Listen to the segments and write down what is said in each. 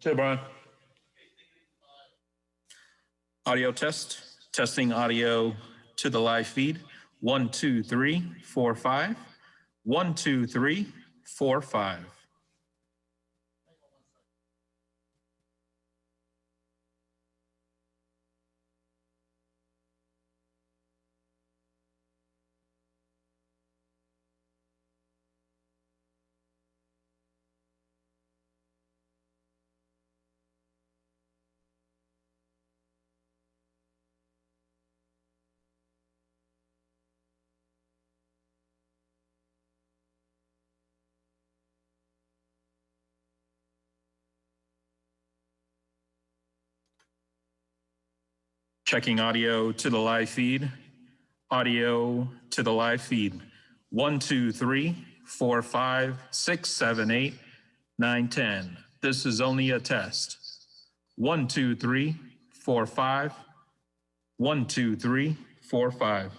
Hey, Brian. Audio test. Testing audio to the live feed. 1, 2, 3, 4, 5. 1, 2, 3, 4, 5. Checking audio to the live feed. Audio to the live feed. 1, 2, 3, 4, 5, 6, 7, 8, 9, 10. This is only a test. 1, 2, 3, 4, 5. 1, 2, 3, 4, 5.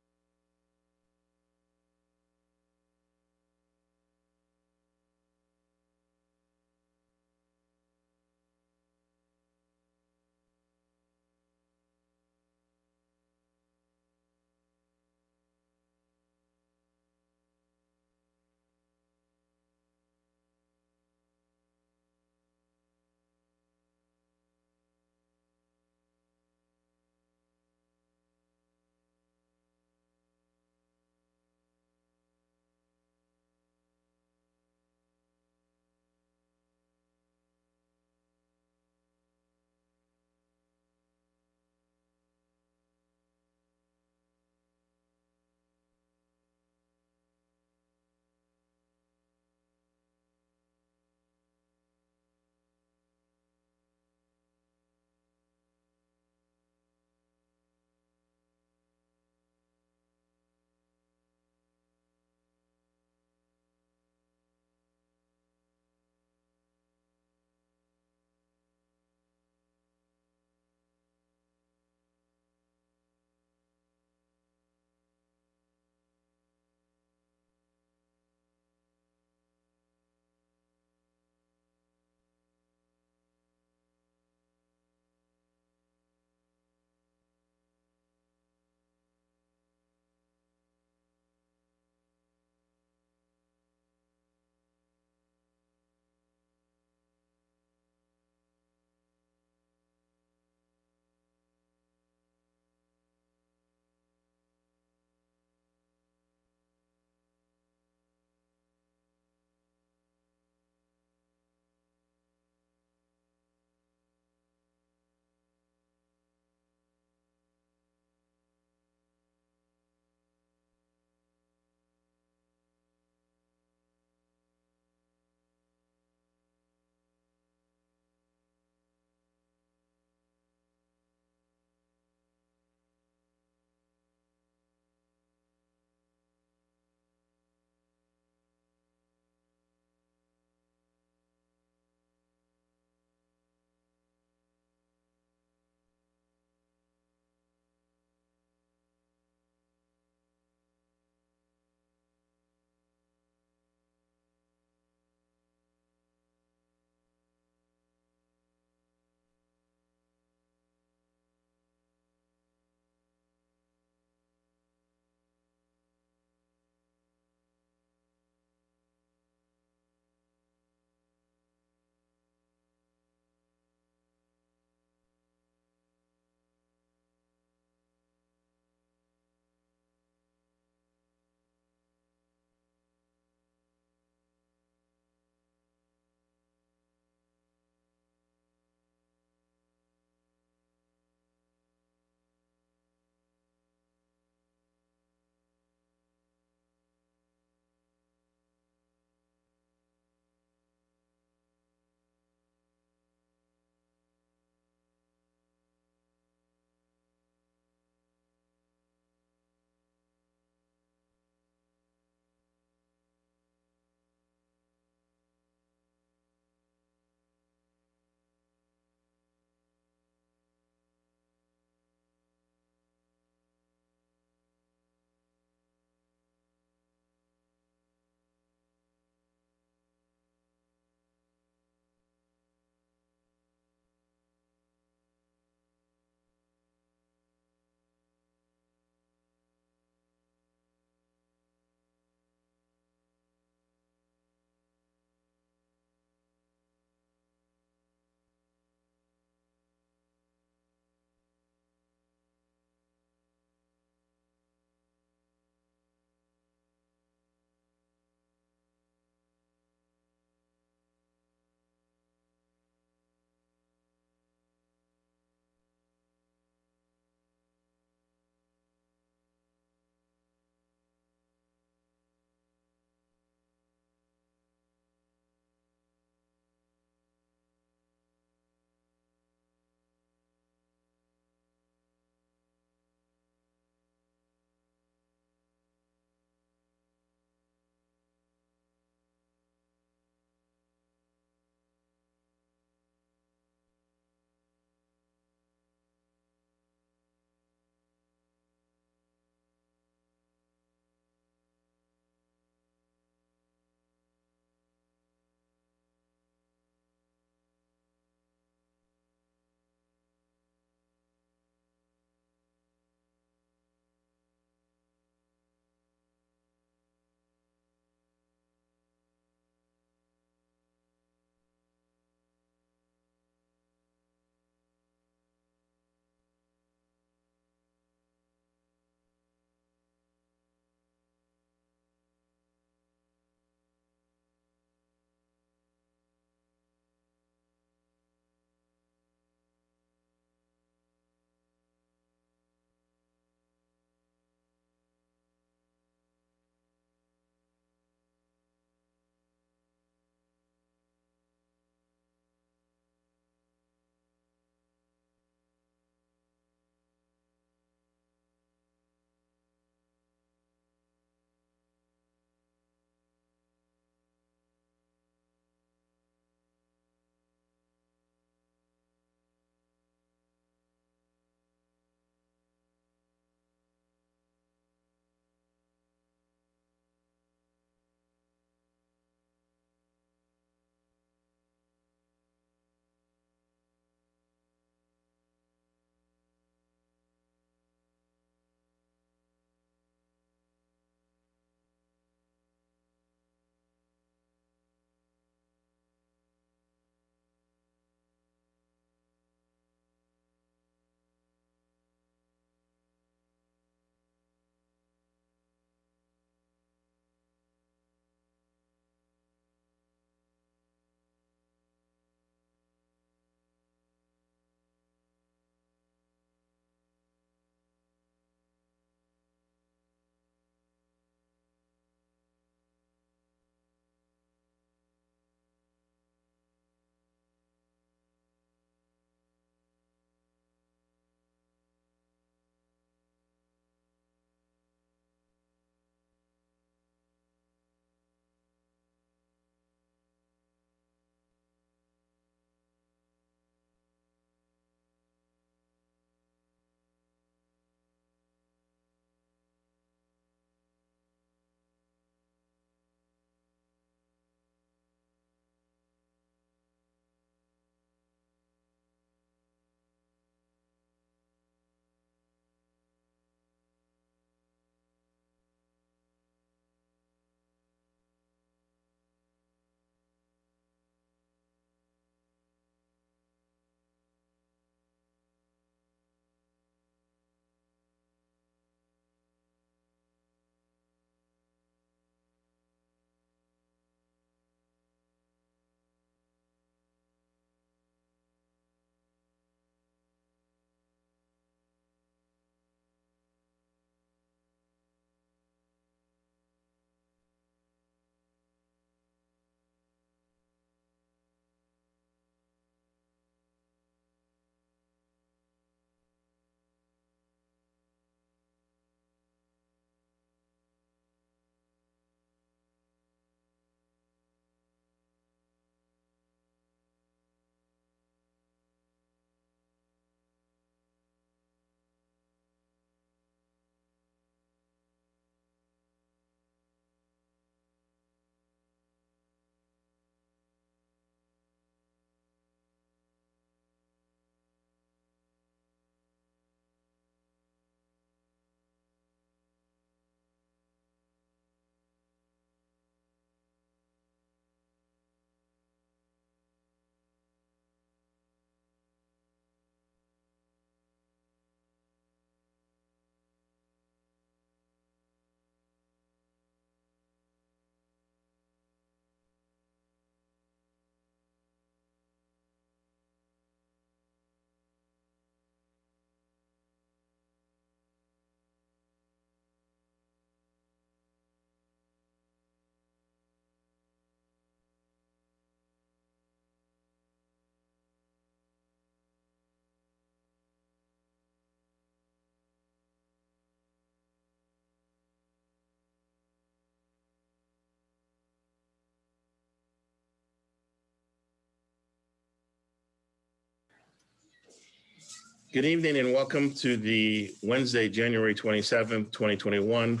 Good evening and welcome to the Wednesday, January 27th, 2021,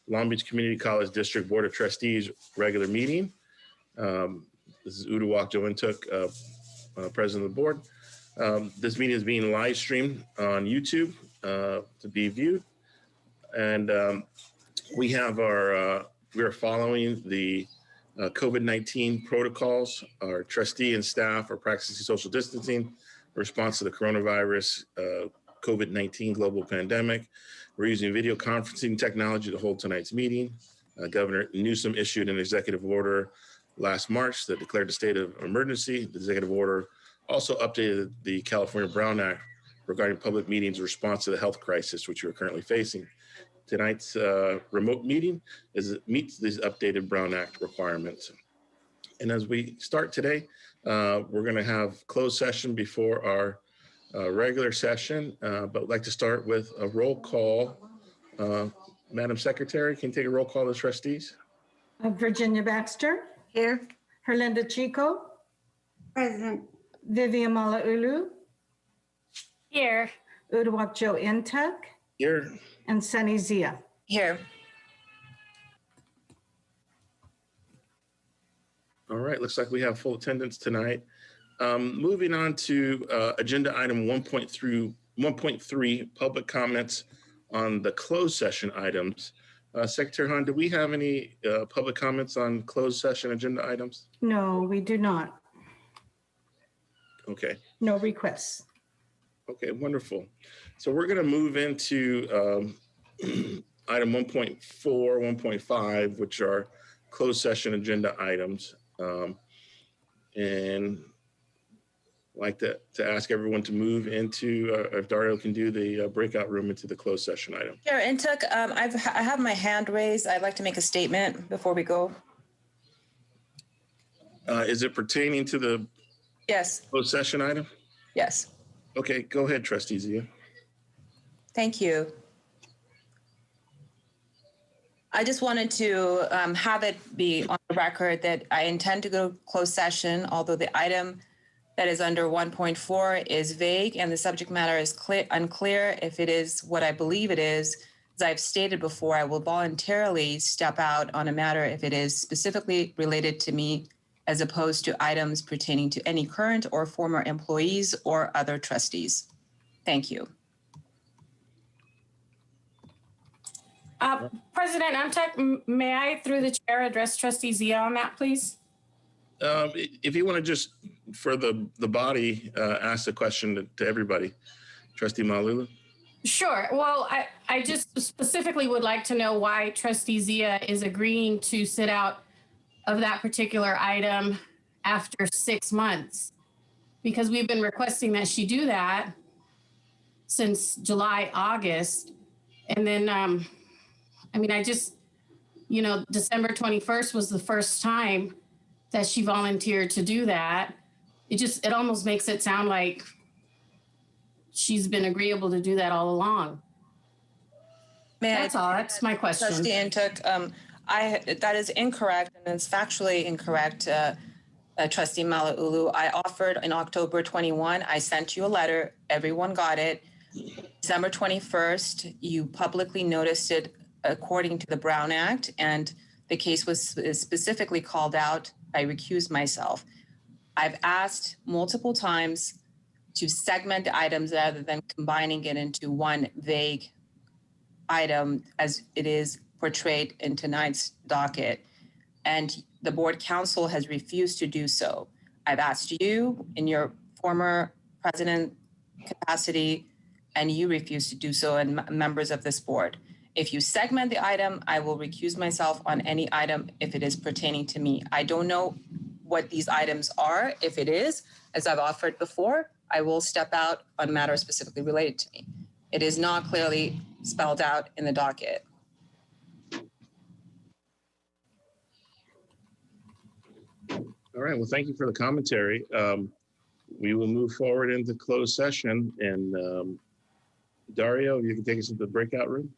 Long Beach Community College District Board of Trustees regular meeting. This is Uduak Jointuk, President of the Board. This meeting is being live streamed on YouTube to be viewed. And we are following the COVID-19 protocols. Our trustee and staff are practicing social distancing response to the coronavirus COVID-19 global pandemic. We're using video conferencing technology to hold tonight's meeting. Governor Newsom issued an executive order last March that declared the state of emergency. The executive order also updated the California Brown Act regarding public meetings in response to the health crisis, which we're currently facing. Tonight's remote meeting meets these updated Brown Act requirements. And as we start today, we're going to have closed session before our regular session, but I'd like to start with a roll call. Madam Secretary, can you take a roll call of the trustees? Virginia Baxter. Here. Herlinda Chico. Present. Vivian Malauulu. Here. Uduak Jointuk. Here. And Sunny Zia. Here. All right, looks like we have full attendance tonight. Moving on to agenda item 1.3, public comments on the closed session items. Secretary Hahn, do we have any public comments on closed session agenda items? No, we do not. Okay. No requests. Okay, wonderful. So we're going to move into item 1.4, 1.5, which are closed session agenda items. And I'd like to ask everyone to move into, if Dario can do the breakout room into the closed session item. Chair Intuk, I have my hand raised. I'd like to make a statement before we go. Is it pertaining to the Yes. closed session item? Yes. Okay, go ahead, Trustee Zia. Thank you. I just wanted to have it be on the record that I intend to go closed session, although the item that is under 1.4 is vague and the subject matter is unclear. If it is what I believe it is, as I've stated before, I will voluntarily step out on a matter if it is specifically related to me, as opposed to items pertaining to any current or former employees or other trustees. Thank you. President Umtuk, may I, through the chair, address Trustee Zia on that, please? If you want to just, for the body, ask the question to everybody. Trustee Malauulu? Sure. Well, I just specifically would like to know why Trustee Zia is agreeing to sit out of that particular item after 6 months, because we've been requesting that she do that since July, August. And then, I just, December 21st was the first time that she volunteered to do that. It almost makes it sound like she's been agreeable to do that all along. That's all. That's my question. Trustee Intuk, that is incorrect, and it's factually incorrect, Trustee Malauulu. I offered in October 21. I sent you a letter. Everyone got it. December 21st, you publicly noticed it according to the Brown Act, and the case was specifically called out. I recused myself. I've asked multiple times to segment the items rather than combining it into one vague item as it is portrayed in tonight's docket. And the board counsel has refused to do so. I've asked you in your former president capacity, and you refuse to do so, and members of this board. If you segment the item, I will recuse myself on any item if it is pertaining to me. I don't know what these items are. If it is, as I've offered before, I will step out on matters specifically related to me. It is not clearly spelled out in the docket. All right, well, thank you for the commentary. We will move forward into closed session, and Dario, you can take us into the breakout room.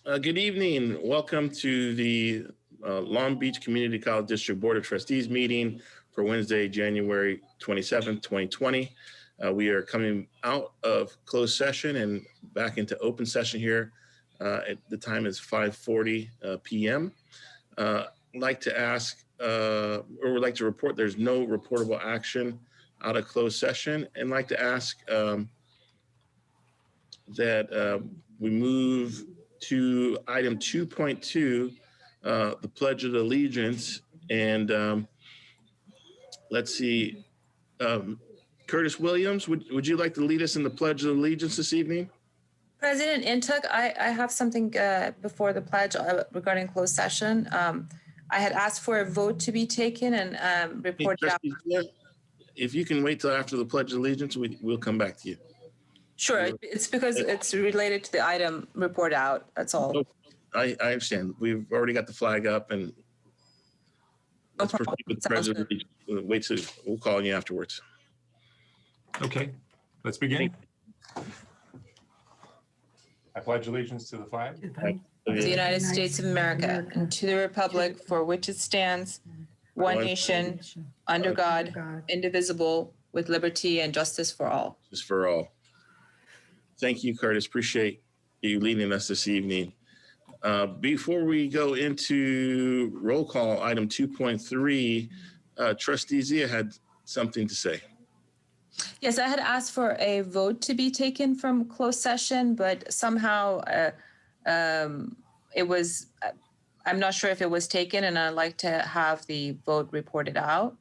Good evening. Welcome to the Long Beach Community College District Board of Trustees meeting for Wednesday, January 27th, 2020. We are coming out of closed session and back into open session here. The time is 5:40 p.m. I'd like to ask, or would like to report there's no reportable action out of closed session, and like to ask that we move to item 2.2, the Pledge of Allegiance. And let's see, Curtis Williams, would you like to lead us in the Pledge of Allegiance this evening? President Intuk, I have something before the pledge regarding closed session. I had asked for a vote to be taken and reported out. Trustee Zia, if you can wait till after the Pledge of Allegiance, we'll come back to you. Sure, it's because it's related to the item report out, that's all. I understand. We've already got the flag up, and No let's proceed problem. with the Sounds Pledge of Allegiance. Wait till, we'll call on you afterwards. Okay, let's begin. I pledge allegiance to the flag Of the United States of America and to the republic for which it stands, one nation, under God, indivisible, with liberty and justice for all. Just for all. Thank you, Curtis. Appreciate you leading us this evening. Before we go into roll call, item 2.3, Trustee Zia had something to say. Yes, I had asked for a vote to be taken from closed session, but somehow it was, I'm not sure if it was taken, and I'd like to have the vote reported out.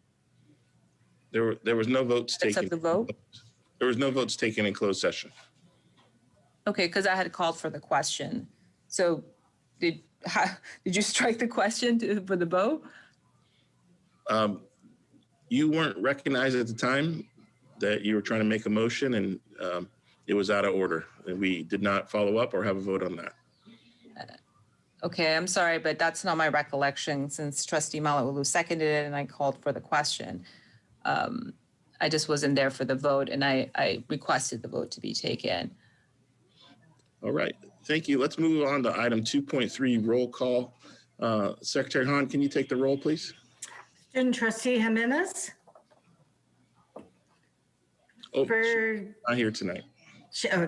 There was no votes That's taken. of the vote? There was no votes taken in closed session. Okay, because I had called for the question. So did you strike the question for the vote? You weren't recognized at the time that you were trying to make a motion, and it was out of order. And we did not follow up or have a vote on that. Okay, I'm sorry, but that's not my recollection since Trustee Malauulu seconded it and I called for the question. I just wasn't there for the vote, and I requested the vote to be taken. All right, thank you. Let's move on to item 2.3, roll call. Secretary Hahn, can you take the roll, please? Student trustee Jimenez, Oh, for, not here tonight.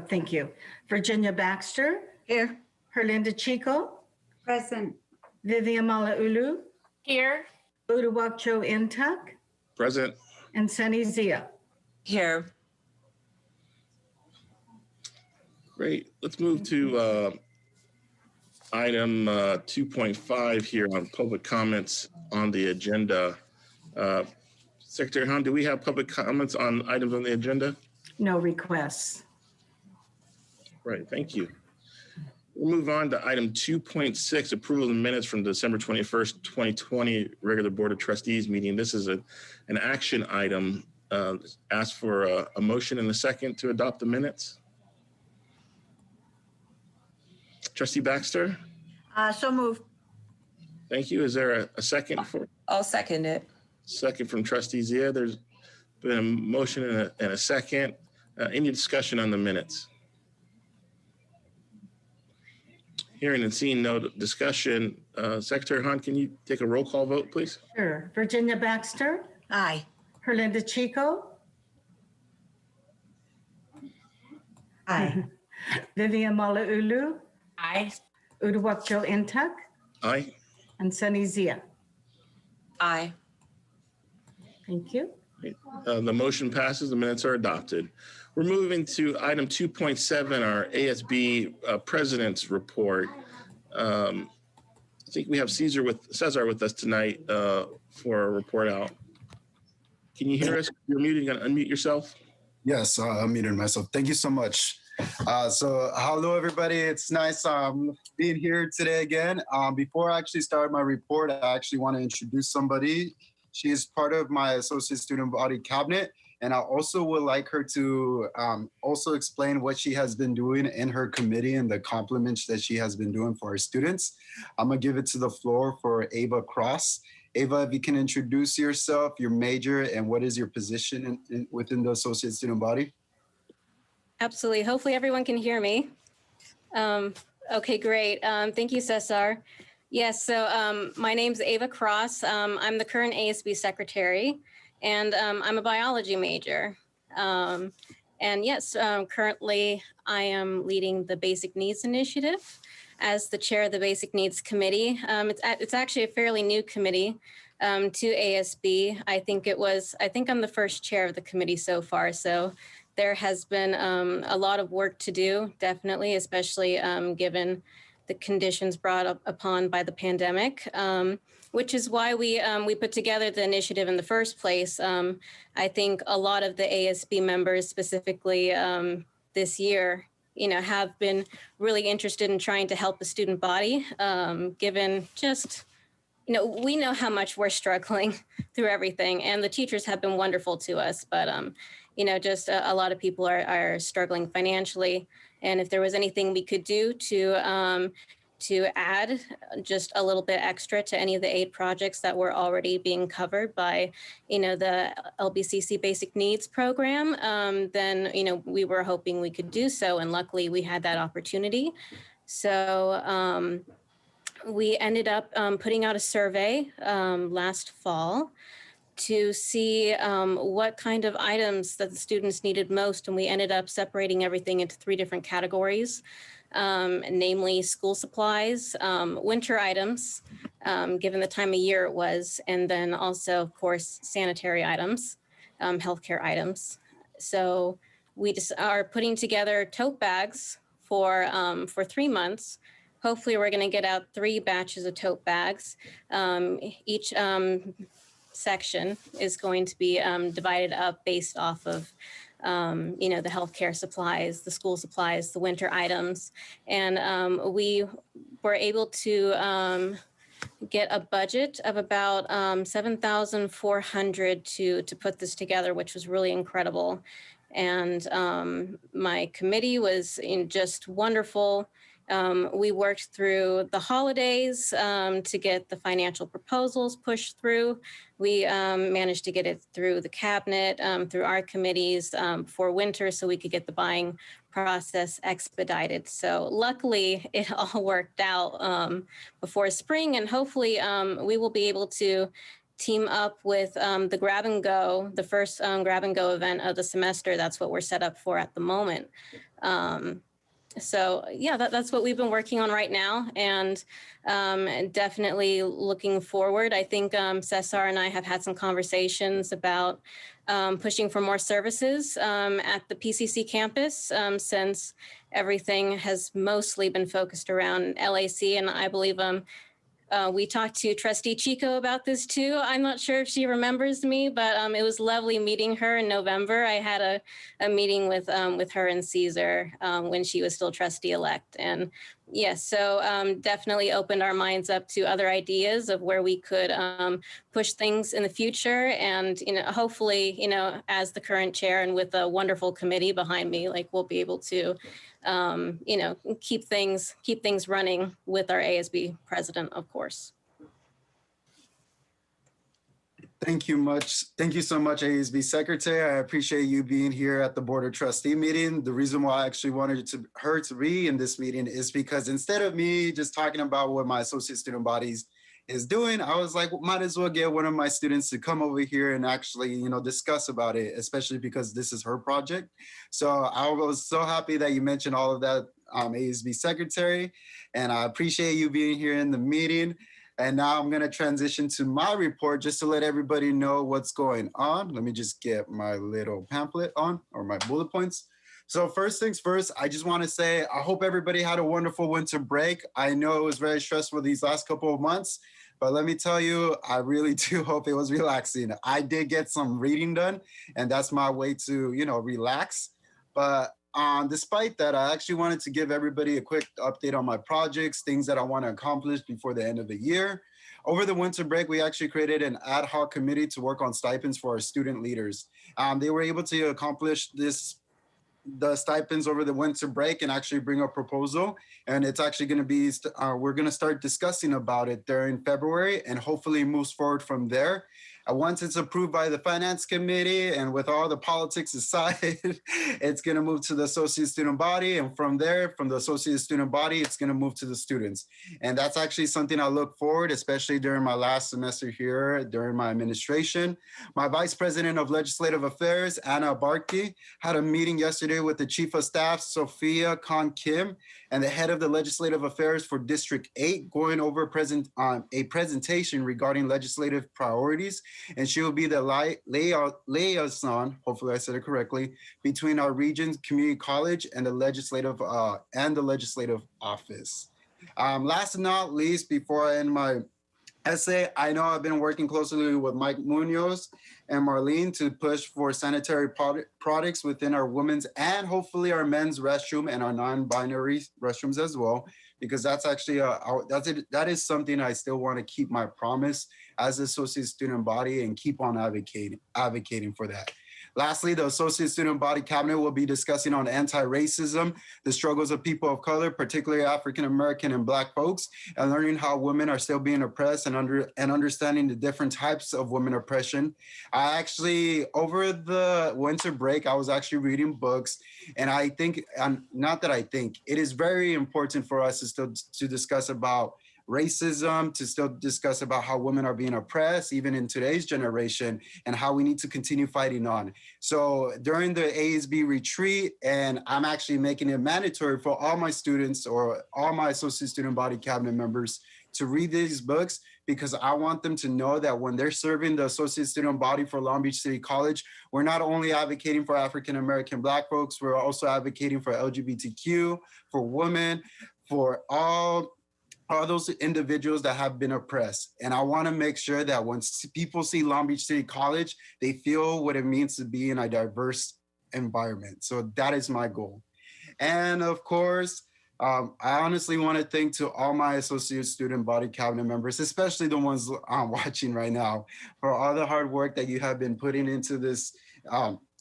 thank you. Virginia Baxter, Here. Herlinda Chico, Present. Vivian Malauulu, Here, Uduak Joe Intuck, Present. and Sunny Zia. Here, Great. Let's move to item 2.5 here on public comments on the agenda. Secretary Hahn, do we have public comments on items on the agenda? No requests. Right, thank you. We'll move on to item 2.6, approval of the minutes from December 21st, 2020, regular Board of Trustees meeting. This is an action item. Ask for a motion and a second to adopt the minutes. Trustee Baxter, So moved. thank you. Is there a second for? I'll second it. Second from Trustee Zia. There's been a motion and a second. Any discussion on the minutes? Hearing and seeing no discussion, Secretary Hahn, can you take a roll call vote, please? Sure. Virginia Baxter, Aye. Herlinda Chico, Aye. Vivian Malauulu, aye. Uduak Joe Intuck, Aye. and Sunny Zia. Aye. Thank you. The motion passes. The minutes are adopted. We're moving to item 2.7, our ASB President's Report. I think we have Cesar with us tonight for a report out. Can you hear us? You're muted. You gotta unmute yourself. Yes, I'm muting myself. Thank you so much. So hello, everybody. It's nice being here today again. Before I actually start my report, I actually want to introduce somebody. She is part of my Associate Student Body Cabinet, and I also would like her to also explain what she has been doing in her committee and the accomplishments that she has been doing for our students. I'm going to give it to the floor for Ava Cross. Ava, if you can introduce yourself, your major, and what is your position within the Associate Student Body? Absolutely. Hopefully everyone can hear me. Okay, great. Thank you, Cesar. Yes, so my name's Ava Cross. I'm the current ASB secretary, and I'm a biology major. And yes, currently I am leading the Basic Needs Initiative as the chair of the Basic Needs Committee. It's actually a fairly new committee to ASB. I think I'm the first chair of the committee so far. So there has been a lot of work to do, definitely, especially given the conditions brought up upon by the pandemic, which is why we put together the initiative in the first place. I think a lot of the ASB members, specifically this year, have been really interested in trying to help the student body, given just, we know how much we're struggling through everything, and the teachers have been wonderful to us, but just a lot of people are struggling financially. And if there was anything we could do to add just a little bit extra to any of the aid projects that were already being covered by, the LBCC Basic Needs Program, then, we were hoping we could do so. And luckily we had that opportunity. So we ended up putting out a survey last fall to see what kind of items that the students needed most. And we ended up separating everything into 3 different categories, namely school supplies, winter items, given the time of year it was, and then also, of course, sanitary items, healthcare items. So we just are putting together tote bags for 3 months. Hopefully we're gonna get out 3 batches of tote bags. Each section is going to be divided up based off of the healthcare supplies, the school supplies, the winter items. And we were able to get a budget of about $7,400 to put this together, which was really incredible. And my committee was just wonderful. We worked through the holidays to get the financial proposals pushed through. We managed to get it through the cabinet, through our committees for winter, so we could get the buying process expedited. So luckily it all worked out before spring, and hopefully we will be able to team up with the Grab and Go, the first Grab and Go event of the semester. That's what we're set up for at the moment. So yeah, that's what we've been working on right now, and definitely looking forward. I think Cesar and I have had some conversations about pushing for more services at the PCC campus, since everything has mostly been focused around LAC, and I believe we talked to Trustee Chico about this too. I'm not sure if she remembers me, but it was lovely meeting her in November. I had a meeting with her and Caesar when she was still trustee-elect. And yes, so definitely opened our minds up to other ideas of where we could push things in the future. And, hopefully, as the current chair and with a wonderful committee behind me, we'll be able to keep things running with our ASB president, of course. Thank you so much, ASB Secretary. I appreciate you being here at the Board of Trustee meeting. The reason why I actually wanted her to be in this meeting is because instead of me just talking about what my associate student bodies is doing, I was like, might as well get one of my students to come over here and actually, discuss about it, especially because this is her project. So I was so happy that you mentioned all of that, ASB Secretary, and I appreciate you being here in the meeting. And now I'm going to transition to my report just to let everybody know what's going on. Let me just get my little pamphlet on, or my bullet points. So first things first, I just want to say, I hope everybody had a wonderful winter break. I know it was very stressful these last couple of months, but let me tell you, I really do hope it was relaxing. I did get some reading done, and that's my way to, relax. But despite that, I actually wanted to give everybody a quick update on my projects, things that I want to accomplish before the end of the year. Over the winter break, we actually created an ad hoc committee to work on stipends for our student leaders. They were able to accomplish the stipends over the winter break and actually bring a proposal. And it's actually going to be, we're going to start discussing about it during February, and hopefully moves forward from there. Once it's approved by the finance committee and with all the politics aside, it's going to move to the associate student body. And from there, from the associate student body, it's going to move to the students. And that's actually something I look forward, especially during my last semester here, during my administration. My Vice President of Legislative Affairs, Anna Barkey, had a meeting yesterday with the Chief of Staff, Sophia Khan Kim, and the head of the Legislative Affairs for District 8, going over a presentation regarding legislative priorities. And she will be the liaison, hopefully I said it correctly, between our region's community college and the legislative office. Last but not least, before I end my essay, I know I've been working closely with Mike Munoz and Marlene to push for sanitary products within our women's and hopefully our men's restroom and our non-binary restrooms as well, because that's actually that is something I still want to keep my promise as associate student body and keep on advocating for that. Lastly, the Associate Student Body Cabinet will be discussing on anti-racism, the struggles of people of color, particularly African-American and Black folks, and learning how women are still being oppressed and understanding the different types of women oppression. I actually, over the winter break, I was actually reading books, and I think, it is very important for us to discuss about racism, to still discuss about how women are being oppressed, even in today's generation, and how we need to continue fighting on. So during the ASB retreat, and I'm actually making it mandatory for all my students or all my Associate Student Body Cabinet members to read these books, because I want them to know that when they're serving the Associate Student Body for Long Beach City College, we're not only advocating for African-American Black folks, we're also advocating for LGBTQ, for women, for all those individuals that have been oppressed. And I want to make sure that when people see Long Beach City College, they feel what it means to be in a diverse environment. So that is my goal. And of course, I honestly want to thank to all my Associate Student Body Cabinet members, especially the ones I'm watching right now, for all the hard work that you have been putting into this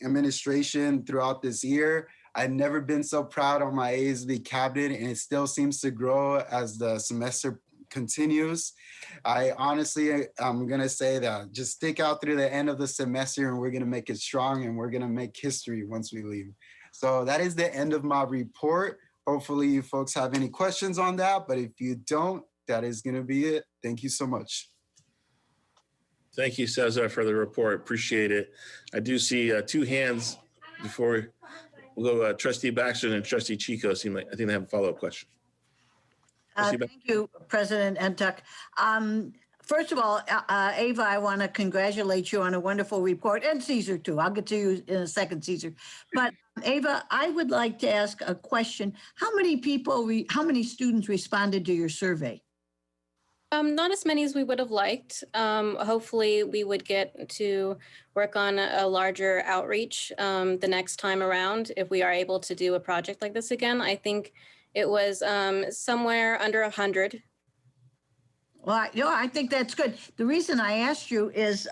administration throughout this year. I've never been so proud of my ASB cabinet, and it still seems to grow as the semester continues. I honestly, I'm going to say that just stick out through the end of the semester, and we're going to make it strong, and we're going to make history once we leave. So that is the end of my report. Hopefully you folks have any questions on that, but if you don't, that is going to be it. Thank you so much. Thank you, Cesar, for the report. Appreciate it. I do see two hands before we'll go Trustee Baxter and Trustee Chico. I think they have a follow-up question. Thank you, President Entuck. First of all, Ava, I want to congratulate you on a wonderful report, and Cesar too. I'll get to you in a second, Cesar. But Ava, I would like to ask a question. How many students responded to your survey? Not as many as we would have liked. Hopefully we would get to work on a larger outreach the next time around if we are able to do a project like this again. I think it was somewhere under 100. Well, I think that's good. The reason I asked you is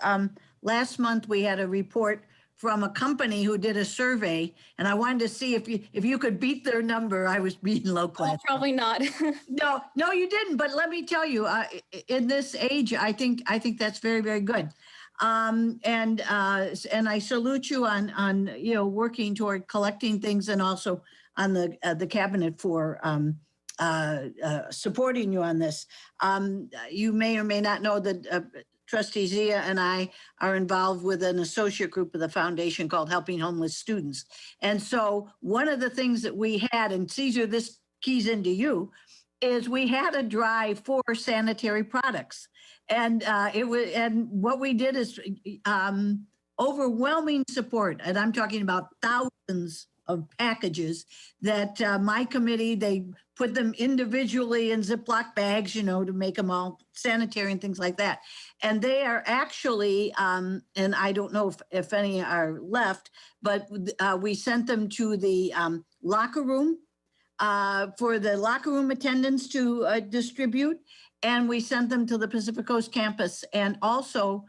last month we had a report from a company who did a survey, and I wanted to see if you could beat their number. I was being low class. Oh, probably not. No, you didn't. But let me tell you, in this age, I think that's very, very good. And I salute you on working toward collecting things, and also on the cabinet for supporting you on this. You may or may not know that Trustee Zia and I are involved with an associate group of the foundation called Helping Homeless Students. And so one of the things that we had, and Cesar, this keys into you, is we had a drive for sanitary products. And what we did is overwhelming support. And I'm talking about thousands of packages that my committee, they put them individually in Ziploc bags, to make them all sanitary and things like that. And they are actually, and I don't know if any are left, but we sent them to the locker room for the locker room attendants to distribute. And we sent them to the Pacific Coast campus. And also,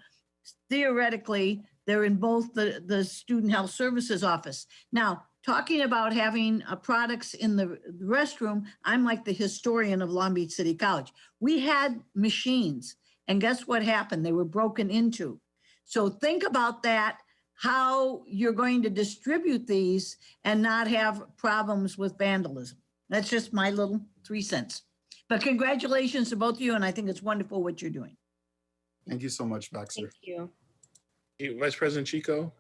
theoretically, they're in both the Student Health Services office. Now, talking about having products in the restroom, I'm like the historian of Long Beach City College. We had machines, and guess what happened? They were broken into. So think about that, how you're going to distribute these and not have problems with vandalism. That's just my little 3 cents. But congratulations to both of you, and I think it's wonderful what you're doing. Thank you so much, Baxter. Thank you. Vice President Chico?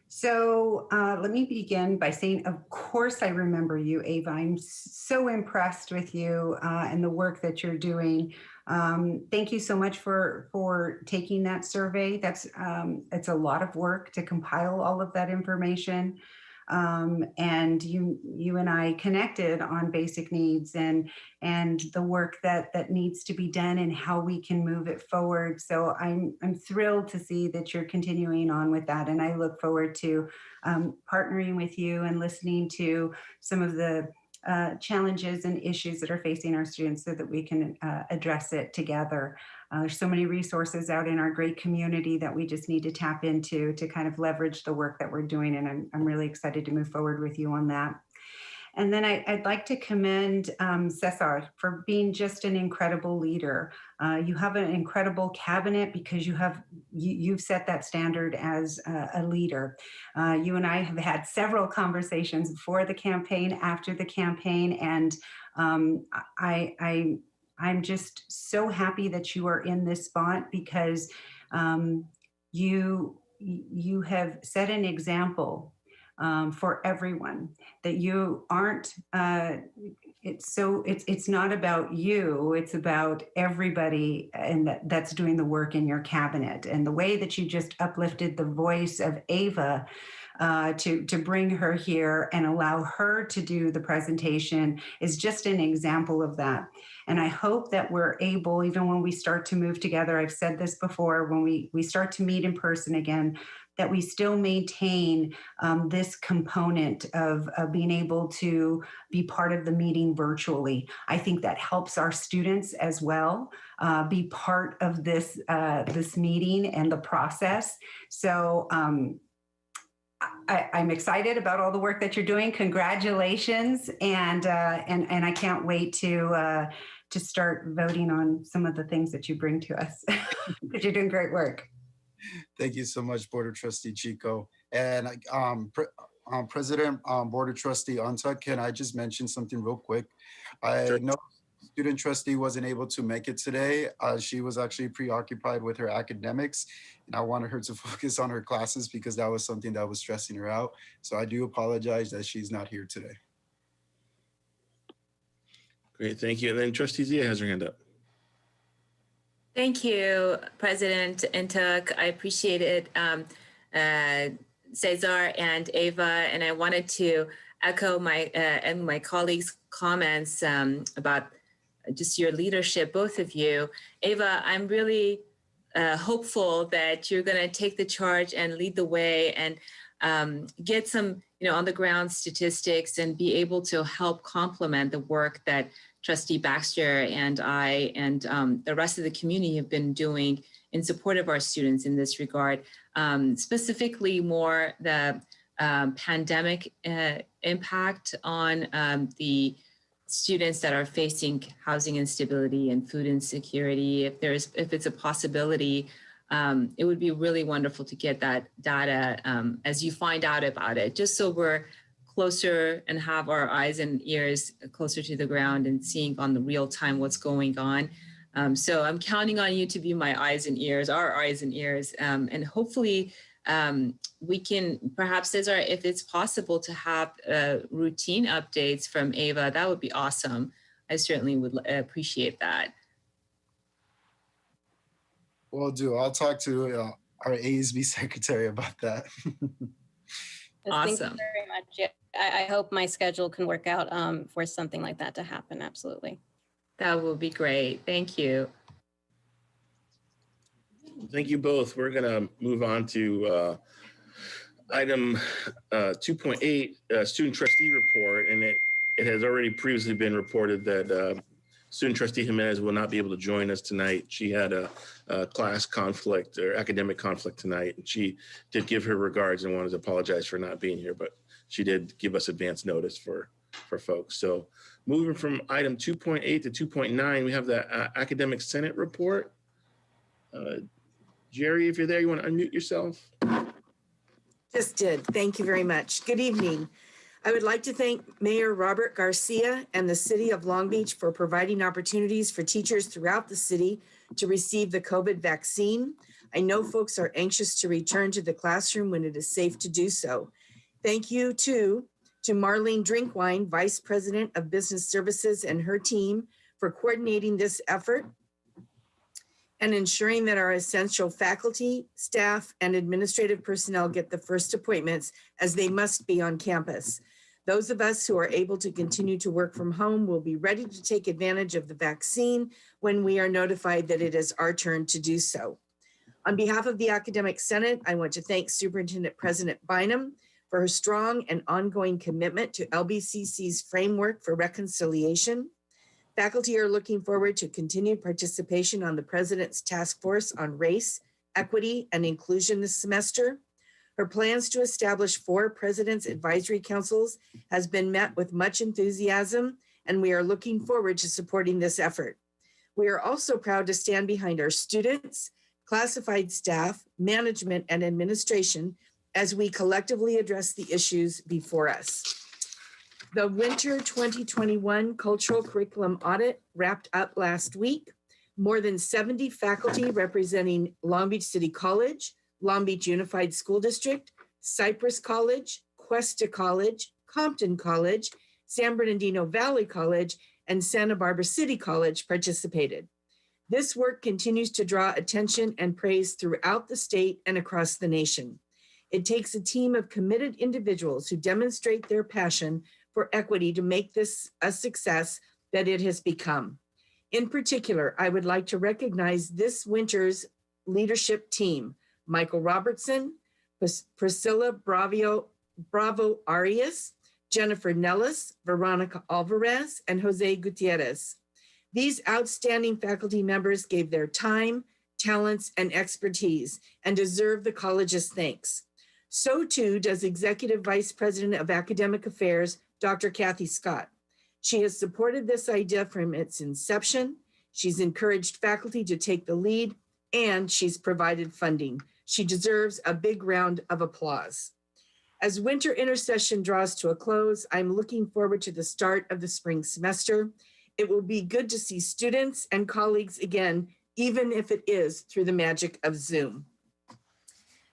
So let me begin by saying, of course, I remember you, Ava. I'm so impressed with you and the work that you're doing. Thank you so much for taking that survey. It's a lot of work to compile all of that information. And you and I connected on basic needs and the work that needs to be done and how we can move it forward. So I'm thrilled to see that you're continuing on with that, and I look forward to partnering with you and listening to some of the challenges and issues that are facing our students so that we can address it together. There's so many resources out in our great community that we just need to tap into to kind of leverage the work that we're doing. And I'm really excited to move forward with you on that. And then I'd like to commend Cesar for being just an incredible leader. You have an incredible cabinet because you've set that standard as a leader. You and I have had several conversations before the campaign, after the campaign, and I'm just so happy that you are in this spot because you have set an example for everyone, that you aren't, it's not about you, it's about everybody and that's doing the work in your cabinet. And the way that you just uplifted the voice of Ava to bring her here and allow her to do the presentation is just an example of that. And I hope that we're able, even when we start to move together, I've said this before, when we start to meet in person again, that we still maintain this component of being able to be part of the meeting virtually. I think that helps our students as well be part of this meeting and the process. So I'm excited about all the work that you're doing. Congratulations, and I can't wait to start voting on some of the things that you bring to us. Because you're doing great work. Thank you so much, Board of Trustee Chico. And President Board of Trustee Untuck, can I just mention something real quick? I know student trustee wasn't able to make it today. She was actually preoccupied with her academics, and I wanted her to focus on her classes because that was something that was stressing her out. So I do apologize that she's not here today. Great, thank you. And then Trustee Zia has her hand up. Thank you, President Intuk. I appreciate it, Cesar and Ava, and I wanted to echo my colleagues' comments about just your leadership, both of you. Ava, I'm really hopeful that you're going to take the charge and lead the way and get some, on the ground statistics and be able to help complement the work that Trustee Baxter and I and the rest of the community have been doing in support of our students in this regard, specifically more the pandemic impact on the students that are facing housing instability and food insecurity. If it's a possibility, it would be really wonderful to get that data as you find out about it, just so we're closer and have our eyes and ears closer to the ground and seeing on the real time what's going on. So I'm counting on you to be my eyes and ears, our eyes and ears, and hopefully we can perhaps, Cesar, if it's possible to have routine updates from Ava, that would be awesome. I certainly would appreciate that. Will do. I'll talk to our ASB secretary about that. Awesome. Thank you very much. Yeah, I hope my schedule can work out for something like that to happen. Absolutely. That will be great. Thank you. Thank you both. We're going to move on to item 2.8, student trustee report. And it has already previously been reported that student trustee Jimenez will not be able to join us tonight. She had a class conflict or academic conflict tonight. And she did give her regards and wanted to apologize for not being here, but she did give us advance notice for folks. So moving from item 2.8 to 2.9, we have the Academic Senate report. Jerry, if you're there, you want to unmute yourself? Just did. Thank you very much. Good evening. I would like to thank Mayor Robert Garcia and the City of Long Beach for providing opportunities for teachers throughout the city to receive the COVID vaccine. I know folks are anxious to return to the classroom when it is safe to do so. Thank you too to Marlene Drinkwine, Vice President of Business Services, and her team for coordinating this effort and ensuring that our essential faculty, staff, and administrative personnel get the first appointments, as they must be on campus. Those of us who are able to continue to work from home will be ready to take advantage of the vaccine when we are notified that it is our turn to do so. On behalf of the Academic Senate, I want to thank Superintendent President Bynum for her strong and ongoing commitment to LBCC's framework for reconciliation. Faculty are looking forward to continued participation on the President's Task Force on Race, Equity, and Inclusion this semester. Her plans to establish 4 President's Advisory Councils has been met with much enthusiasm, and we are looking forward to supporting this effort. We are also proud to stand behind our students, classified staff, management, and administration as we collectively address the issues before us. The winter 2021 cultural curriculum audit wrapped up last week. More than 70 faculty representing Long Beach City College, Long Beach Unified School District, Cypress College, Cuesta College, Compton College, San Bernardino Valley College, and Santa Barbara City College participated. This work continues to draw attention and praise throughout the state and across the nation. It takes a team of committed individuals who demonstrate their passion for equity to make this a success that it has become. In particular, I would like to recognize this winter's leadership team: Michael Robertson, Priscilla Bravo Arias, Jennifer Nellis, Veronica Alvarez, and Jose Gutierrez. These outstanding faculty members gave their time, talents, and expertise and deserve the college's thanks. So too does Executive Vice President of Academic Affairs, Dr. Kathy Scott. She has supported this idea from its inception. She's encouraged faculty to take the lead, and she's provided funding. She deserves a big round of applause. As winter intersession draws to a close, I'm looking forward to the start of the spring semester. It will be good to see students and colleagues again, even if it is through the magic of Zoom.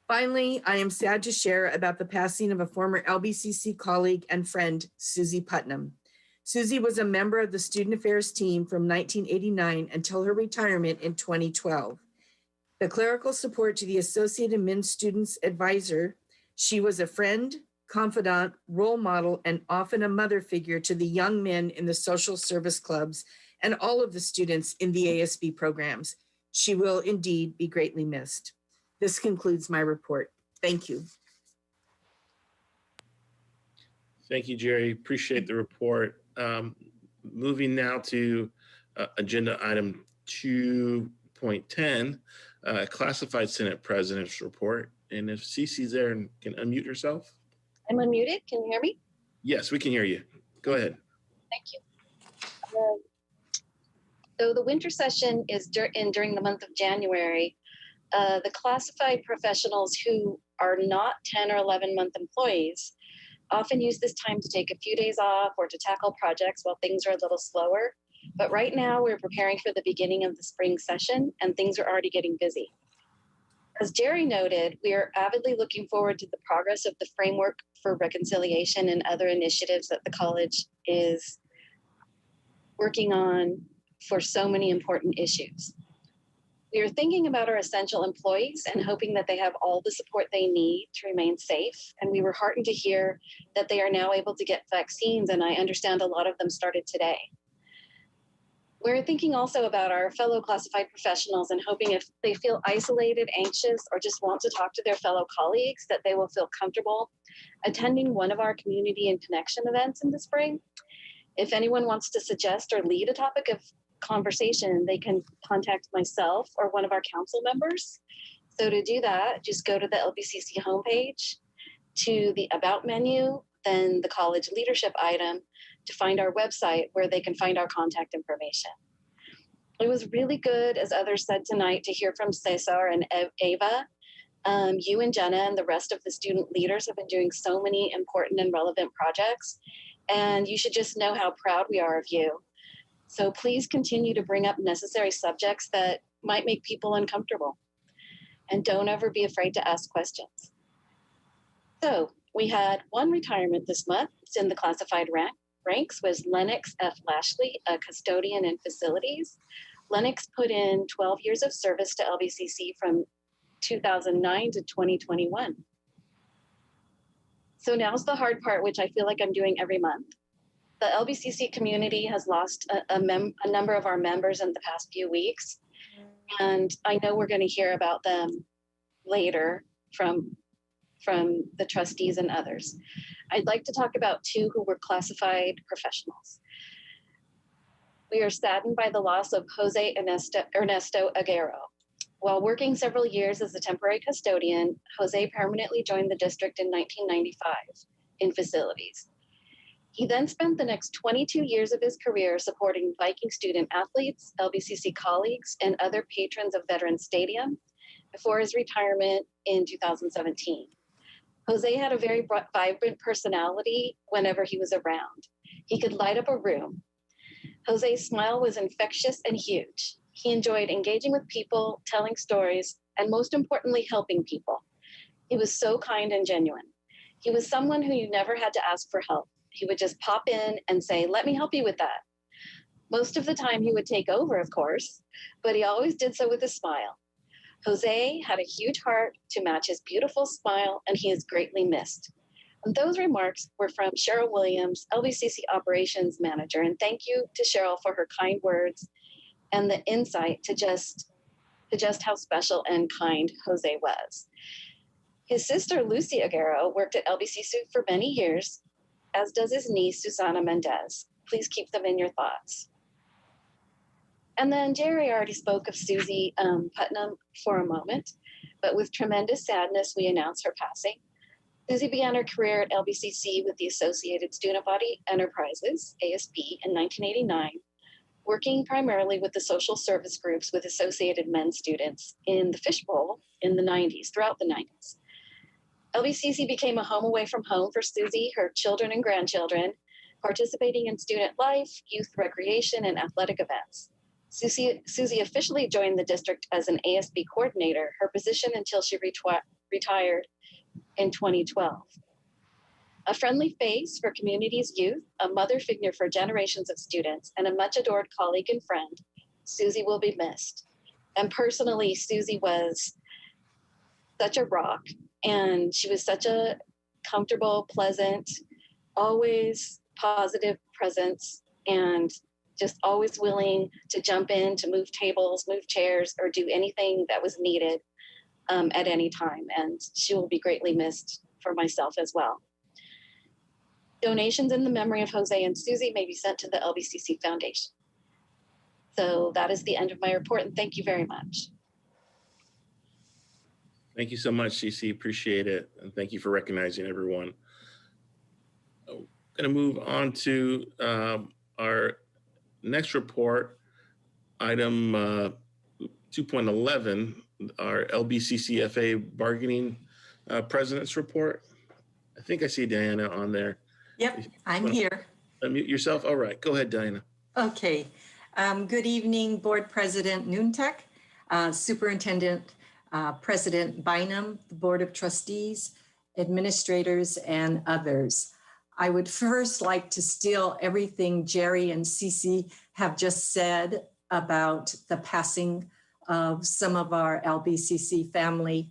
Finally, I am sad to share about the passing of a former LBCC colleague and friend, Susie Putnam. Susie was a member of the Student Affairs team from 1989 until her retirement in 2012. The clerical support to the Associated Men Students Advisor, she was a friend, confidant, role model, and often a mother figure to the young men in the social service clubs and all of the students in the ASB programs. She will indeed be greatly missed. This concludes my report. Thank you. Thank you, Jerry. Appreciate the report. Moving now to agenda item 2.10, classified Senate President's report. And if Cece's there and can unmute herself. I'm unmuted. Can you hear me? Yes, we can hear you. Go ahead. Thank you. So the winter session is during the month of January. The classified professionals who are not 10 or 11-month employees often use this time to take a few days off or to tackle projects while things are a little slower. But right now we're preparing for the beginning of the spring session and things are already getting busy. As Jerry noted, we are avidly looking forward to the progress of the framework for reconciliation and other initiatives that the college is working on for so many important issues. We are thinking about our essential employees and hoping that they have all the support they need to remain safe. And we were heartened to hear that they are now able to get vaccines, and I understand a lot of them started today. We're thinking also about our fellow classified professionals and hoping if they feel isolated, anxious, or just want to talk to their fellow colleagues, that they will feel comfortable attending one of our community and connection events in the spring. If anyone wants to suggest or lead a topic of conversation, they can contact myself or one of our council members. So to do that, just go to the LBCC homepage, to the About menu, then the college leadership item to find our website where they can find our contact information. It was really good, as others said tonight, to hear from Cesar and Ava. You and Jenna and the rest of the student leaders have been doing so many important and relevant projects, and you should just know how proud we are of you. So please continue to bring up necessary subjects that might make people uncomfortable. And don't ever be afraid to ask questions. So we had one retirement this month. It's in the classified ranks was Lennox F. Lashley, a custodian in facilities. Lennox put in 12 years of service to LBCC from 2009 to 2021. So now's the hard part, which I feel like I'm doing every month. The LBCC community has lost a number of our members in the past few weeks. And I know we're going to hear about them later from the trustees and others. I'd like to talk about two who were classified professionals. We are saddened by the loss of Jose Ernesto Aguero. While working several years as a temporary custodian, Jose permanently joined the district in 1995 in facilities. He then spent the next 22 years of his career supporting Viking student athletes, LBCC colleagues, and other patrons of Veterans Stadium before his retirement in 2017. Jose had a very vibrant personality whenever he was around. He could light up a room. Jose's smile was infectious and huge. He enjoyed engaging with people, telling stories, and most importantly, helping people. He was so kind and genuine. He was someone who you never had to ask for help. He would just pop in and say, "Let me help you with that." Most of the time he would take over, of course, but he always did so with a smile. Jose had a huge heart to match his beautiful smile, and he is greatly missed. And those remarks were from Cheryl Williams, LBCC Operations Manager, and thank you to Cheryl for her kind words and the insight to just how special and kind Jose was. His sister, Lucy Aguero, worked at LBCC for many years, as does his niece, Susana Mendez. Please keep them in your thoughts. And then Jerry already spoke of Susie Putnam for a moment, but with tremendous sadness, we announce her passing. Susie began her career at LBCC with the Associated Student Body Enterprises, ASB, in 1989, working primarily with the social service groups with Associated Men students in the Fishbowl in the 90s, throughout the 90s. LBCC became a home away from home for Susie, her children and grandchildren, participating in student life, youth recreation, and athletic events. Susie officially joined the district as an ASB coordinator, her position until she retired in 2012. A friendly face for community's youth, a mother figure for generations of students, and a much adored colleague and friend, Susie will be missed. And personally, Susie was such a rock, and she was such a comfortable, pleasant, always positive presence, and just always willing to jump in to move tables, move chairs, or do anything that was needed at any time. And she will be greatly missed for myself as well. Donations in the memory of Jose and Susie may be sent to the LBCC Foundation. So that is the end of my report, and thank you very much. Thank you so much, Cece. Appreciate it. And thank you for recognizing everyone. I'm going to move on to our next report, item 2.11, our LBCCFA bargaining president's report. I think I see Diana on there. Yep, I'm here. Unmute yourself. All right, go ahead, Diana. Okay. Good evening, Board President Nuntek, Superintendent President Bynum, the Board of Trustees, administrators, and others. I would first like to steal everything Jerry and Cece have just said about the passing of some of our LBCC family,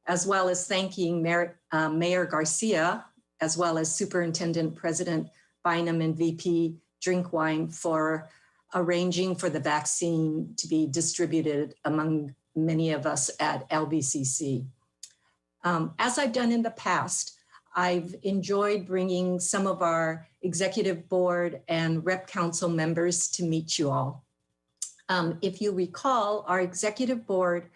as well as thanking Mayor Garcia, as well as Superintendent President Bynum and VP Drinkwine for arranging for the vaccine to be distributed among many of us at LBCC. As I've done in the past, I've enjoyed bringing some of our executive board and rep council members to meet you all. If you recall, our executive board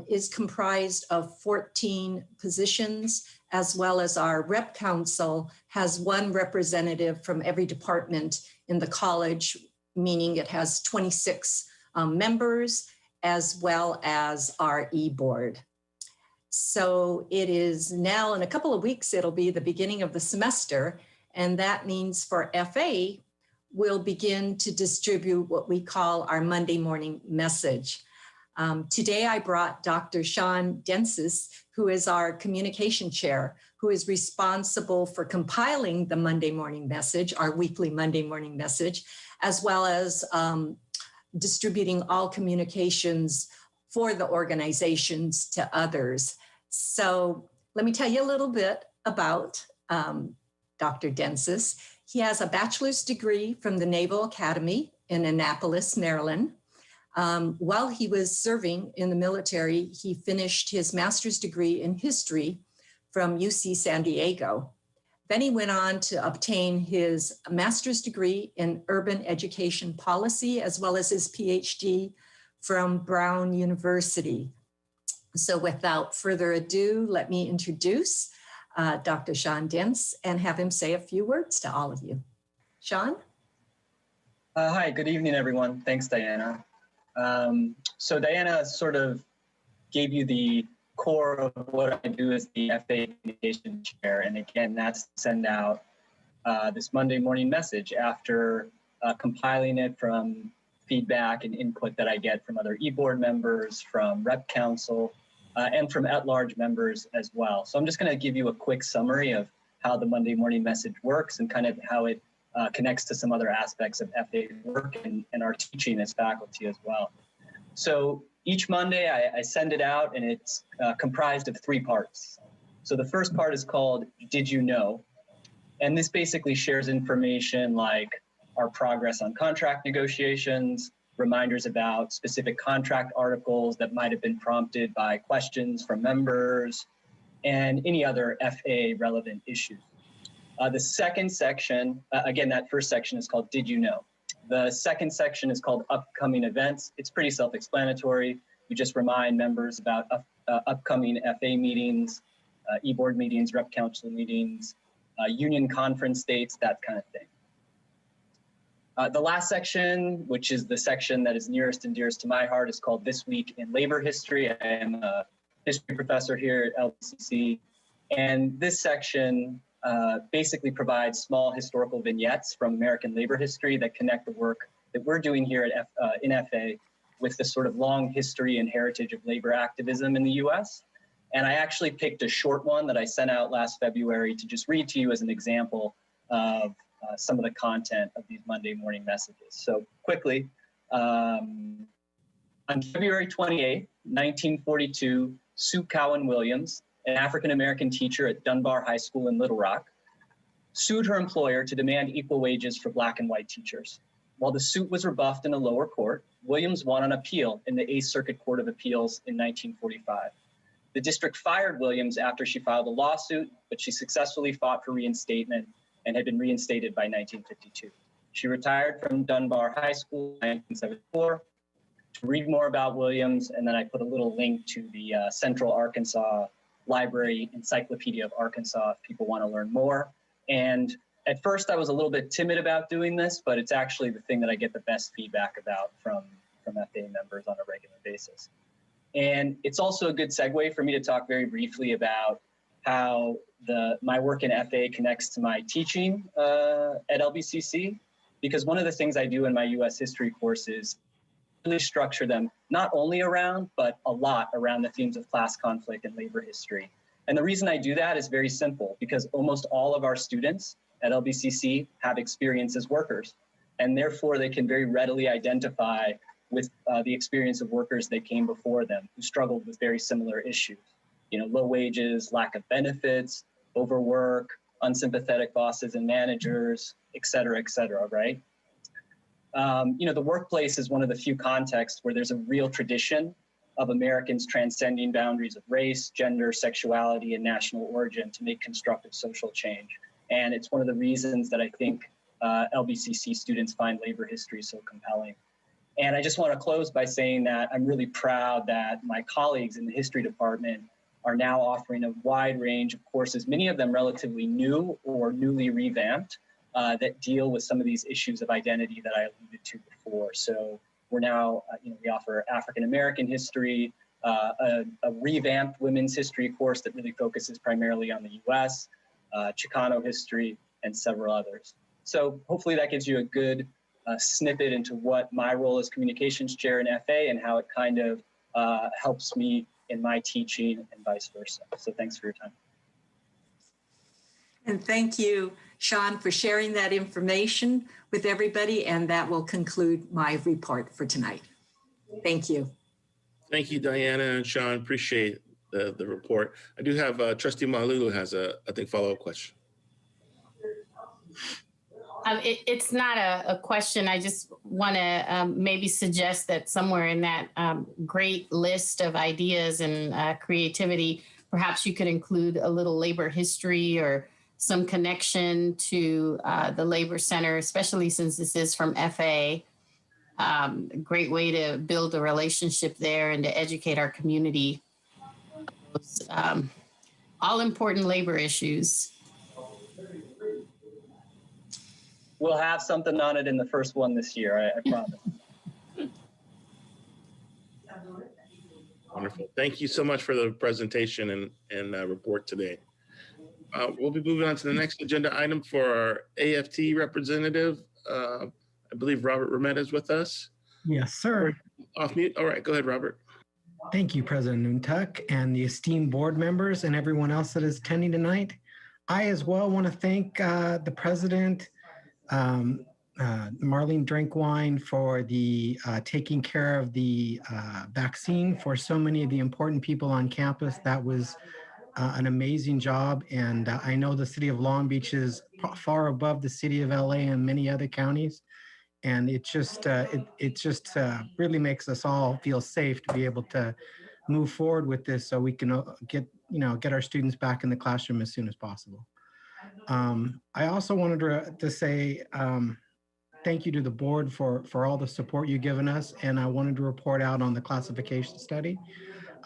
is comprised of 14 positions, as well as our rep council has one representative from every department in the college, meaning it has 26 members, as well as our e-board. So it is now, in a couple of weeks, it'll be the beginning of the semester. And that means for FA, we'll begin to distribute what we call our Monday morning message. Today, I brought Dr. Sean Densis, who is our communication chair, who is responsible for compiling the Monday morning message, our weekly Monday morning message, as well as distributing all communications for the organizations to others. So let me tell you a little bit about Dr. Densis. He has a bachelor's degree from the Naval Academy in Annapolis, Maryland. While he was serving in the military, he finished his master's degree in history from UC San Diego. Then he went on to obtain his master's degree in urban education policy, as well as his PhD from Brown University. So without further ado, let me introduce Dr. Sean Dents and have him say a few words to all of you. Sean? Hi, good evening, everyone. Thanks, Diana. So Diana sort of gave you the core of what I do as the FA Communication Chair. And again, that's to send out this Monday morning message after compiling it from feedback and input that I get from other e-board members, from Rep Council, and from at-large members as well. So I'm just going to give you a quick summary of how the Monday morning message works and kind of how it connects to some other aspects of FA work and our teaching as faculty as well. So each Monday I send it out, and it's comprised of 3 parts. So the first part is called Did You Know? And this basically shares information like our progress on contract negotiations, reminders about specific contract articles that might have been prompted by questions from members, and any other FA relevant issues. The second section, again, that first section is called Did You Know? The second section is called Upcoming Events. It's pretty self-explanatory. We just remind members about upcoming FA meetings, e-board meetings, Rep Council meetings, union conference dates, that kind of thing. The last section, which is the section that is nearest and dearest to my heart, is called This Week in Labor History. I am a history professor here at LBCC, and this section basically provides small historical vignettes from American labor history that connect the work that we're doing here at in FA with the sort of long history and heritage of labor activism in the US. And I actually picked a short one that I sent out last February to just read to you as an example of some of the content of these Monday morning messages. So quickly, on February 28, 1942, Sue Cowan Williams, an African-American teacher at Dunbar High School in Little Rock, sued her employer to demand equal wages for Black and white teachers. While the suit was rebuffed in a lower court, Williams won on appeal in the 8th Circuit Court of Appeals in 1945. The district fired Williams after she filed a lawsuit, but she successfully fought for reinstatement and had been reinstated by 1952. She retired from Dunbar High School in 1974. To read more about Williams, and then I put a little link to the Central Arkansas Library Encyclopedia of Arkansas if people want to learn more. And at first I was a little bit timid about doing this, but it's actually the thing that I get the best feedback about from FA members on a regular basis. And it's also a good segue for me to talk very briefly about how my work in FA connects to my teaching at LBCC, because one of the things I do in my US history courses really structure them not only around, but a lot around the themes of class conflict and labor history. And the reason I do that is very simple, because almost all of our students at LBCC have experience as workers, and therefore they can very readily identify with the experience of workers that came before them who struggled with very similar issues. You know, low wages, lack of benefits, overwork, unsympathetic bosses and managers, et cetera, right? You know, the workplace is one of the few contexts where there's a real tradition of Americans transcending boundaries of race, gender, sexuality, and national origin to make constructive social change. And it's one of the reasons that I think LBCC students find labor history so compelling. And I just want to close by saying that I'm really proud that my colleagues in the history department are now offering a wide range of courses, many of them relatively new or newly revamped, that deal with some of these issues of identity that I alluded to before. So we're now, we offer African American history, a revamped women's history course that really focuses primarily on the U.S., Chicano history, and several others. So hopefully that gives you a good snippet into what my role as communications chair in FA and how it kind of helps me in my teaching and vice versa. So thanks for your time. And thank you, Sean, for sharing that information with everybody. And that will conclude my report for tonight. Thank you. Thank you, Diana and Sean. Appreciate the report. I do have Trustee Malulu has I think, follow-up question. It's not a question. I just want to maybe suggest that somewhere in that great list of ideas and creativity, perhaps you could include a little labor history or some connection to the Labor Center, especially since this is from FA. Great way to build a relationship there and to educate our community. All important labor issues. We'll have something on it in the first one this year, I promise. Wonderful. Thank you so much for the presentation and report today. We'll be moving on to the next agenda item for our AFT representative. I believe Robert Remetta is with us. Yes, sir. Off mute. All right, go ahead, Robert. Thank you, President Nuntuck, and the esteemed board members and everyone else that is attending tonight. I as well want to thank the president, Marlene Drinkwine, for the taking care of the vaccine for so many of the important people on campus. That was an amazing job, and I know the city of Long Beach is far above the city of LA and many other counties, and it just really makes us all feel safe to be able to move forward with this, so we can get our students back in the classroom as soon as possible. I also wanted to say thank you to the board for all the support you've given us, and I wanted to report out on the classification study.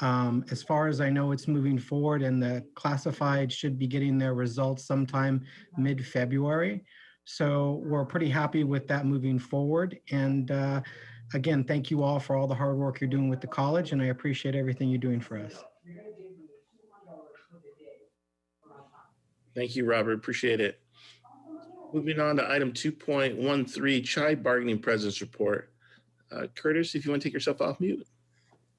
As far as I know, it's moving forward, and the classified should be getting their results sometime mid-February. So we're pretty happy with that moving forward. And again, thank you all for all the hard work you're doing with the college, and I appreciate everything you're doing for us. Thank you, Robert. Appreciate it. Moving on to item 2.13, Child Bargaining Presence Report. Curtis, if you want to take yourself off mute.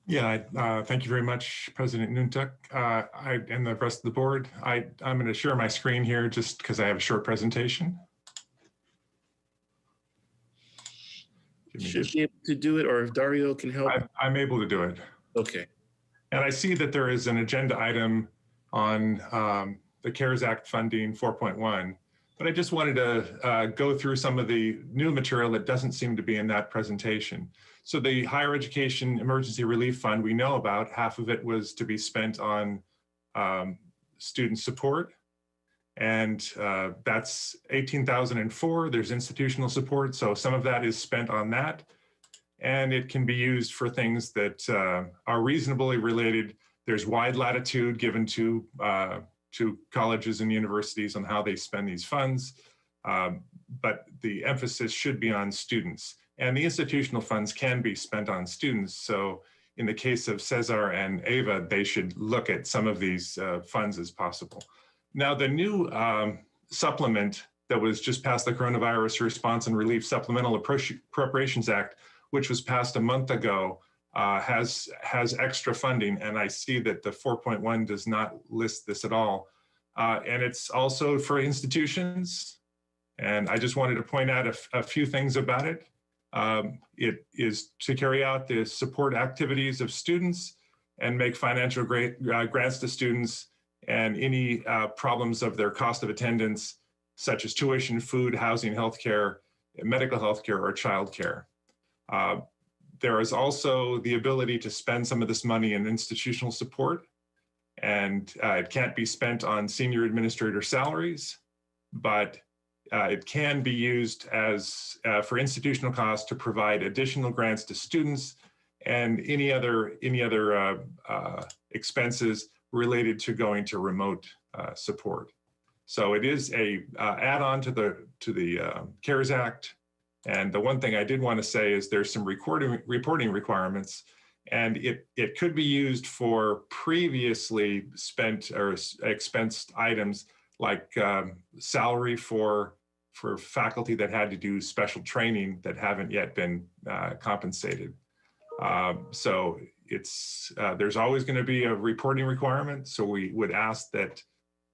Yeah, thank you very much, President Nuntuck. And the rest of the board. I'm going to share my screen here just because I have a short presentation. Should be able to do it, or if Dario can help. I'm able to do it. Okay. And I see that there is an agenda item on the CARES Act funding 4.1, but I just wanted to go through some of the new material that doesn't seem to be in that presentation. So the Higher Education Emergency Relief Fund, we know about half of it was to be spent on student support. And that's 18,004. There's institutional support. So some of that is spent on that. And it can be used for things that are reasonably related. There's wide latitude given to colleges and universities on how they spend these funds. But the emphasis should be on students. And the institutional funds can be spent on students. So in the case of Cesar and Ava, they should look at some of these funds as possible. Now, the new supplement that was just passed, the Coronavirus Response and Relief Supplemental Appropriations Act, which was passed a month ago, has extra funding. And I see that the 4.1 does not list this at all. And it's also for institutions. And I just wanted to point out a few things about it. It is to carry out the support activities of students and make financial grants to students and any problems of their cost of attendance, such as tuition, food, housing, healthcare, medical healthcare, or childcare. There is also the ability to spend some of this money in institutional support, and it can't be spent on senior administrator salaries, but it can be used as for institutional costs to provide additional grants to students and any other expenses related to going to remote support. So it is a add-on to the CARES Act And the one thing I did want to say is there's some reporting requirements, and it could be used for previously spent or expensed items like salary for faculty that had to do special training that haven't yet been compensated. So there's always going to be a reporting requirement. So we would ask that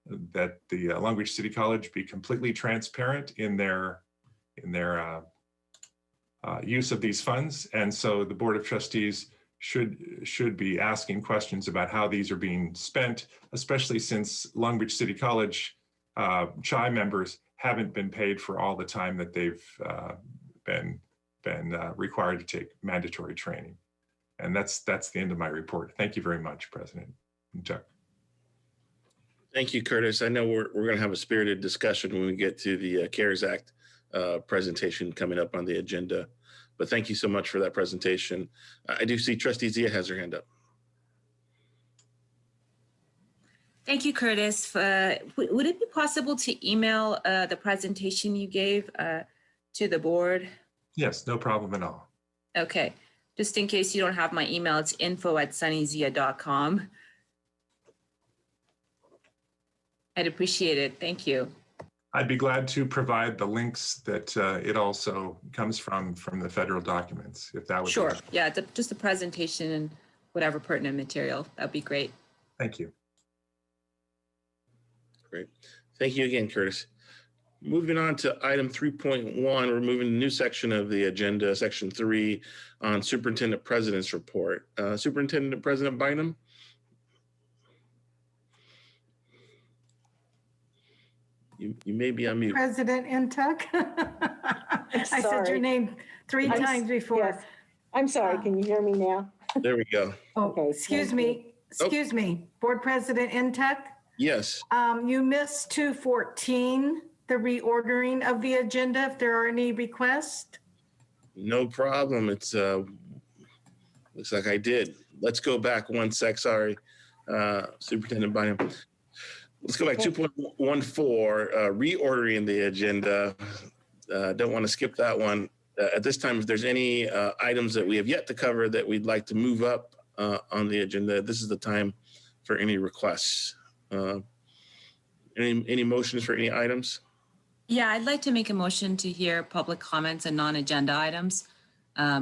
the Long Beach City College be completely transparent in their use of these funds. And so the Board of Trustees should be asking questions about how these are being spent, especially since Long Beach City College CHI members haven't been paid for all the time that they've been required to take mandatory training. And that's the end of my report. Thank you very much, President Chuck. Thank you, Curtis. I know we're going to have a spirited discussion when we get to the CARES Act presentation coming up on the agenda. But thank you so much for that presentation. I do see Trustee Zia has her hand up. Thank you, Curtis. Would it be possible to email the presentation you gave to the board? Yes, no problem at all. Okay, just in case you don't have my email, it's info@sunnyzia.com. I'd appreciate it. Thank you. I'd be glad to provide the links that it also comes from the federal documents, if that would Sure. be. Yeah, just the presentation and whatever pertinent material. That'd be great. Thank you. Great. Thank you again, Curtis. Moving on to item 3.1, we're moving to a new section of the agenda, section 3 on Superintendent President's report. Superintendent President Bynum. You may be on mute. President Ntuk. I said your name 3 times before. Yes. I'm sorry, can you hear me now? There we go. Oh, excuse me. Excuse me. Board President Ntuk. Yes. You missed 214, the reordering of the agenda, if there are any requests. No problem. It's looks like I did. Let's go back one sec. Sorry, Superintendent Bynum. Let's go back 2.14, reordering the agenda. Don't want to skip that one. At this time, if there's any items that we have yet to cover that we'd like to move up on the agenda, this is the time for any requests. Any motions for any items? Yeah, I'd like to make a motion to hear public comments and non-agenda items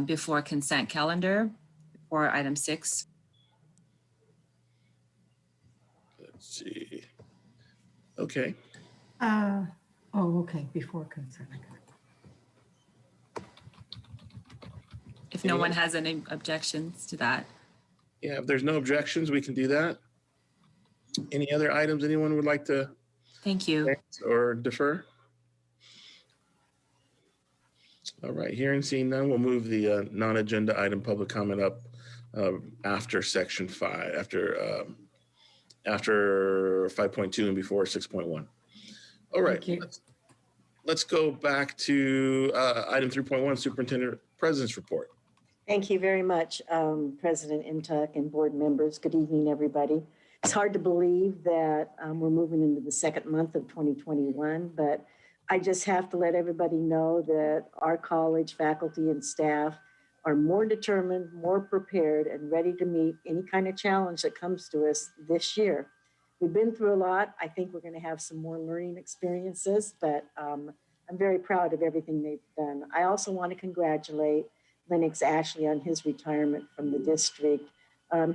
before consent calendar for item 6. Let's see. Okay. Okay, before consent. If no one has any objections to that. Yeah, if there's no objections, we can do that. Any other items anyone would like to? Thank you. Or defer? All right, hearing seeing none, we'll move the non-agenda item public comment up after section 5, after 5.2 and before 6.1. All right, let's go back to item 3.1, Superintendent President's report. Thank you very much, President Ntuk and board members. Good evening, everybody. It's hard to believe that we're moving into the second month of 2021, but I just have to let everybody know that our college faculty and staff are more determined, more prepared, and ready to meet any kind of challenge that comes to us this year. We've been through a lot. I think we're going to have some more learning experiences, but I'm very proud of everything they've done. I also want to congratulate Lennox Ashley on his retirement from the district.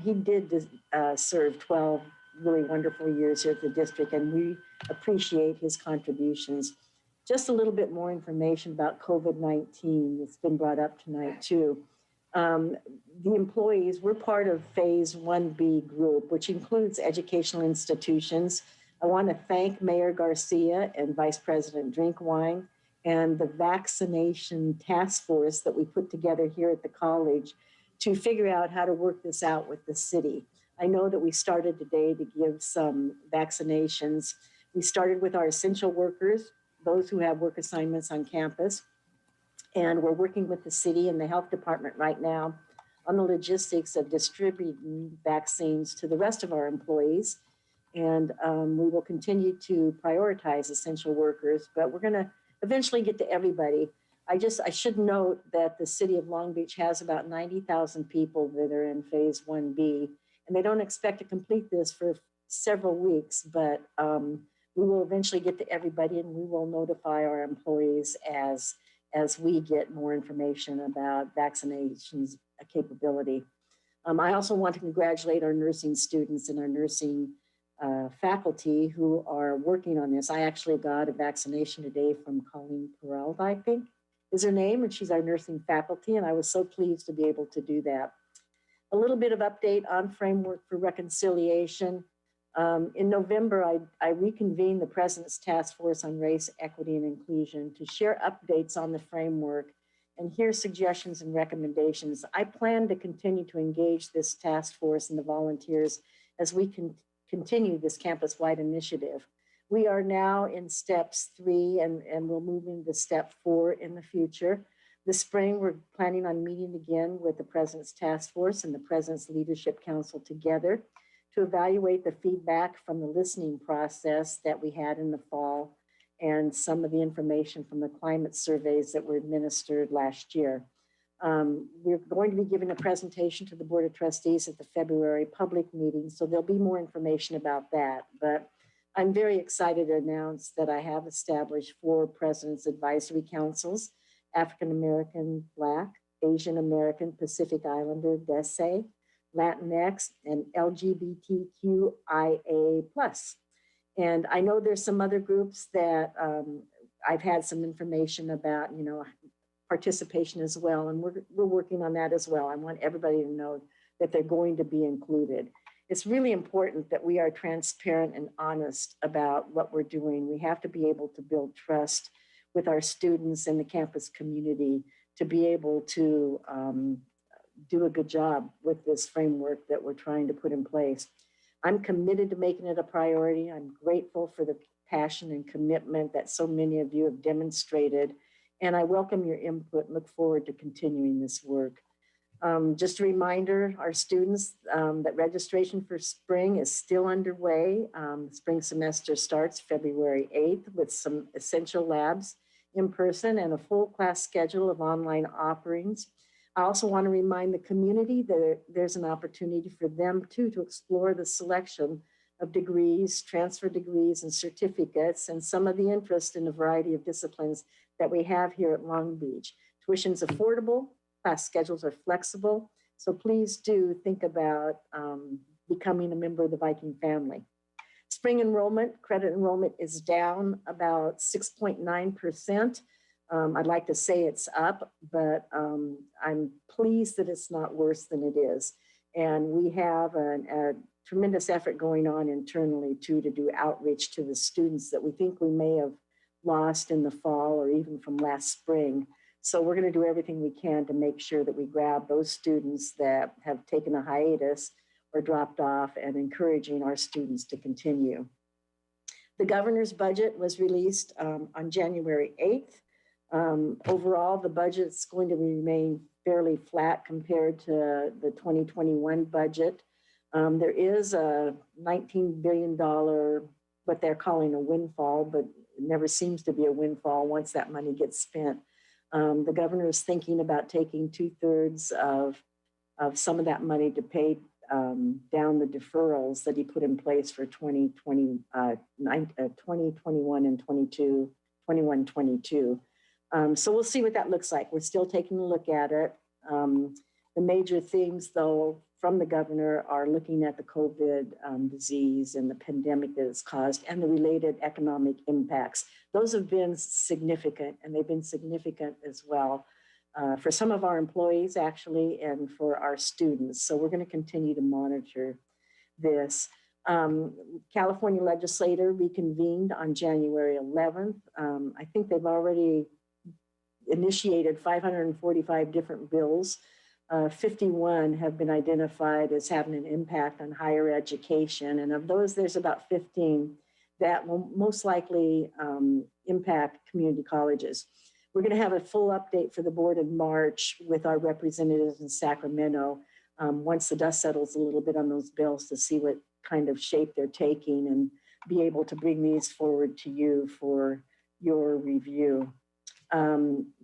He did serve 12 really wonderful years here at the district, and we appreciate his contributions. Just a little bit more information about COVID-19 that's been brought up tonight too. The employees, we're part of phase 1B group, which includes educational institutions. I want to thank Mayor Garcia and Vice President Drinkwine and the vaccination task force that we put together here at the college to figure out how to work this out with the city. I know that we started today to give some vaccinations. We started with our essential workers, those who have work assignments on campus. And we're working with the city and the health department right now on the logistics of distributing vaccines to the rest of our employees. And we will continue to prioritize essential workers, but we're gonna eventually get to everybody. I should note that the city of Long Beach has about 90,000 people that are in phase 1B, and they don't expect to complete this for several weeks, but we will eventually get to everybody, and we will notify our employees as we get more information about vaccinations capability. I also want to congratulate our nursing students and our nursing faculty who are working on this. I actually got a vaccination today from Colleen Peralta, I think is her name, and she's our nursing faculty, and I was so pleased to be able to do that. A little bit of update on Framework for Reconciliation. In November, I reconvened the President's Task Force on Race, Equity, and Inclusion to share updates on the framework and hear suggestions and recommendations. I plan to continue to engage this task force and the volunteers as we can continue this campus-wide initiative. We are now in steps 3 and we'll move into step 4 in the future. This spring, we're planning on meeting again with the President's Task Force and the President's Leadership Council together to evaluate the feedback from the listening process that we had in the fall and some of the information from the climate surveys that were administered last year. We're going to be giving a presentation to the Board of Trustees at the February public meeting, so there'll be more information about that. But I'm very excited to announce that I have established 4 President's Advisory Councils: African American, Black, Asian American, Pacific Islander, DESE, Latinx, and LGBTQIA+. And I know there's some other groups that I've had some information about, participation as well. And we're working on that as well. I want everybody to know that they're going to be included. It's really important that we are transparent and honest about what we're doing. We have to be able to build trust with our students and the campus community to be able to do a good job with this framework that we're trying to put in place. I'm committed to making it a priority. I'm grateful for the passion and commitment that so many of you have demonstrated, and I welcome your input and look forward to continuing this work. Just a reminder, our students, that registration for spring is still underway. Spring semester starts February 8th with some essential labs in person and a full class schedule of online offerings. I also want to remind the community that there's an opportunity for them too to explore the selection of degrees, transfer degrees, and certificates, and some of the interest in a variety of disciplines that we have here at Long Beach. Tuition's affordable, class schedules are flexible, so please do think about becoming a member of the Viking family. Spring enrollment, credit enrollment is down about 6.9%. I'd like to say it's up, but I'm pleased that it's not worse than it is. And we have a tremendous effort going on internally too to do outreach to the students that we think we may have lost in the fall or even from last spring. So we're going to do everything we can to make sure that we grab those students that have taken a hiatus or dropped off and encouraging our students to continue. The governor's budget was released on January 8th. Overall, the budget's going to remain fairly flat compared to the 2021 budget. There is a $19 billion, what they're calling a windfall, but it never seems to be a windfall once that money gets spent. The governor is thinking about taking 2/3 of some of that money to pay down the deferrals that he put in place for 2021 and 21-22. So we'll see what that looks like. We're still taking a look at it. The major themes, though, from the governor are looking at the COVID disease and the pandemic that it's caused and the related economic impacts. Those have been significant, and they've been significant as well for some of our employees, actually, and for our students. So we're going to continue to monitor this. California legislature reconvened on January 11th. I think they've already initiated 545 different bills. 51 have been identified as having an impact on higher education. And of those, there's about 15 that will most likely impact community colleges. We're going to have a full update for the board in March with our representatives in Sacramento once the dust settles a little bit on those bills to see what kind of shape they're taking and be able to bring these forward to you for your review.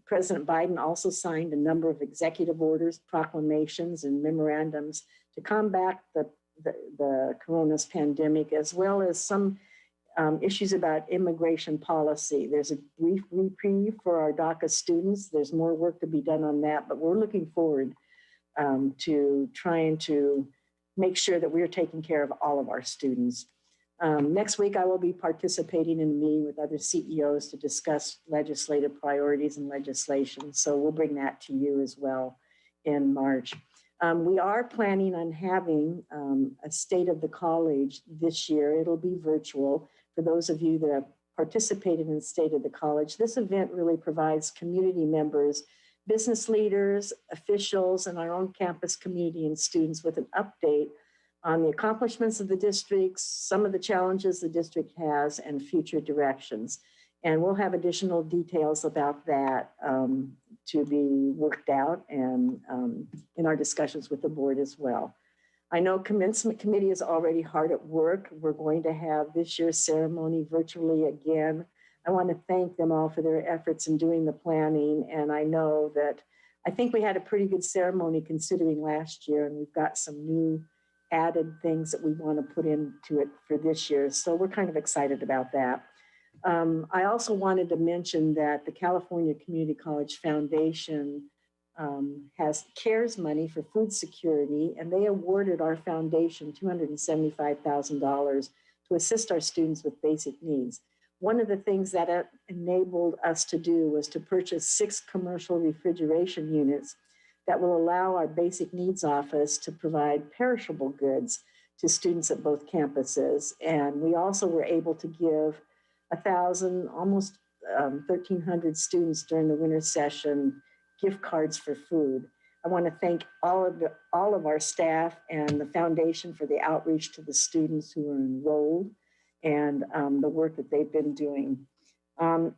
President Biden also signed a number of executive orders, proclamations, and memorandums to combat the coronavirus pandemic, as well as some issues about immigration policy. There's a brief reprieve for our DACA students. There's more work to be done on that, but we're looking forward to trying to make sure that we're taking care of all of our students. Next week, I will be participating in a meeting with other CEOs to discuss legislative priorities and legislation. So we'll bring that to you as well in March. We are planning on having a State of the College this year. It'll be virtual. For those of you that have participated in State of the College, this event really provides community members, business leaders, officials, and our own campus community and students with an update on the accomplishments of the districts, some of the challenges the district has, and future directions. And we'll have additional details about that to be worked out and in our discussions with the board as well. I know Commencement Committee is already hard at work. We're going to have this year's ceremony virtually again. I want to thank them all for their efforts in doing the planning. And I know that I think we had a pretty good ceremony considering last year, and we've got some new added things that we want to put into it for this year. So we're kind of excited about that. I also wanted to mention that the California Community College Foundation has CARES money for food security, and they awarded our foundation $275,000 to assist our students with basic needs. One of the things that it enabled us to do was to purchase 6 commercial refrigeration units that will allow our basic needs office to provide perishable goods to students at both campuses. And we also were able to give 1,000, almost 1,300 students during the winter session gift cards for food. I want to thank all of our staff and the foundation for the outreach to the students who are enrolled and the work that they've been doing.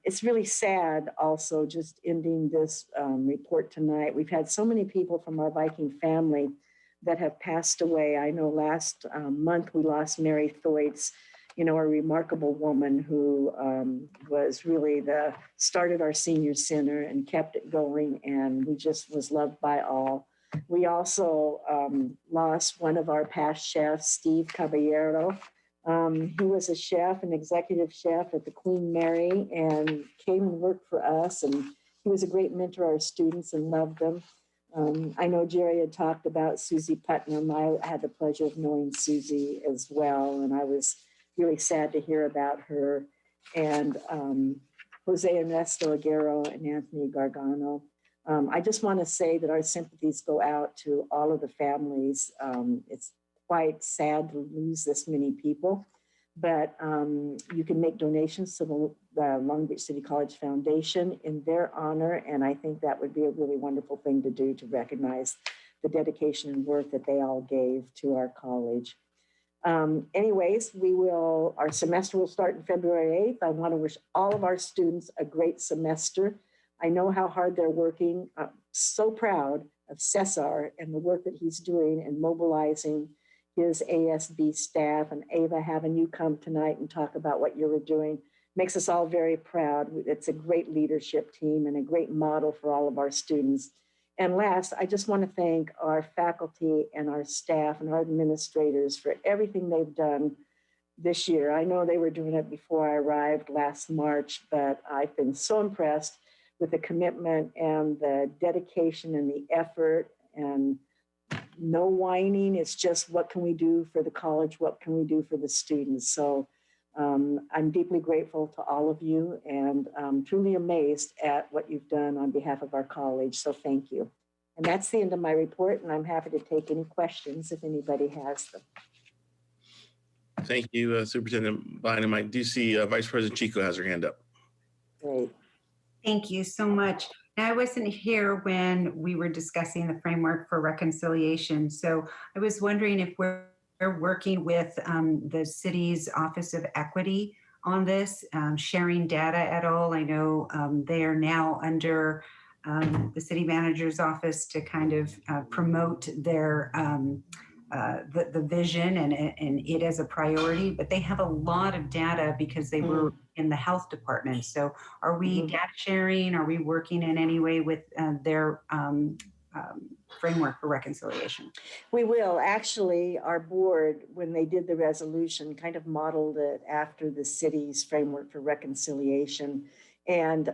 It's really sad also just ending this report tonight. We've had so many people from our Viking family that have passed away. I know last month we lost Mary Thoits, you know, a remarkable woman who was really started our senior center and kept it going, and we just was loved by all. We also lost one of our past chefs, Steve Caballero. He was a chef, an executive chef at the Queen Mary, and came and worked for us, and he was a great mentor to our students and loved them. I know Jerry had talked about Susie Putnam. I had the pleasure of knowing Susie as well, and I was really sad to hear about her, and Jose Ernesto Aguero and Anthony Gargano. I just want to say that our sympathies go out to all of the families. It's quite sad to lose this many people, but you can make donations to the Long Beach City College Foundation in their honor, and I think that would be a really wonderful thing to do to recognize the dedication and work that they all gave to our college. Anyways, our semester will start on February 8th. I want to wish all of our students a great semester. I know how hard they're working. I'm so proud of Cesar and the work that he's doing in mobilizing his ASB staff, and Ava, having you come tonight and talk about what you were doing makes us all very proud. It's a great leadership team and a great model for all of our students. And last, I just want to thank our faculty and our staff and our administrators for everything they've done this year. I know they were doing it before I arrived last March, but I've been so impressed with the commitment and the dedication and the effort, and no whining. It's just, what can we do for the college? What can we do for the students? So I'm deeply grateful to all of you, and truly amazed at what you've done on behalf of our college. So thank you. And that's the end of my report, and I'm happy to take any questions if anybody has them. Thank you, Superintendent Bynum. I do see Vice President Chico has her hand up. Great. Thank you so much. Now, I wasn't here when we were discussing the framework for reconciliation. So I was wondering if we're working with the city's Office of Equity on this, sharing data at all. I know they are now under the city manager's office to kind of promote their the vision and it as a priority, but they have a lot of data because they were in the health department. So are we data sharing? Are we working in any way with their framework for reconciliation? We will. Actually, our board, when they did the resolution, kind of modeled it after the city's framework for reconciliation. And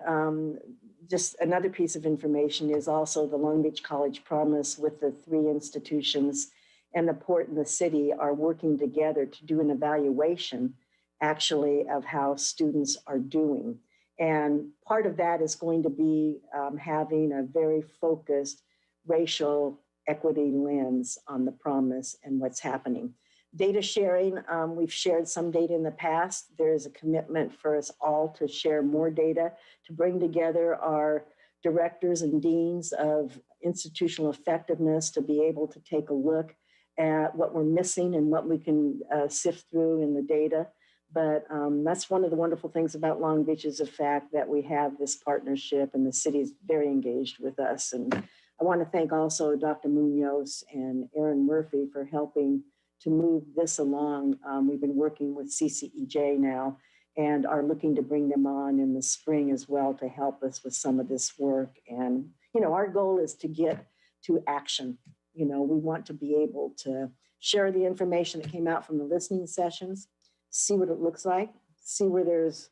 just another piece of information is also the Long Beach College Promise with the 3 institutions and the port and the city are working together to do an evaluation actually of how students are doing. And part of that is going to be having a very focused racial equity lens on the promise and what's happening. Data sharing, we've shared some data in the past. There is a commitment for us all to share more data, to bring together our directors and deans of institutional effectiveness to be able to take a look at what we're missing and what we can sift through in the data. But that's one of the wonderful things about Long Beach is the fact that we have this partnership and the city is very engaged with us. And I want to thank also Dr. Munoz and Aaron Murphy for helping to move this along. We've been working with CCEJ now and are looking to bring them on in the spring as well to help us with some of this work. And, you know, our goal is to get to action. You know, we want to be able to share the information that came out from the listening sessions, see what it looks like, see where there's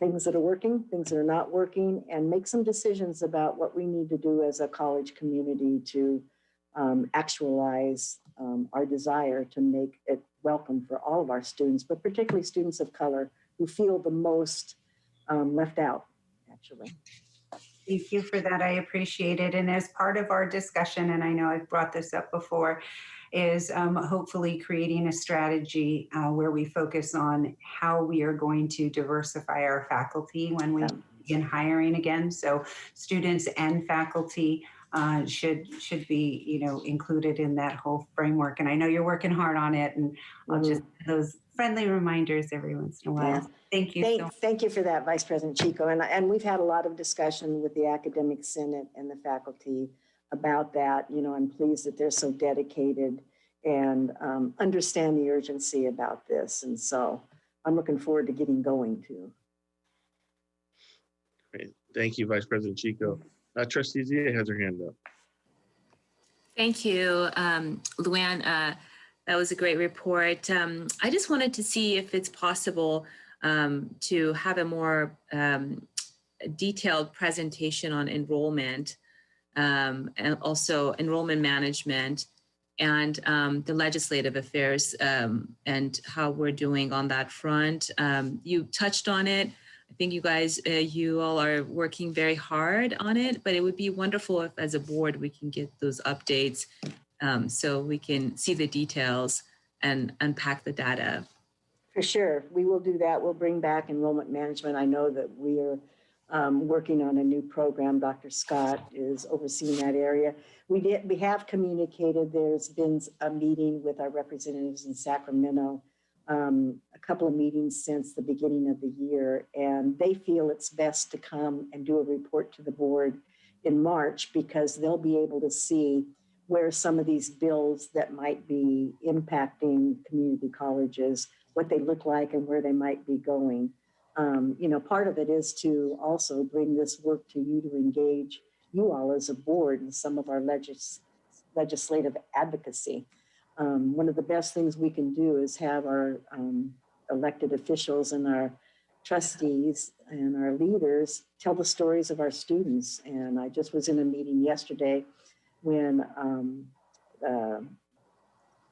things that are working, things that are not working, and make some decisions about what we need to do as a college community to actualize our desire to make it welcome for all of our students, but particularly students of color who feel the most left out, actually. Thank you for that. I appreciate it. And as part of our discussion, and I know I've brought this up before, is hopefully creating a strategy where we focus on how we are going to diversify our faculty when we begin hiring again. So students and faculty should be, you know, included in that whole framework. And I know you're working hard on it, and I'll just those friendly reminders every once in a while. Yeah. Thank you. Thank you for that, Vice President Chico. And we've had a lot of discussion with the Academic Senate and the faculty about that. You know, I'm pleased that they're so dedicated and understand the urgency about this. And so I'm looking forward to getting going too. Great. Thank you, Vice President Chico. Trustee Zia has her hand up. Thank you, Luann. That was a great report. I just wanted to see if it's possible to have a more detailed presentation on enrollment and also enrollment management and the legislative affairs and how we're doing on that front. You touched on it. I think you guys, you all are working very hard on it, but it would be wonderful if as a board we can get those updates so we can see the details and unpack the data. For sure, we will do that. We'll bring back enrollment management. I know that we are working on a new program. Dr. Scott is overseeing that area. We have communicated. There's been a meeting with our representatives in Sacramento, a couple of meetings since the beginning of the year, and they feel it's best to come and do a report to the board in March because they'll be able to see where some of these bills that might be impacting community colleges, what they look like and where they might be going. You know, part of it is to also bring this work to you to engage you all as a board in some of our legislative advocacy. One of the best things we can do is have our elected officials and our trustees and our leaders tell the stories of our students. And I just was in a meeting yesterday when a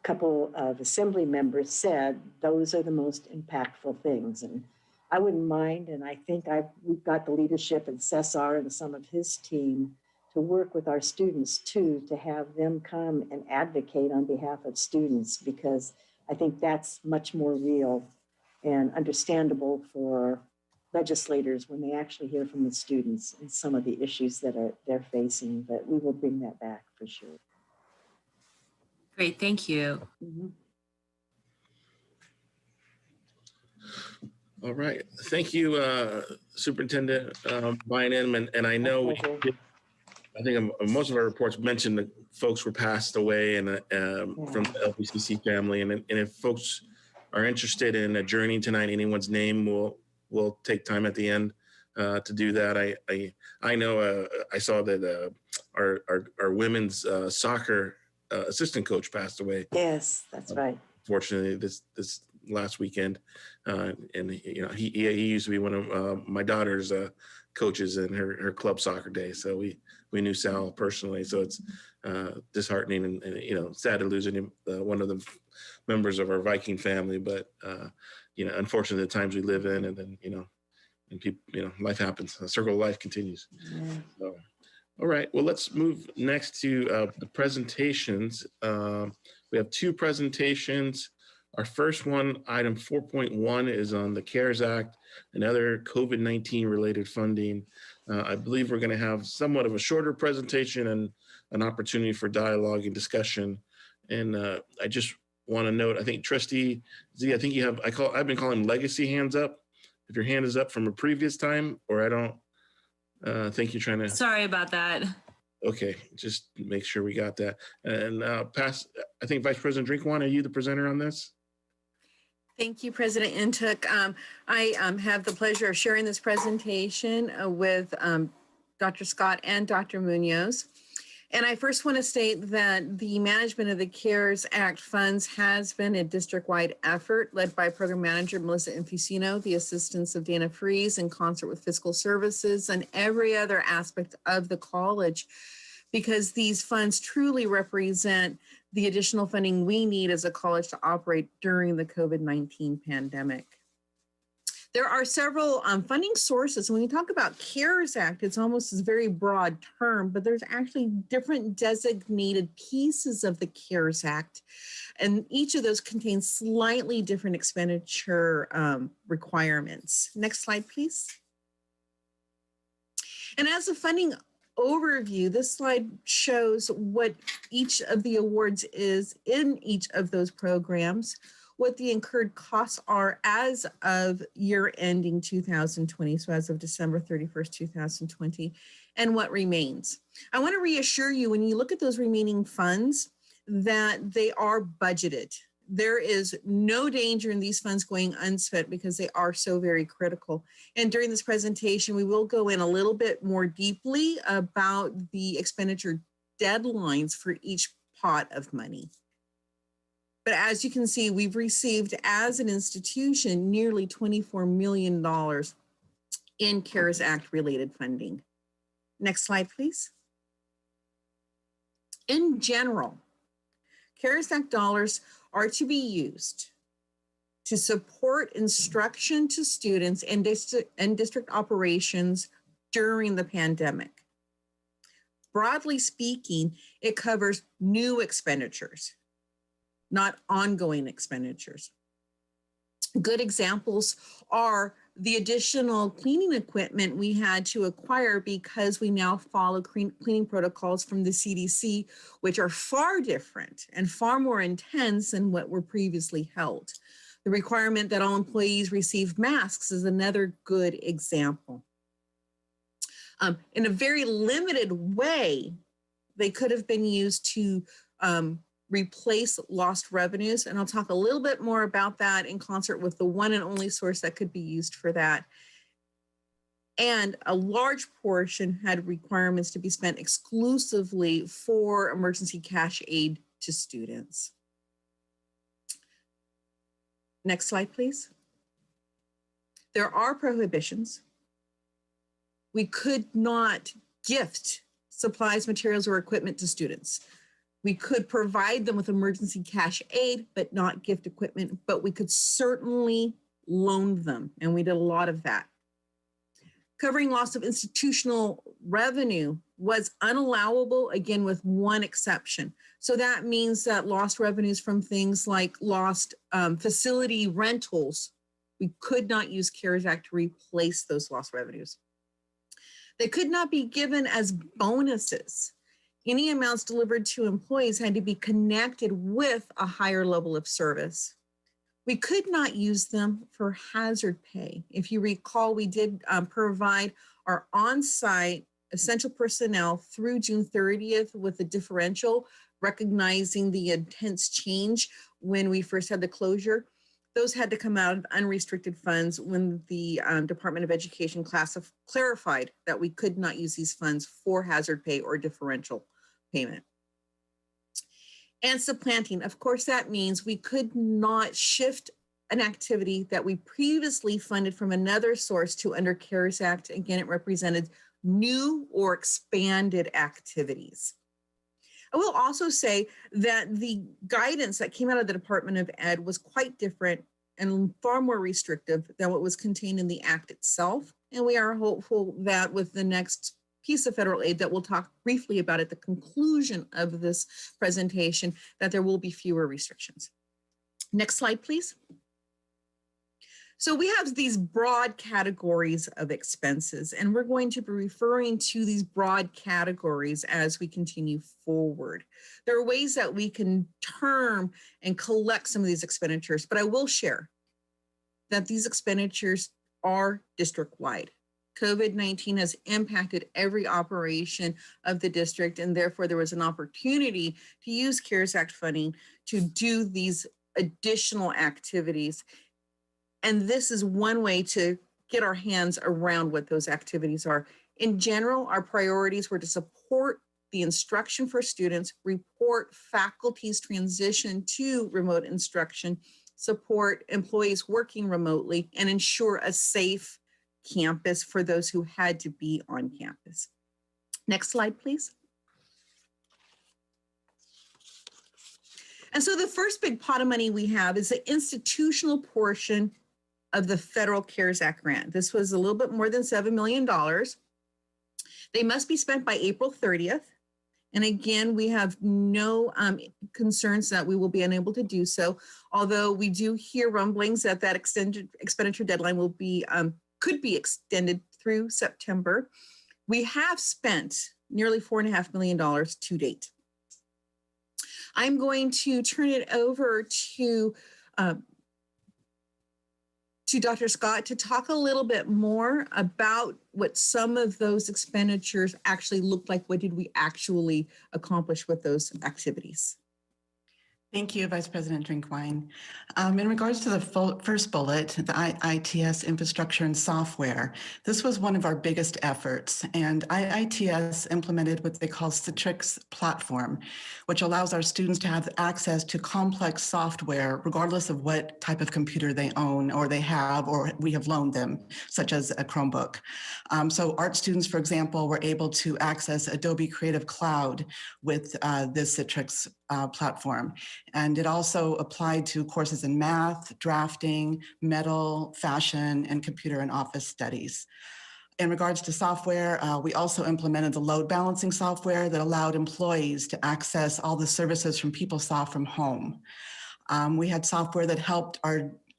couple of assembly members said those are the most impactful things. And I wouldn't mind, and I think we've got the leadership in Cesar and some of his team to work with our students too, to have them come and advocate on behalf of students, because I think that's much more real and understandable for legislators when they actually hear from the students and some of the issues that they're facing. But we will bring that back for sure. Great, thank you. Mm-hmm. All right, thank you, Superintendent Bynum. And I know I think most of our reports mentioned that folks were passed away and from the LBCC family. And if folks are interested in a journey tonight, anyone's name will we'll take time at the end to do that. I know I saw that our women's soccer assistant coach passed away. Yes, that's right. Fortunately, this last weekend, and he used to be one of my daughter's coaches in her club soccer day. So we knew Sal personally. So it's disheartening and sad to lose him, one of the members of our Viking family. But unfortunately, the times we live in, and then and people, life happens. The circle of life continues. Yeah. So, all right. Well, let's move next to the presentations. We have two presentations. Our first one, item 4.1, is on the CARES Act and other COVID-19 related funding. I believe we're going to have somewhat of a shorter presentation and an opportunity for dialogue and discussion. And I just want to note, I think Trustee Z, I think you have, I've been calling legacy hands up. If your hand is up from a previous time, or I don't think you're trying to. Sorry about that. Okay, just make sure we got that. And I think Vice President Drinkwine, are you the presenter on this? Thank you, President Intuk. I have the pleasure of sharing this presentation with Dr. Scott and Dr. Munoz. And I first want to state that the management of the CARES Act funds has been a district-wide effort led by Program Manager Melissa Infusino, the assistance of Dana Fries in concert with Fiscal Services and every other aspect of the college, because these funds truly represent the additional funding we need as a college to operate during the COVID-19 pandemic. There are several funding sources. When we talk about CARES Act, it's almost a very broad term, but there's actually different designated pieces of the CARES Act. And each of those contains slightly different expenditure requirements. Next slide, please. And as a funding overview, this slide shows what each of the awards is in each of those programs, what the incurred costs are as of year ending 2020, so as of December 31st, 2020, and what remains. I want to reassure you, when you look at those remaining funds, that they are budgeted. There is no danger in these funds going unspent because they are so very critical. And during this presentation, we will go in a little bit more deeply about the expenditure deadlines for each pot of money. But as you can see, we've received as an institution nearly $24 million in CARES Act related funding. Next slide, please. In general, CARES Act dollars are to be used to support instruction to students and district operations during the pandemic. Broadly speaking, it covers new expenditures, not ongoing expenditures. Good examples are the additional cleaning equipment we had to acquire because we now follow cleaning protocols from the CDC, which are far different and far more intense than what were previously held. The requirement that all employees receive masks is another good example. In a very limited way, they could have been used to replace lost revenues. And I'll talk a little bit more about that in concert with the one and only source that could be used for that. And a large portion had requirements to be spent exclusively for emergency cash aid to students. Next slide, please. There are prohibitions. We could not gift supplies, materials, or equipment to students. We could provide them with emergency cash aid, but not gift equipment, but we could certainly loan them, and we did a lot of that. Covering loss of institutional revenue was unallowable, again, with one exception. So that means that lost revenues from things like lost facility rentals, we could not use CARES Act to replace those lost revenues. They could not be given as bonuses. Any amounts delivered to employees had to be connected with a higher level of service. We could not use them for hazard pay. If you recall, we did provide our on-site essential personnel through June 30th with a differential, recognizing the intense change when we first had the closure. those had to come out of unrestricted funds when the Department of Education clarified that we could not use these funds for hazard pay or differential payment. And supplanting, of course, that means we could not shift an activity that we previously funded from another source to under CARES Act. Again, it represented new or expanded activities. I will also say that the guidance that came out of the Department of Ed was quite different and far more restrictive than what was contained in the Act itself. And we are hopeful that with the next piece of federal aid that we'll talk briefly about at the conclusion of this presentation, that there will be fewer restrictions. Next slide, please. So we have these broad categories of expenses, and we're going to be referring to these broad categories as we continue forward. There are ways that we can term and collect some of these expenditures, but I will share that these expenditures are district-wide. COVID-19 has impacted every operation of the district, and therefore there was an opportunity to use CARES Act funding to do these additional activities. And this is one way to get our hands around what those activities are. In general, our priorities were to support the instruction for students, report faculty's transition to remote instruction, support employees working remotely, and ensure a safe campus for those who had to be on campus. Next slide, please. And so the first big pot of money we have is the institutional portion of the federal CARES Act grant. This was a little bit more than $7 million. They must be spent by April 30th. And again, we have no concerns that we will be unable to do so, although we do hear rumblings that that extended expenditure deadline will be could be extended through September. We have spent nearly $4.5 million to date. I'm going to turn it over to Dr. Scott to talk a little bit more about what some of those expenditures actually looked like. What did we actually accomplish with those activities? Thank you, Vice President Drinkwine. In regards to the first bullet, the IITS infrastructure and software, this was one of our biggest efforts. And IITS implemented what they call Citrix platform, which allows our students to have access to complex software, regardless of what type of computer they own or they have, or we have loaned them, such as a Chromebook. So art students, for example, were able to access Adobe Creative Cloud with this Citrix platform. And it also applied to courses in math, drafting, metal, fashion, and computer and office studies. In regards to software, we also implemented the load balancing software that allowed employees to access all the services from PeopleSoft from home. We had software that helped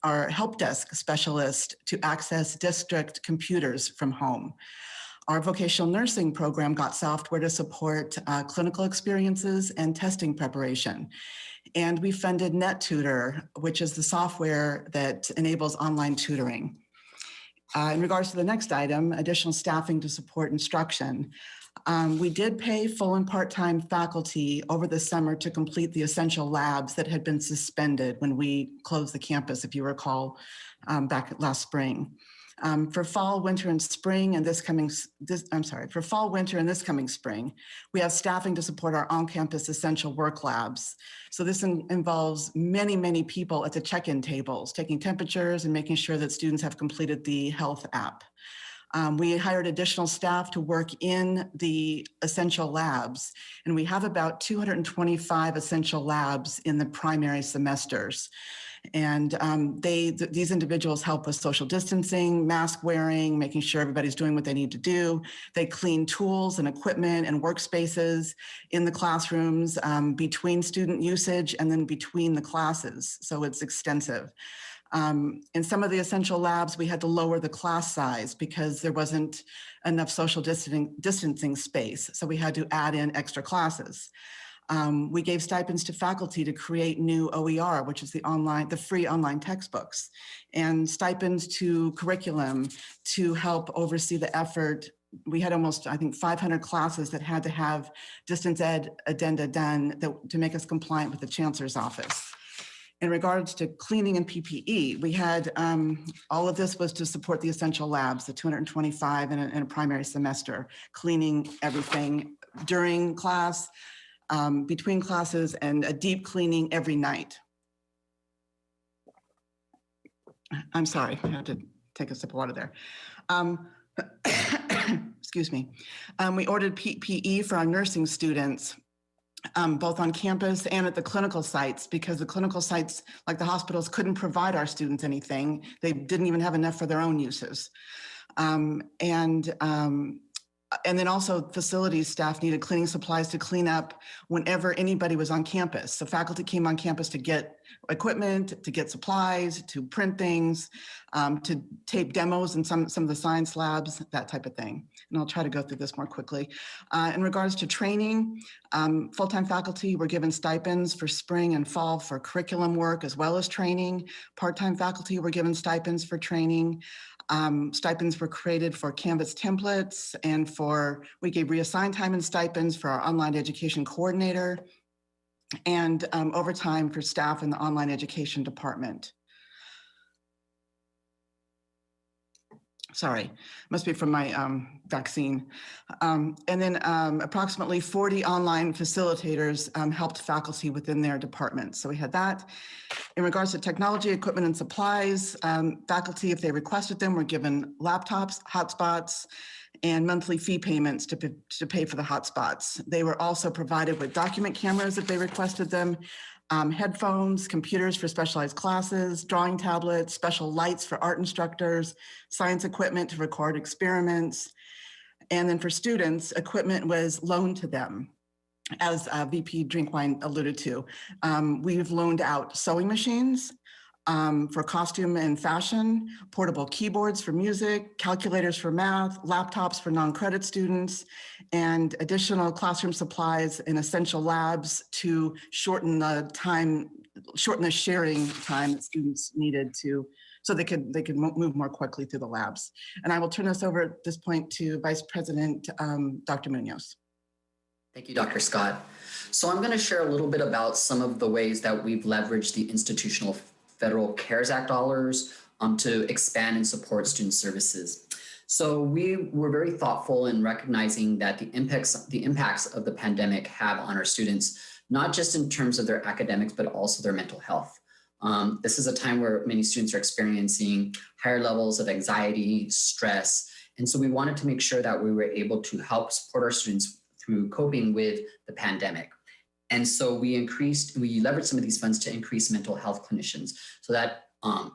our help desk specialist to access district computers from home. Our vocational nursing program got software to support clinical experiences and testing preparation. And we funded NetTutor, which is the software that enables online tutoring. In regards to the next item, additional staffing to support instruction. We did pay full and part-time faculty over the summer to complete the essential labs that had been suspended when we closed the campus, if you recall, back last spring. For fall, winter, and spring, and for fall, winter, and this coming spring, we have staffing to support our on-campus essential work labs. So this involves many, many people at the check-in tables, taking temperatures and making sure that students have completed the health app. We hired additional staff to work in the essential labs, and we have about 225 essential labs in the primary semesters. And these individuals help with social distancing, mask wearing, making sure everybody's doing what they need to do. They clean tools and equipment and workspaces in the classrooms between student usage and then between the classes. So it's extensive. In some of the essential labs, we had to lower the class size because there wasn't enough social distancing space. So we had to add in extra classes. We gave stipends to faculty to create new OER, which is the free online textbooks, and stipends to curriculum to help oversee the effort. We had almost, I think, 500 classes that had to have distance ed addenda done to make us compliant with the chancellor's office. In regards to cleaning and PPE, we had all of this was to support the essential labs, the 225 in a primary semester, cleaning everything during class, between classes, and a deep cleaning every night. I'm sorry, I had to take a sip of water there. Excuse me. We ordered PPE for our nursing students, both on campus and at the clinical sites, because the clinical sites, like the hospitals, couldn't provide our students anything. They didn't even have enough for their own uses. And then also facilities staff needed cleaning supplies to clean up whenever anybody was on campus. So faculty came on campus to get equipment, to get supplies, to print things, to tape demos in some of the science labs, that type of thing. And I'll try to go through this more quickly. In regards to training, full-time faculty were given stipends for spring and fall for curriculum work as well as training. Part-time faculty were given stipends for training. Stipends were created for Canvas templates and we gave reassigned time and stipends for our online education coordinator and overtime for staff in the online education department. Sorry, must be from my vaccine. And then approximately 40 online facilitators helped faculty within their departments. So we had that. In regards to technology, equipment, and supplies, faculty, if they requested them, were given laptops, hotspots, and monthly fee payments to pay for the hotspots. They were also provided with document cameras if they requested them, headphones, computers for specialized classes, drawing tablets, special lights for art instructors, science equipment to record experiments. And then for students, equipment was loaned to them. As VP Drinkwine alluded to, we've loaned out sewing machines for costume and fashion, portable keyboards for music, calculators for math, laptops for non-credit students, and additional classroom supplies in essential labs to shorten the sharing time that students needed so they could move more quickly through the labs. And I will turn this over at this point to Vice President Dr. Munoz. Thank you, Dr. Scott. So I'm going to share a little bit about some of the ways that we've leveraged the institutional federal CARES Act dollars to expand and support student services. So we were very thoughtful in recognizing that the impacts of the pandemic have on our students, not just in terms of their academics, but also their mental health. This is a time where many students are experiencing higher levels of anxiety, stress. And so we wanted to make sure that we were able to help support our students through coping with the pandemic. And so we leveraged some of these funds to increase mental health clinicians. So that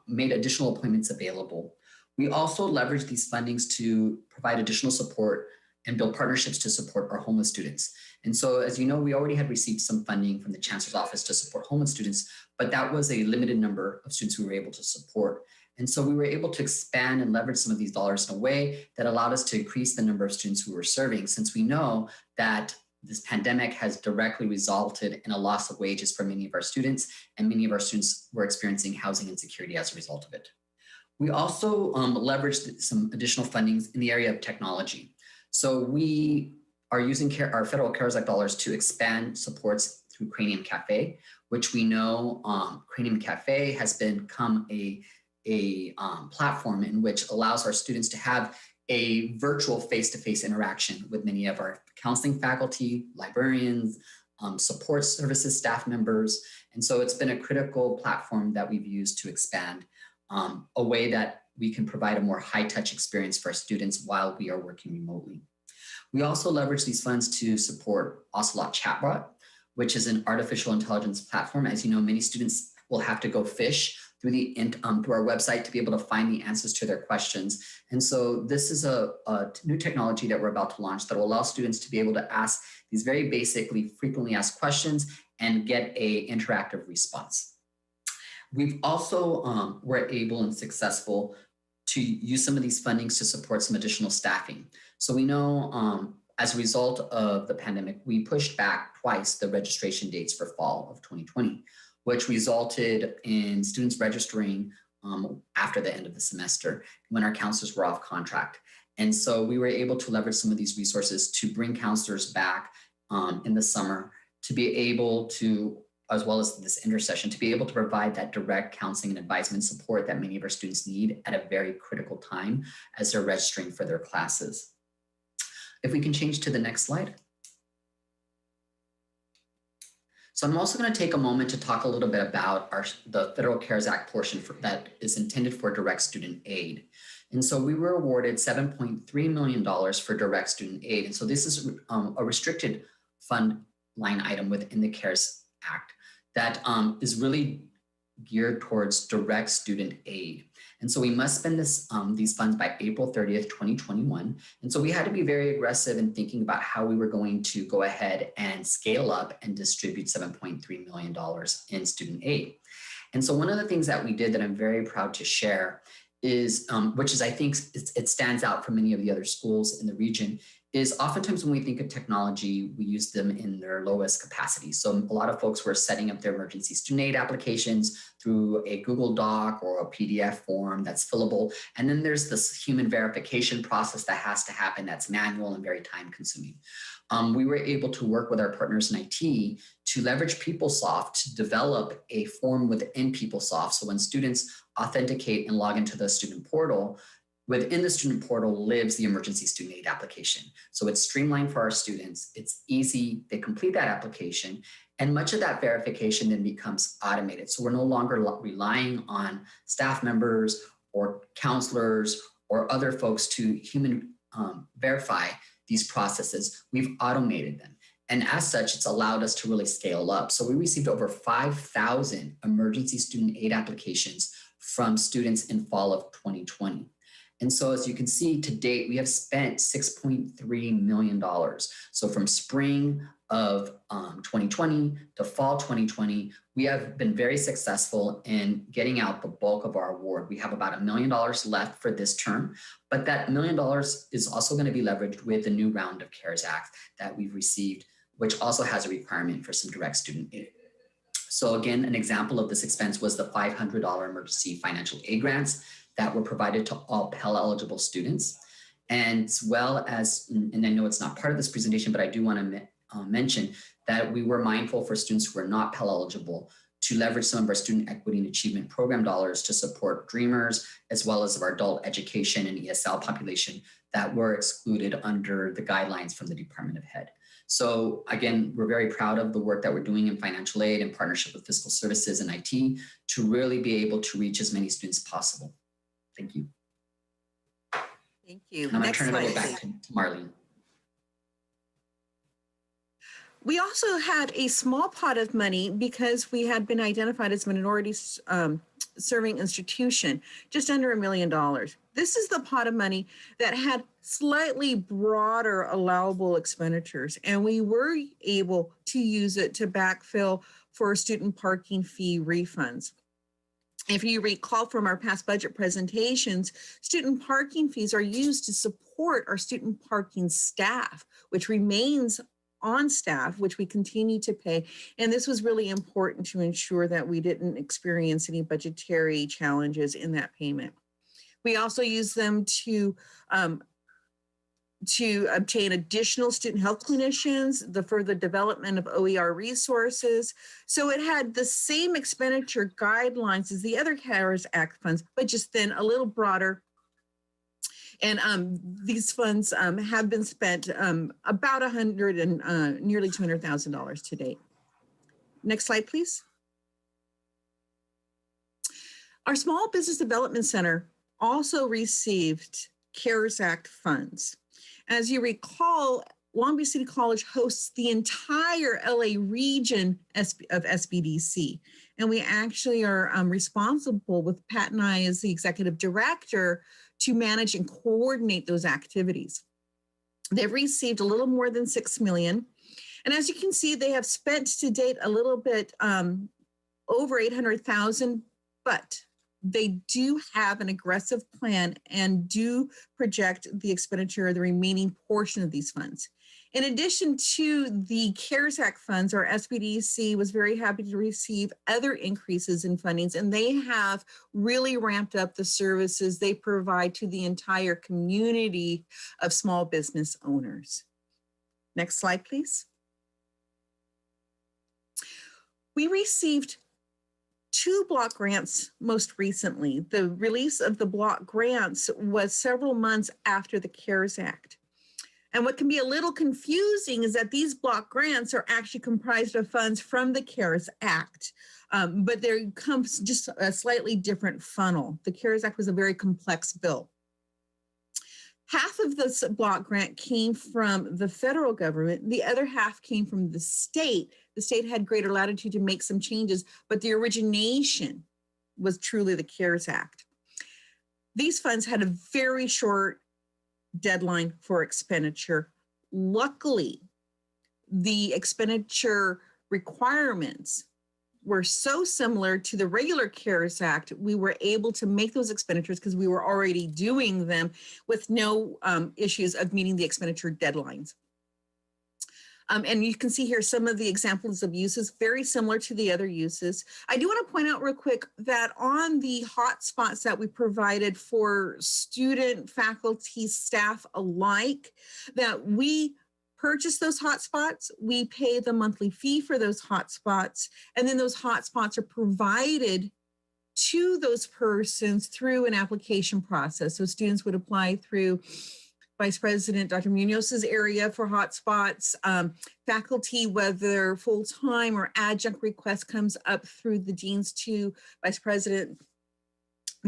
made additional appointments available. We also leveraged these fundings to provide additional support and build partnerships to support our homeless students. And so, as you know, we already had received some funding from the Chancellor's Office to support homeless students, but that was a limited number of students we were able to support. And so we were able to expand and leverage some of these dollars in a way that allowed us to increase the number of students who were serving, since we know that this pandemic has directly resulted in a loss of wages for many of our students, and many of our students were experiencing housing insecurity as a result of it. We also leveraged some additional fundings in the area of technology. So we are using our federal CARES Act dollars to expand supports through Cranium Cafe, which we know Cranium Cafe has become a platform in which allows our students to have a virtual face-to-face interaction with many of our counseling faculty, librarians, support services staff members. And so it's been a critical platform that we've used to expand a way that we can provide a more high-touch experience for our students while we are working remotely. We also leverage these funds to support Ocelot Chatbot, which is an artificial intelligence platform. As you know, many students will have to go fish through our website to be able to find the answers to their questions. And so this is a new technology that we're about to launch that will allow students to be able to ask these very basically frequently asked questions and get an interactive response. We've also were able and successful to use some of these fundings to support some additional staffing. So we know as a result of the pandemic, we pushed back twice the registration dates for fall of 2020, which resulted in students registering after the end of the semester when our counselors were off contract. And so we were able to leverage some of these resources to bring counselors back in the summer to be able to as well as this intercession to be able to provide that direct counseling and advisement support that many of our students need at a very critical time as they're registering for their classes. If we can change to the next slide. So I'm also going to take a moment to talk a little bit about the Federal CARES Act portion that is intended for direct student aid. And so we were awarded $7.3 million for direct student aid. And so this is a restricted fund line item within the CARES Act that is really geared towards direct student aid. And so we must spend these funds by April 30th, 2021. And so we had to be very aggressive in thinking about how we were going to go ahead and scale up and distribute $7.3 million in student aid. And so one of the things that we did that I'm very proud to share is, which is I think it stands out from many of the other schools in the region, is oftentimes when we think of technology, we use them in their lowest capacity. So a lot of folks were setting up their emergency student aid applications through a Google Doc or a PDF form that's fillable. And then there's this human verification process that has to happen that's manual and very time consuming. We were able to work with our partners in IT to leverage PeopleSoft to develop a form within PeopleSoft. So when students authenticate and log into the student portal, within the student portal lives the emergency student aid application. So it's streamlined for our students. It's easy. They complete that application. And much of that verification then becomes automated. So we're no longer relying on staff members or counselors or other folks to human verify these processes. We've automated them. And as such, it's allowed us to really scale up. So we received over 5,000 emergency student aid applications from students in fall of 2020. And so as you can see to date, we have spent $6.3 million. So from spring of 2020 to fall 2020, we have been very successful in getting out the bulk of our award. We have about $1 million left for this term, but that $1 million is also going to be leveraged with the new round of CARES Act that we've received, which also has a requirement for some direct student aid. So again, an example of this expense was the $500 emergency financial aid grants that were provided to all Pell eligible students. And as well as, and I know it's not part of this presentation, but I do want to mention that we were mindful for students who are not Pell eligible to leverage some of our student equity and achievement program dollars to support Dreamers, as well as our adult education and ESL population that were excluded under the guidelines from the Department of Ed. So again, we're very proud of the work that we're doing in financial aid in partnership with Fiscal Services and IT to really be able to reach as many students as possible. Thank you. Thank you. And I'm going Next to turn it over slide, back to Marlene. We also had a small pot of money because we had been identified as minority serving institution, just under $1 million. This is the pot of money that had slightly broader allowable expenditures, and we were able to use it to backfill for student parking fee refunds. If you recall from our past budget presentations, student parking fees are used to support our student parking staff, which remains on staff, which we continue to pay. And this was really important to ensure that we didn't experience any budgetary challenges in that payment. We also use them to obtain additional student health clinicians, the further development of OER resources. So it had the same expenditure guidelines as the other CARES Act funds, but just then a little broader. And these funds have been spent about nearly $200,000 to date. Next slide, please. Our Small Business Development Center also received CARES Act funds. As you recall, Long Beach City College hosts the entire LA region of SBDC. And we actually are responsible with Pat and I as the executive director to manage and coordinate those activities. They've received a little more than $6 million. And as you can see, they have spent to date a little bit over $800,000, but they do have an aggressive plan and do project the expenditure of the remaining portion of these funds. In addition to the CARES Act funds, our SBDC was very happy to receive other increases in fundings, and they have really ramped up the services they provide to the entire community of small business owners. Next slide, please. We received 2 block grants most recently. The release of the block grants was several months after the CARES Act. And what can be a little confusing is that these block grants are actually comprised of funds from the CARES Act, but there comes just a slightly different funnel. The CARES Act was a very complex bill. Half of this block grant came from the federal government. The other half came from the state. The state had greater latitude to make some changes, but the origination was truly the CARES Act. These funds had a very short deadline for expenditure. Luckily, the expenditure requirements were so similar to the regular CARES Act, we were able to make those expenditures because we were already doing them with no issues of meeting the expenditure deadlines. And you can see here some of the examples of uses, very similar to the other uses. I do want to point out real quick that on the hotspots that we provided for student, faculty, staff alike, that we purchase those hotspots, we pay the monthly fee for those hotspots, and then those hotspots are provided to those persons through an application process. So students would apply through Vice President Dr. Munoz's area for hotspots. Faculty, whether full-time or adjunct request, comes up through the deans to Vice President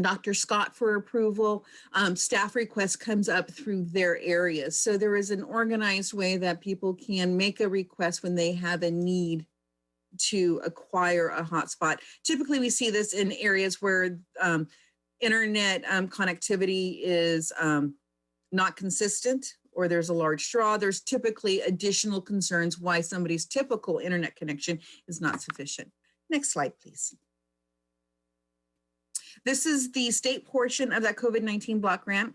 Dr. Scott for approval. Staff request comes up through their areas. So there is an organized way that people can make a request when they have a need to acquire a hotspot. Typically, we see this in areas where internet connectivity is not consistent, or there's a large draw. There's typically additional concerns why somebody's typical internet connection is not sufficient. Next slide, please. This is the state portion of that COVID-19 block grant.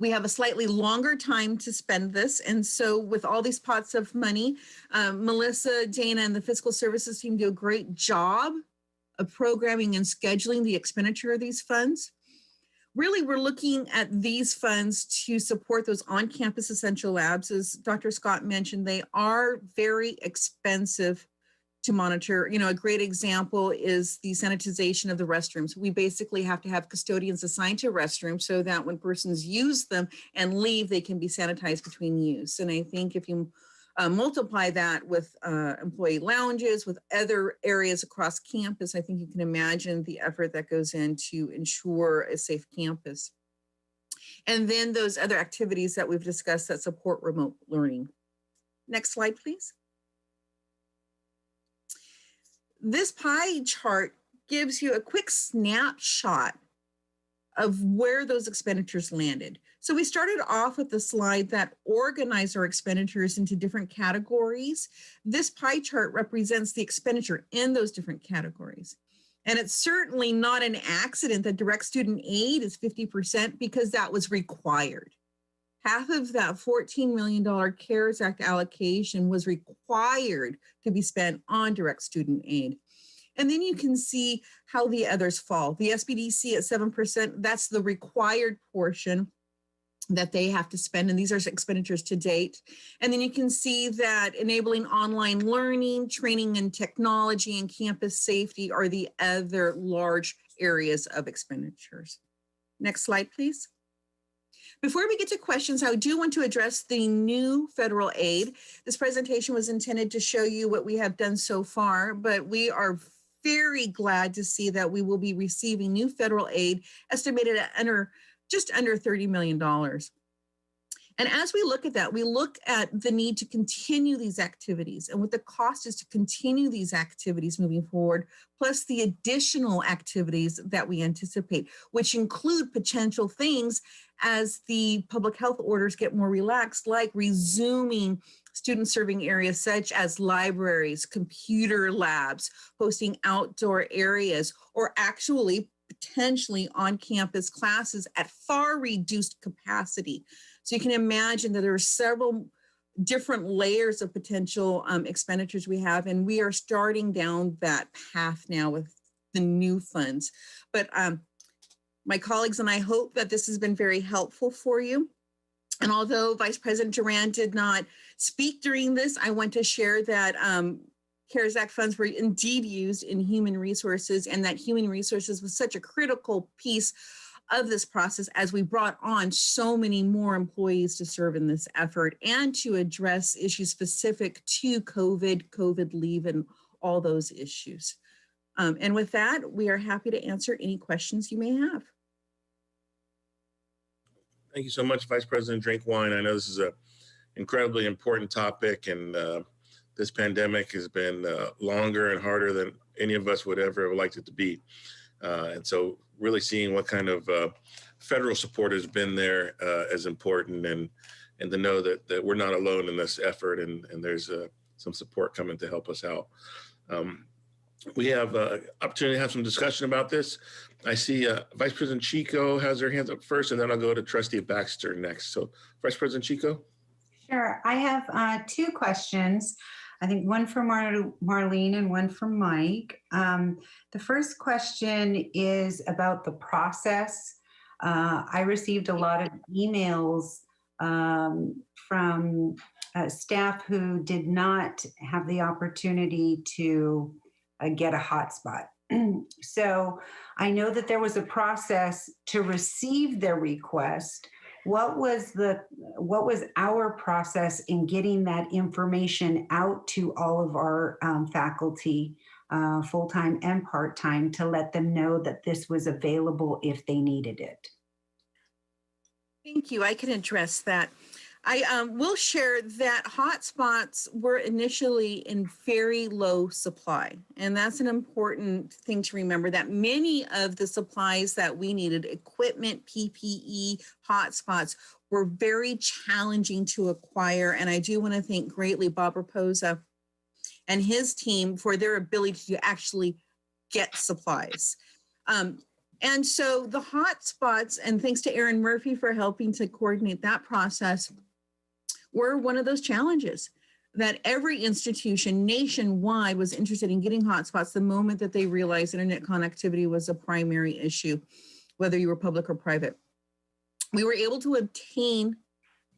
We have a slightly longer time to spend this. And so with all these pots of money, Melissa, Dana, and the fiscal services team do a great job of programming and scheduling the expenditure of these funds. Really, we're looking at these funds to support those on-campus essential labs. As Dr. Scott mentioned, they are very expensive to monitor. You know, a great example is the sanitization of the restrooms. We basically have to have custodians assigned to restrooms so that when persons use them and leave, they can be sanitized between use. And I think if you multiply that with employee lounges, with other areas across campus, I think you can imagine the effort that goes in to ensure a safe campus. And then those other activities that we've discussed that support remote learning. Next slide, please. This pie chart gives you a quick snapshot of where those expenditures landed. So we started off with the slide that organized our expenditures into different categories. This pie chart represents the expenditure in those different categories. And it's certainly not an accident that direct student aid is 50% because that was required. Half of that $14 million CARES Act allocation was required to be spent on direct student aid. And then you can see how the others fall. The SBDC at 7%, that's the required portion that they have to spend, and these are expenditures to date. And then you can see that enabling online learning, training and technology, and campus safety are the other large areas of expenditures. Next slide, please. Before we get to questions, I do want to address the new federal aid. This presentation was intended to show you what we have done so far, but we are very glad to see that we will be receiving new federal aid estimated at just under $30 million. And as we look at that, we look at the need to continue these activities and what the cost is to continue these activities moving forward, plus the additional activities that we anticipate, which include potential things as the public health orders get more relaxed, like resuming student serving areas such as libraries, computer labs, hosting outdoor areas, or actually potentially on-campus classes at far reduced capacity. So you can imagine that there are several different layers of potential expenditures we have, and we are starting down that path now with the new funds. But my colleagues and I hope that this has been very helpful for you. And although Vice President Duran did not speak during this, I want to share that CARES Act funds were indeed used in human resources, and that human resources was such a critical piece of this process as we brought on so many more employees to serve in this effort and to address issues specific to COVID leave, and all those issues. And with that, we are happy to answer any questions you may have. Thank you so much, Vice President Drinkwine. I know this is an incredibly important topic, and this pandemic has been longer and harder than any of us would ever have liked it to be. And so really seeing what kind of federal support has been there is important, and to know that we're not alone in this effort, and there's some support coming to help us out. We have opportunity to have some discussion about this. I see Vice President Chico has her hands up first, and then I'll go to Trustee Baxter next. So Vice President Chico. Sure. I have two questions. I think one for Marlene and one for Mike. The first question is about the process. I received a lot of emails from staff who did not have the opportunity to get a hotspot. So I know that there was a process to receive their request. What was our process in getting that information out to all of our faculty, full-time and part-time, to let them know that this was available if they needed it? Thank you. I can address that. I will share that hotspots were initially in very low supply. And that's an important thing to remember, that many of the supplies that we needed, equipment, PPE, hotspots, were very challenging to acquire. And I do want to thank greatly Bob Raposa and his team for their ability to actually get supplies. And so the hotspots, and thanks to Aaron Murphy for helping to coordinate that process, were one of those challenges that every institution nationwide was interested in getting hotspots the moment that they realized internet connectivity was a primary issue, whether you were public or private. We were able to obtain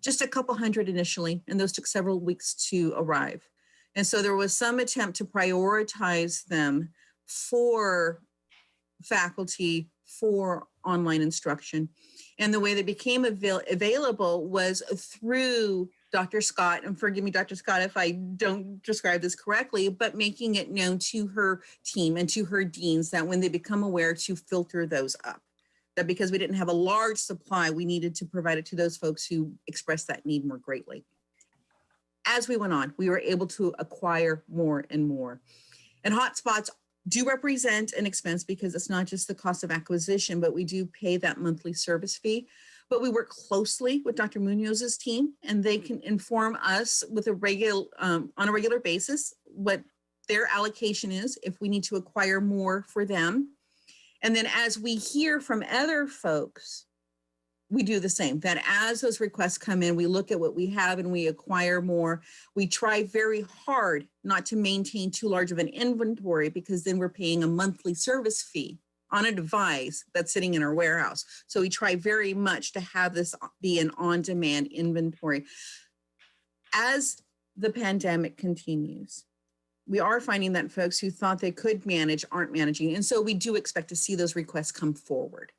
just a couple hundred initially, and those took several weeks to arrive. And so there was some attempt to prioritize them for faculty for online instruction. And the way they became available was through Dr. Scott, and forgive me, Dr. Scott, if I don't describe this correctly, but making it known to her team and to her deans that when they become aware, to filter those up. That because we didn't have a large supply, we needed to provide it to those folks who expressed that need more greatly. As we went on, we were able to acquire more and more. And hotspots do represent an expense because it's not just the cost of acquisition, but we do pay that monthly service fee. But we work closely with Dr. Munoz's team, and they can inform us with on a regular basis what their allocation is if we need to acquire more for them. And then as we hear from other folks, we do the same. That as those requests come in, we look at what we have and we acquire more. We try very hard not to maintain too large of an inventory, because then we're paying a monthly service fee on a device that's sitting in our warehouse. So we try very much to have this be an on-demand inventory. As the pandemic continues, we are finding that folks who thought they could manage aren't managing. And so we do expect to see those requests come forward.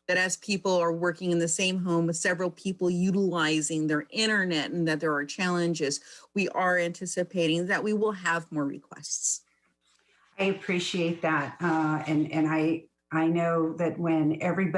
That as people are working in the same home with several people utilizing their internet and that there are challenges, we are anticipating that we will have more requests. I appreciate that. And I know that when every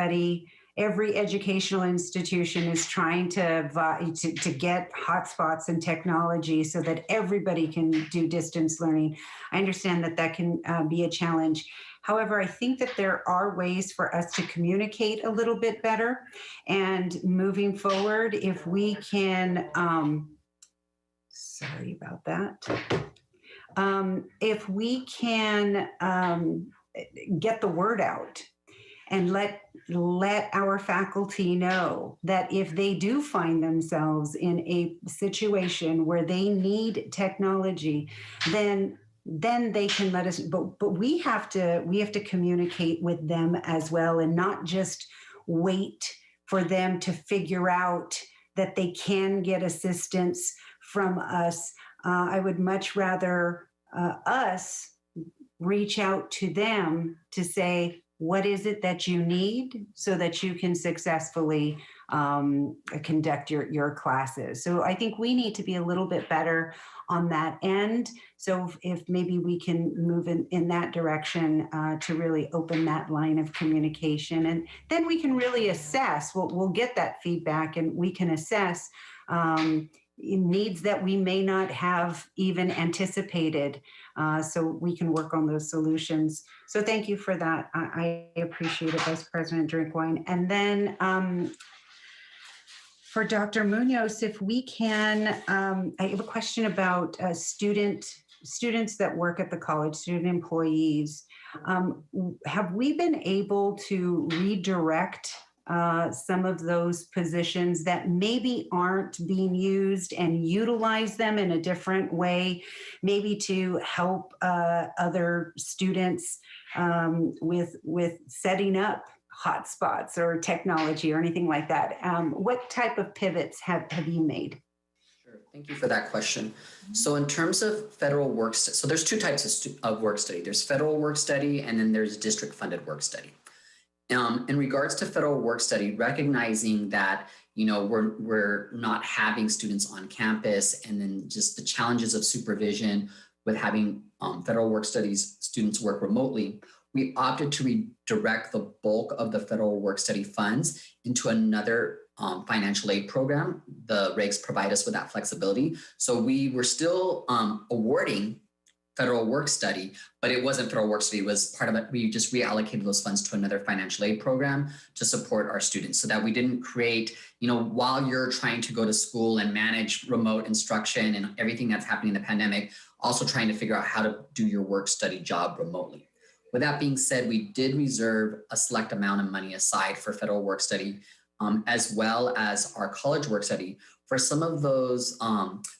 educational institution is trying to get hotspots and technology so that everybody can do distance learning, I understand that can be a challenge. However, I think that there are ways for us to communicate a little bit better. And moving forward, if we can, sorry about that. If we can get the word out and let our faculty know that if they do find themselves in a situation where they need technology, then they can let us, but we have to communicate with them as well, and not just wait for them to figure out that they can get assistance from us. I would much rather us reach out to them to say, what is it that you need so that you can successfully conduct your classes? So I think we need to be a little bit better on that end. So if maybe we can move in that direction to really open that line of communication, and then we can really assess, we'll get that feedback and we can assess needs that we may not have even anticipated, so we can work on those solutions. So thank you for that. I appreciate it, Vice President Drinkwine. And then for Dr. Munoz, if we can, I have a question about students that work at the college, student employees. Have we been able to redirect some of those positions that maybe aren't being used and utilize them in a different way, maybe to help other students with setting up hotspots or technology or anything like that? What type of pivots have you made? Sure. Thank you for that question. So in terms of federal work, so there's two types of work study. There's federal work study, and then there's district funded work study. In regards to federal work study, recognizing that, you know, we're not having students on campus, and then just the challenges of supervision with having federal work studies students work remotely, we opted to redirect the bulk of the federal work study funds into another financial aid program. The regs provide us with that flexibility. So we were still awarding federal work study, but it wasn't federal work study. It was part of it. We just reallocated those funds to another financial aid program to support our students, so that we didn't create, you know, while you're trying to go to school and manage remote instruction and everything that's happening in the pandemic, also trying to figure out how to do your work study job remotely. With that being said, we did reserve a select amount of money aside for federal work study, as well as our college work study for some of those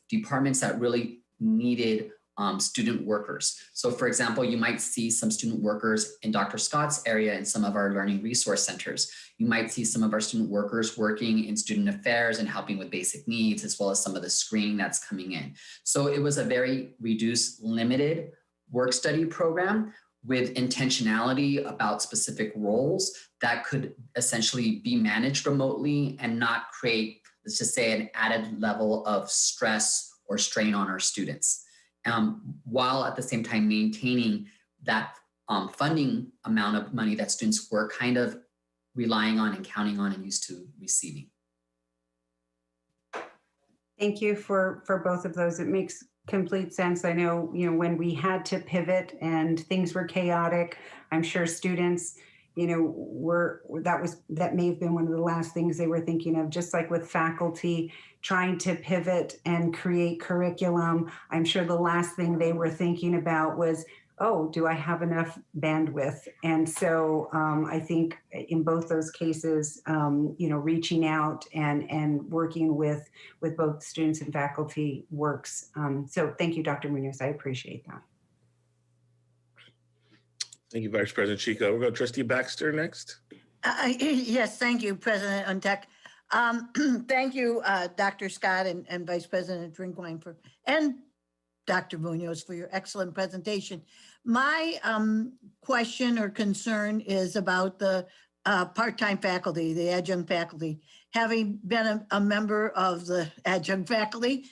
departments that really needed student workers. So for example, you might see some student workers in Dr. Scott's area in some of our learning resource centers. You might see some of our student workers working in student affairs and helping with basic needs, as well as some of the screening that's coming in. So it was a very reduced, limited work study program with intentionality about specific roles that could essentially be managed remotely and not create, let's just say, an added level of stress or strain on our students, while at the same time maintaining that funding amount of money that students were kind of relying on and counting on and used to receiving. Thank you for both of those. It makes complete sense. I know, you know, when we had to pivot and things were chaotic, I'm sure students, you know, that may have been one of the last things they were thinking of, just like with faculty trying to pivot and create curriculum. I'm sure the last thing they were thinking about was, oh, do I have enough bandwidth? And so I think in both those cases, you know, reaching out and working with both students and faculty works. So thank you, Dr. Munoz. I appreciate that. Thank you, Vice President Chico. We'll go Trustee Baxter next. Yes, thank you, President Untek. Thank you, Dr. Scott and Vice President Drinkwine and Dr. Munoz for your excellent presentation. My question or concern is about the part-time faculty, the adjunct faculty. Having been a member of the adjunct faculty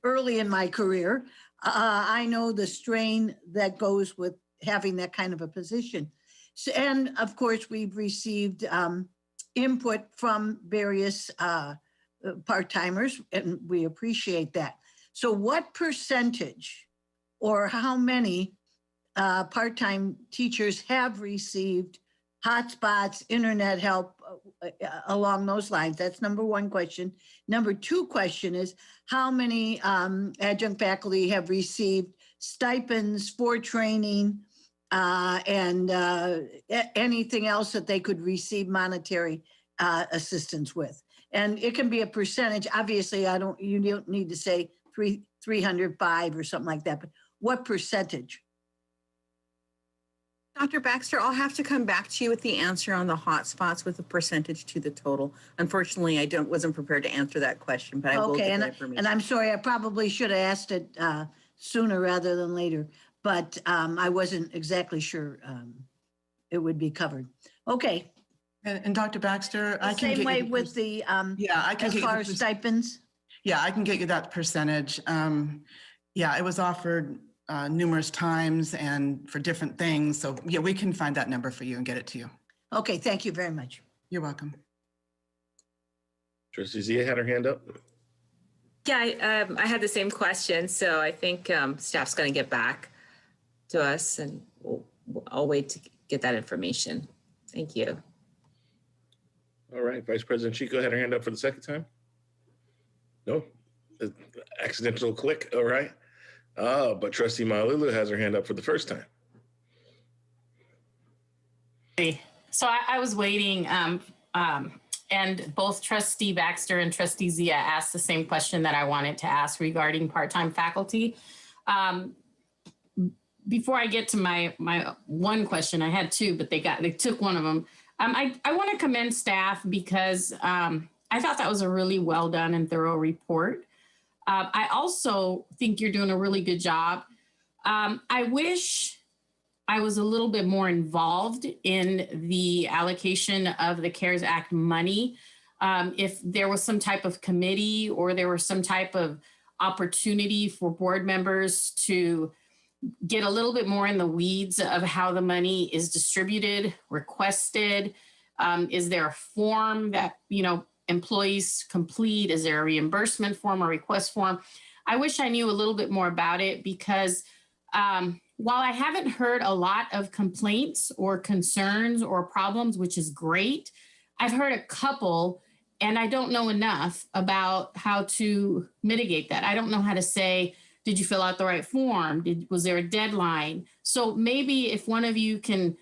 early in my career, I know the strain that goes with having that kind of a position. So, and of course, we've received input from various part-timers, and we appreciate that. So what percentage or how many part-time teachers have received hotspots, internet help along those lines? That's number one question. Number two question is, how many adjunct faculty have received stipends for training and anything else that they could receive monetary assistance with? And it can be a percentage. Obviously, you don't need to say 305 or something like that, but what percentage? Dr. Baxter, I'll have to come back to you with the answer on the hotspots with a percentage to the total. Unfortunately, wasn't prepared to answer that question, but I will get that information. And I'm sorry, I probably should have asked it sooner rather than later, but I wasn't exactly sure it would be covered. Okay. And Dr. Baxter, I can Same get way you the with the, yeah, I can as get you far the as stipends? Yeah, I can get you that percentage. Yeah, it was offered numerous times and for different things. So yeah, we can find that number for you and get it to you. Okay, thank you very much. You're welcome. Trustee Zia had her hand up. Yeah, I had the same question. So I think staff's going to get back to us, and I'll wait to get that information. Thank you. All right, Vice President Chico had her hand up for the second time. No, accidental click. All right. But Trustee Malauulu has her hand up for the first time. So I was waiting, and both Trustee Baxter and Trustee Zia asked the same question that I wanted to ask regarding part-time faculty. Before I get to my one question, I had two, but they took one of them. I want to commend staff because I thought that was a really well done and thorough report. I also think you're doing a really good job. I wish I was a little bit more involved in the allocation of the CARES Act money. If there was some type of committee or there was some type of opportunity for board members to get a little bit more in the weeds of how the money is distributed, requested. Is there a form that, employees complete? Is there a reimbursement form or request form? I wish I knew a little bit more about it because while I haven't heard a lot of complaints or concerns or problems, which is great, I've heard a couple and I don't know enough about how to mitigate that. I don't know how to say, did you fill out the right form? Was there a deadline? So maybe if one of you can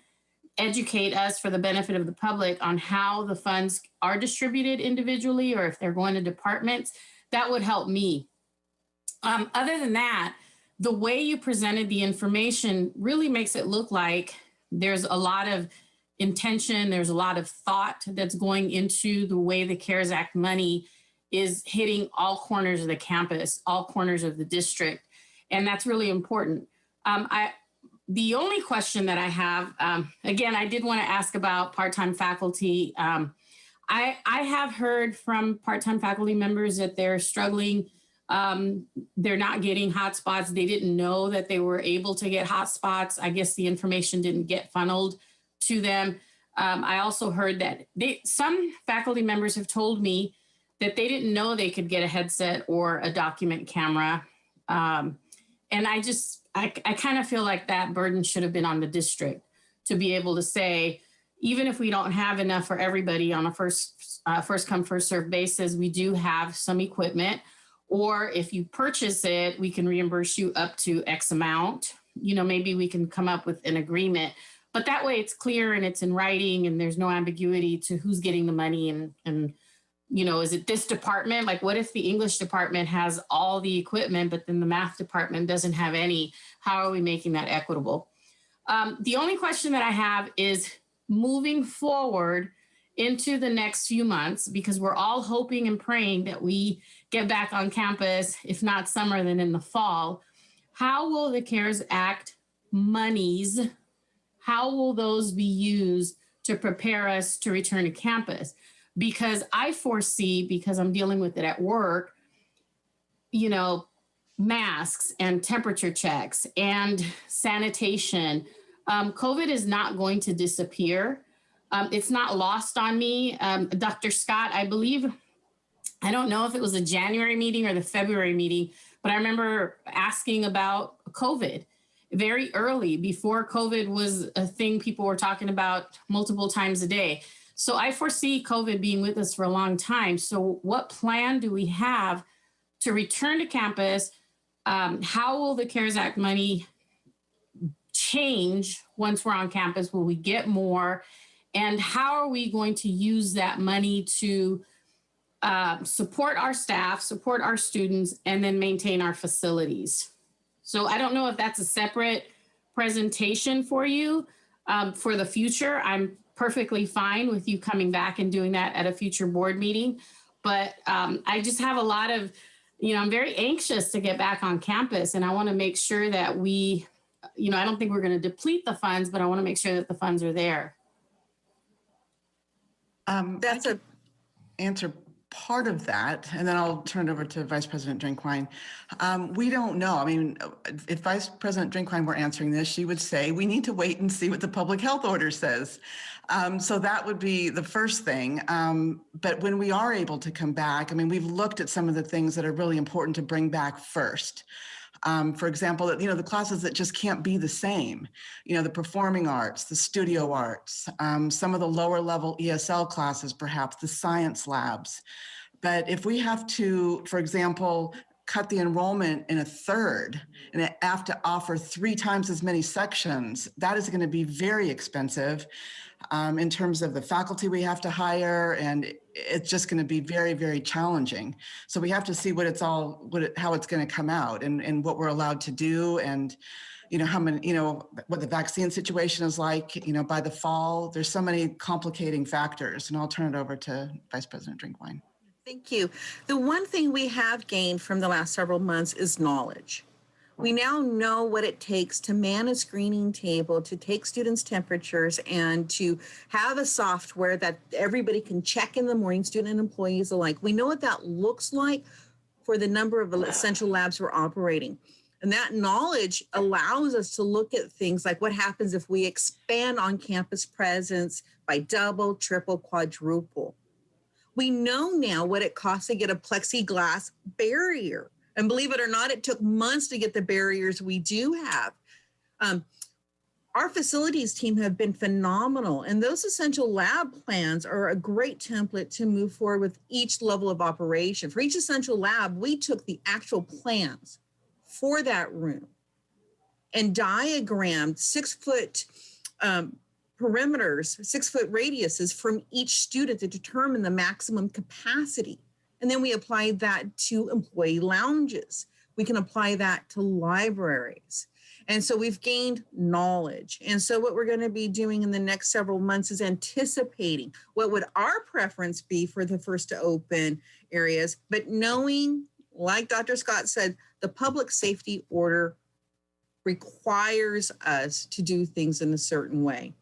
educate us for the benefit of the public on how the funds are distributed individually or if they're going to departments, that would help me. Other than that, the way you presented the information really makes it look like there's a lot of intention, there's a lot of thought that's going into the way the CARES Act money is hitting all corners of the campus, all corners of the district. And that's really important. The only question that I have, again, I did want to ask about part-time faculty. I have heard from part-time faculty members that they're struggling. They're not getting hotspots. They didn't know that they were able to get hotspots. I guess the information didn't get funneled to them. I also heard that some faculty members have told me that they didn't know they could get a headset or a document camera. And I kind of feel like that burden should have been on the district to be able to say, even if we don't have enough for everybody on a first come, first served basis, we do have some equipment. Or if you purchase it, we can reimburse you up to X amount. Maybe we can come up with an agreement. But that way it's clear and it's in writing and there's no ambiguity to who's getting the money and is it this department? Like, what if the English department has all the equipment, but then the math department doesn't have any? How are we making that equitable? The only question that I have is moving forward into the next few months, because we're all hoping and praying that we get back on campus, if not summer, then in the fall. How will the CARES Act monies, how will those be used to prepare us to return to campus? Because I foresee, because I'm dealing with it at work, masks and temperature checks and sanitation. COVID is not going to disappear. It's not lost on me. Dr. Scott, I believe, I don't know if it was a January meeting or the February meeting, but I remember asking about COVID very early, before COVID was a thing people were talking about multiple times a day. So I foresee COVID being with us for a long time. So what plan do we have to return to campus? How will the CARES Act money change once we're on campus? Will we get more? And how are we going to use that money to support our staff, support our students, and then maintain our facilities? So I don't know if that's a separate presentation for you for the future. I'm perfectly fine with you coming back and doing that at a future board meeting. But I just have a lot of I'm very anxious to get back on campus, and I want to make sure that we, I don't think we're going to deplete the funds, but I want to make sure that the funds are there. That's a answer part of that, and then I'll turn it over to Vice President Drinkwine. We don't know. I mean, if Vice President Drinkwine were answering this, she would say, we need to wait and see what the public health order says. So that would be the first thing. But when we are able to come back, I mean, we've looked at some of the things that are really important to bring back first. For example, the classes that just can't be the same, the performing arts, the studio arts, some of the lower level ESL classes, perhaps the science labs. But if we have to, for example, cut the enrollment in a third and have to offer 3 times as many sections, that is going to be very expensive in terms of the faculty we have to hire, and it's just going to be very, very challenging. So we have to see how it's going to come out and what we're allowed to do, and how many, what the vaccine situation is like, by the fall. There's so many complicating factors, and I'll turn it over to Vice President Drinkwine. Thank you. The one thing we have gained from the last several months is knowledge. We now know what it takes to man a screening table, to take students' temperatures, and to have a software that everybody can check in the morning, student and employees alike. We know what that looks like for the number of essential labs we're operating. And that knowledge allows us to look at things like what happens if we expand on-campus presence by double, triple, quadruple. We know now what it costs to get a plexiglass barrier. And believe it or not, it took months to get the barriers we do have. Our facilities team have been phenomenal, and those essential lab plans are a great template to move forward with each level of operation. For each essential lab, we took the actual plans for that room and diagrammed 6-foot perimeters, 6-foot radiuses from each student to determine the maximum capacity. And then we applied that to employee lounges. We can apply that to libraries. And so we've gained knowledge. And so what we're going to be doing in the next several months is anticipating what would our preference be for the first to open areas, but knowing, like Dr. Scott said, the public safety order requires us to do things in a certain way.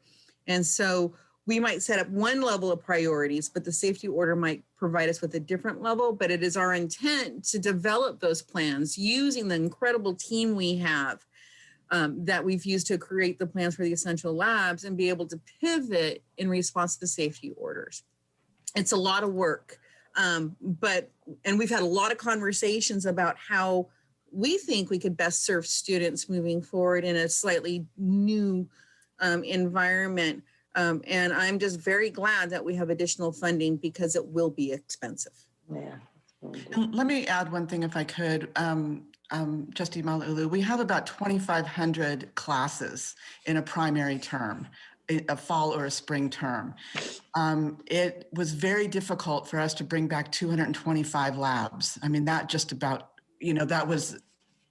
And so we might set up one level of priorities, but the safety order might provide us with a different level. But it is our intent to develop those plans using the incredible team we have that we've used to create the plans for the essential labs and be able to pivot in response to the safety orders. It's a lot of work, and we've had a lot of conversations about how we think we could best serve students moving forward in a slightly new environment. And I'm just very glad that we have additional funding because it will be expensive. Yeah. And let me add one thing if I could, Trustee Malauulu. We have about 2,500 classes in a primary term, a fall or a spring term. It was very difficult for us to bring back 225 labs. I mean, that just about, that was,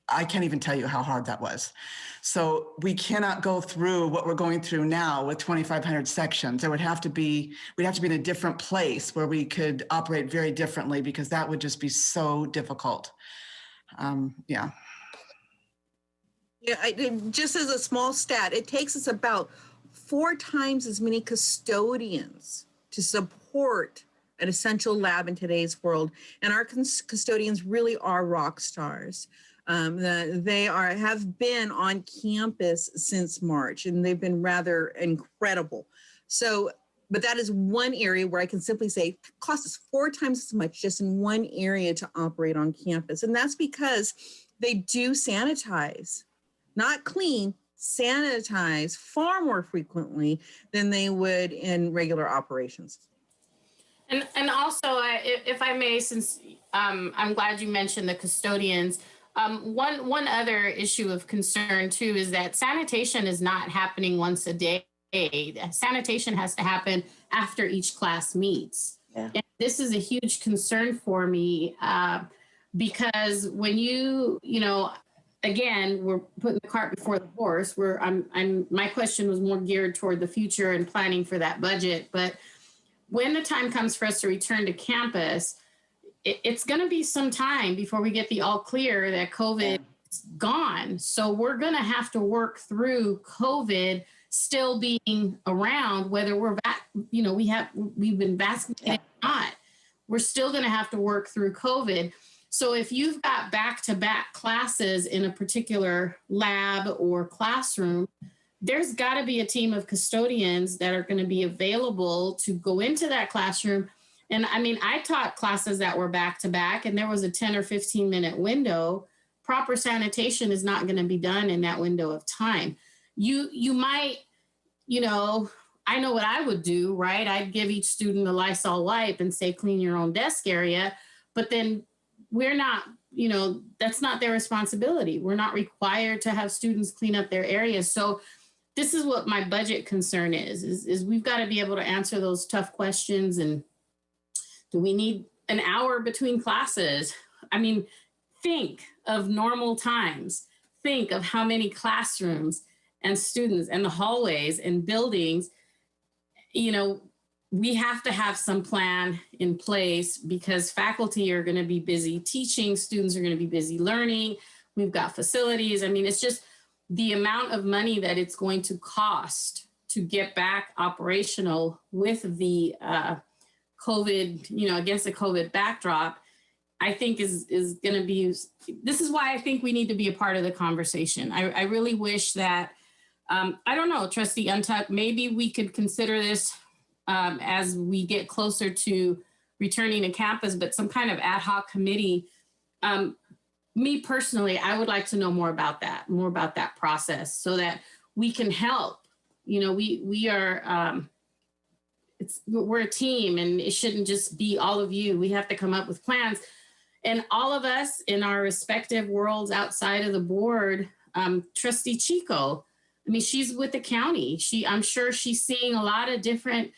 I can't even tell you how hard that was. So we cannot go through what we're going through now with 2,500 sections. We'd have to be in a different place where we could operate very differently, because that would just be so difficult. Yeah. Yeah, just as a small stat, it takes us about 4 times as many custodians to support an essential lab in today's world. And our custodians really are rock stars. They have been on campus since March, and they've been rather incredible. So, but that is one area where I can simply say it costs us 4 times as much just in one area to operate on campus. And that's because they do sanitize, not clean, sanitize far more frequently than they would in regular operations. And also, if I may, since I'm glad you mentioned the custodians, one other issue of concern too is that sanitation is not happening once a day. Sanitation has to happen after each class meets. Yeah. And this is a huge concern for me because when again, we're putting the cart before the horse. My question was more geared toward the future and planning for that budget. But when the time comes for us to return to campus, it's going to be some time before we get the all clear that COVID is gone. So we're going to have to work through COVID still being around, whether we're back, we've been vaccinated or not. We're still going to have to work through COVID. So if you've got back-to-back classes in a particular lab or classroom, there's got to be a team of custodians that are going to be available to go into that classroom. And I mean, I taught classes that were back-to-back and there was a 10 or 15 minute window. Proper sanitation is not going to be done in that window of time. You might, I know what I would do, right? I'd give each student a Lysol wipe and say, clean your own desk area. But then we're not, that's not their responsibility. We're not required to have students clean up their areas. So this is what my budget concern is we've got to be able to answer those tough questions. And do we need an hour between classes? I mean, think of normal times. Think of how many classrooms and students and the hallways and buildings, we have to have some plan in place because faculty are going to be busy teaching, students are going to be busy learning. We've got facilities. I mean, it's just the amount of money that it's going to cost to get back operational with the COVID, against the COVID backdrop, I think is going to be, this is why I think we need to be a part of the conversation. I really wish that, I don't know, Trustee Ntuk, maybe we could consider this as we get closer to returning to campus, but some kind of ad hoc committee. Me personally, I would like to know more about that process so that we can help. We are, we're a team and it shouldn't just be all of you. We have to come up with plans. And all of us in our respective worlds outside of the board, Trustee Chico, I mean, she's with the county. I'm sure she's seeing a lot of different,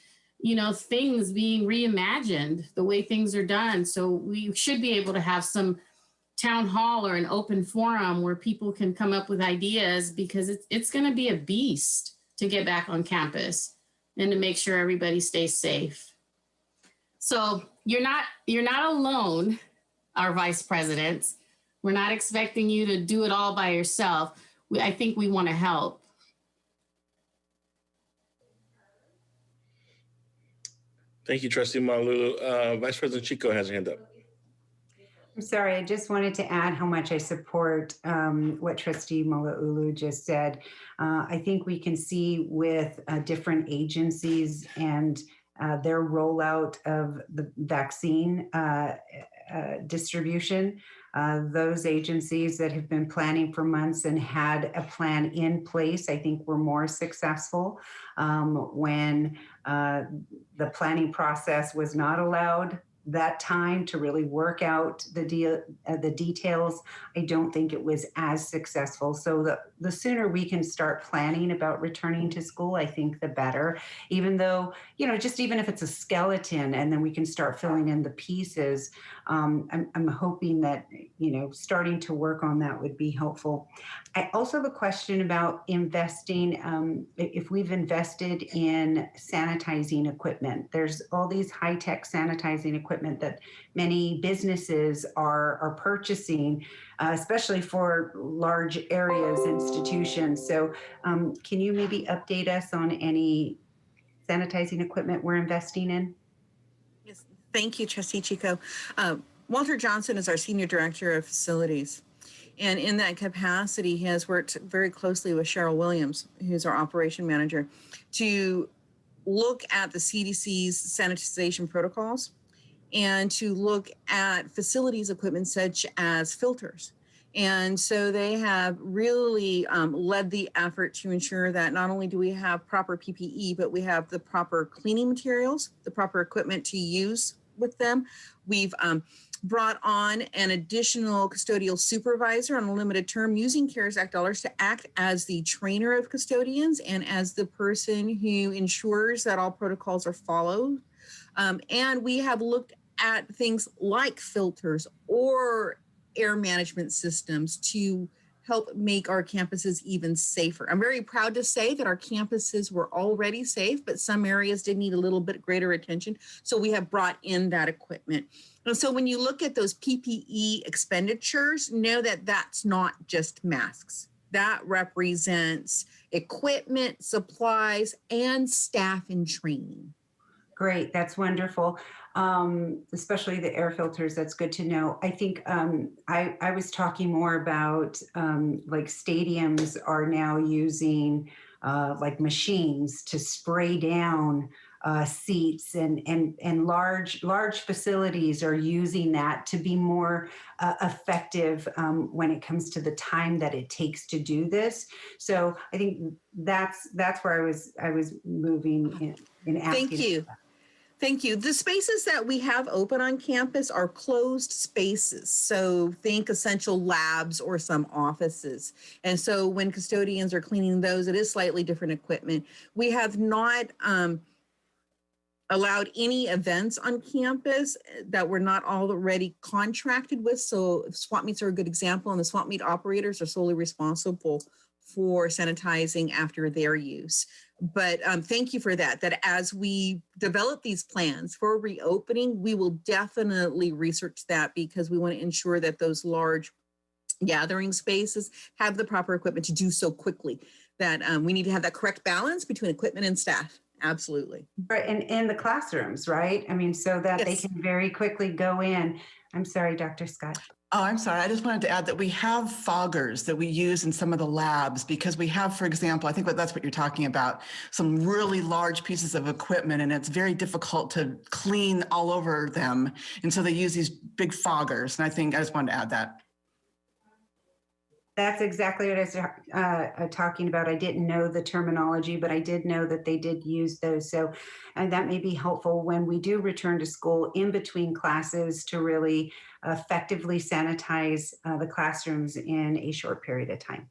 things being reimagined, the way things are done. So we should be able to have some town hall or an open forum where people can come up with ideas because it's going to be a beast to get back on campus and to make sure everybody stays safe. So you're not alone, our vice presidents. We're not expecting you to do it all by yourself. I think we want to help. Thank you, Trustee Malauulu. Vice President Chico has her hand up. I'm sorry, I just wanted to add how much I support what Trustee Malauulu just said. I think we can see with different agencies and their rollout of the vaccine distribution, those agencies that have been planning for months and had a plan in place, I think were more successful. When the planning process was not allowed that time to really work out the details, I don't think it was as successful. So the sooner we can start planning about returning to school, I think the better, even though, just even if it's a skeleton and then we can start filling in the pieces, I'm hoping that, starting to work on that would be helpful. I also have a question about investing, if we've invested in sanitizing equipment. There's all these high-tech sanitizing equipment that many businesses are purchasing, especially for large areas, institutions. So can you maybe update us on any sanitizing equipment we're investing in? Yes, thank you, Trustee Chico. Walter Johnson is our Senior Director of Facilities. And in that capacity, he has worked very closely with Cheryl Williams, who's our operation manager, to look at the CDC's sanitization protocols and to look at facilities equipment such as filters. And so they have really led the effort to ensure that not only do we have proper PPE, but we have the proper cleaning materials, the proper equipment to use with them. We've brought on an additional custodial supervisor on a limited term using CARES Act dollars to act as the trainer of custodians and as the person who ensures that all protocols are followed. And we have looked at things like filters or air management systems to help make our campuses even safer. I'm very proud to say that our campuses were already safe, but some areas did need a little bit greater attention. So we have brought in that equipment. And so when you look at those PPE expenditures, know that that's not just masks. That represents equipment, supplies, and staff in training. Great, that's wonderful. Especially the air filters, that's good to know. I think I was talking more about like stadiums are now using like machines to spray down seats, and large facilities are using that to be more effective when it comes to the time that it takes to do this. So I think that's where I was moving in asking. Thank you. Thank you. The spaces that we have open on campus are closed spaces. So think essential labs or some offices. And so when custodians are cleaning those, it is slightly different equipment. We have not allowed any events on campus that we're not already contracted with. So swap meets are a good example, and the swap meet operators are solely responsible for sanitizing after their use. But thank you for that, that as we develop these plans for reopening, we will definitely research that, because we want to ensure that those large gathering spaces have the proper equipment to do so quickly, that we need to have that correct balance between equipment and staff. Absolutely. Right, and in the classrooms, right? I mean, so that they can very quickly go in. I'm sorry, Dr. Scott. Oh, I'm sorry. I just wanted to add that we have foggers that we use in some of the labs, because we have, for example, I think that's what you're talking about, some really large pieces of equipment, and it's very difficult to clean all over them. And so they use these big foggers. And I think I just wanted to add that. That's exactly what I was talking about. I didn't know the terminology, but I did know that they did use those. So that may be helpful when we do return to school in between classes to really effectively sanitize the classrooms in a short period of time.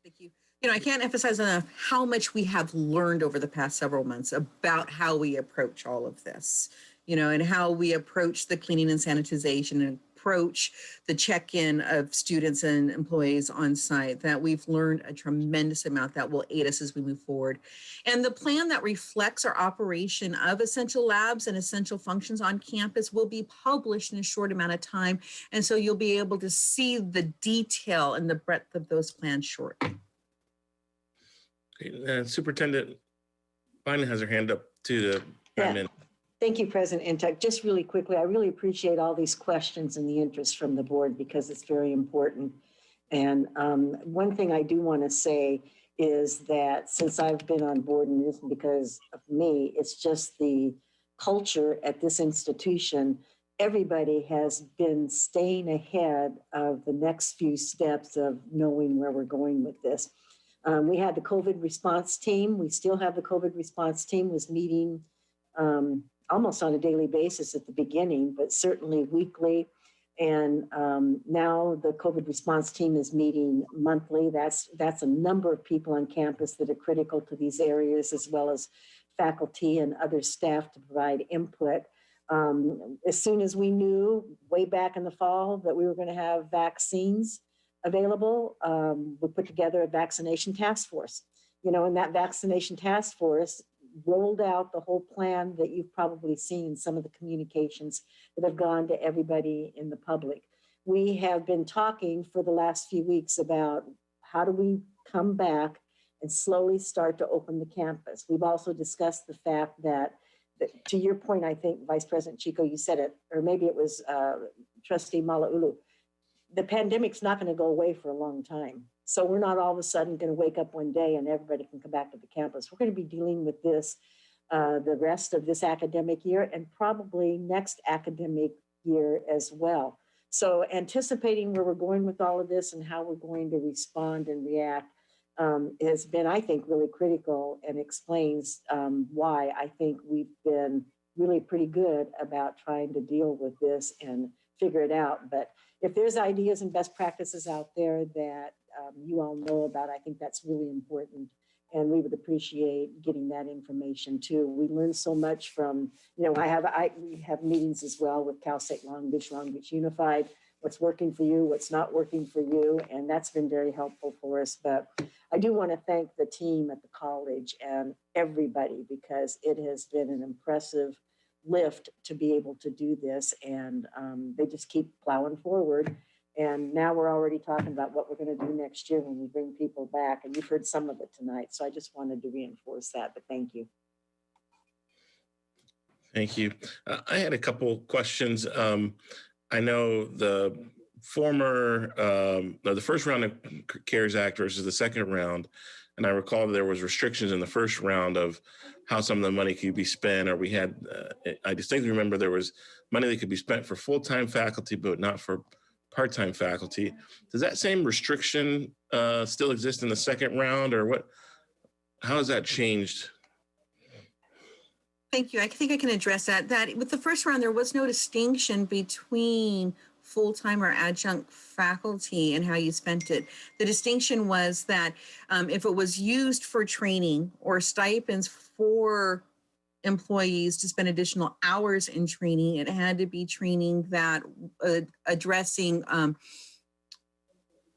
Thank you. You know, I can't emphasize enough how much we have learned over the past several months about how we approach all of this, you know, and how we approach the cleaning and sanitization and approach the check-in of students and employees on site, that we've learned a tremendous amount that will aid us as we move forward. And the plan that reflects our operation of essential labs and essential functions on campus will be published in a short amount of time. And so you'll be able to see the detail and the breadth of those plans shortly. Superintendent Bynum has her hand up to chime in. Thank you, President Intuck. Just really quickly, I really appreciate all these questions and the interest from the board, because it's very important. And one thing I do want to say is that since I've been on board, and it isn't because of me, it's just the culture at this institution, everybody has been staying ahead of the next few steps of knowing where we're going with this. We had the COVID response team. We still have the COVID response team, was meeting almost on a daily basis at the beginning, but certainly weekly. And now the COVID response team is meeting monthly. That's a number of people on campus that are critical to these areas, as well as faculty and other staff to provide input. As soon as we knew way back in the fall that we were going to have vaccines available, we put together a vaccination task force. You know, and that vaccination task force rolled out the whole plan that you've probably seen, some of the communications that have gone to everybody in the public. We have been talking for the last few weeks about how do we come back and slowly start to open the campus. We've also discussed the fact that to your point, I think, Vice President Chico, you said it, or maybe it was Trustee Malauulu, the pandemic's not going to go away for a long time. So we're not all of a sudden going to wake up one day and everybody can come back to the campus. We're going to be dealing with this the rest of this academic year and probably next academic year as well. So anticipating where we're going with all of this and how we're going to respond and react has been, I think, really critical, and explains why I think we've been really pretty good about trying to deal with this and figure it out. But if there's ideas and best practices out there that you all know about, I think that's really important. And we would appreciate getting that information too. We learn so much from, you know, we have meetings as well with Cal State Long Beach Unified, what's working for you, what's not working for you. And that's been very helpful for us. But I do want to thank the team at the college and everybody, because it has been an impressive lift to be able to do this. And they just keep plowing forward. And now we're already talking about what we're going to do next year when we bring people back. And you've heard some of it tonight. So I just wanted to reinforce that, but thank you. Thank you. I had a couple questions. I know the first round of CARES Act versus the second round, and I recall there was restrictions in the first round of how some of the money could be spent, or we had, I distinctly remember there was money that could be spent for full-time faculty, but not for part-time faculty. Does that same restriction still exist in the second round, or what? How has that changed? Thank you. I think I can address that. That with the first round, there was no distinction between full-time or adjunct faculty and how you spent it. The distinction was that if it was used for training or stipends for employees to spend additional hours in training, it had to be training that addressing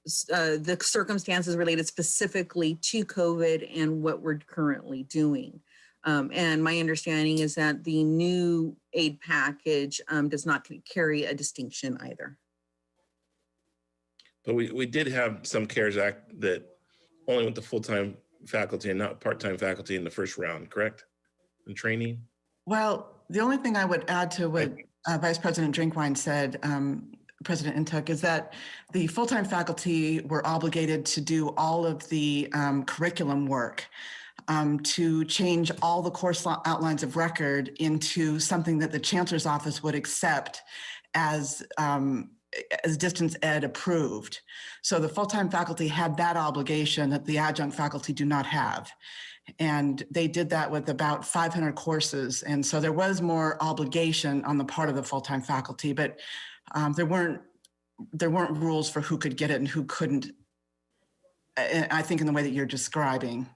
the circumstances related specifically to COVID and what we're currently doing. And my understanding is that the new aid package does not carry a distinction either. But we did have some CARES Act that only went to full-time faculty and not part-time faculty in the first round, correct? In training? Well, the only thing I would add to what Vice President Drinkwine said, President Intuck, is that the full-time faculty were obligated to do all of the curriculum work, to change all the course outlines of record into something that the Chancellor's Office would accept as distance ed approved. So the full-time faculty had that obligation that the adjunct faculty do not have. And they did that with about 500 courses. And so there was more obligation on the part of the full-time faculty, but there weren't rules for who could get it and who couldn't, I think in the way that you're describing.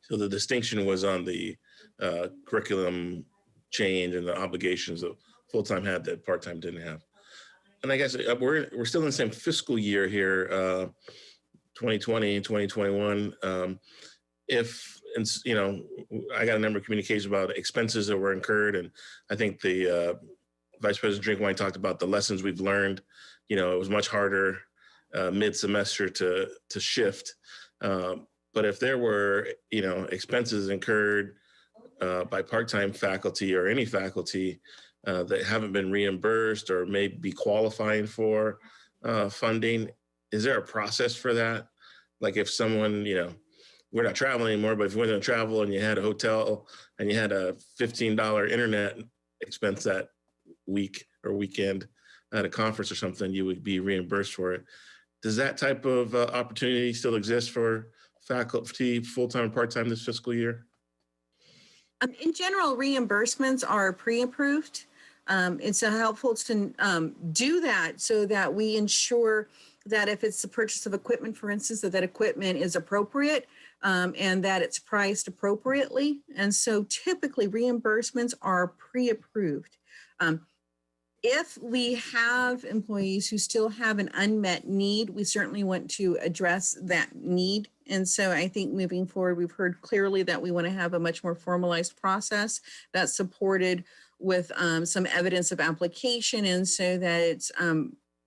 So the distinction was on the curriculum change and the obligations that full-time had that part-time didn't have. And I guess we're still in the same fiscal year here, 2020 and 2021. I got a number of communications about expenses that were incurred, and I think the Vice President Drinkwine talked about the lessons we've learned. It was much harder mid-semester to shift. But if there were, expenses incurred by part-time faculty or any faculty that haven't been reimbursed or may be qualifying for funding, is there a process for that? Like if someone, we're not traveling anymore, but if you went to travel and you had a hotel and you had a $15 internet expense that week or weekend at a conference or something, you would be reimbursed for it. Does that type of opportunity still exist for faculty, full-time and part-time this fiscal year? In general, reimbursements are pre-approved. It's helpful to do that so that we ensure that if it's the purchase of equipment, for instance, that equipment is appropriate and that it's priced appropriately. And so typically reimbursements are pre-approved. If we have employees who still have an unmet need, we certainly want to address that need. And so I think moving forward, we've heard clearly that we want to have a much more formalized process that's supported with some evidence of application, and so that it's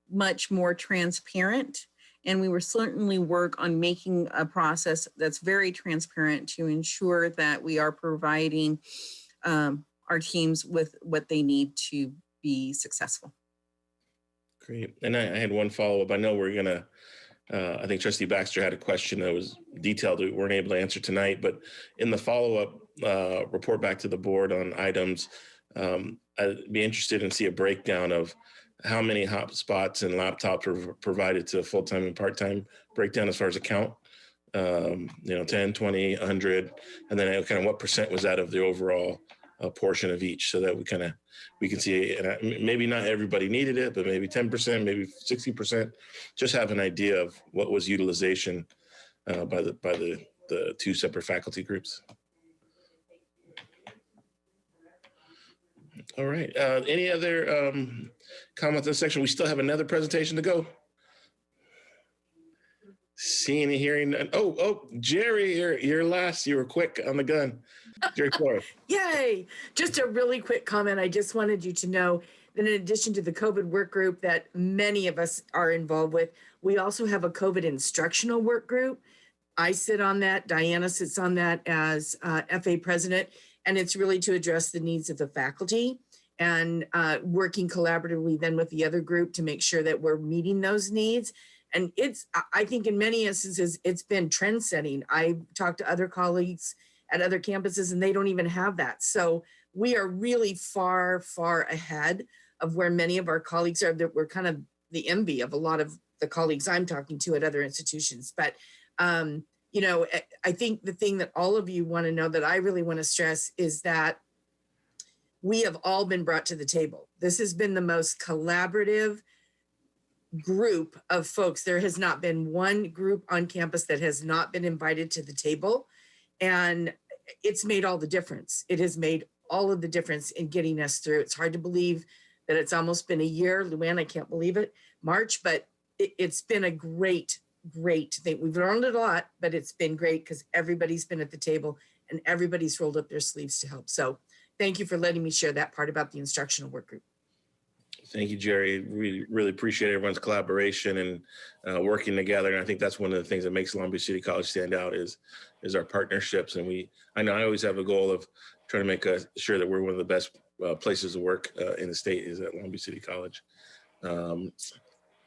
much more transparent. And we will certainly work on making a process that's very transparent to ensure that we are providing our teams with what they need to be successful. Great. And I had one follow-up. I know we're going to, I think Trustee Baxter had a question that was detailed that we weren't able to answer tonight, but in the follow-up report back to the board on items, I'd be interested in see a breakdown of how many hotspots and laptops were provided to full-time and part-time, breakdown as far as a count, 10, 20, 100, and then kind of what percent was that of the overall portion of each, so that we can see, and maybe not everybody needed it, but maybe 10%, maybe 60%, just have an idea of what was utilization by the two separate faculty groups. All right. Any other comments in this section? We still have another presentation to go. Seeing and hearing none. Oh, Jerry, you're last. You were quick on the gun. Jerry Flores. Yay! Just a really quick comment. I just wanted you to know that in addition to the COVID work group that many of us are involved with, we also have a COVID instructional work group. I sit on that. Diana sits on that as FA president, and it's really to address the needs of the faculty and working collaboratively then with the other group to make sure that we're meeting those needs. And I think in many instances, it's been trend setting. I've talked to other colleagues at other campuses and they don't even have that. So we are really far, far ahead of where many of our colleagues are, that we're kind of the envy of a lot of the colleagues I'm talking to at other institutions. But, you know, I think the thing that all of you want to know that I really want to stress is that we have all been brought to the table. This has been the most collaborative group of folks. There has not been one group on campus that has not been invited to the table. And it's made all the difference. It has made all of the difference in getting us through. It's hard to believe that it's almost been a year. Luann, I can't believe it, March, but it's been a great thing. We've learned a lot, but it's been great because everybody's been at the table and everybody's rolled up their sleeves to help. So thank you for letting me share that part about the instructional work group. Thank you, Jerry. We really appreciate everyone's collaboration and working together. And I think that's one of the things that makes Long Beach City College stand out is our partnerships. And I know I always have a goal of trying to make sure that we're one of the best places to work in the state is at Long Beach City College.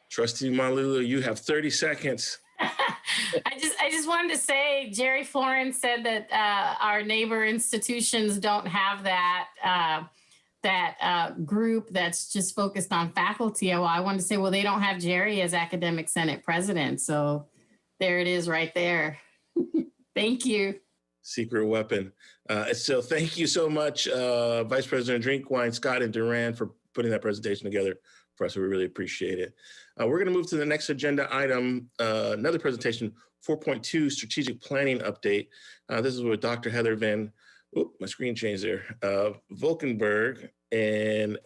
Trustee Malulu, you have 30 seconds. I just wanted to say, Jerry Florence said that our neighbor institutions don't have that group that's just focused on faculty. Well, I wanted to say, well, they don't have Jerry as Academic Senate President. So there it is right there. Thank you. Secret weapon. So thank you so much, Vice President Drinkwine, Scott, and Duran for putting that presentation together for us. We really appreciate it. We're going to move to the next agenda item, another presentation, 4.2 Strategic Planning Update. This is with Dr. Heather Van, my screen changed there, Volkenberg and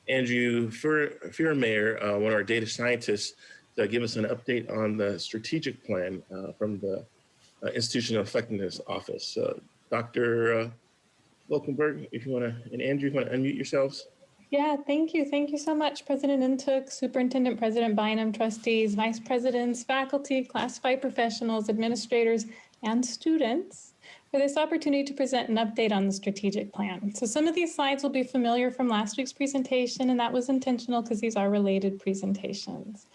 Andrew Fiermeyer, one of our data scientists, to give us an update on the strategic plan from the Institutional Effectiveness Office. Dr. Volkenberg, if you want to, and Andrew, if you want to unmute yourselves. Yeah, thank you. Thank you so much, President Intook, Superintendent President Bynum, trustees, vice presidents, faculty, classified professionals, administrators, and students for this opportunity to present an update on the strategic plan. So some of these slides will be familiar from last week's presentation, and that was intentional because these are related presentations.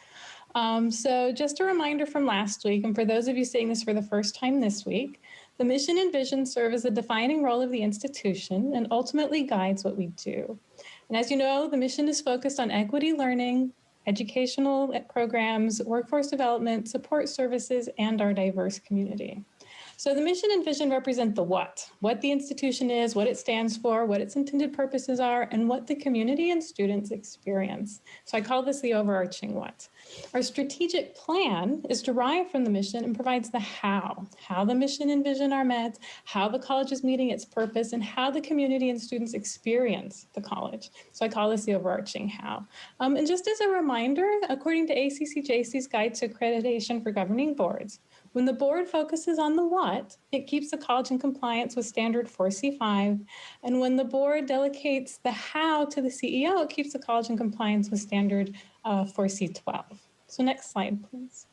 So just a reminder from last week, and for those of you seeing this for the first time this week, the mission and vision serve as a defining role of the institution and ultimately guides what we do. And as you know, the mission is focused on equity learning, educational programs, workforce development, support services, and our diverse community. So the mission and vision represent the what the institution is, what it stands for, what its intended purposes are, and what the community and students experience. So I call this the overarching what. Our strategic plan is derived from the mission and provides the how the mission and vision are met, how the college is meeting its purpose, and how the community and students experience the college. So I call this the overarching how. And just as a reminder, according to ACCJC's Guide to Accreditation for Governing Boards, when the board focuses on the what, it keeps the college in compliance with standard 4C5. And when the board delegates the how to the CEO, it keeps the college in compliance with standard 4C12. So next slide, please.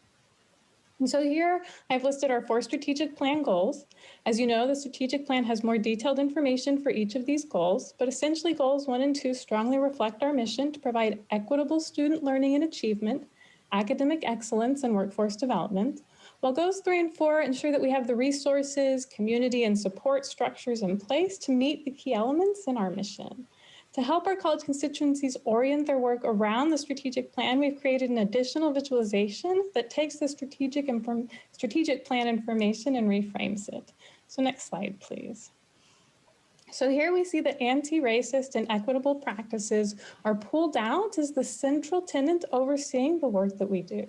And so here I've listed our 4 strategic plan goals. As you know, the strategic plan has more detailed information for each of these goals, but essentially goals 1 and 2 strongly reflect our mission to provide equitable student learning and achievement, academic excellence, and workforce development. While goals 3 and 4 ensure that we have the resources, community, and support structures in place to meet the key elements in our mission. To help our college constituencies orient their work around the strategic plan, we've created an additional visualization that takes the strategic plan information and reframes it. So next slide, please. So here we see that anti-racist and equitable practices are pulled out as the central tenet overseeing the work that we do.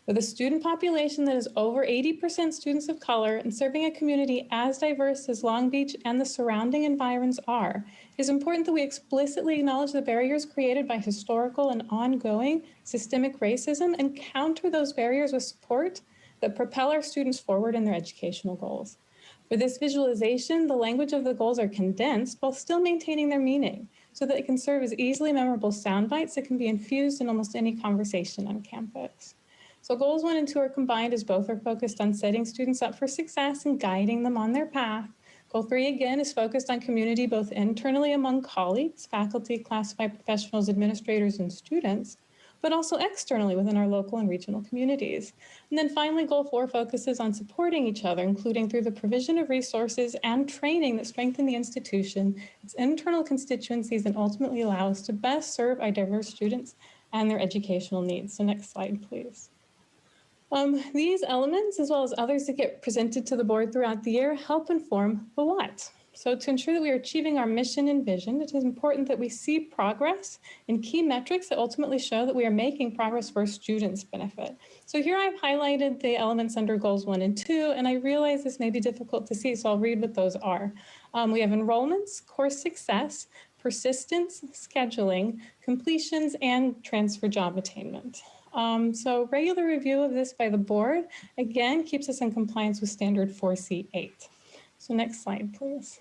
With a student population that is over 80% students of color and serving a community as diverse as Long Beach and the surrounding environs are, it is important that we explicitly acknowledge the barriers created by historical and ongoing systemic racism and counter those barriers with support that propel our students forward in their educational goals. For this visualization, the language of the goals are condensed while still maintaining their meaning so that it can serve as easily memorable sound bites that can be infused in almost any conversation on campus. So goals 1 and 2 are combined as both are focused on setting students up for success and guiding them on their path. Goal 3, again, is focused on community both internally among colleagues, faculty, classified professionals, administrators, and students, but also externally within our local and regional communities. And then finally, Goal 4 focuses on supporting each other, including through the provision of resources and training that strengthen the institution, its internal constituencies, and ultimately allow us to best serve our diverse students and their educational needs. So next slide, please. These elements, as well as others that get presented to the board throughout the year, help inform the what. So to ensure that we are achieving our mission and vision, it is important that we see progress in key metrics that ultimately show that we are making progress for our students' benefit. So here I've highlighted the elements under goals 1 and 2, and I realize this may be difficult to see, so I'll read what those are. We have enrollments, course success, persistence, scheduling, completions, and transfer job attainment. So regular review of this by the board, again, keeps us in compliance with standard 4C8. So next slide, please.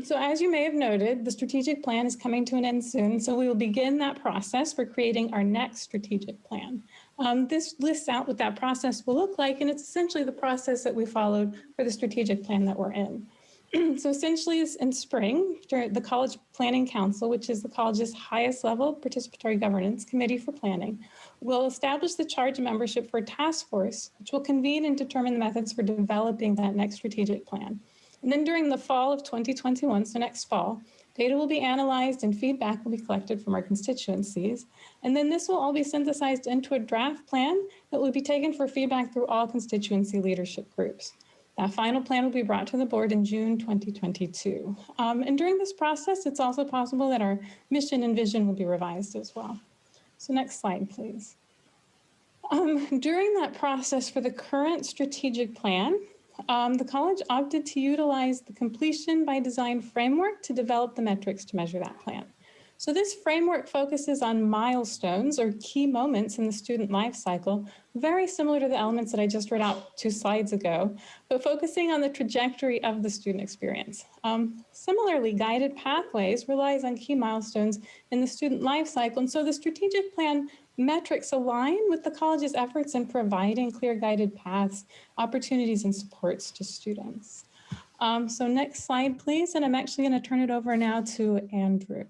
So as you may have noted, the strategic plan is coming to an end soon, so we will begin that process for creating our next strategic plan. This lists out what that process will look like, and it's essentially the process that we followed for the strategic plan that we're in. So essentially in spring, the College Planning Council, which is the college's highest level participatory governance committee for planning, will establish the charge of membership for a task force, which will convene and determine the methods for developing that next strategic plan. And then during the fall of 2021, so next fall, data will be analyzed and feedback will be collected from our constituencies. And then this will all be synthesized into a draft plan that will be taken for feedback through all constituency leadership groups. That final plan will be brought to the board in June 2022. And during this process, it's also possible that our mission and vision will be revised as well. So next slide, please. During that process for the current strategic plan, the college opted to utilize the completion by design framework to develop the metrics to measure that plan. So this framework focuses on milestones or key moments in the student life cycle, very similar to the elements that I just read out 2 slides ago, but focusing on the trajectory of the student experience. Similarly, guided pathways relies on key milestones in the student life cycle, and so the strategic plan metrics align with the college's efforts in providing clear guided paths, opportunities, and supports to students. So next slide, please, and I'm actually going to turn it over now to Andrew.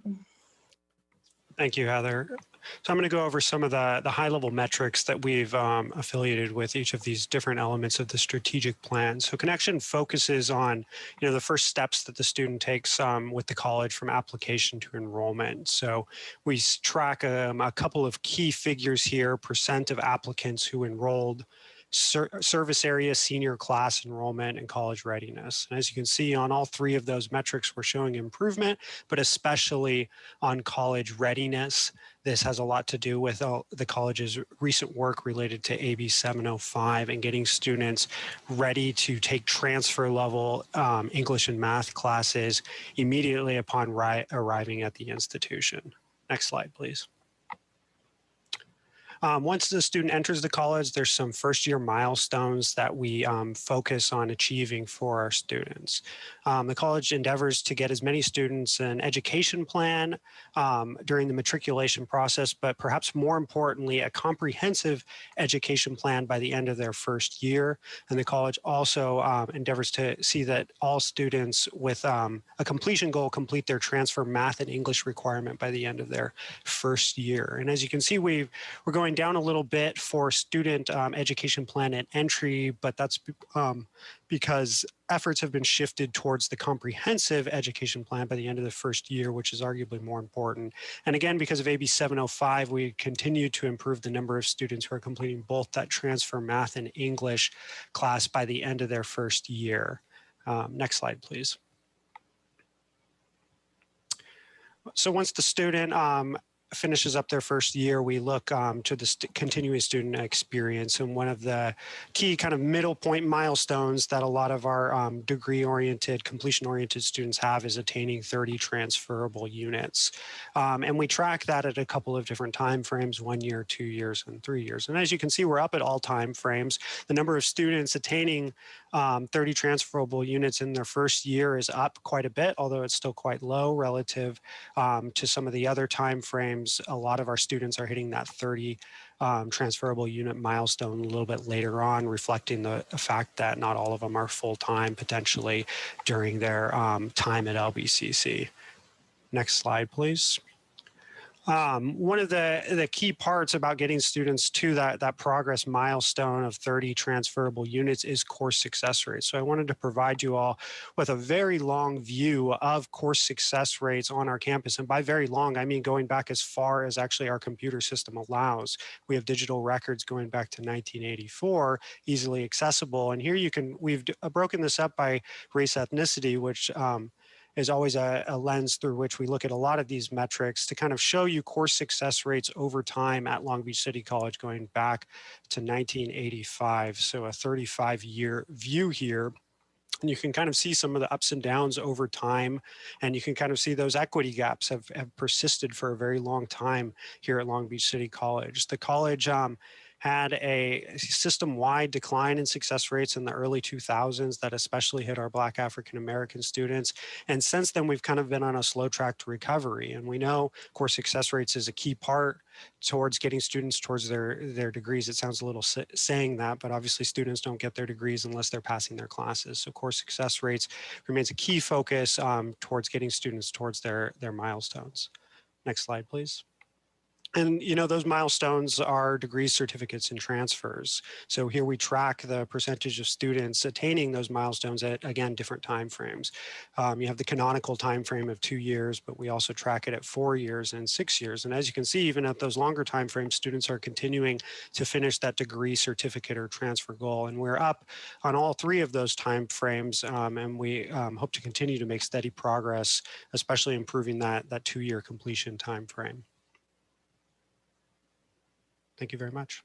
Thank you, Heather. So I'm going to go over some of the high-level metrics that we've affiliated with each of these different elements of the strategic plan. So Connection focuses on, the first steps that the student takes with the college from application to enrollment. So we track a couple of key figures here: percent of applicants who enrolled, service area, senior class enrollment, and college readiness. And as you can see, on all 3 of those metrics, we're showing improvement, but especially on college readiness. This has a lot to do with the college's recent work related to AB 705 and getting students ready to take transfer level English and math classes immediately upon arriving at the institution. Next slide, please. Once the student enters the college, there's some first-year milestones that we focus on achieving for our students. The college endeavors to get as many students an education plan during the matriculation process, but perhaps more importantly, a comprehensive education plan by the end of their first year. And the college also endeavors to see that all students with a completion goal complete their transfer math and English requirement by the end of their first year. And as you can see, we're going down a little bit for student education plan and entry, but that's because efforts have been shifted towards the comprehensive education plan by the end of the first year, which is arguably more important. And again, because of AB 705, we continue to improve the number of students who are completing both that transfer math and English class by the end of their first year. Next slide, please. So once the student finishes up their first year, we look to the continuing student experience. And one of the key kind of middle point milestones that a lot of our degree-oriented, completion-oriented students have is attaining 30 transferable units. And we track that at a couple of different time frames, 1 year, 2 years, and 3 years. And as you can see, we're up at all time frames. The number of students attaining 30 transferable units in their first year is up quite a bit, although it's still quite low relative to some of the other time frames. A lot of our students are hitting that 30 transferable unit milestone a little bit later on, reflecting the fact that not all of them are full-time potentially during their time at LBCC. Next slide, please. One of the key parts about getting students to that progress milestone of 30 transferable units is course success rates. So I wanted to provide you all with a very long view of course success rates on our campus. And by very long, I mean going back as far as actually our computer system allows. We have digital records going back to 1984, easily accessible. And here we've broken this up by race ethnicity, which is always a lens through which we look at a lot of these metrics to kind of show you course success rates over time at Long Beach City College going back to 1985. So a 35-year view here. And you can kind of see some of the ups and downs over time. And you can kind of see those equity gaps have persisted for a very long time here at Long Beach City College. The college had a system-wide decline in success rates in the early 2000s that especially hit our Black African-American students. And since then, we've kind of been on a slow track to recovery. And we know course success rates is a key part towards getting students towards their degrees. It sounds a little saying that, but obviously students don't get their degrees unless they're passing their classes. So course success rates remains a key focus towards getting students towards their milestones. Next slide, please. And, you know, those milestones are degrees, certificates, and transfers. So here we track the percentage of students attaining those milestones at, again, different time frames. You have the canonical time frame of 2 years, but we also track it at 4 years and 6 years. And as you can see, even at those longer time frames, students are continuing to finish that degree, certificate, or transfer goal. And we're up on all 3 of those time frames, and we hope to continue to make steady progress, especially improving that 2-year completion time frame. Thank you very much.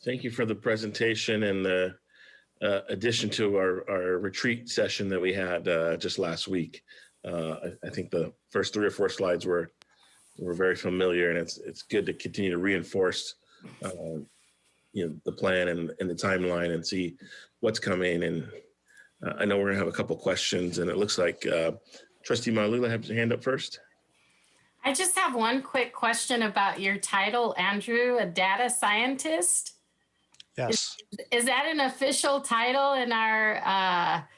Thank you for the presentation and the addition to our retreat session that we had just last week. I think the first 3 or 4 slides were very familiar, and it's good to continue to reinforce the plan and the timeline and see what's coming. And I know we're gonna have a couple questions, and it looks like Trustee Malula has her hand up first. I just have one quick question about your title, Andrew, a data scientist. Yes. Is that an official title in our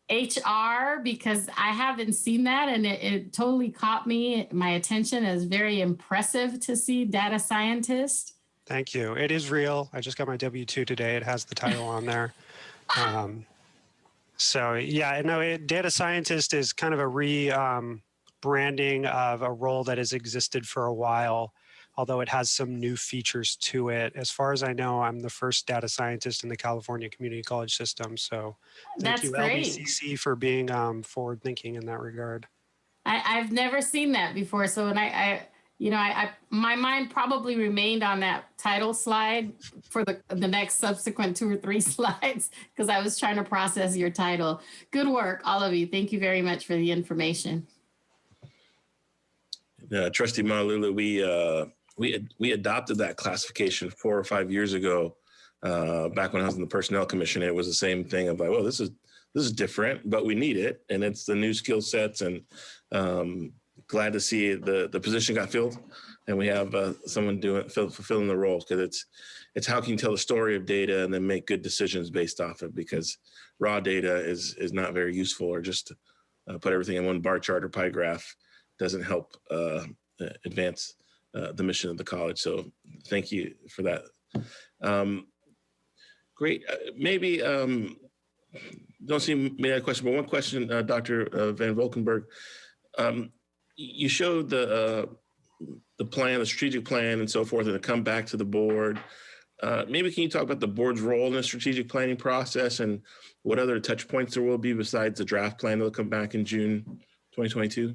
HR? Because I haven't seen that, and it totally caught my attention as very impressive to see data scientist. Thank you. It is real. I just got my W-2 today. It has the title on there. So yeah, no, data scientist is kind of a rebranding of a role that has existed for a while, although it has some new features to it. As far as I know, I'm the first data scientist in the California Community College system. So thank you, great. LBCC, for being forward thinking in that regard. I've never seen that before. So when my mind probably remained on that title slide for the next subsequent 2 or 3 slides because I was trying to process your title. Good work, all of you. Thank you very much for the information. Trustee Malula, we adopted that classification 4 or 5 years ago. Back when I was in the Personnel Commission, it was the same thing of like, well, this is different, but we need it, and it's the new skill sets. And glad to see the position got filled, and we have someone fulfilling the role, because it's how can you tell the story of data and then make good decisions based off it, because raw data is not very useful, or just put everything in one bar chart or pie graph doesn't help advance the mission of the college. So thank you for that. Great. Maybe don't see me a question, but one question, Dr. Van Valkenburg. You showed the plan, the strategic plan and so forth, and to come back to the board maybe can you talk about the board's role in the strategic planning process and what other touch points there will be besides the draft plan that'll come back in June 2022?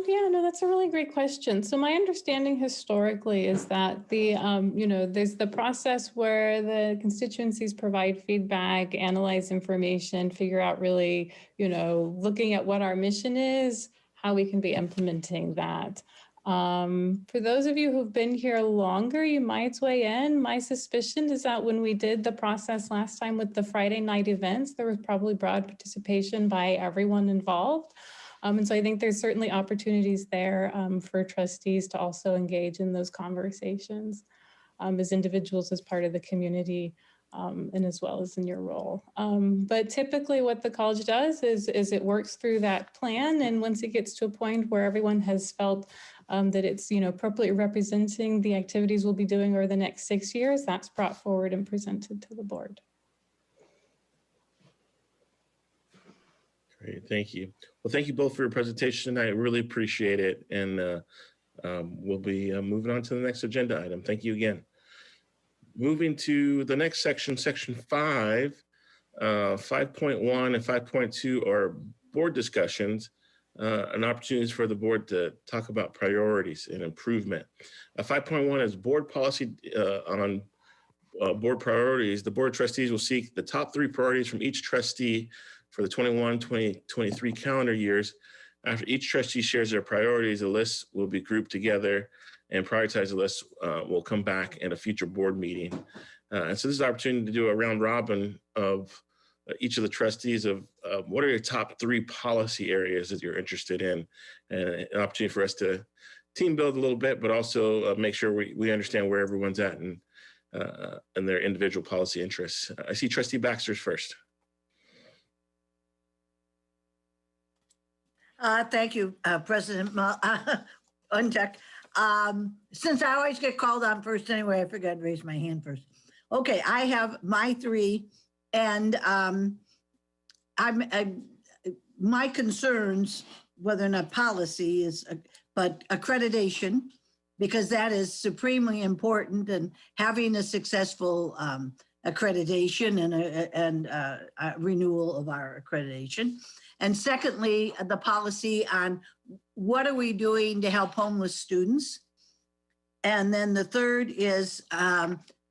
Yeah, no, that's a really great question. So my understanding historically is that there's the process where the constituencies provide feedback, analyze information, figure out really, looking at what our mission is, how we can be implementing that. For those of you who've been here longer, you might weigh in. My suspicion is that when we did the process last time with the Friday night events, there was probably broad participation by everyone involved. And so I think there's certainly opportunities there for trustees to also engage in those conversations as individuals, as part of the community, and as well as in your role. But typically what the college does is it works through that plan. And once it gets to a point where everyone has felt that it's appropriately representing the activities we'll be doing over the next 6 years, that's brought forward and presented to the board. Great, thank you. Well, thank you both for your presentation. I really appreciate it. And we'll be moving on to the next agenda item. Thank you again. Moving to the next section, section 5, 5.1 and 5.2 are board discussions, and opportunities for the board to talk about priorities and improvement. 5.1 is board policy on board priorities. The board of trustees will seek the top 3 priorities from each trustee for the 21-23 calendar years. After each trustee shares their priorities, the list will be grouped together and prioritize the list will come back in a future board meeting. And so this is an opportunity to do a round robin of each of the trustees of what are your top 3 policy areas that you're interested in, and an opportunity for us to team build a little bit, but also make sure we understand where everyone's at and their individual policy interests. I see Trustee Baxter's first. Thank you, President Untek. Since I always get called on first anyway, I forgot to raise my hand first. Okay, I have my 3, and my concerns, whether or not policy is, but accreditation, because that is supremely important, and having a successful accreditation and renewal of our accreditation. And secondly, the policy on what are we doing to help homeless students? And then the third is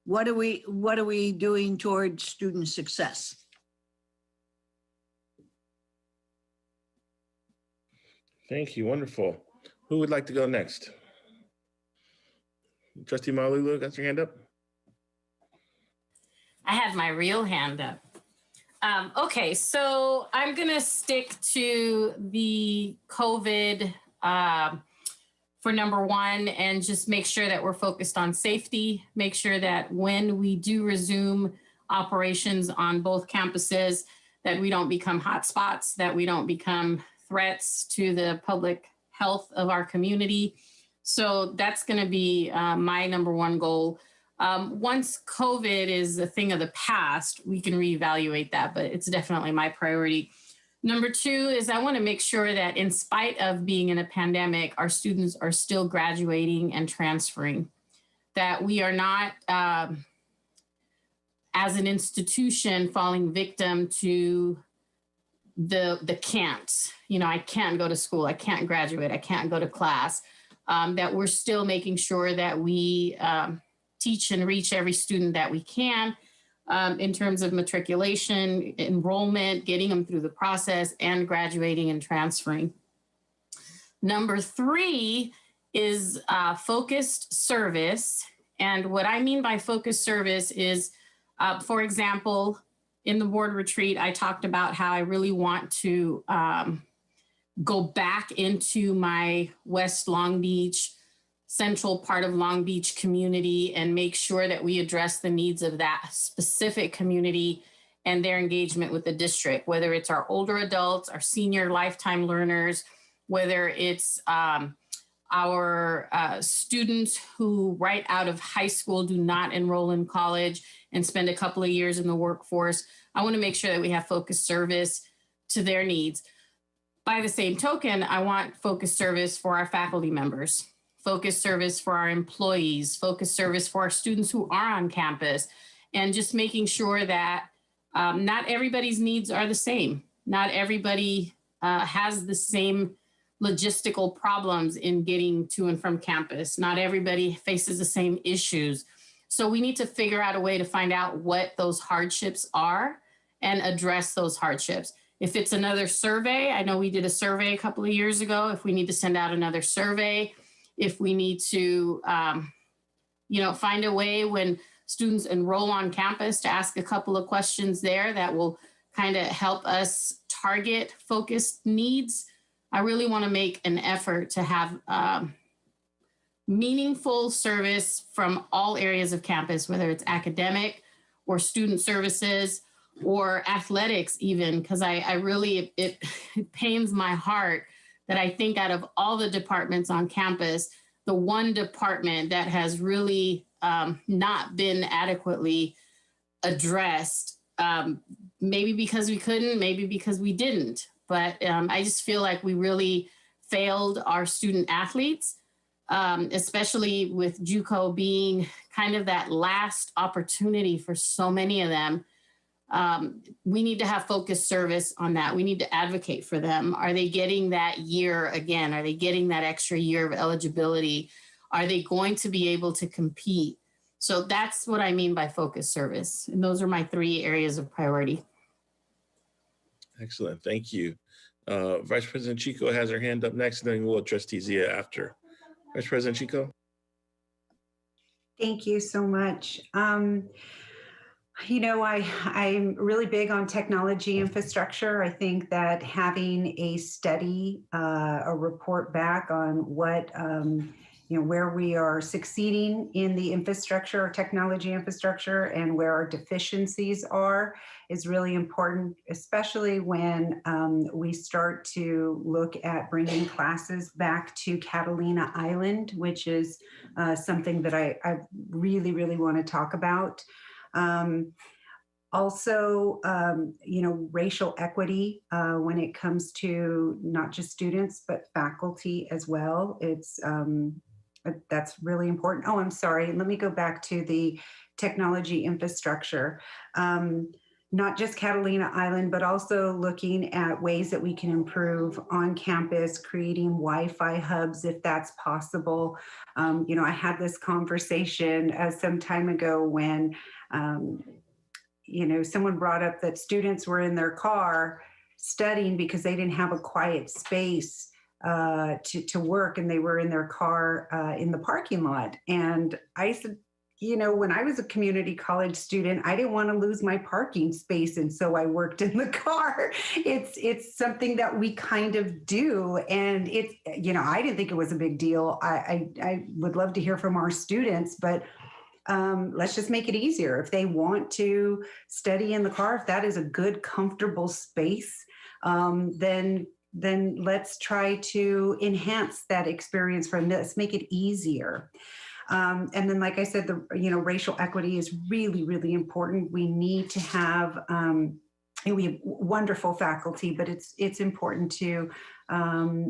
what are we doing toward student success? Thank you, wonderful. Who would like to go next? Trustee Malulu, got your hand up? I had my real hand up. Okay, so I'm gonna stick to the COVID for number 1, and just make sure that we're focused on safety, make sure that when we do resume operations on both campuses, that we don't become hotspots, that we don't become threats to the public health of our community. So that's gonna be my number 1 goal. Once COVID is a thing of the past, we can reevaluate that, but it's definitely my priority. Number 2 is I want to make sure that in spite of being in a pandemic, our students are still graduating and transferring, that we are not, as an institution, falling victim to the can'ts. I can't go to school, I can't graduate, I can't go to class, that we're still making sure that we teach and reach every student that we can in terms of matriculation, enrollment, getting them through the process, and graduating and transferring. Number 3 is focused service. And what I mean by focused service is, for example, in the board retreat, I talked about how I really want to go back into my West Long Beach, central part of Long Beach community, and make sure that we address the needs of that specific community and their engagement with the district, whether it's our older adults, our senior lifetime learners, whether it's our students who right out of high school do not enroll in college and spend a couple of years in the workforce. I want to make sure that we have focused service to their needs. By the same token, I want focused service for our faculty members, focus service for our employees, focus service for our students who are on campus, and just making sure that not everybody's needs are the same. Not everybody has the same logistical problems in getting to and from campus. Not everybody faces the same issues. So we need to figure out a way to find out what those hardships are and address those hardships. If it's another survey, I know we did a survey a couple of years ago. If we need to send out another survey, if we need to, find a way when students enroll on campus to ask a couple of questions there that will kind of help us target focused needs. I really want to make an effort to have meaningful service from all areas of campus, whether it's academic or student services or athletics even, because I really, it pains my heart that I think out of all the departments on campus, the one department that has really not been adequately addressed, maybe because we couldn't, maybe because we didn't. But I just feel like we really failed our student athletes, especially with JUCO being kind of that last opportunity for so many of them. We need to have focused service on that. We need to advocate for them. Are they getting that year again? Are they getting that extra year of eligibility? Are they going to be able to compete? So that's what I mean by focused service. And those are my 3 areas of priority. Excellent. Thank you. Vice President Chico has her hand up next, and then we'll Trustee Zia after. Vice President Chico. Thank you so much. I'm really big on technology infrastructure. I think that having a study, a report back on what, where we are succeeding in the infrastructure or technology infrastructure and where our deficiencies are is really important, especially when we start to look at bringing classes back to Catalina Island, which is something that I really, really want to talk about. Also, racial equity when it comes to not just students, but faculty as well. That's really important. Oh, I'm sorry. Let me go back to the technology infrastructure. Not just Catalina Island, but also looking at ways that we can improve on campus, creating Wi-Fi hubs if that's possible. I had this conversation some time ago when, someone brought up that students were in their car studying because they didn't have a quiet space to work, and they were in their car in the parking lot. And I said, when I was a community college student, I didn't want to lose my parking space. And so I worked in the car. It's something that we kind of do. And I didn't think it was a big deal. I would love to hear from our students, but let's just make it easier. If they want to study in the car, if that is a good, comfortable space, then let's try to enhance that experience for them. Let's make it easier. And then, like I said, racial equity is really, really important. We need to have, we have wonderful faculty, but it's important to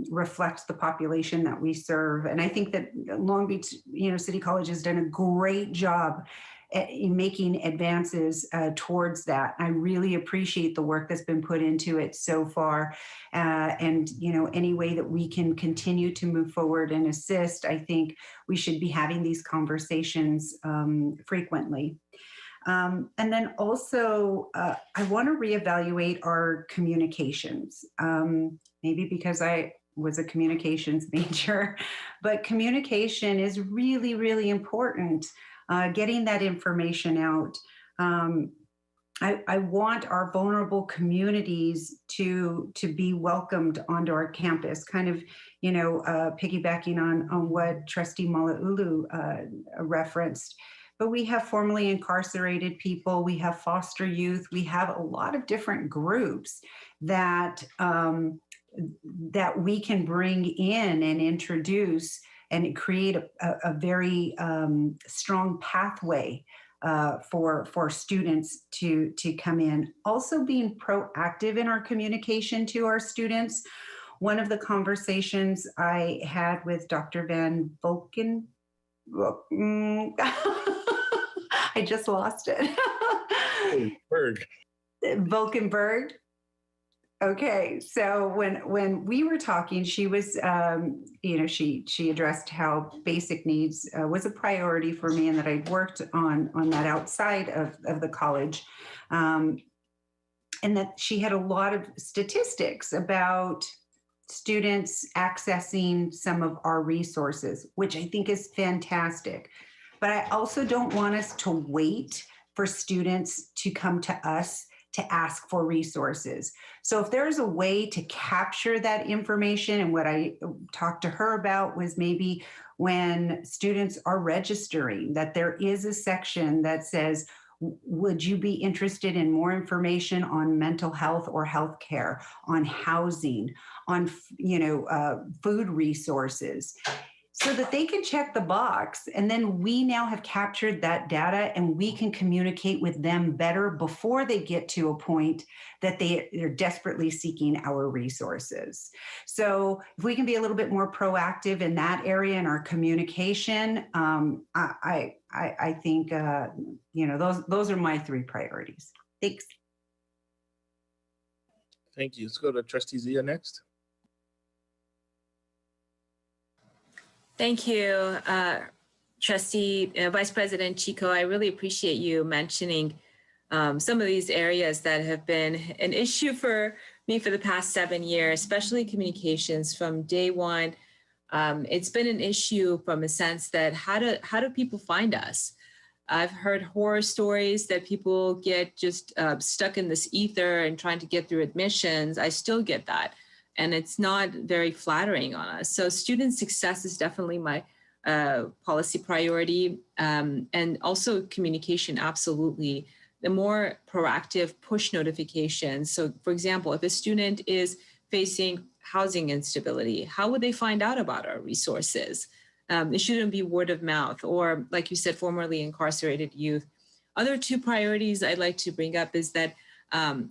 reflect the population that we serve. And I think that Long Beach, City College has done a great job in making advances towards that. I really appreciate the work that's been put into it so far. And any way that we can continue to move forward and assist, I think we should be having these conversations frequently. And then also, I want to reevaluate our communications, maybe because I was a communications major, but communication is really, really important. Getting that information out. I want our vulnerable communities to be welcomed onto our campus, kind of, piggybacking on what Trustee Malauulu referenced. But we have formerly incarcerated people, we have foster youth, we have a lot of different groups that we can bring in and introduce and create a very strong pathway for students to come in. Also being proactive in our communication to our students. one of the conversations I had with Dr. Van Volken, I just lost it. Volkenberg. Okay, so when we were talking, she was, she addressed how basic needs was a priority for me, and that I'd worked on that outside of the college, and that she had a lot of statistics about students accessing some of our resources, which I think is fantastic. But I also don't want us to wait for students to come to us to ask for resources. So if there's a way to capture that information, and what I talked to her about was maybe when students are registering, that there is a section that says, would you be interested in more information on mental health or healthcare, on housing, on food resources, so that they can check the box. And then we now have captured that data, and we can communicate with them better before they get to a point that they're desperately seeking our resources. So if we can be a little bit more proactive in that area in our communication, I think, those are my 3 priorities. Thanks. Thank you. Let's go to Trustee Zia next. Thank you, Trustee Vice President Chico. I really appreciate you mentioning some of these areas that have been an issue for me for the past 7 years, especially communications from day one. It's been an issue from a sense that how do people find us? I've heard horror stories that people get just stuck in this ether and trying to get through admissions. I still get that. And it's not very flattering on us. So student success is definitely my policy priority. And also communication, absolutely. The more proactive push notifications. So for example, if a student is facing housing instability, how would they find out about our resources? It shouldn't be word of mouth, or like you said, formerly incarcerated youth. Other 2 priorities I'd like to bring up is that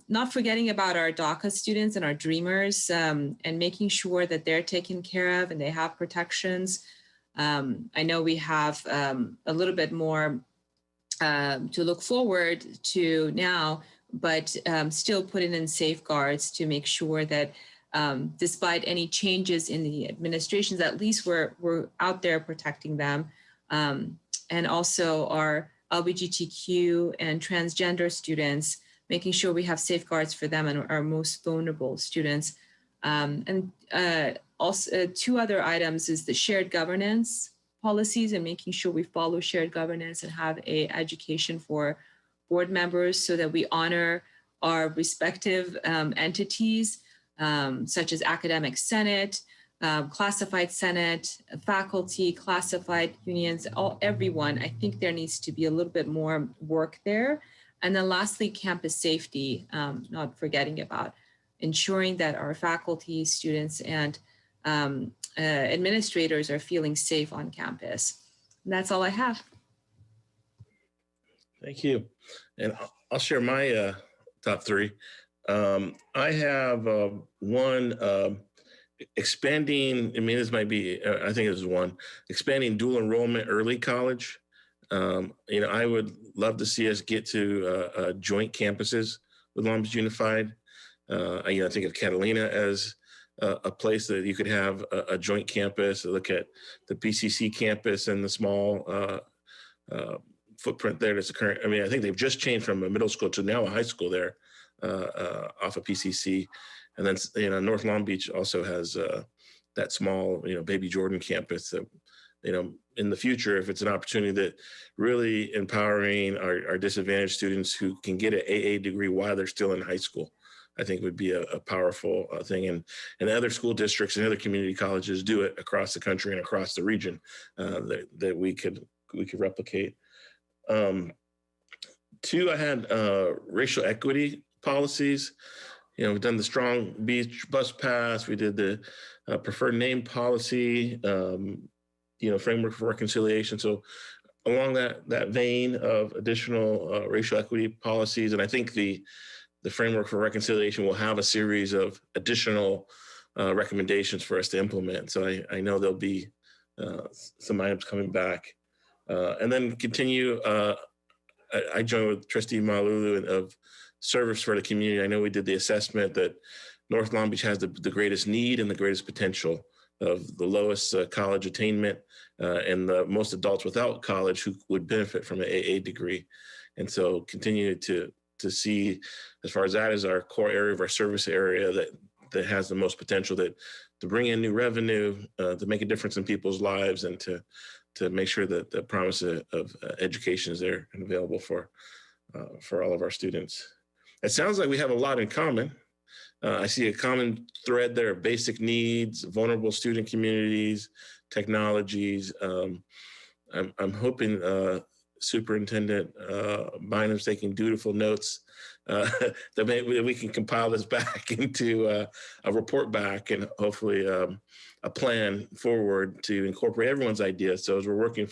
not forgetting about our DACA students and our dreamers, and making sure that they're taken care of and they have protections. I know we have a little bit more to look forward to now, but still putting in safeguards to make sure that despite any changes in the administrations, at least we're out there protecting them. And also our LGBTQ and transgender students, making sure we have safeguards for them and our most vulnerable students. And also 2 other items is the shared governance policies, and making sure we follow shared governance and have a education for board members so that we honor our respective entities, such as academic senate, classified senate, faculty, classified unions, everyone. I think there needs to be a little bit more work there. And then lastly, campus safety, not forgetting about ensuring that our faculty, students, and administrators are feeling safe on campus. And that's all I have. Thank you. And I'll share my top 3. I have one, expanding, this might be, I think it was 1, expanding dual enrollment early college. I would love to see us get to joint campuses with Long Beach Unified. I think of Catalina as a place that you could have a joint campus. Look at the PCC campus and the small footprint there that's current. I think they've just changed from a middle school to now a high school there off of PCC. And then, North Long Beach also has that small, Baby Jordan campus that, in the future, if it's an opportunity that really empowering our disadvantaged students who can get an AA degree while they're still in high school, I think would be a powerful thing. And other school districts and other community colleges do it across the country and across the region that we could replicate. 2, I had racial equity policies. We've done the Strong Beach Bus Pass. We did the preferred name policy, framework for reconciliation. So along that vein of additional racial equity policies, and I think the framework for reconciliation will have a series of additional recommendations for us to implement. So I know there'll be some items coming back. And then continue, I joined with Trustee Malulu of service for the community. I know we did the assessment that North Long Beach has the greatest need and the greatest potential of the lowest college attainment and the most adults without college who would benefit from an AA degree. And so continue to see, as far as that is our core area of our service area that has the most potential to bring in new revenue, to make a difference in people's lives, and to make sure that the promise of education is there and available for all of our students. It sounds like we have a lot in common. I see a common thread there of basic needs, vulnerable student communities, technologies. I'm hoping Superintendent Bynum's taking dutiful notes that we can compile this back into a report back, and hopefully a plan forward to incorporate everyone's ideas. So as we're working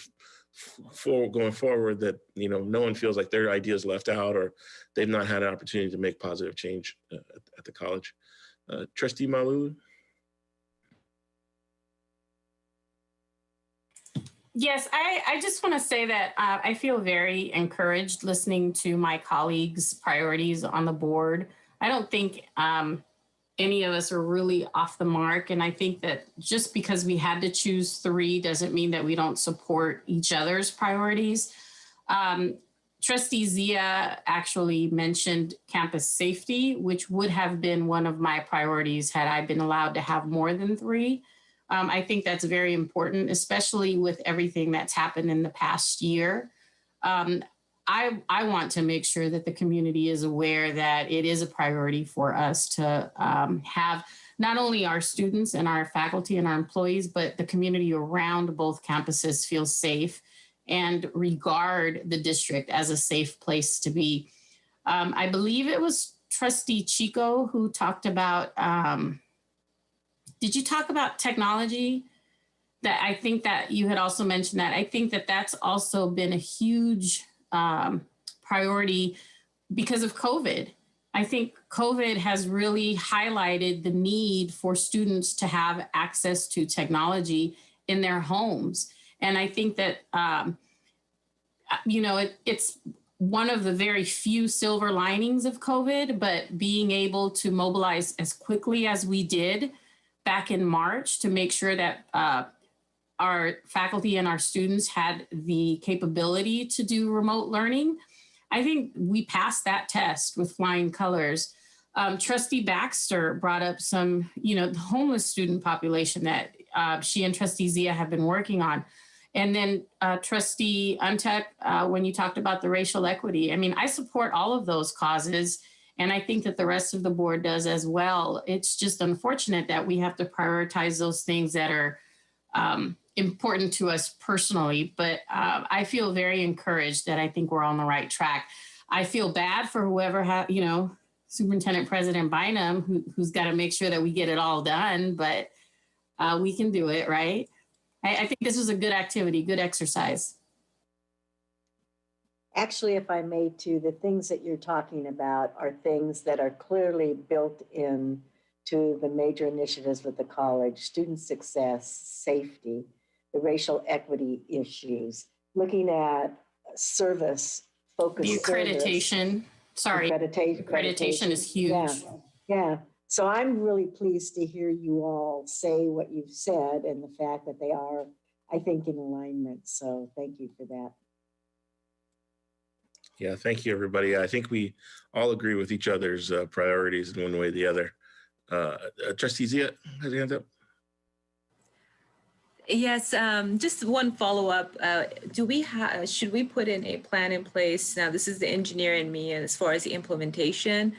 going forward, that no one feels like their ideas left out or they've not had an opportunity to make positive change at the college. Trustee Malulu. Yes, I just want to say that I feel very encouraged listening to my colleagues' priorities on the board. I don't think any of us are really off the mark. And I think that just because we had to choose 3 doesn't mean that we don't support each other's priorities. Trustee Zia actually mentioned campus safety, which would have been one of my priorities had I been allowed to have more than 3. I think that's very important, especially with everything that's happened in the past year. I want to make sure that the community is aware that it is a priority for us to have not only our students and our faculty and our employees, but the community around both campuses feel safe and regard the district as a safe place to be. I believe it was Trustee Chico who talked about, did you talk about technology? That I think that you had also mentioned that. I think that that's also been a huge priority because of COVID. I think COVID has really highlighted the need for students to have access to technology in their homes. And I think that, it's one of the very few silver linings of COVID, but being able to mobilize as quickly as we did back in March to make sure that our faculty and our students had the capability to do remote learning. I think we passed that test with flying colors. Trustee Baxter brought up some, the homeless student population that she and Trustee Zia have been working on. And then Trustee Ntuk, when you talked about the racial equity, I support all of those causes. And I think that the rest of the board does as well. It's just unfortunate that we have to prioritize those things that are important to us personally, but I feel very encouraged that I think we're on the right track. I feel bad for whoever, Superintendent President Bynum, who's got to make sure that we get it all done, but we can do it, right? I think this was a good activity, good exercise. Actually, if I may too, the things that you're talking about are things that are clearly built in to the major initiatives with the college: student success, safety, the racial equity issues, looking at service, focused accreditation. Accreditation is huge. Yeah. So I'm really pleased to hear you all say what you've said and the fact that they are, I think, in alignment. So thank you for that. Yeah, thank you, everybody. I think we all agree with each other's priorities in one way or the other. Trustee Zia has your hand up. Yes, just one follow-up. Should we put in a plan in place? Now, this is the engineer in me, and as far as the implementation,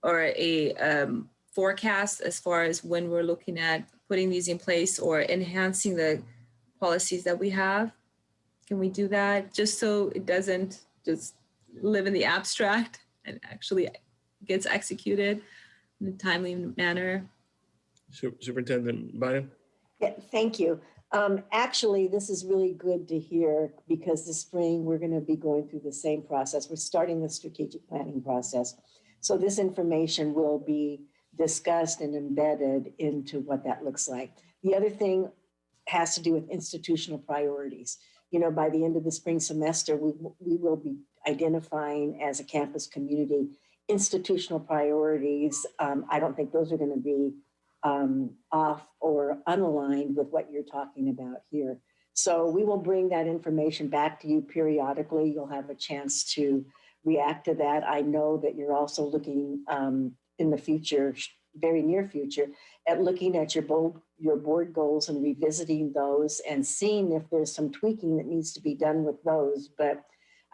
or a forecast as far as when we're looking at putting these in place or enhancing the policies that we have? Can we do that just so it doesn't just live in the abstract and actually gets executed in a timely manner? Superintendent Bynum? Yeah, thank you. Actually, this is really good to hear because this spring we're going to be going through the same process. We're starting the strategic planning process. So this information will be discussed and embedded into what that looks like. The other thing has to do with institutional priorities. You know, by the end of the spring semester, we will be identifying as a campus community institutional priorities. I don't think those are going to be off or unaligned with what you're talking about here. So we will bring that information back to you periodically. You'll have a chance to react to that. I know that you're also looking in the future, very near future, at looking at your board goals and revisiting those and seeing if there's some tweaking that needs to be done with those. But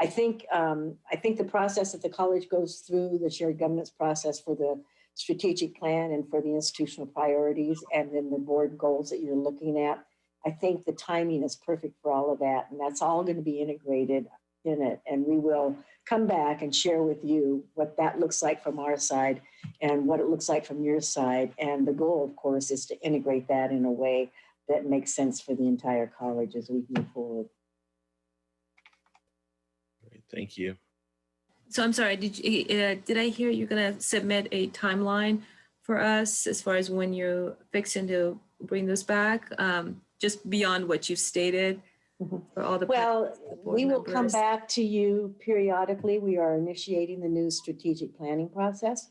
I think the process that the college goes through, the shared governance process for the strategic plan and for the institutional priorities, and then the board goals that you're looking at, I think the timing is perfect for all of that. And that's all going to be integrated in it. And we will come back and share with you what that looks like from our side and what it looks like from your side. And the goal, of course, is to integrate that in a way that makes sense for the entire college as we move forward. Great, thank you. So I'm sorry, did I hear you're going to submit a timeline for us as far as when you're fixing to bring this back, just beyond what you've stated? For all the well, we will members? come back to you periodically. We are initiating the new strategic planning process.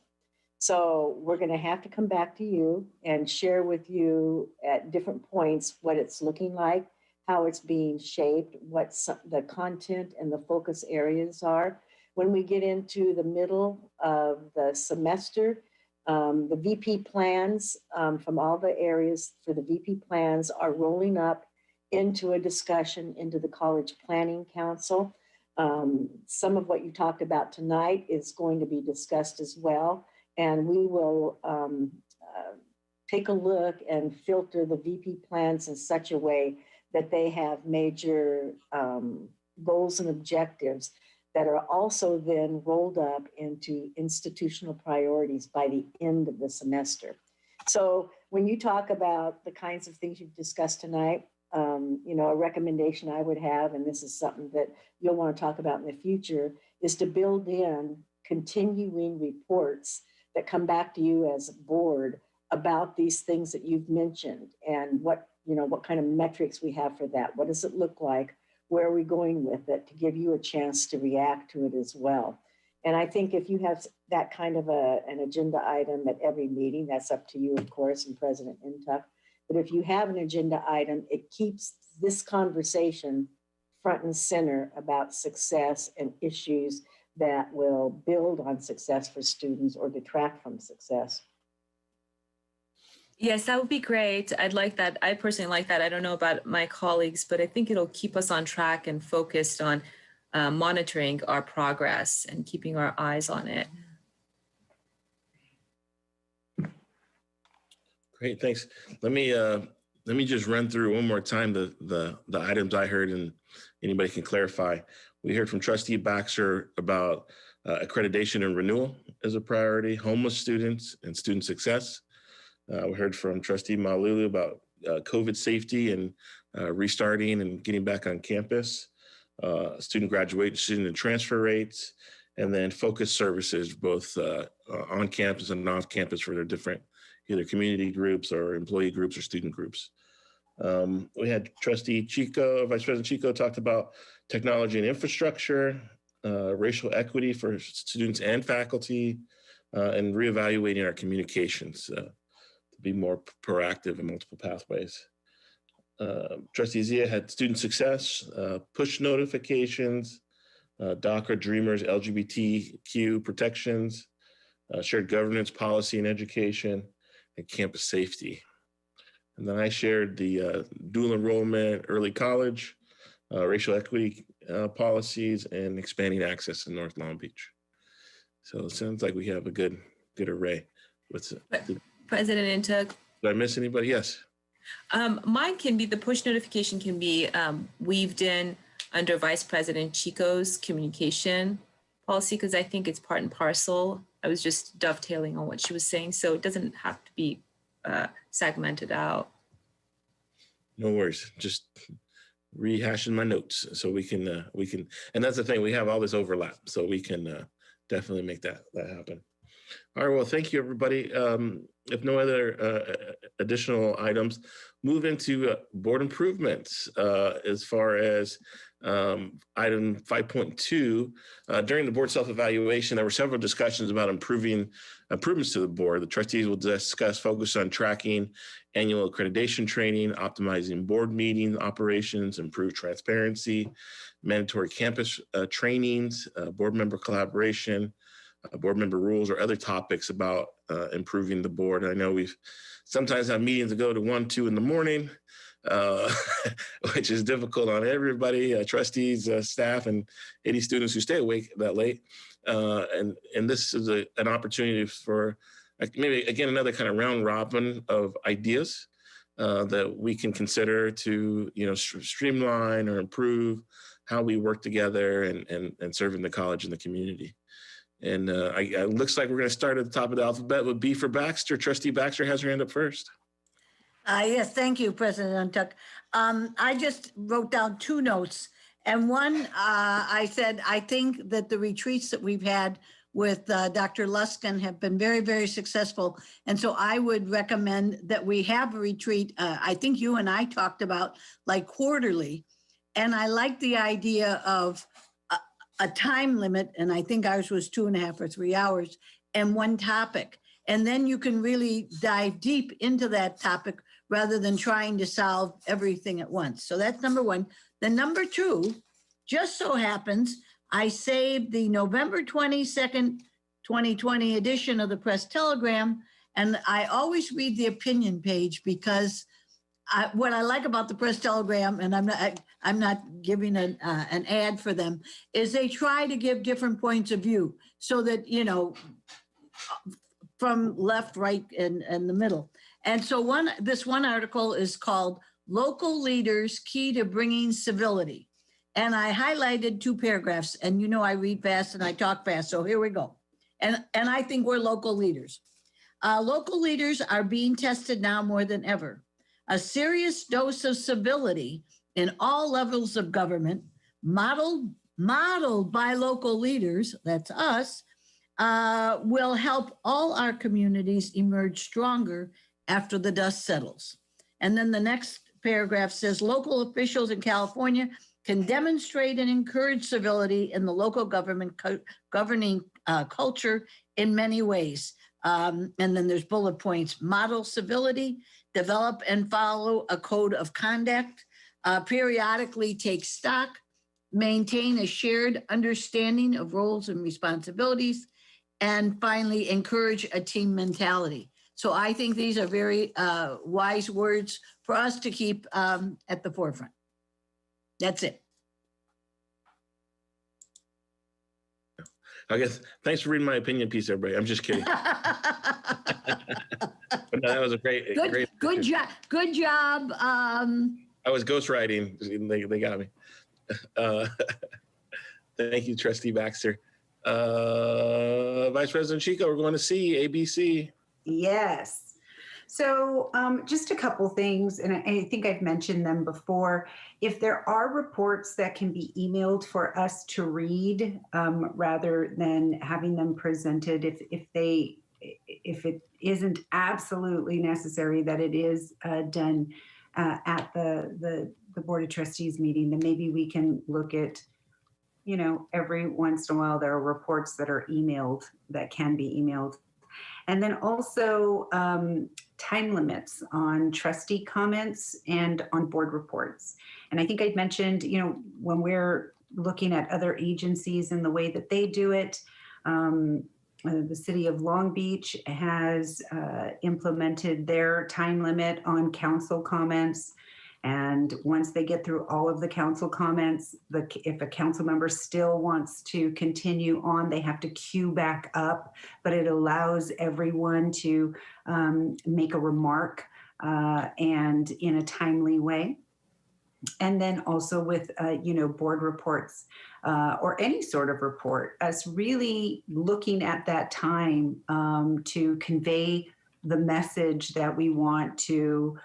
So we're going to have to come back to you and share with you at different points what it's looking like, how it's being shaped, what the content and the focus areas are. When we get into the middle of the semester, the VP plans from all the areas for the VP plans are rolling up into a discussion into the College Planning Council. Some of what you talked about tonight is going to be discussed as well. And we will take a look and filter the VP plans in such a way that they have major goals and objectives that are also then rolled up into institutional priorities by the end of the semester. So when you talk about the kinds of things you've discussed tonight, you know, a recommendation I would have, and this is something that you'll want to talk about in the future, is to build in continuing reports that come back to you as a board about these things that you've mentioned and what, you know, what kind of metrics we have for that. What does it look like? Where are we going with it, to give you a chance to react to it as well. And I think if you have that kind of an agenda item at every meeting, that's up to you, of course, and President Intuck. But if you have an agenda item, it keeps this conversation front and center about success and issues that will build on success for students or detract from success. Yes, that would be great. I'd like that. I personally like that. I don't know about my colleagues, but I think it'll keep us on track and focused on monitoring our progress and keeping our eyes on it. Great, thanks. Let me just run through one more time the items I heard, and anybody can clarify. We heard from Trustee Baxter about accreditation and renewal as a priority, homeless students and student success. We heard from Trustee Malulu about COVID safety and restarting and getting back on campus, student graduation and transfer rates, and then focus services, both on campus and off campus for their different either community groups or employee groups or student groups. We had Trustee Chico, Vice President Chico talked about technology and infrastructure, racial equity for students and faculty, and reevaluating our communications to be more proactive in multiple pathways. Trustee Zia had student success, push notifications, DACA, Dreamers, LGBTQ protections, shared governance policy and education, and campus safety. And then I shared the dual enrollment, early college, racial equity policies, and expanding access in North Long Beach. So it sounds like we have a good array. President Intuck. Did I miss anybody? Yes. Mine can be, the push notification can be weaved in under Vice President Chico's communication policy, because I think it's part and parcel. I was just dovetailing on what she was saying, so it doesn't have to be segmented out. No worries. Just rehashing my notes so we can, and that's the thing, we have all this overlap, so we can definitely make that happen. All right, well, thank you, everybody. If no other additional items, move into board improvements. As far as item 5.2, during the board self-evaluation, there were several discussions about improvements to the board. The trustees will discuss focus on tracking annual accreditation training, optimizing board meeting operations, improve transparency, mandatory campus trainings, board member collaboration, board member rules, or other topics about improving the board. I know we've sometimes have meetings that go to 1, 2 in the morning, which is difficult on everybody, trustees, staff, and any students who stay awake that late. And this is an opportunity for maybe, again, another kind of round robin of ideas that we can consider to, streamline or improve how we work together and serving the college and the community. And it looks like we're going to start at the top of the alphabet with B for Baxter. Trustee Baxter has her hand up first. Yes, thank you, President Untuck. I just wrote down 2 notes. And one, I said, I think that the retreats that we've had with Dr. Luskin have been very, very successful. And so I would recommend that we have a retreat. I think you and I talked about like quarterly. And I like the idea of a time limit, and I think ours was 2.5 or 3 hours, and one topic. And then you can really dive deep into that topic rather than trying to solve everything at once. So that's number 1. Then number 2, just so happens, I saved the November 22nd, 2020 edition of the Press Telegram, and I always read the opinion page because what I like about the Press Telegram, and I'm not giving an ad for them, is they try to give different points of view so that, from left, right, and the middle. And so this one article is called Local Leaders Key to Bringing Civility. And I highlighted 2 paragraphs, and I read fast and I talk fast. So here we go. And I think we're local leaders. Local leaders are being tested now more than ever. A serious dose of civility in all levels of government, modeled by local leaders, that's us, will help all our communities emerge stronger after the dust settles. And then the next paragraph says, local officials in California can demonstrate and encourage civility in the local government governing culture in many ways. And then there's bullet points: model civility, develop and follow a code of conduct, periodically take stock, maintain a shared understanding of roles and responsibilities, and finally encourage a team mentality. So I think these are very wise words for us to keep at the forefront. That's it. I guess, thanks for reading my opinion piece, everybody. I'm just kidding. But no, that was a great. Good job. Good job. I was ghostwriting. They got me. Thank you, Trustee Baxter. Vice President Chico, we're going to see ABC. Yes. So just a couple things, and I think I've mentioned them before. If there are reports that can be emailed for us to read rather than having them presented, if it isn't absolutely necessary that it is done at the Board of Trustees meeting, then maybe we can look at, every once in a while there are reports that are emailed, that can be emailed. And then also time limits on trustee comments and on board reports. And I think I'd mentioned, when we're looking at other agencies and the way that they do it, the city of Long Beach has implemented their time limit on council comments. And once they get through all of the council comments, if a council member still wants to continue on, they have to queue back up, but it allows everyone to make a remark and in a timely way. And then also with, board reports or any sort of report, us really looking at that time to convey the message that we want to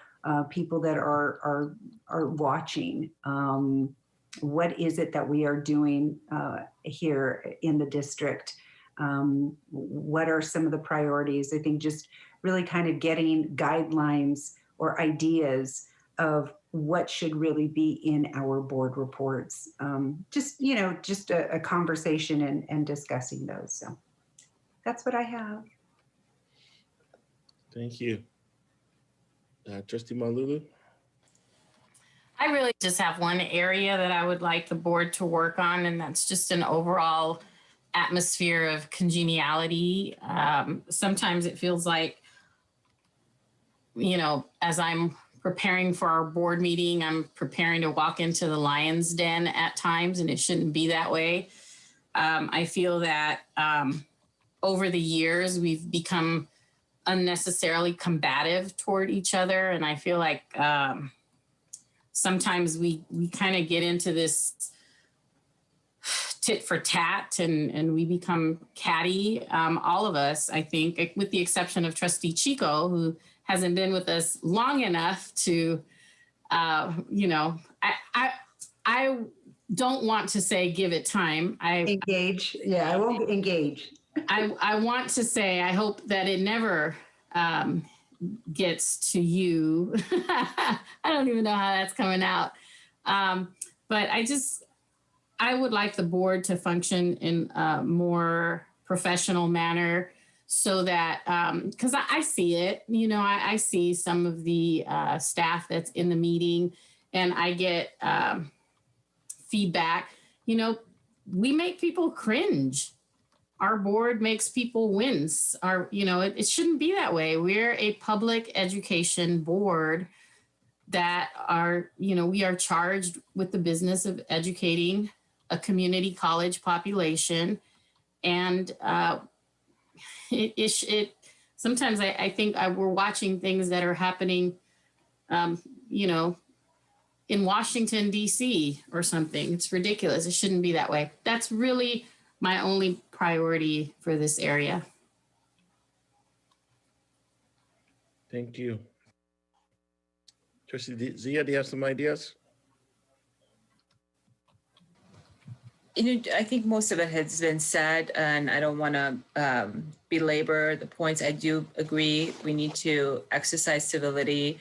people that are watching. What is it that we are doing here in the district What are some of the priorities? I think just really kind of getting guidelines or ideas of what should really be in our board reports. Just a conversation and discussing those. So that's what I have. Thank you. Trustee Malulu? I really just have one area that I would like the board to work on, and that's just an overall atmosphere of congeniality. Sometimes it feels like, as I'm preparing for our board meeting, I'm preparing to walk into the lion's den at times, and it shouldn't be that way. I feel that over the years, we've become unnecessarily combative toward each other. And I feel like sometimes we kind of get into this tit for tat and we become catty. All of us, I think, with the exception of Trustee Chico, who hasn't been with us long enough to, I don't want to say give it time. Engage. Yeah, I won't engage. I want to say, I hope that it never gets to you. I don't even know how that's coming out. But I would like the board to function in a more professional manner so that, because I see it, I see some of the staff that's in the meeting and I get feedback, we make people cringe. Our board makes people wince. It shouldn't be that way. We're a public education board that we are charged with the business of educating a community college population. And sometimes I think we're watching things that are happening, in Washington, D.C. or something. It's ridiculous. It shouldn't be that way. That's really my only priority for this area. Thank you. Trustee Zia, do you have some ideas? I think most of it has been said, and I don't want to belabor the points. I do agree we need to exercise civility.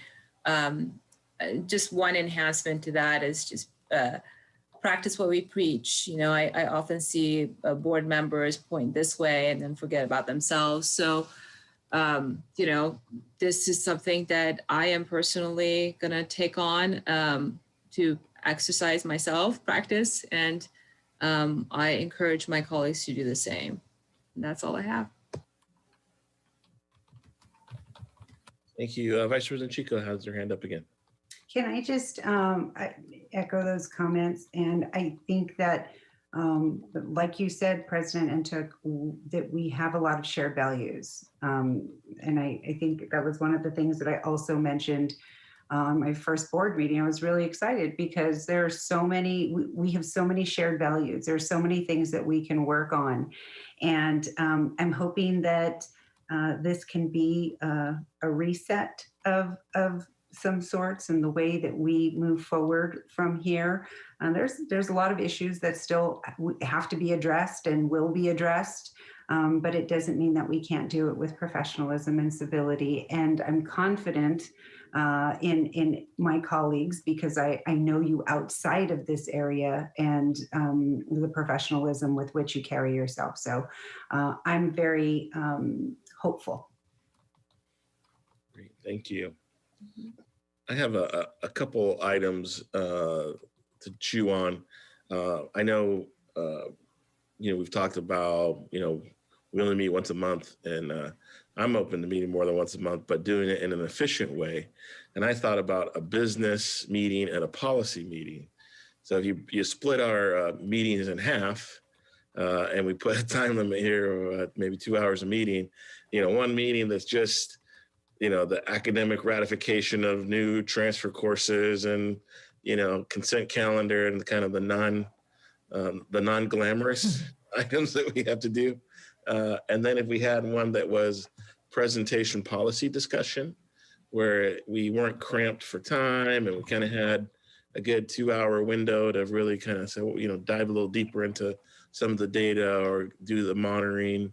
Just one enhancement to that is just practice what we preach. I often see board members point this way and then forget about themselves. So, this is something that I am personally going to take on to exercise myself, practice, and I encourage my colleagues to do the same. And that's all I have. Thank you. Vice President Chico has her hand up again. Can I just echo those comments? And I think that, like you said, President Ntuk, that we have a lot of shared values. And I think that was one of the things that I also mentioned on my first board meeting. I was really excited because there are so many, we have so many shared values. There are so many things that we can work on. And I'm hoping that this can be a reset of some sorts in the way that we move forward from here. There's a lot of issues that still have to be addressed and will be addressed, but it doesn't mean that we can't do it with professionalism and civility. And I'm confident in my colleagues because I know you outside of this area and the professionalism with which you carry yourself. So I'm very hopeful. Great, thank you. I have a couple items to chew on. I know, we've talked about, we only meet once a month, and I'm open to meeting more than once a month, but doing it in an efficient way. And I thought about a business meeting and a policy meeting. So if you split our meetings in half, and we put a time limit here, maybe 2 hours a meeting, one meeting that's just the academic ratification of new transfer courses and, consent calendar and kind of the non-glamorous items that we have to do. And then if we had one that was presentation policy discussion, where we weren't cramped for time and we kind of had a good 2-hour window to really kind of say, dive a little deeper into some of the data or do the monitoring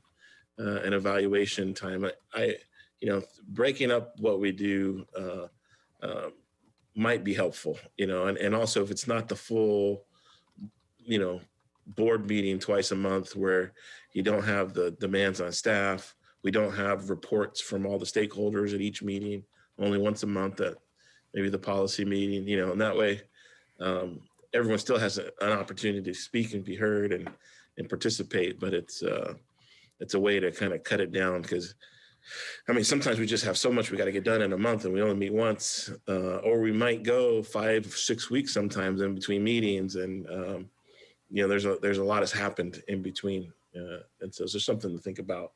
and evaluation time. Breaking up what we do might be helpful, and also if it's not the full, board meeting twice a month where you don't have the demands on staff, we don't have reports from all the stakeholders at each meeting, only once a month at maybe the policy meeting, and that way everyone still has an opportunity to speak and be heard and participate, but it's a way to kind of cut it down because sometimes we just have so much we got to get done in a month and we only meet once, or we might go 5-6 weeks sometimes in between meetings, and there's a lot has happened in between, and so there's something to think about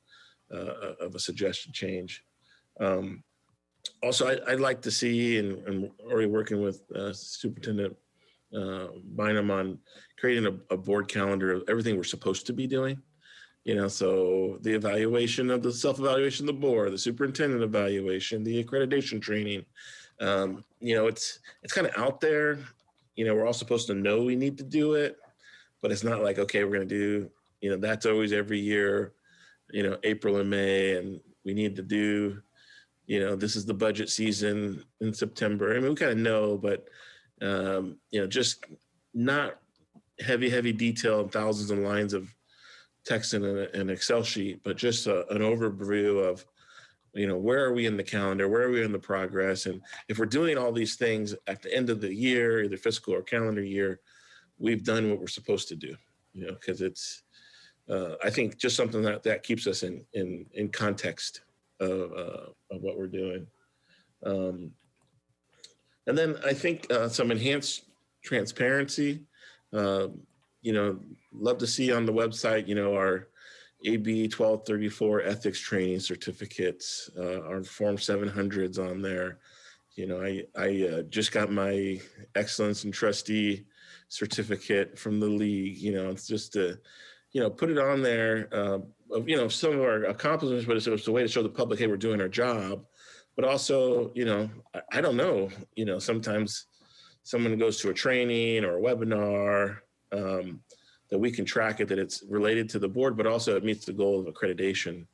of a suggested change. Also, I'd like to see, and already working with Superintendent Bynum on creating a board calendar of everything we're supposed to be doing. So the evaluation of the self-evaluation of the board, the superintendent evaluation, the accreditation training, it's kind of out there. We're all supposed to know we need to do it, but it's not like, okay, we're going to do, that's always every year, April and May, and we need to do, this is the budget season in September. We kind of know, but, just not heavy detail and thousands of lines of text in an Excel sheet, but just an overview of, where are we in the calendar? Where are we in the progress? And if we're doing all these things at the end of the year, either fiscal or calendar year, we've done what we're supposed to do, because it's, I think just something that keeps us in context of what we're doing. And then I think some enhanced transparency, love to see on the website, our AB 1234 ethics training certificates, our Form 700s on there. I just got my excellence in trustee certificate from the league. It's just to, put it on there of, some of our accomplishments, but it's a way to show the public, hey, we're doing our job. But also, I don't know, sometimes someone goes to a training or a webinar, that we can track it, that it's related to the board, but also it meets the goal of accreditation,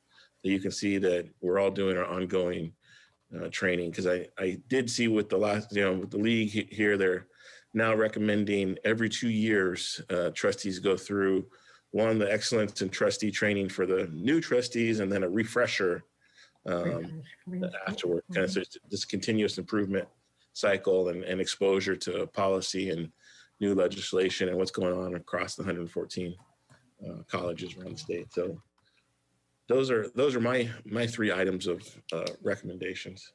that you can see that we're all doing our ongoing training. Because I did see with the last, with the league here, they're now recommending every 2 years, trustees go through the excellence in trustee training for the new trustees, and then a refresher afterward. Kind of this continuous improvement cycle and exposure to policy and new legislation and what's going on across the 114 colleges around the state. So those are my 3 items of recommendations.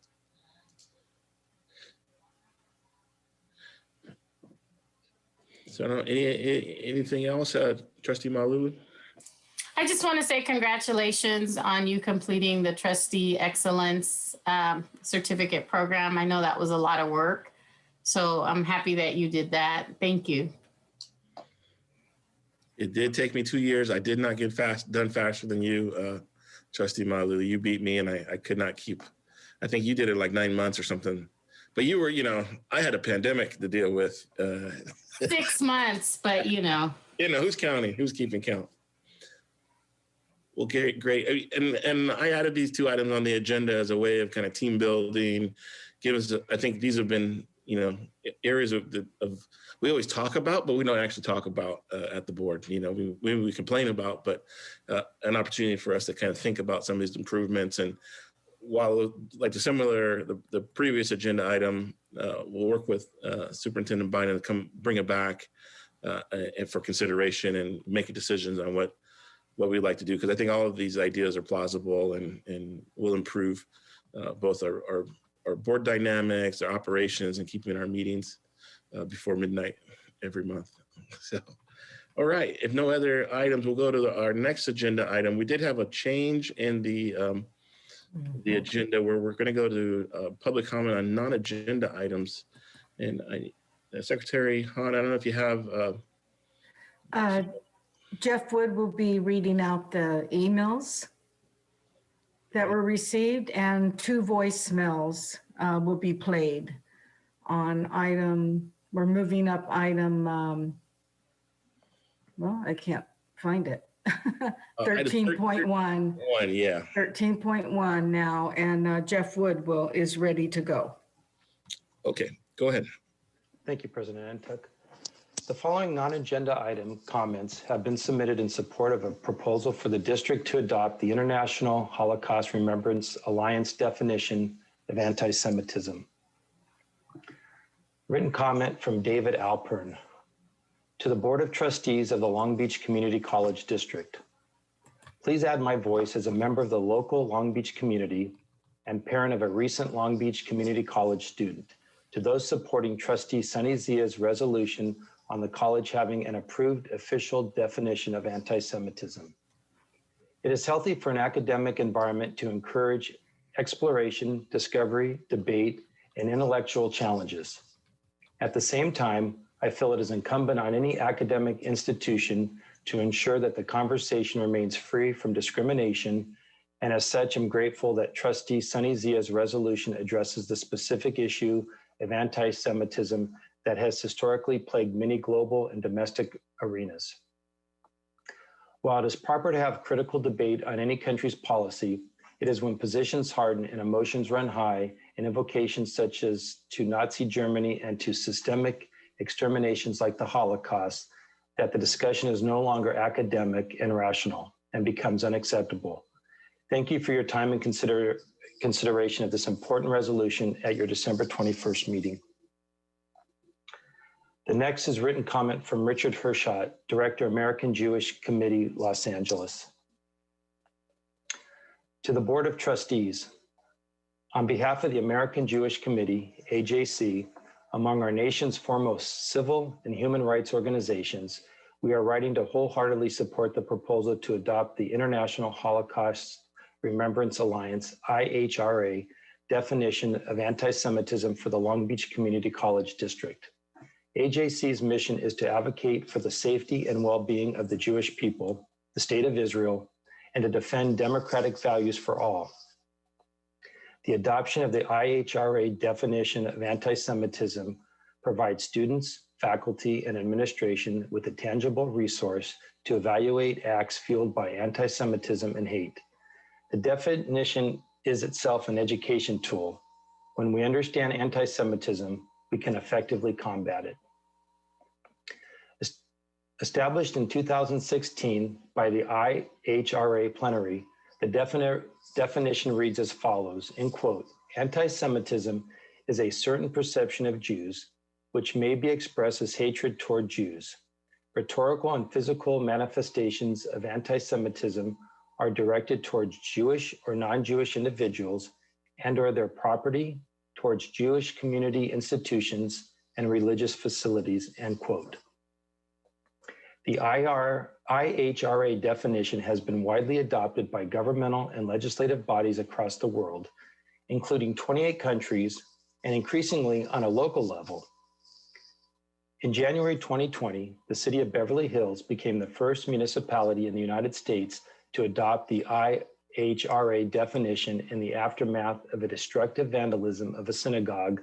So I don't know, anything else, Trustee Malulu? I just want to say congratulations on you completing the Trustee Excellence Certificate Program. I know that was a lot of work, so I'm happy that you did that. Thank you. It did take me 2 years. I did not get done faster than you, Trustee Malulu. You beat me, and I could not keep. I think you did it like 9 months or something. But you were, I had a pandemic to deal with. 6 months, but who's counting? Who's keeping count? Well, great. And I added these 2 items on the agenda as a way of kind of team building. I think these have been, areas of we always talk about, but we don't actually talk about at the board. We complain about, but an opportunity for us to kind of think about some of these improvements. And while like the previous agenda item, we'll work with Superintendent Bynum to bring it back for consideration and making decisions on what we'd like to do, because I think all of these ideas are plausible and will improve both our board dynamics, our operations, and keeping our meetings before midnight every month. So, all right, if no other items, we'll go to our next agenda item. We did have a change in the agenda where we're going to go to public comment on non-agenda items. And Secretary Hahn, I don't know if you have. Jeff Wood will be reading out the emails that were received, and 2 voicemails will be played on item We're moving up item, well, I can't find it. 13.1. One, yeah. 13.1 now, and Jeff Wood is ready to go. Okay, go ahead. Thank you, President Ntuk. The following non-agenda item comments have been submitted in support of a proposal for the district to adopt the International Holocaust Remembrance Alliance definition of anti-Semitism. Written comment from David Alpern. To the Board of Trustees of the Long Beach Community College District. Please add my voice as a member of the local Long Beach community and parent of a recent Long Beach Community College student to those supporting Trustee Sunny Zia's resolution on the college having an approved official definition of anti-Semitism. It is healthy for an academic environment to encourage exploration, discovery, debate, and intellectual challenges. At the same time, I feel it is incumbent on any academic institution to ensure that the conversation remains free from discrimination, and as such, I'm grateful that Trustee Sunny Zia's resolution addresses the specific issue of anti-Semitism that has historically plagued many global and domestic arenas. While it is proper to have critical debate on any country's policy, it is when positions harden and emotions run high and invocations such as to Nazi Germany and to systemic exterminations like the Holocaust that the discussion is no longer academic and rational and becomes unacceptable. Thank you for your time and consideration of this important resolution at your December 21st meeting. The next is written comment from Richard Hershot, Director, American Jewish Committee, Los Angeles. To the Board of Trustees, on behalf of the American Jewish Committee, AJC, among our nation's foremost civil and human rights organizations, we are writing to wholeheartedly support the proposal to adopt the International Holocaust Remembrance Alliance, IHRA, definition of anti-Semitism for the Long Beach Community College District. AJC's mission is to advocate for the safety and well-being of the Jewish people, the State of Israel, and to defend democratic values for all. The adoption of the IHRA definition of anti-Semitism provides students, faculty, and administration with a tangible resource to evaluate acts fueled by anti-Semitism and hate. The definition is itself an education tool. When we understand anti-Semitism, we can effectively combat it. Established in 2016 by the IHRA plenary, the definition reads as follows, in quote, anti-Semitism is a certain perception of Jews, which may be expressed as hatred toward Jews. Rhetorical and physical manifestations of anti-Semitism are directed towards Jewish or non-Jewish individuals and or their property, towards Jewish community institutions and religious facilities, end quote. The IHRA definition has been widely adopted by governmental and legislative bodies across the world, including 28 countries and increasingly on a local level. In January 2020, the city of Beverly Hills became the first municipality in the United States to adopt the IHRA definition in the aftermath of a destructive vandalism of a synagogue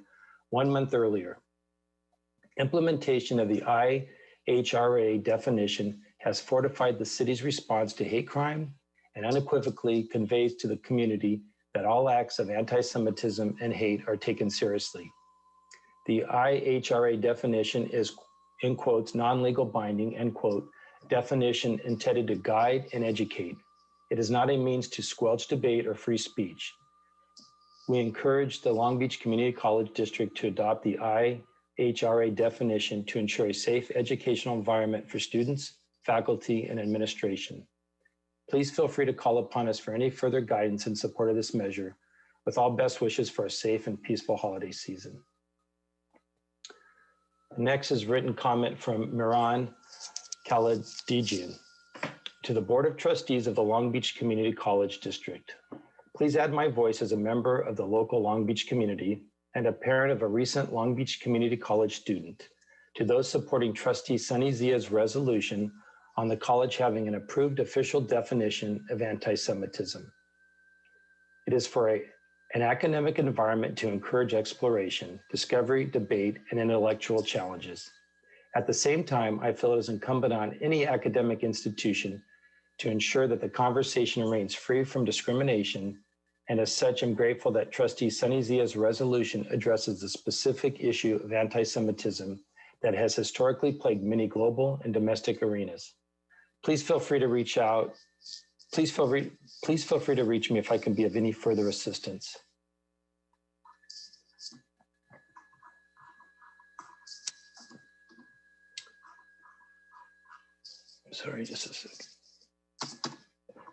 1 month earlier. Implementation of the IHRA definition has fortified the city's response to hate crime and unequivocally conveys to the community that all acts of anti-Semitism and hate are taken seriously. The IHRA definition is, in quotes, non-legal binding, end quote, definition intended to guide and educate. It is not a means to squelch debate or free speech. We encourage the Long Beach Community College District to adopt the IHRA definition to ensure a safe educational environment for students, faculty, and administration. Please feel free to call upon us for any further guidance in support of this measure, with all best wishes for a safe and peaceful holiday season. Next is written comment from Miran Khaledijian to the Board of Trustees of the Long Beach Community College District. Please add my voice as a member of the local Long Beach community and a parent of a recent Long Beach Community College student to those supporting Trustee Sunny Zia's resolution on the college having an approved official definition of anti-Semitism. It is for a an academic environment to encourage exploration, discovery, debate, and intellectual challenges. At the same time, I feel it is incumbent on any academic institution to ensure that the conversation remains free from discrimination, and as such, I'm grateful that Trustee Sunny Zia's resolution addresses the specific issue of anti-Semitism that has historically plagued many global and domestic arenas. Please feel free to reach out. Please feel free to reach me if I can be of any further assistance. Sorry, just a sec.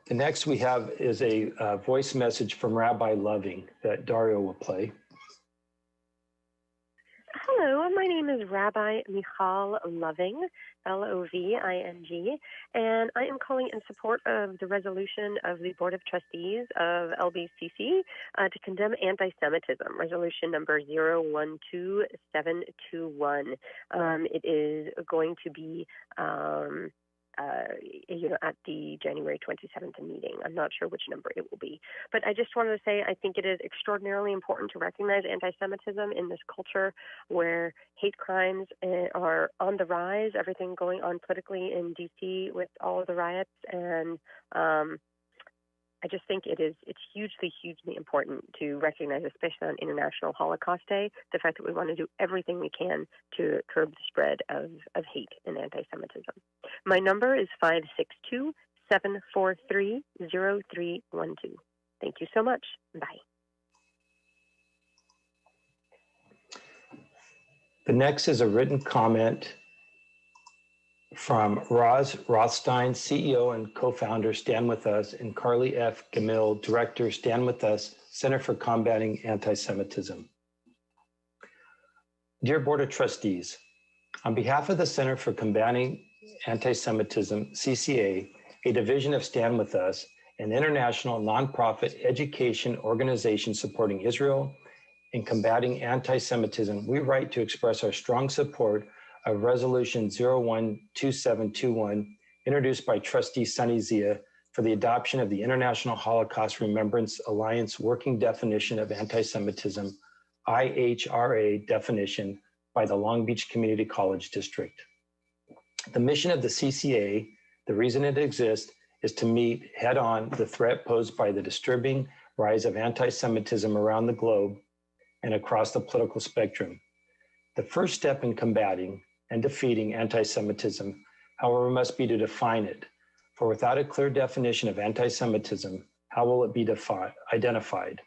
The next we have is a voice message from Rabbi Loving that Dario will play. Hello, my name is Rabbi Michal Loving, Loving, and I am calling in support of the resolution of the Board of Trustees of LBCC to condemn anti-Semitism, resolution number 012721. It is going to be at the January 27th meeting. I'm not sure which number it will be. But I just wanted to say I think it is extraordinarily important to recognize anti-Semitism in this culture where hate crimes are on the rise, everything going on politically in D.C. with all of the riots. And I just think it's hugely, hugely important to recognize, especially on International Holocaust Day, the fact that we want to do everything we can to curb the spread of hate and anti-Semitism. My number is 562-743-0312. Thank you so much. Bye. The next is a written comment from Roz Rothstein, CEO and co-founder, Stand With Us, and Carly F. Gamil, Director, Stand With Us, Center for Combating Anti-Semitism. Dear Board of Trustees, on behalf of the Center for Combating Anti-Semitism, CCA, a division of Stand With Us, an international nonprofit education organization supporting Israel and combating anti-Semitism, we write to express our strong support of Resolution 012721, introduced by Trustee Sunny Zia for the adoption of the International Holocaust Remembrance Alliance Working Definition of Anti-Semitism, IHRA definition by the Long Beach Community College District. The mission of the CCA, the reason it exists, is to meet head-on the threat posed by the disturbing rise of anti-Semitism around the globe and across the political spectrum. The first step in combating and defeating anti-Semitism, however, must be to define it. For without a clear definition of anti-Semitism, how will it be identified?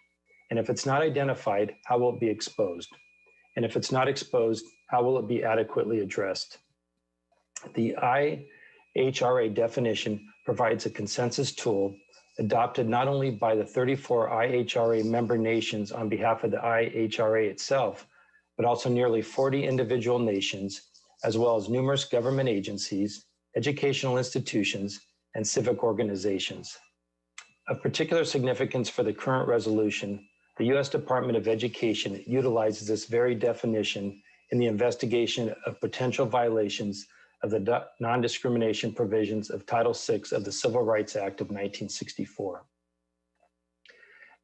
And if it's not identified, how will it be exposed? And if it's not exposed, how will it be adequately addressed? The IHRA definition provides a consensus tool adopted not only by the 34 IHRA member nations on behalf of the IHRA itself, but also nearly 40 individual nations, as well as numerous government agencies, educational institutions, and civic organizations. Of particular significance for the current resolution, the U.S. Department of Education utilizes this very definition in the investigation of potential violations of the non-discrimination provisions of Title VI of the Civil Rights Act of 1964.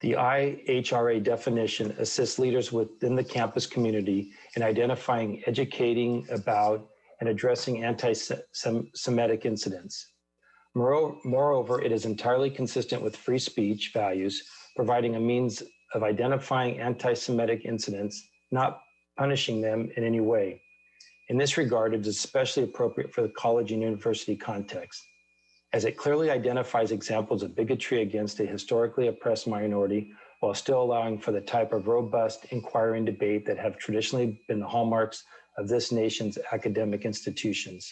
The IHRA definition assists leaders within the campus community in identifying, educating about, and addressing anti-Semitic incidents. Moreover, it is entirely consistent with free speech values, providing a means of identifying anti-Semitic incidents, not punishing them in any way. In this regard, it is especially appropriate for the college and university context, as it clearly identifies examples of bigotry against a historically oppressed minority while still allowing for the type of robust inquiry and debate that have traditionally been the hallmarks of this nation's academic institutions.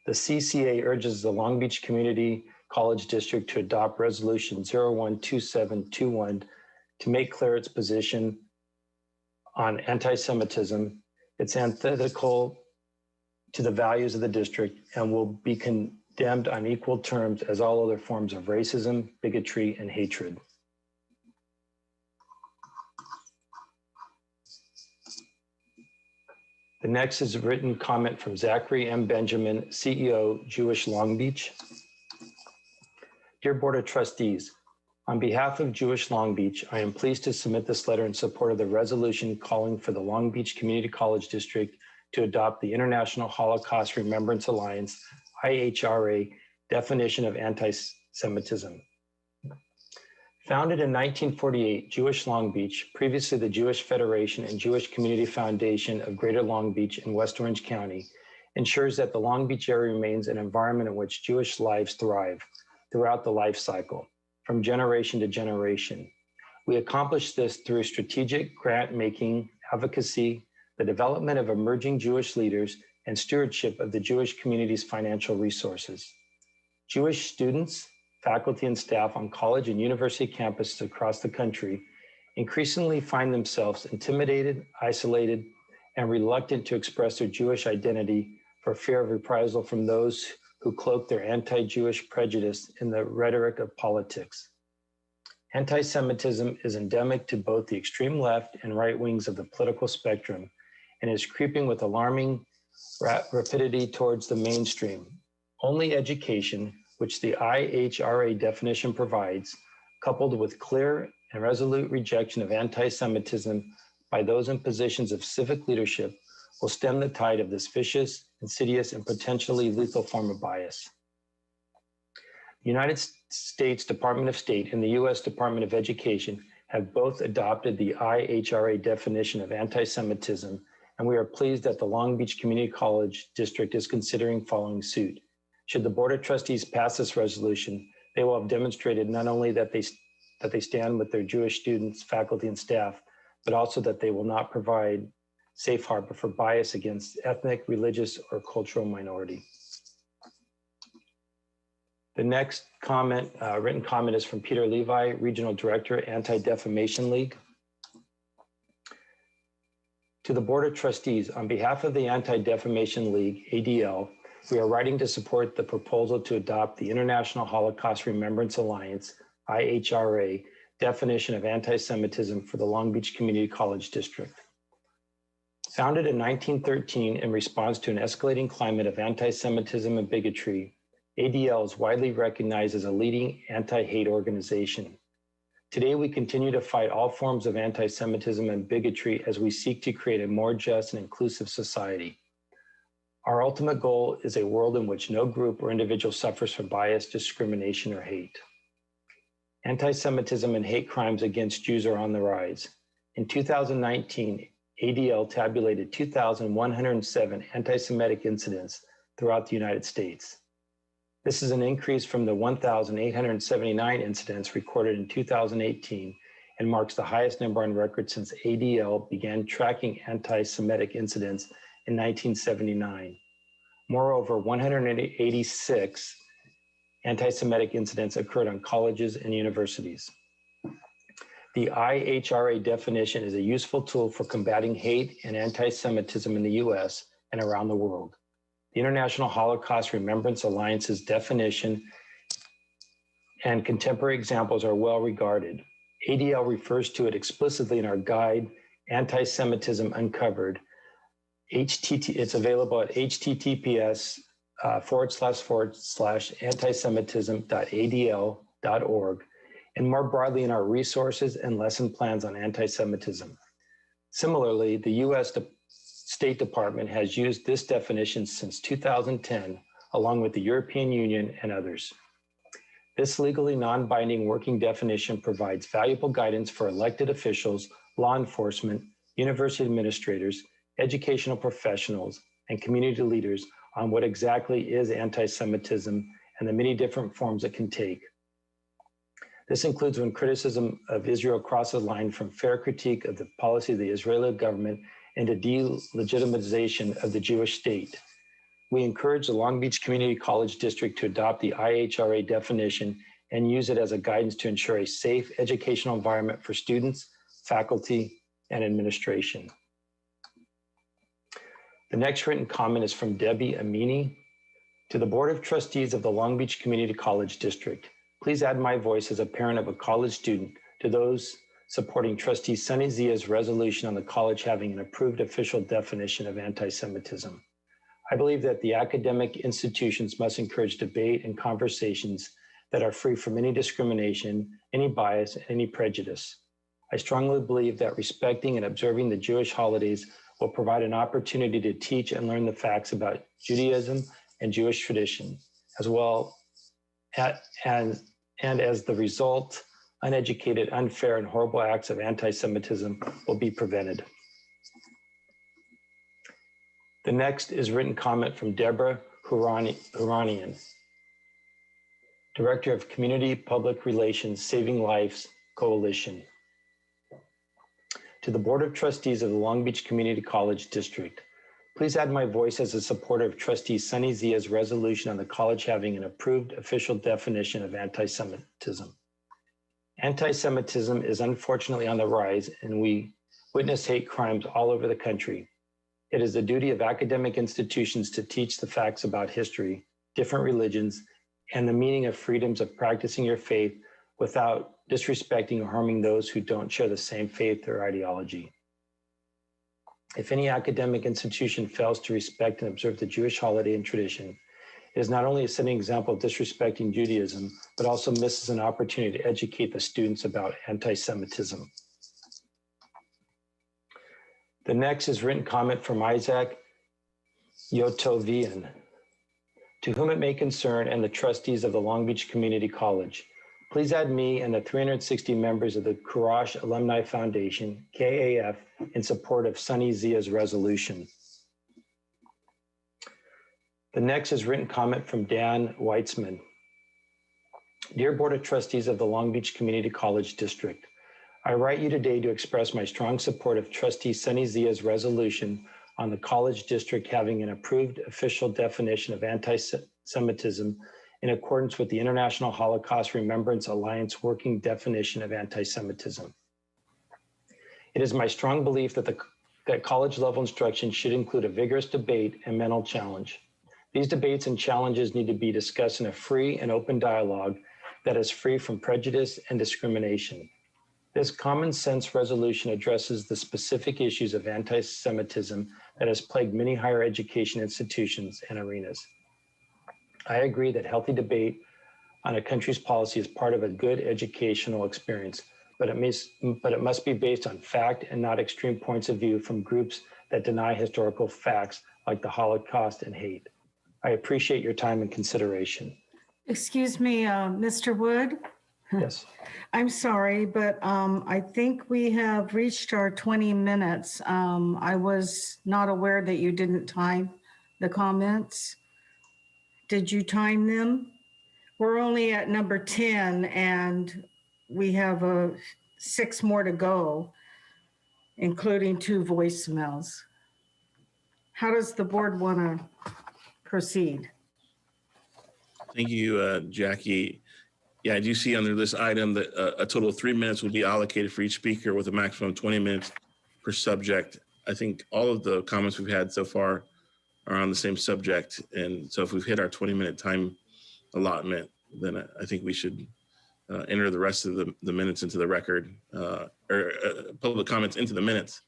The CCA urges the Long Beach Community College District to adopt Resolution 012721 to make clear its position on anti-Semitism. It's antithetical to the values of the district and will be condemned on equal terms as all other forms of racism, bigotry, and hatred. The next is a written comment from Zachary M. Benjamin, CEO, Jewish Long Beach. Dear Board of Trustees, On behalf of Jewish Long Beach, I am pleased to submit this letter in support of the resolution calling for the Long Beach Community College District to adopt the International Holocaust Remembrance Alliance, IHRA, definition of anti-Semitism. Founded in 1948, Jewish Long Beach, previously the Jewish Federation and Jewish Community Foundation of Greater Long Beach in West Orange County, ensures that the Long Beach area remains an environment in which Jewish lives thrive throughout the life cycle, from generation to generation. We accomplish this through strategic grant-making, advocacy, the development of emerging Jewish leaders, and stewardship of the Jewish community's financial resources. Jewish students, faculty, and staff on college and university campuses across the country increasingly find themselves intimidated, isolated, and reluctant to express their Jewish identity for fear of reprisal from those who cloak their anti-Jewish prejudice in the rhetoric of politics. Anti-Semitism is endemic to both the extreme left and right wings of the political spectrum and is creeping with alarming rapidity towards the mainstream. Only education, which the IHRA definition provides, coupled with clear and resolute rejection of anti-Semitism by those in positions of civic leadership, will stem the tide of this vicious, insidious, and potentially lethal form of bias. The United States Department of State and the U.S. Department of Education have both adopted the IHRA definition of anti-Semitism, and we are pleased that the Long Beach Community College District is considering following suit. Should the Board of Trustees pass this resolution, they will have demonstrated not only that they stand with their Jewish students, faculty, and staff, but also that they will not provide safe harbor for bias against ethnic, religious, or cultural minority. The next comment, written comment, is from Peter Levi, Regional Director, Anti-Defamation League. To the Board of Trustees, on behalf of the Anti-Defamation League, ADL, we are writing to support the proposal to adopt the International Holocaust Remembrance Alliance, IHRA, definition of anti-Semitism for the Long Beach Community College District. Founded in 1913 in response to an escalating climate of anti-Semitism and bigotry, ADL is widely recognized as a leading anti-hate organization. Today, we continue to fight all forms of anti-Semitism and bigotry as we seek to create a more just and inclusive society. Our ultimate goal is a world in which no group or individual suffers from bias, discrimination, or hate. Anti-Semitism and hate crimes against Jews are on the rise. In 2019, ADL tabulated 2,107 anti-Semitic incidents throughout the United States. This is an increase from the 1,879 incidents recorded in 2018 and marks the highest number on record since ADL began tracking anti-Semitic incidents in 1979. Moreover, 186 anti-Semitic incidents occurred on colleges and universities. The IHRA definition is a useful tool for combating hate and anti-Semitism in the US and around the world. The International Holocaust Remembrance Alliance's definition and contemporary examples are well regarded. ADL refers to it explicitly in our guide, Anti-Semitism Uncovered. It's available at https://antisemitism.adl.org, and more broadly in our resources and lesson plans on anti-Semitism. Similarly, the U.S. State Department has used this definition since 2010, along with the European Union and others. This legally non-binding working definition provides valuable guidance for elected officials, law enforcement, university administrators, educational professionals, and community leaders on what exactly is anti-Semitism and the many different forms it can take. This includes when criticism of Israel crosses the line from fair critique of the policy of the Israeli government into delegitimization of the Jewish state. We encourage the Long Beach Community College District to adopt the IHRA definition and use it as a guidance to ensure a safe educational environment for students, faculty, and administration. The next written comment is from Debbie Amini. To the Board of Trustees of the Long Beach Community College District, please add my voice as a parent of a college student to those supporting Trustee Sunny Zia's resolution on the college having an approved official definition of anti-Semitism. I believe that the academic institutions must encourage debate and conversations that are free from any discrimination, any bias, and any prejudice. I strongly believe that respecting and observing the Jewish holidays will provide an opportunity to teach and learn the facts about Judaism and Jewish tradition, as well and as the result, uneducated, unfair, and horrible acts of anti-Semitism will be prevented. The next is written comment from Deborah Huranian, Director of Community Public Relations, Saving Lives Coalition. To the Board of Trustees of the Long Beach Community College District, please add my voice as a supporter of Trustee Sunny Zia's resolution on the college having an approved official definition of anti-Semitism. Anti-Semitism is unfortunately on the rise, and we witness hate crimes all over the country. It is the duty of academic institutions to teach the facts about history, different religions, and the meaning of freedoms of practicing your faith without disrespecting or harming those who don't share the same faith or ideology. If any academic institution fails to respect and observe the Jewish holiday and tradition, it is not only a setting example of disrespecting Judaism, but also misses an opportunity to educate the students about anti-Semitism. The next is written comment from Isaac Yotovian. To whom it may concern and the trustees of the Long Beach Community College, please add me and the 360 members of the Courage Alumni Foundation, KAF, in support of Sunny Zia's resolution. The next is written comment from Dan Weitzman. Dear Board of Trustees of the Long Beach Community College District, I write you today to express my strong support of Trustee Sunny Zia's resolution on the college district having an approved official definition of anti-Semitism in accordance with the International Holocaust Remembrance Alliance working definition of anti-Semitism. It is my strong belief that college level instruction should include a vigorous debate and mental challenge. These debates and challenges need to be discussed in a free and open dialogue that is free from prejudice and discrimination. This common sense resolution addresses the specific issues of anti-Semitism that has plagued many higher education institutions and arenas. I agree that healthy debate on a country's policy is part of a good educational experience, but it must be based on fact and not extreme points of view from groups that deny historical facts like the Holocaust and hate. I appreciate your time and consideration. Excuse me, Mr. Wood? Yes. I'm sorry, but I think we have reached our 20 minutes. I was not aware that you didn't time the comments. Did you time them? We're only at number 10 and we have 6 more to go, including 2 voicemails. How does the board want to proceed? Thank you, Jackie. Yeah, I do see under this item that a total of 3 minutes will be allocated for each speaker with a maximum of 20 minutes per subject. I think all of the comments we've had so far are on the same subject. And so if we've hit our 20-minute time allotment, then I think we should enter the rest of the minutes into the record, public comments into the minutes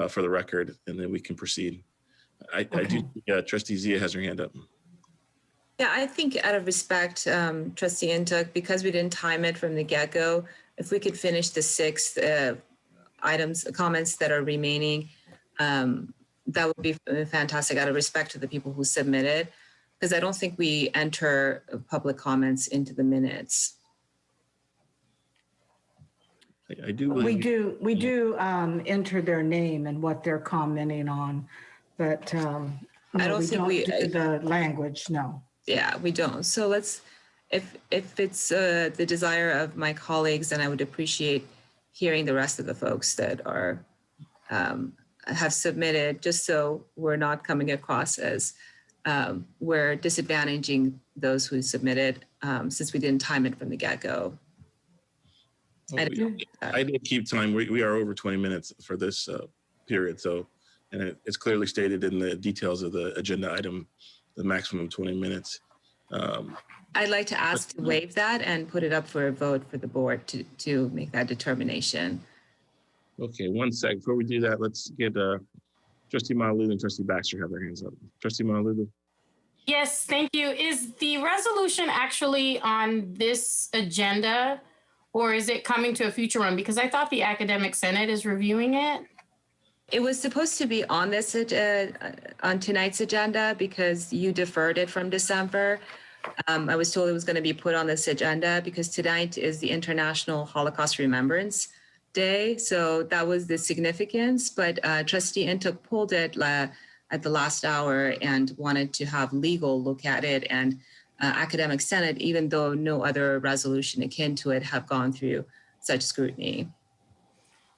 for the record, and then we can proceed. I do think Trustee Zia has her hand up. Yeah, I think out of respect, Trustee Intuk, because we didn't time it from the get-go, if we could finish the 6 comments that are remaining, that would be fantastic out of respect to the people who submitted, because I don't think we enter public comments into the minutes. I do believe we do enter their name and what they're commenting on, but no, I don't think we do the language, no. Yeah, we don't. So let's, if it's the desire of my colleagues, then I would appreciate hearing the rest of the folks that are have submitted, just so we're not coming across as we're disadvantaging those who submitted since we didn't time it from the get-go. I did keep time. We are over 20 minutes for this period. So, and it's clearly stated in the details of the agenda item, the maximum 20 minutes. I'd like to ask to waive that and put it up for a vote for the board to make that determination. Okay, 1 sec. Before we do that, let's get Trustee Malauulu and Trustee Baxter have their hands up. Trustee Malauulu. Yes, thank you. Is the resolution actually on this agenda or is it coming to a future one? Because I thought the Academic Senate is reviewing it. It was supposed to be on this on tonight's agenda because you deferred it from December. I was told it was going to be put on this agenda because tonight is the International Holocaust Remembrance Day. So that was the significance, but Trustee Intuk pulled it at the last hour and wanted to have legal look at it, and Academic Senate, even though no other resolution akin to it have gone through such scrutiny.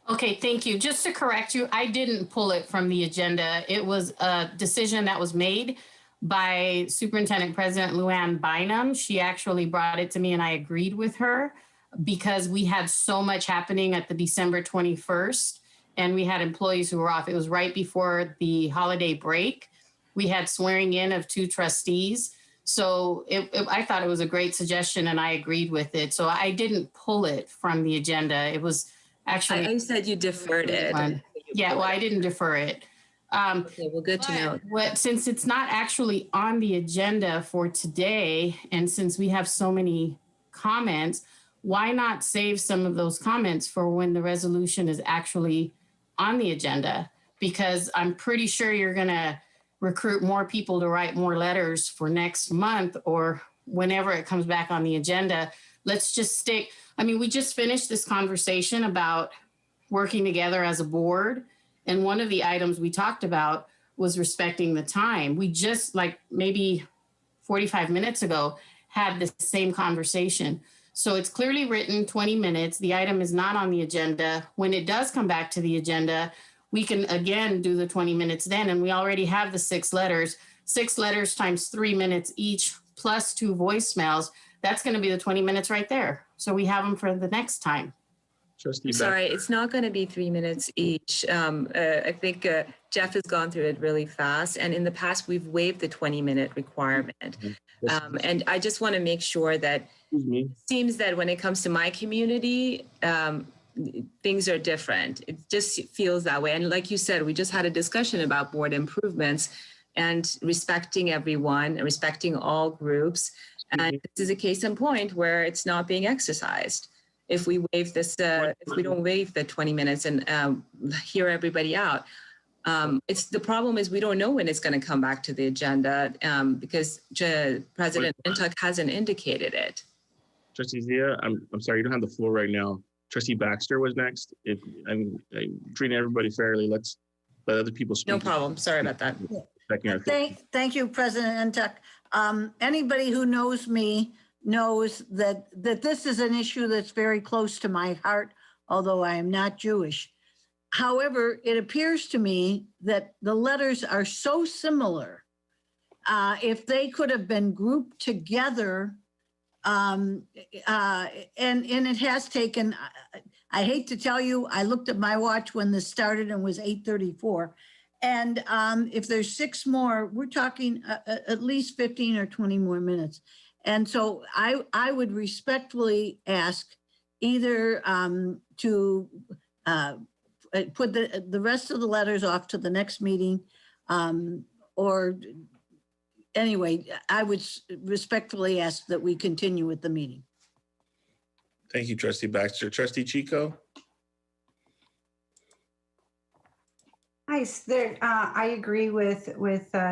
Okay, thank you. Just to correct you, I didn't pull it from the agenda. It was a decision that was made by Superintendent President Luann Bynum. She actually brought it to me and I agreed with her because we had so much happening at the December 21st and we had employees who were off. It was right before the holiday break. We had swearing in of 2 trustees. So I thought it was a great suggestion and I agreed with it. So I didn't pull it from the agenda. It was actually— I said you deferred it. Yeah, well, I didn't defer it. Okay, well, good to know. Since it's not actually on the agenda for today, and since we have so many comments, why not save some of those comments for when the resolution is actually on the agenda? Because I'm pretty sure you're going to recruit more people to write more letters for next month or whenever it comes back on the agenda. Let's just stick. I mean, we just finished this conversation about working together as a board. And one of the items we talked about was respecting the time. We just, like maybe 45 minutes ago, had the same conversation. So it's clearly written 20 minutes. The item is not on the agenda. When it does come back to the agenda, we can again do the 20 minutes then. And we already have the 6 letters. 6 letters times 3 minutes each plus 2 voicemails. That's going to be the 20 minutes right there. So we have them for the next time. Sorry, it's not going to be 3 minutes each. I think Jeff has gone through it really fast. And in the past, we've waived the 20-minute requirement. And I just want to make sure that it seems that when it comes to my community, things are different. It just feels that way. And like you said, we just had a discussion about board improvements and respecting everyone, and respecting all groups. And this is a case in point where it's not being exercised. If we waive this, if we don't waive the 20 minutes and hear everybody out, the problem is we don't know when it's going to come back to the agenda because President Intuk hasn't indicated it. Trustee Zia, I'm sorry, you don't have the floor right now. Trustee Baxter was next. If I'm treating everybody fairly, let's let other people speak. No problem. Sorry about that. Thank you, President Intuk. Anybody who knows me knows that this is an issue that's very close to my heart, although I am not Jewish. However, it appears to me that the letters are so similar. If they could have been grouped together, and it has taken, I hate to tell you, I looked at my watch when this started and it was 8:34. And if there's 6 more, we're talking at least 15 or 20 more minutes. And so I would respectfully ask either to put the rest of the letters off to the next meeting, or anyway, I would respectfully ask that we continue with the meeting. Thank you, Trustee Baxter. Trustee Chico? Nice. I agree with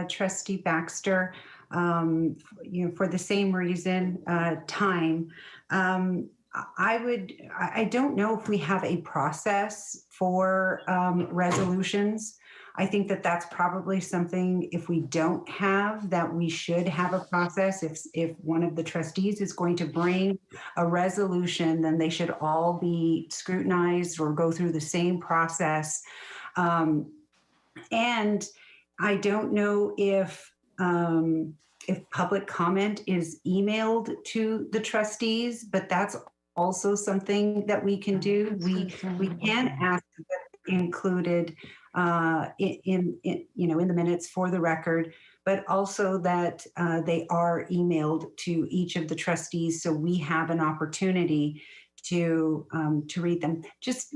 Trustee Baxter. For the same reason, time. I don't know if we have a process for resolutions. I think that's probably something, if we don't have, that we should have a process. If one of the trustees is going to bring a resolution, then they should all be scrutinized or go through the same process. And I don't know if public comment is emailed to the trustees, but that's also something that we can do. We can ask that included in the minutes for the record, but also that they are emailed to each of the trustees, so we have an opportunity to read them. Just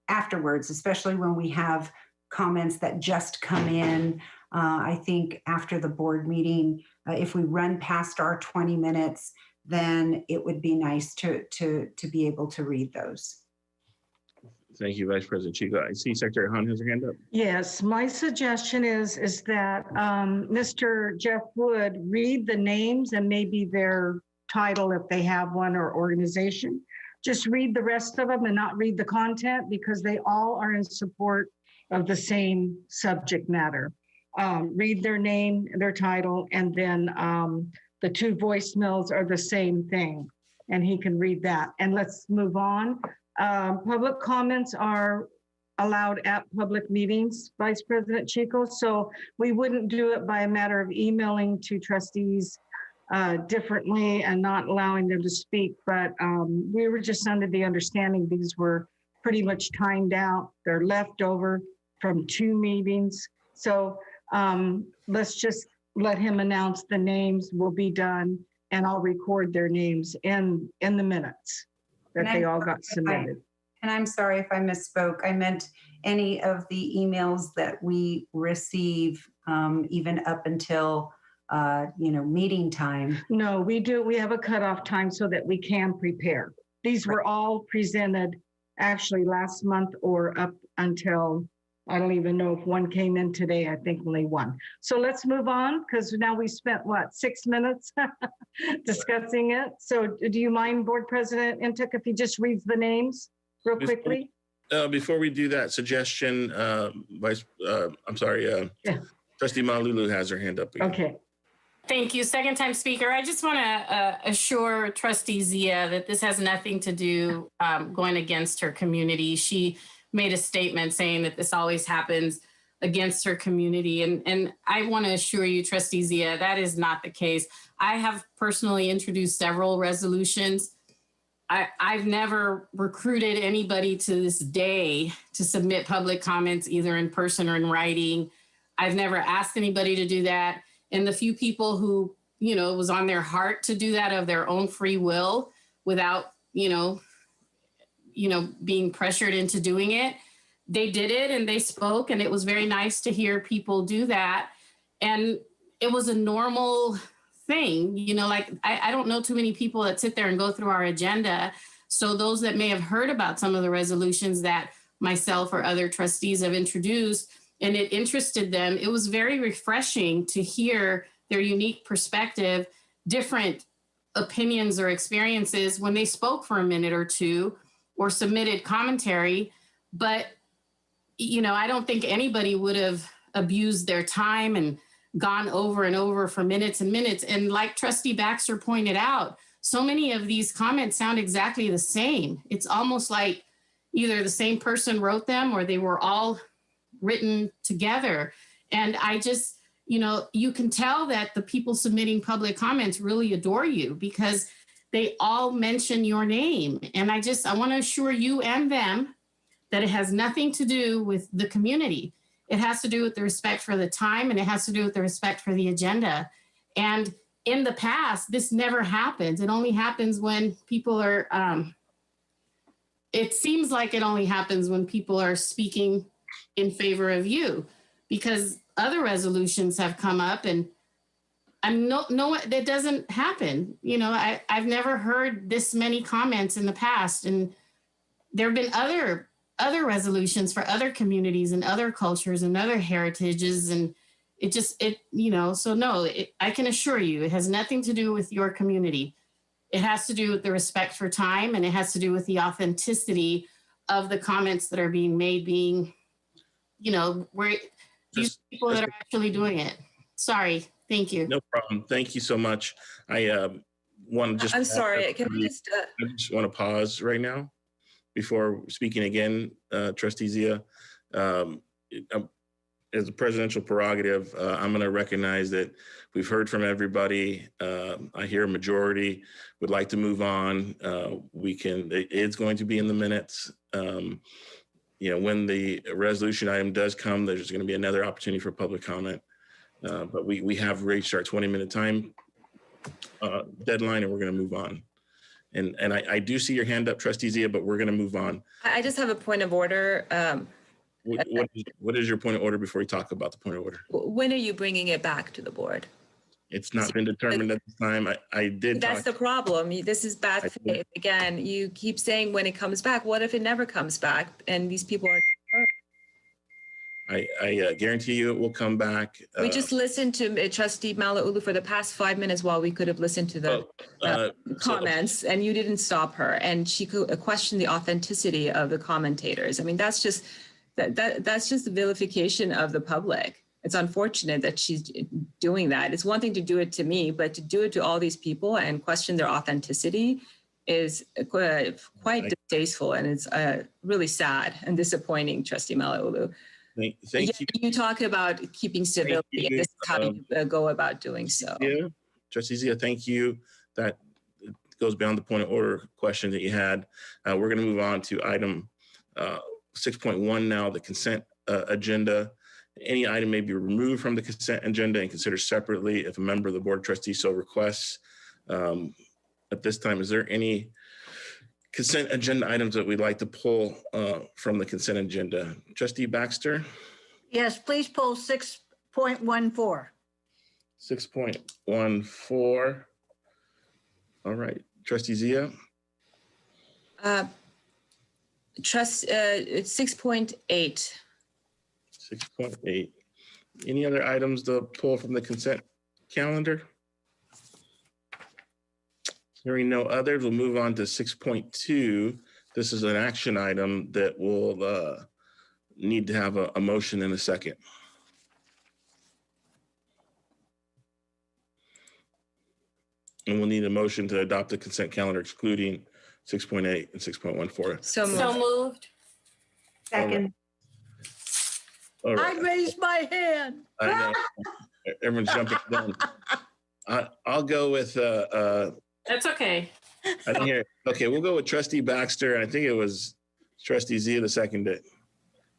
afterwards, especially when we have comments that just come in I think after the board meeting, if we run past our 20 minutes, then it would be nice to be able to read those. Thank you, Vice President Chico. I see Secretary Hahn has her hand up. Yes, my suggestion is that Mr. Jeff Wood read the names and maybe their title if they have one or organization. Just read the rest of them and not read the content because they all are in support of the same subject matter. Read their name, their title, and then the two voicemails are the same thing. And he can read that. And let's move on. Public comments are allowed at public meetings, Vice President Chico. So we wouldn't do it by a matter of emailing to trustees differently and not allowing them to speak. But we were just under the understanding these were pretty much timed out. They're left over from 2 meetings. So let's just let him announce the names will be done and I'll record their names in the minutes that they all got submitted. And I'm sorry if I misspoke. I meant any of the emails that we receive even up until meeting time. No, we have a cutoff time so that we can prepare. These were all presented actually last month or up until, I don't even know if one came in today, I think only one. So let's move on because now we spent 6 minutes discussing it. So do you mind, Board President Intuk, if he just reads the names real quickly? Before we do that, suggestion, Trustee Malulu has her hand up again. Okay. Thank you. Second time speaker. I just want to assure Trustee Zia that this has nothing to do going against her community. She made a statement saying that this always happens against her community. And I want to assure you, Trustee Zia, that is not the case. I have personally introduced several resolutions. I've never recruited anybody to this day to submit public comments, either in person or in writing. I've never asked anybody to do that. And the few people who, it was on their heart to do that of their own free will without, being pressured into doing it, they did it and they spoke, and it was very nice to hear people do that. And it was a normal thing, I don't know too many people that sit there and go through our agenda. So those that may have heard about some of the resolutions that myself or other trustees have introduced and it interested them, it was very refreshing to hear their unique perspective, different opinions or experiences when they spoke for a minute or two or submitted commentary. But, I don't think anybody would have abused their time and gone over and over for minutes and minutes. And like Trustee Baxter pointed out, so many of these comments sound exactly the same. It's almost like either the same person wrote them or they were all written together. And I just, you can tell that the people submitting public comments really adore you because they all mention your name. And I want to assure you and them that it has nothing to do with the community. It has to do with the respect for the time, and it has to do with the respect for the agenda. And in the past, this never happens. It only happens when people are, it seems like it only happens when people are speaking in favor of you, because other resolutions have come up and that doesn't happen. I've never heard this many comments in the past, and there have been other resolutions for other communities and other cultures and other heritages. And so no, I can assure you, it has nothing to do with your community. It has to do with the respect for time, and it has to do with the authenticity of the comments that are being made, where these people that are actually doing it. Sorry. Thank you. No problem. Thank you so much. I want to just. I'm sorry. Can I just? I just want to pause right now before speaking again, Trustee Zia. As a presidential prerogative, I'm going to recognize that we've heard from everybody. I hear a majority would like to move on. It's going to be in the minutes. When the resolution item does come, there's going to be another opportunity for public comment. But we have reached our 20-minute time deadline, and we're going to move on. And I do see your hand up, Trustee Zia, but we're going to move on. I just have a point of order. What is your point of order before we talk about the point of order? When are you bringing it back to the board? It's not been determined at this time. I did That's the talk. problem. This is bad faith. Again, you keep saying when it comes back. What if it never comes back and these people are? I guarantee you it will come back. We just listened to Trustee Malauulu for the past 5 minutes while we could have listened to the comments, and you didn't stop her. And she could question the authenticity of the commentators. I mean, that's just that's just the vilification of the public. It's unfortunate that she's doing that. It's one thing to do it to me, but to do it to all these people and question their authenticity is quite distasteful, and it's really sad and disappointing, Trustee Malauulu. Thank you. You talk about keeping stability, and this is how you go about doing so. Yeah, Trustee Zia, thank you. That goes beyond the point of order question that you had. We're going to move on to item 6.1 now, the consent agenda. Any item may be removed from the consent agenda and considered separately if a member of the Board of Trustees so requests. At this time, is there any consent agenda items that we'd like to pull from the consent agenda? Trustee Baxter? Yes, please pull 6.14. 6.14. All right. Trustee Zia? It's 6.8. 6.8. Any other items to pull from the consent calendar? Hearing no others, we'll move on to 6.2. This is an action item that will need to have a motion in a second. And we'll need a motion to adopt the consent calendar excluding 6.8 and 6.14. So moved. Second. All right. I raised my hand. I know. Everyone's jumping down. I'll go with That's okay. I didn't hear it. Okay, we'll go with Trustee Baxter. I think it was Trustee Zia the seconded.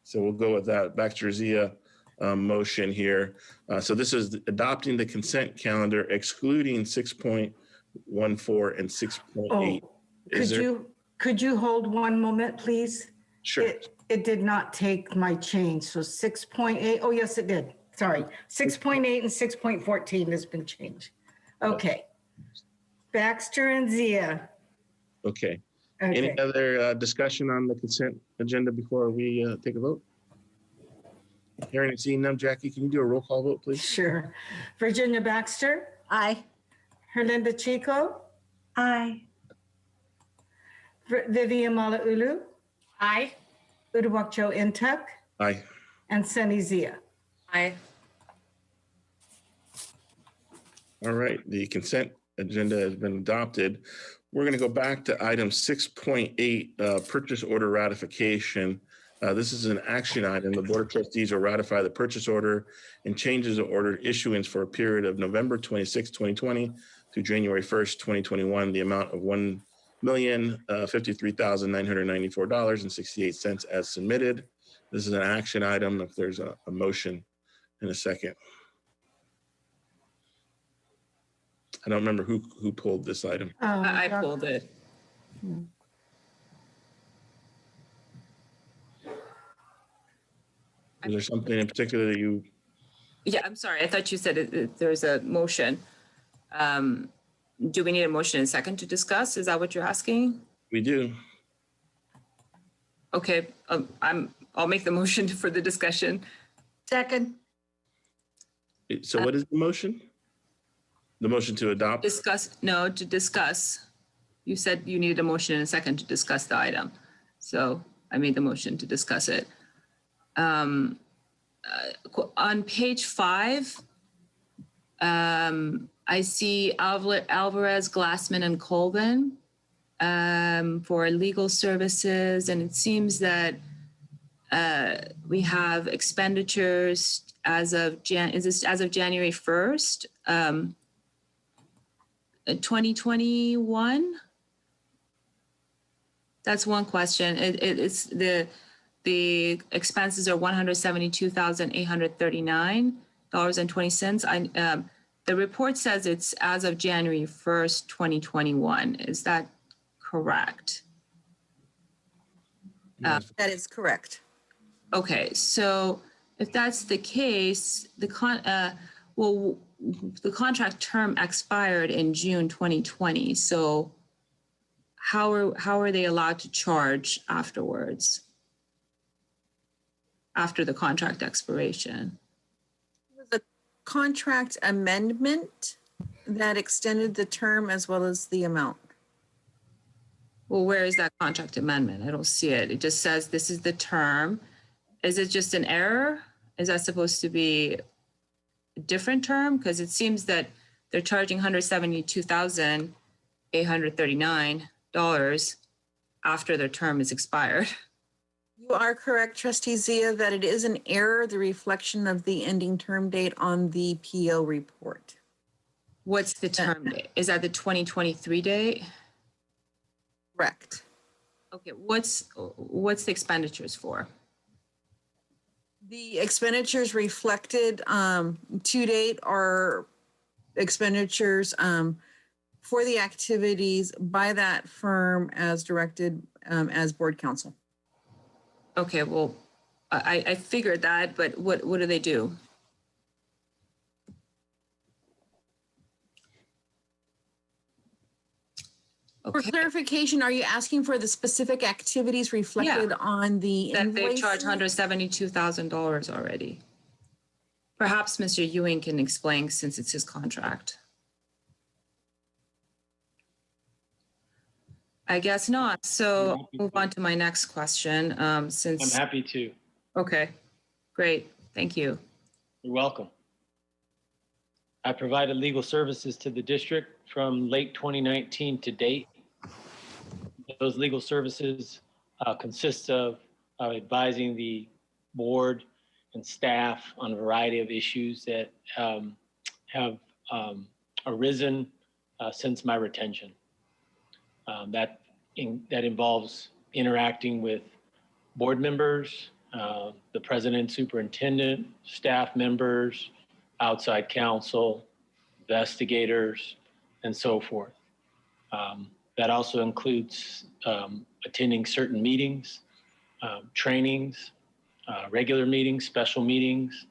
So we'll go with that Baxter Zia motion here. So this is adopting the consent calendar excluding 6.14 and 6.8. Could you hold one moment, please? Sure. It did not take my change. So 6.8, oh yes, it did. Sorry. 6.8 and 6.14 has been changed. Okay. Baxter and Zia. Okay. Okay. Any other discussion on the consent agenda before we take a vote? Hearing and seeing none, Jackie, can you do a roll call vote, please? Sure. Virginia Baxter. Aye. Herlinda Chico. Aye. Vivian Malauulu. Aye. Uduak-Joe Ntuk. Aye. And Sunny Zia. Aye. All right, the consent agenda has been adopted. We're going to go back to item 6.8, purchase order ratification. This is an action item. The Board of Trustees will ratify the purchase order and changes of order issuance for a period of November 26, 2020 through January 1st, 2021, the amount of $1,053,994.68 as submitted. This is an action item. If there's a motion in a second. I don't remember who pulled this item. I pulled it. Is there something in particular that you? Yeah, I'm sorry. I thought you said there's a motion. Do we need a motion in a second to discuss? Is that what you're asking? We do. Okay, I'll make the motion for the discussion. Second. So what is the motion? The motion to adopt? To discuss. You said you needed a motion in a second to discuss the item. So I made the motion to discuss it. On page 5, I see Alvarez, Glassman, and Colvin for legal services. And it seems that we have expenditures as of January 1st, 2021. That's one question. It's the expenses are $172,839.20. The report says it's as of January 1st, 2021. Is that correct? That is correct. Okay, so if that's the case, the contract term expired in June 2020. So how are they allowed to charge afterwards? After the contract expiration? The contract amendment that extended the term as well as the amount. Well, where is that contract amendment? I don't see it. It just says this is the term. Is it just an error? Is that supposed to be a different term? Because it seems that they're charging $172,839 after their term is expired. You are correct, Trustee Zia, that it is an error, the reflection of the ending term date on the PO report. What's the term date? Is that the 2023 date? Correct. Okay, what's the expenditures for? The expenditures reflected to date are expenditures for the activities by that firm as directed as board counsel. Okay, well, I figured that, but what do they do? For clarification, are you asking for the specific activities reflected on the That invoice? they've charged $172,000 already. Perhaps Mr. Ewing can explain since it's his contract. I guess not. So I'll move on to my next question. Since I'm happy to. Okay, great. Thank you. You're welcome. I provided legal services to the district from late 2019 to date. Those legal services consist of advising the board and staff on a variety of issues that have arisen since my retention. That involves interacting with board members, the president, superintendent, staff members, outside counsel, investigators, and so forth. That also includes attending certain meetings, trainings, regular meetings, special meetings,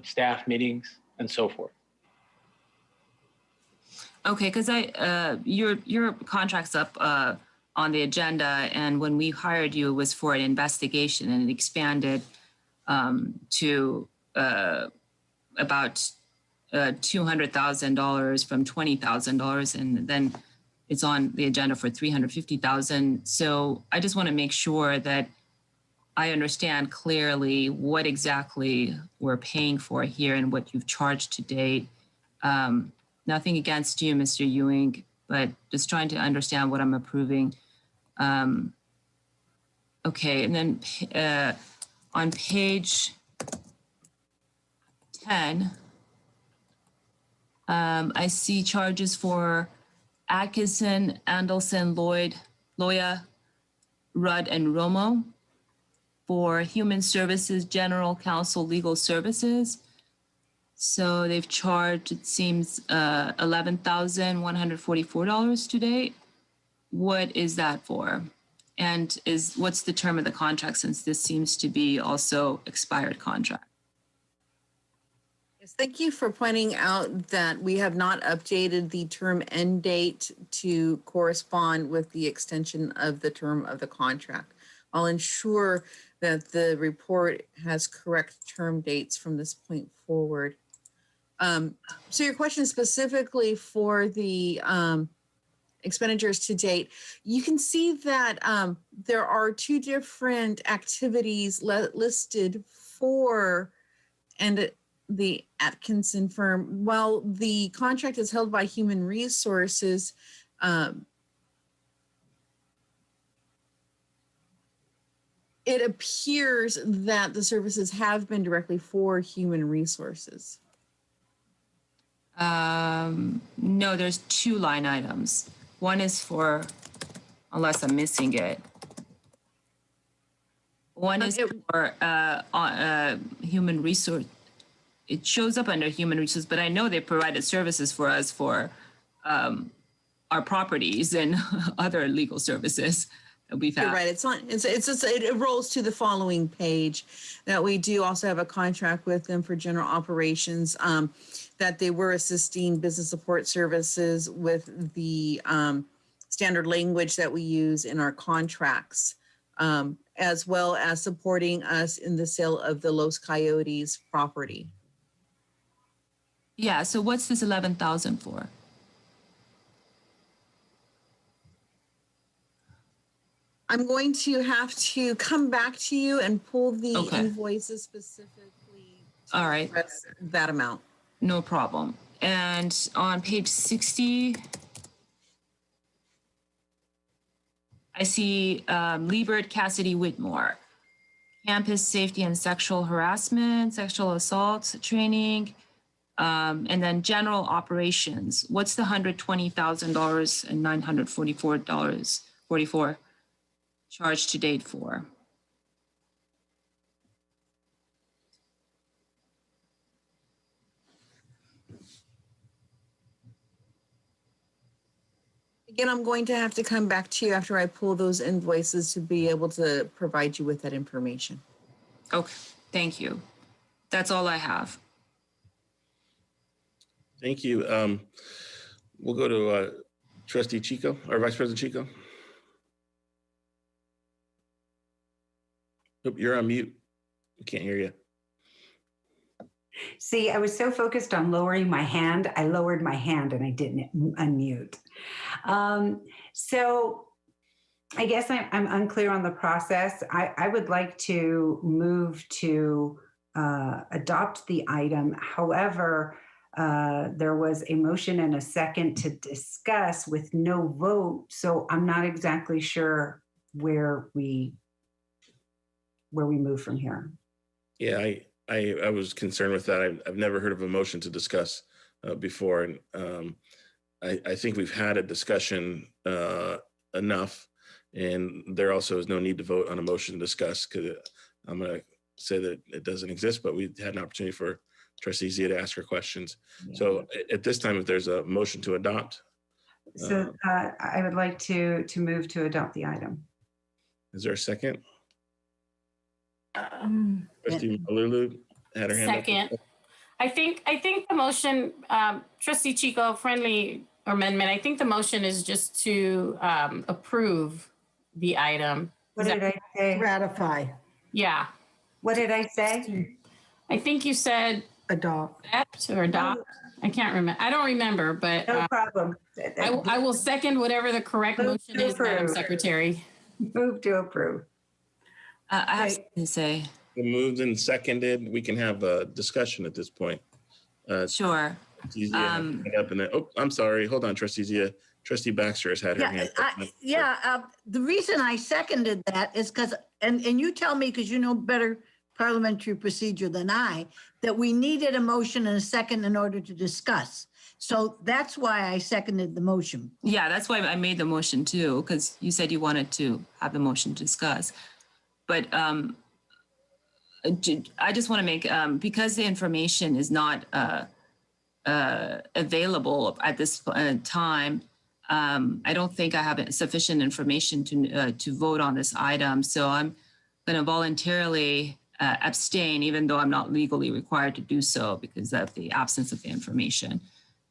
staff meetings, and so forth. Okay, because your contract's up on the agenda, and when we hired you, it was for an investigation, and it expanded to about $200,000 from $20,000, and then it's on the agenda for $350,000. So I just want to make sure that I understand clearly what exactly we're paying for here and what you've charged to date. Nothing against you, Mr. Ewing, but just trying to understand what I'm approving. Okay, and then on page 10, I see charges for Atkinson, Andelson, Lloyd, Loya, Rudd, and Romo for Human Services, General Counsel, Legal Services. So they've charged, it seems, $11,144 to date. What is that for? And what's the term of the contract, since this seems to be also expired contract? Yes, thank you for pointing out that we have not updated the term end date to correspond with the extension of the term of the contract. I'll ensure that the report has correct term dates from this point forward. So your question specifically for the expenditures to date, you can see that there are two different activities listed for the Atkinson firm. While the contract is held by Human Resources, it appears that the services have been directly for Human Resources. No, there's two line items. One is for, unless I'm missing it. One is for human resource. It shows up under human resources, but I know they provided services for us for our properties and other legal services. we've You're had. right. It rolls to the following page that we do also have a contract with them for general operations, that they were assisting business support services with the standard language that we use in our contracts, as well as supporting us in the sale of the Los Coyotes property. Yeah, so what's this 11,000 for? I'm going to have to come back to you and pull the Okay. invoices specifically to All right. address that amount. No problem. And on page 60, I see Liebert Cassidy Whitmore, campus safety and sexual harassment, sexual assault training, and then general operations. What's the $120,000 and $944.44 charged to date for? Again, I'm going to have to come back to you after I pull those invoices to be able to provide you with that information. Okay, thank you. That's all I have. Thank you. We'll go to Trustee Chico, or Vice President Chico. Oop, you're on mute. We can't hear you. See, I was so focused on lowering my hand, I lowered my hand and I didn't unmute. So I guess I'm unclear on the process. I would like to move to adopt the item. However, there was a motion and a second to discuss with no vote. So I'm not exactly sure where we move from here. Yeah, I was concerned with that. I've never heard of a motion to discuss before. And I think we've had a discussion enough, and there also is no need to vote on a motion to discuss, because I'm going to say that it doesn't exist, but we had an opportunity for Trustee Zia to ask her questions. Yeah. So at this time, if there's a motion to adopt. So I would like to move to adopt the item. Is there a second? Trustee Malulu had her hand Second. up. I think the motion, Trustee Chico, friendly amendment. I think the motion is just to approve the item. What did I say? Ratify. Yeah. What did I say? I think you said adopt or adopt. I can't remember. I don't remember, but no problem. I will second whatever the correct motion is, Madam Secretary. Move to approve. I have something to say. Moved and seconded. We can have a discussion at this point. Sure. Zia up and then, oh, I'm sorry. Hold on, Trustee Zia. Trustee Baxter has had her hand up. The reason I seconded that is because, and you tell me, because you know better parliamentary procedure than I, that we needed a motion and a second in order to discuss. So that's why I seconded the motion. Yeah, that's why I made the motion too, because you said you wanted to have the motion to discuss. But I just want to make, because the information is not available at this time, I don't think I have sufficient information to vote on this item. So I'm going to voluntarily abstain, even though I'm not legally required to do so because of the absence of the information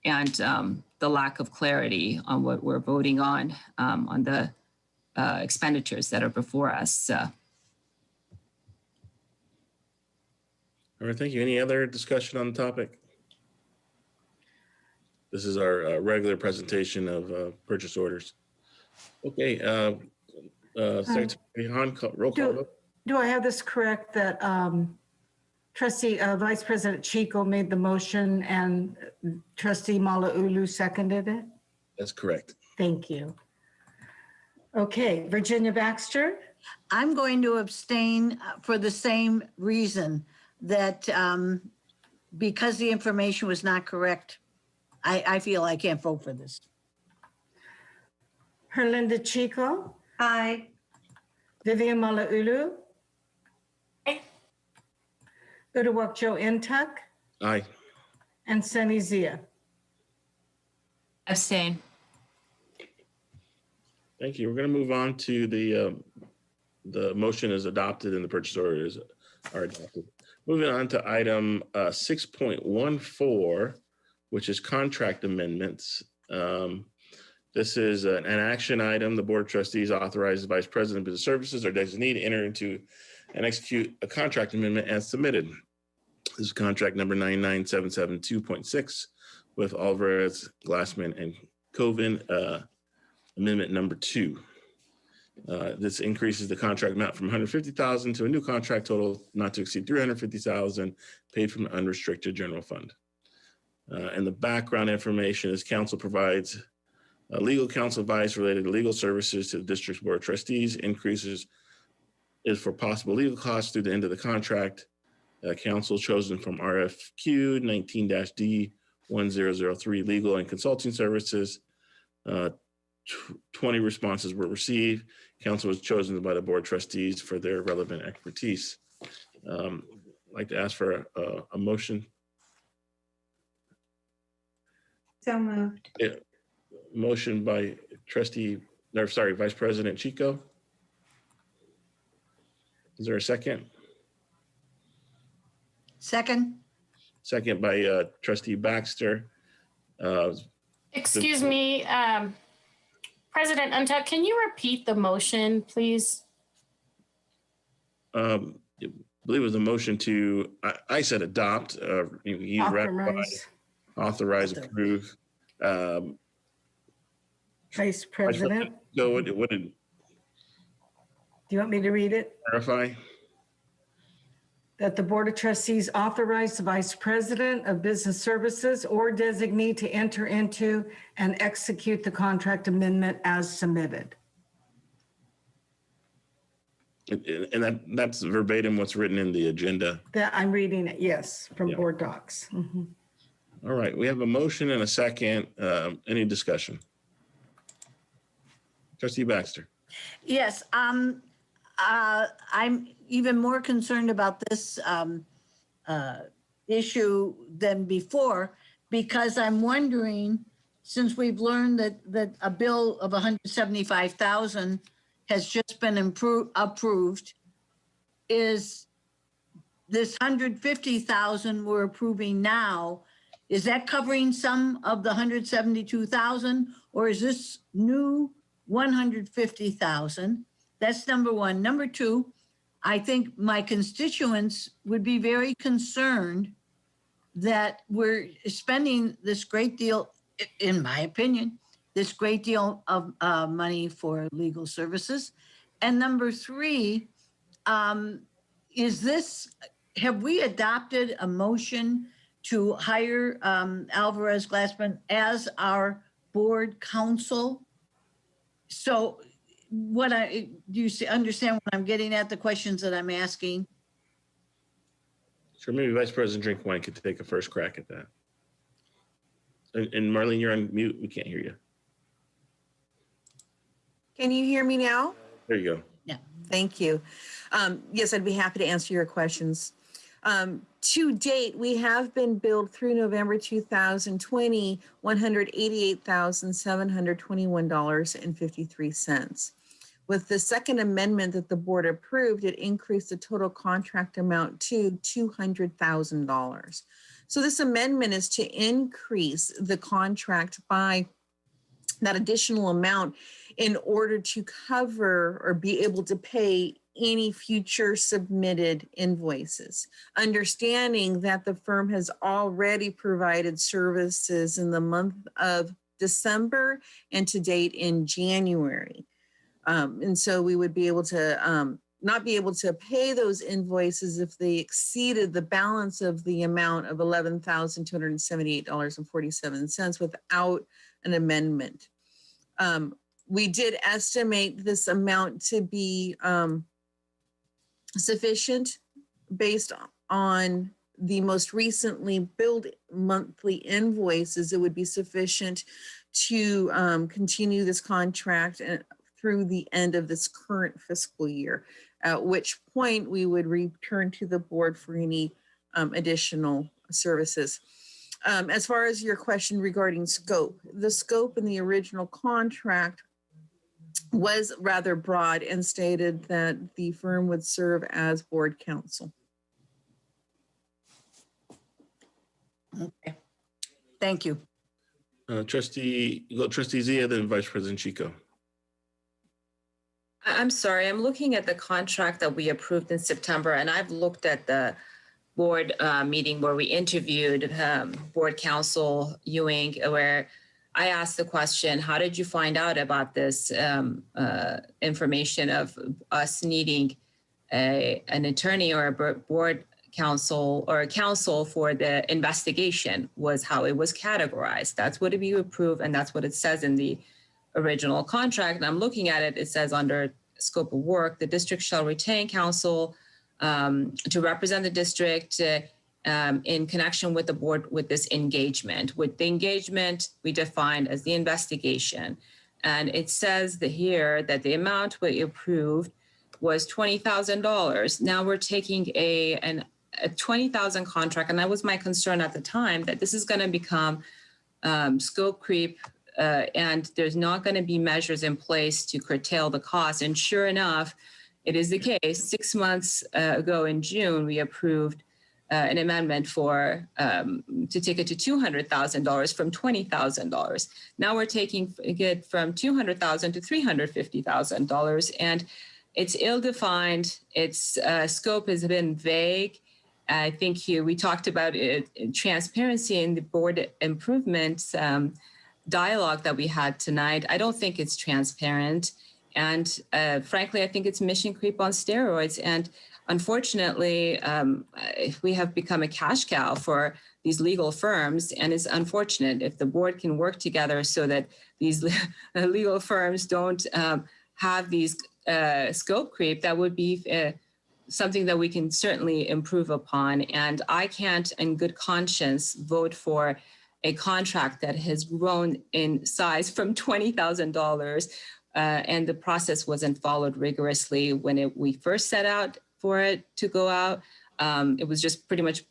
and the lack of clarity on what we're voting on the expenditures that are before us. All right, thank you. Any other discussion on the topic? This is our regular presentation of purchase orders. Okay, Secretary Hahn, roll call. Do I have this correct that Trustee Vice President Chico made the motion and Trustee Malauulu seconded it? That's correct. Thank you. Okay, Virginia Baxter? I'm going to abstain for the same reason, that because the information was not correct, I feel I can't vote for this. Herlinda Chico? Aye. Vivian Malauulu? Aye. Uduak-Joe Ntuk? Aye. And Sunny Zia? Abstain. Thank you. We're going to move on to the motion is adopted and the purchase orders are adopted. Moving on to item 6.14, which is contract amendments. This is an action item. The Board of Trustees authorizes Vice President of Business Services or designee to enter into and execute a contract amendment as submitted. This is contract number 99772.6 with Alvarez, Glassman, and Coven, amendment number 2. This increases the contract amount from $150,000 to a new contract total not to exceed $350,000 paid from the unrestricted general fund. And the background information is council provides legal counsel advice related to legal services to the district's board of trustees. Increases is for possible legal costs through the end of the contract. Counsel chosen from RFQ 19-D1003 legal and consulting services. 20 responses were received. Council was chosen by the board of trustees for their relevant expertise. I'd like to ask for a motion. So moved. Yeah. Motion by Vice President Chico. Is there a second? Second. Second by Trustee Baxter. Excuse me, President Untuck, can you repeat the motion, please? I believe it was a motion to, I said adopt, authorize, approve. Vice President, So what did do you want me to read it? clarify? That the Board of Trustees authorize the Vice President of Business Services or designee to enter into and execute the contract amendment as submitted. And that's verbatim what's written in the agenda. That I'm reading it, yes, from Board Docs. Mhm. All right, we have a motion and a second. Any discussion? Trustee Baxter. Yes, I'm even more concerned about this issue than before, because I'm wondering, since we've learned that a bill of $175,000 has just been approved, is this $150,000 we're approving now, is that covering some of the $172,000, or is this new $150,000? That's number one. Number two, I think my constituents would be very concerned that we're spending this great deal, in my opinion, this great deal of money for legal services. And number three, have we adopted a motion to hire Alvarez Glassman as our board counsel? So do you understand what I'm getting at, the questions that I'm asking? Sure, maybe Vice President Drinkwine could take a first crack at that. And Marlene, you're on mute. We can't hear you. Can you hear me now? There you go. Yeah. Thank you. Yes, I'd be happy to answer your questions. To date, we have been billed through November 2020, $188,721.53. With the second amendment that the board approved, it increased the total contract amount to $200,000. So this amendment is to increase the contract by that additional amount in order to cover or be able to pay any future submitted invoices, understanding that the firm has already provided services in the month of December and to date in January. And so we would be able to not be able to pay those invoices if they exceeded the balance of the amount of $11,278.47 without an amendment. We did estimate this amount to be sufficient based on the most recently billed monthly invoices. It would be sufficient to continue this contract through the end of this current fiscal year, at which point we would return to the board for any additional services. As far as your question regarding scope, the scope in the original contract was rather broad and stated that the firm would serve as board counsel. Okay. Thank you. Trustee Zia, then Vice President Chico. I'm sorry, I'm looking at the contract that we approved in September, and I've looked at the board meeting where we interviewed board counsel Ewing, where I asked the question, how did you find out about this information of us needing an attorney or a board counsel or a counsel for the investigation? Was how it was categorized. That's what we approved, and that's what it says in the original contract. And I'm looking at it, it says under scope of work, the district shall retain counsel to represent the district in connection with the board with this engagement. With the engagement, we defined as the investigation. And it says here that the amount we approved was $20,000. Now we're taking a $20,000 contract, and that was my concern at the time, that this is going to become scope creep, and there's not going to be measures in place to curtail the cost. And sure enough, it is the case. 6 months ago in June, we approved an amendment for to take it to $200,000 from $20,000. Now we're taking it from $200,000 to $350,000, and it's ill-defined. Its scope has been vague. I think here we talked about transparency in the board improvements dialogue that we had tonight. I don't think it's transparent. And frankly, I think it's mission creep on steroids. And unfortunately, we have become a cash cow for these legal firms. And it's unfortunate. If the board can work together so that these legal firms don't have these scope creep, that would be something that we can certainly improve upon. And I can't, in good conscience, vote for a contract that has grown in size from $20,000, and the process wasn't followed rigorously when we first set out for it to go out. It was just pretty much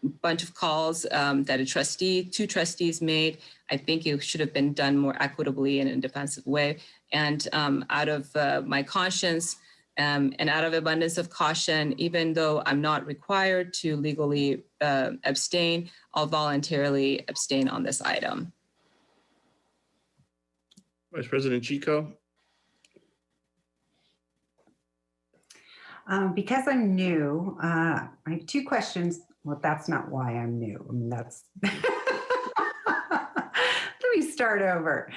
a bunch of calls that two trustees made. I think it should have been done more equitably in a defensive way. And out of my conscience and out of abundance of caution, even though I'm not required to legally abstain, I'll voluntarily abstain on this item. Vice President Chico. Because I'm new, I have two questions. Well, that's not why I'm new. I mean, that's, let me start over.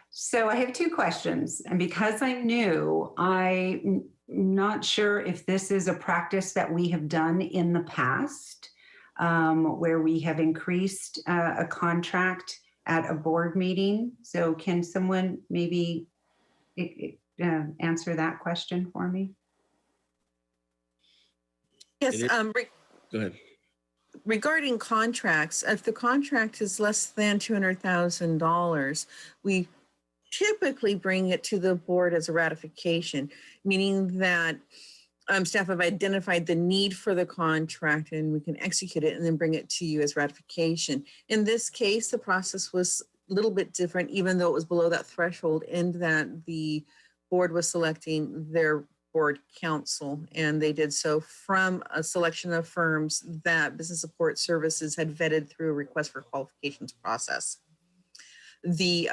So I have two questions. And because I'm new, I'm not sure if this is a practice that we have done in the past, where we have increased a contract at a board meeting. So can someone maybe answer that question for me? Yes, go ahead. Regarding contracts, if the contract is less than $200,000, we typically bring it to the board as a ratification, meaning that staff have identified the need for the contract and we can execute it and then bring it to you as ratification. In this case, the process was a little bit different, even though it was below that threshold, in that the board was selecting their board counsel, and they did so from a selection of firms that Business Support Services had vetted through a request for qualifications process. The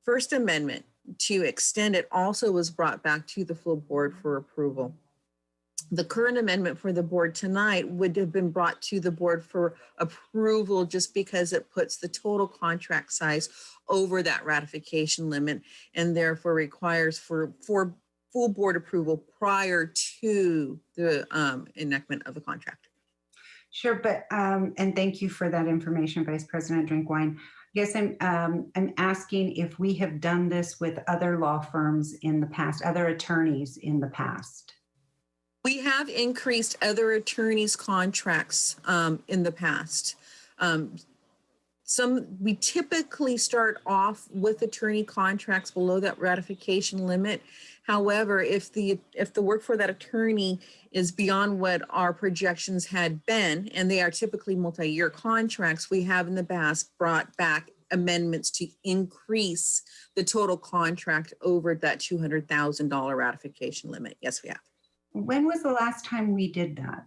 First Amendment to extend it also was brought back to the full board for approval. The current amendment for the board tonight would have been brought to the board for approval just because it puts the total contract size over that ratification limit and therefore requires for full board approval prior to the enactment of the contract. Sure, but and thank you for that information, Vice President Drinkwine. I guess I'm asking if we have done this with other law firms in the past, other attorneys in the past. We have increased other attorneys' contracts in the past. We typically start off with attorney contracts below that ratification limit. However, if the work for that attorney is beyond what our projections had been, and they are typically multi-year contracts, we have in the past brought back amendments to increase the total contract over that $200,000 ratification limit. Yes, we have. When was the last time we did that?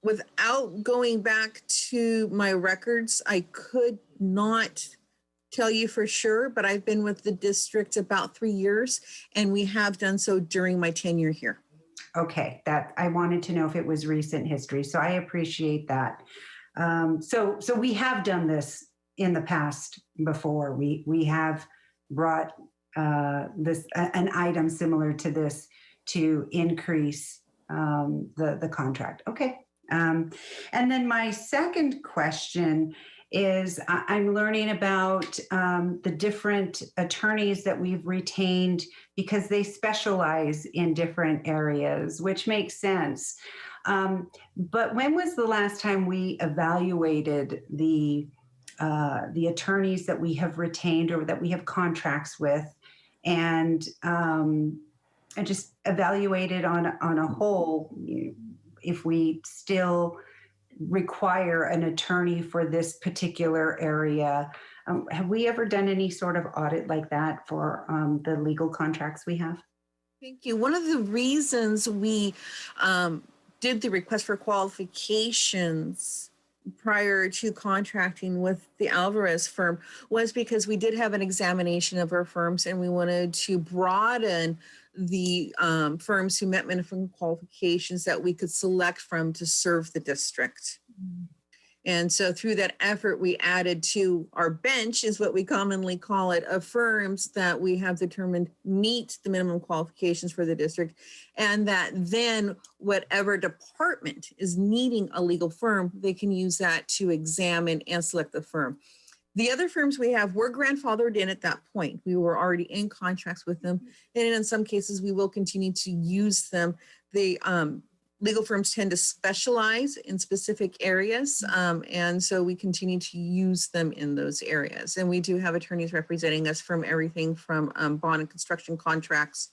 Without going back to my records, I could not tell you for sure, but I've been with the district about 3 years, and we have done so during my tenure here. Okay, that I wanted to know if it was recent history, so I appreciate that. So we have done this in the past before. We have brought an item similar to this to increase the contract. Okay. And then my second question is I'm learning about the different attorneys that we've retained because they specialize in different areas, which makes sense. But when was the last time we evaluated the attorneys that we have retained or that we have contracts with, and just evaluated on a whole if we still require an attorney for this particular area? Have we ever done any sort of audit like that for the legal contracts we have? Thank you. One of the reasons we did the request for qualifications prior to contracting with the Alvarez firm was because we did have an examination of our firms, and we wanted to broaden the firms who met minimum qualifications that we could select from to serve the district. And so through that effort, we added to our bench, is what we commonly call it, of firms that we have determined meet the minimum qualifications for the district, and that then whatever department is needing a legal firm, they can use that to examine and select the firm. The other firms we have were grandfathered in at that point. We were already in contracts with them. And in some cases, we will continue to use them. The legal firms tend to specialize in specific areas. And so we continue to use them in those areas. And we do have attorneys representing us from everything from bond and construction contracts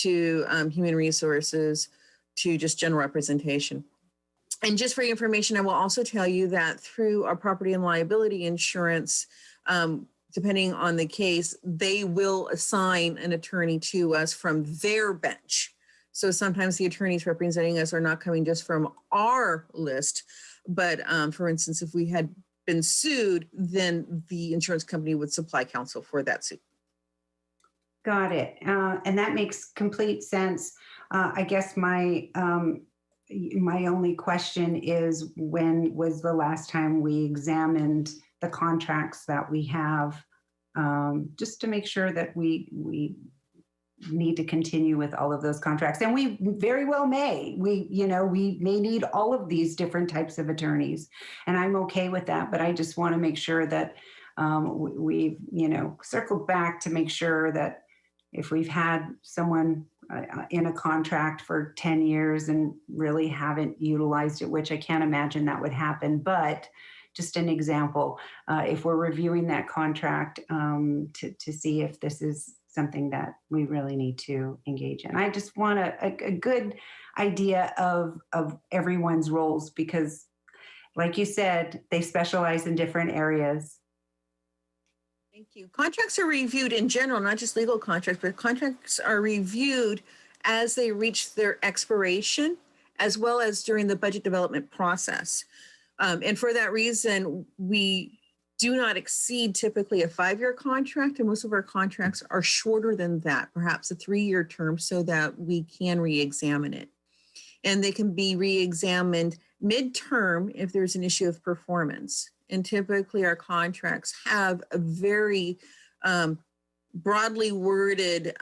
to human resources to just general representation. And just for your information, I will also tell you that through our property and liability insurance, depending on the case, they will assign an attorney to us from their bench. So sometimes the attorneys representing us are not coming just from our list, but for instance, if we had been sued, then the insurance company would supply counsel for that suit. Got it. And that makes complete sense. I guess my only question is, when was the last time we examined the contracts that we have, just to make sure that we need to continue with all of those contracts. And we very well may. We may need all of these different types of attorneys, and I'm okay with that. But I just want to make sure that we've circled back to make sure that if we've had someone in a contract for 10 years and really haven't utilized it, which I can't imagine that would happen, but just an example, if we're reviewing that contract to see if this is something that we really need to engage in. I just want a good idea of everyone's roles, because like you said, they specialize in different areas. Thank you. Contracts are reviewed in general, not just legal contracts, but contracts are reviewed as they reach their expiration, as well as during the budget development process. And for that reason, we do not exceed typically a 5-year contract, and most of our contracts are shorter than that, perhaps a 3-year term, so that we can re-examine it. And they can be re-examined midterm if there's an issue of performance. And typically our contracts have a very broadly worded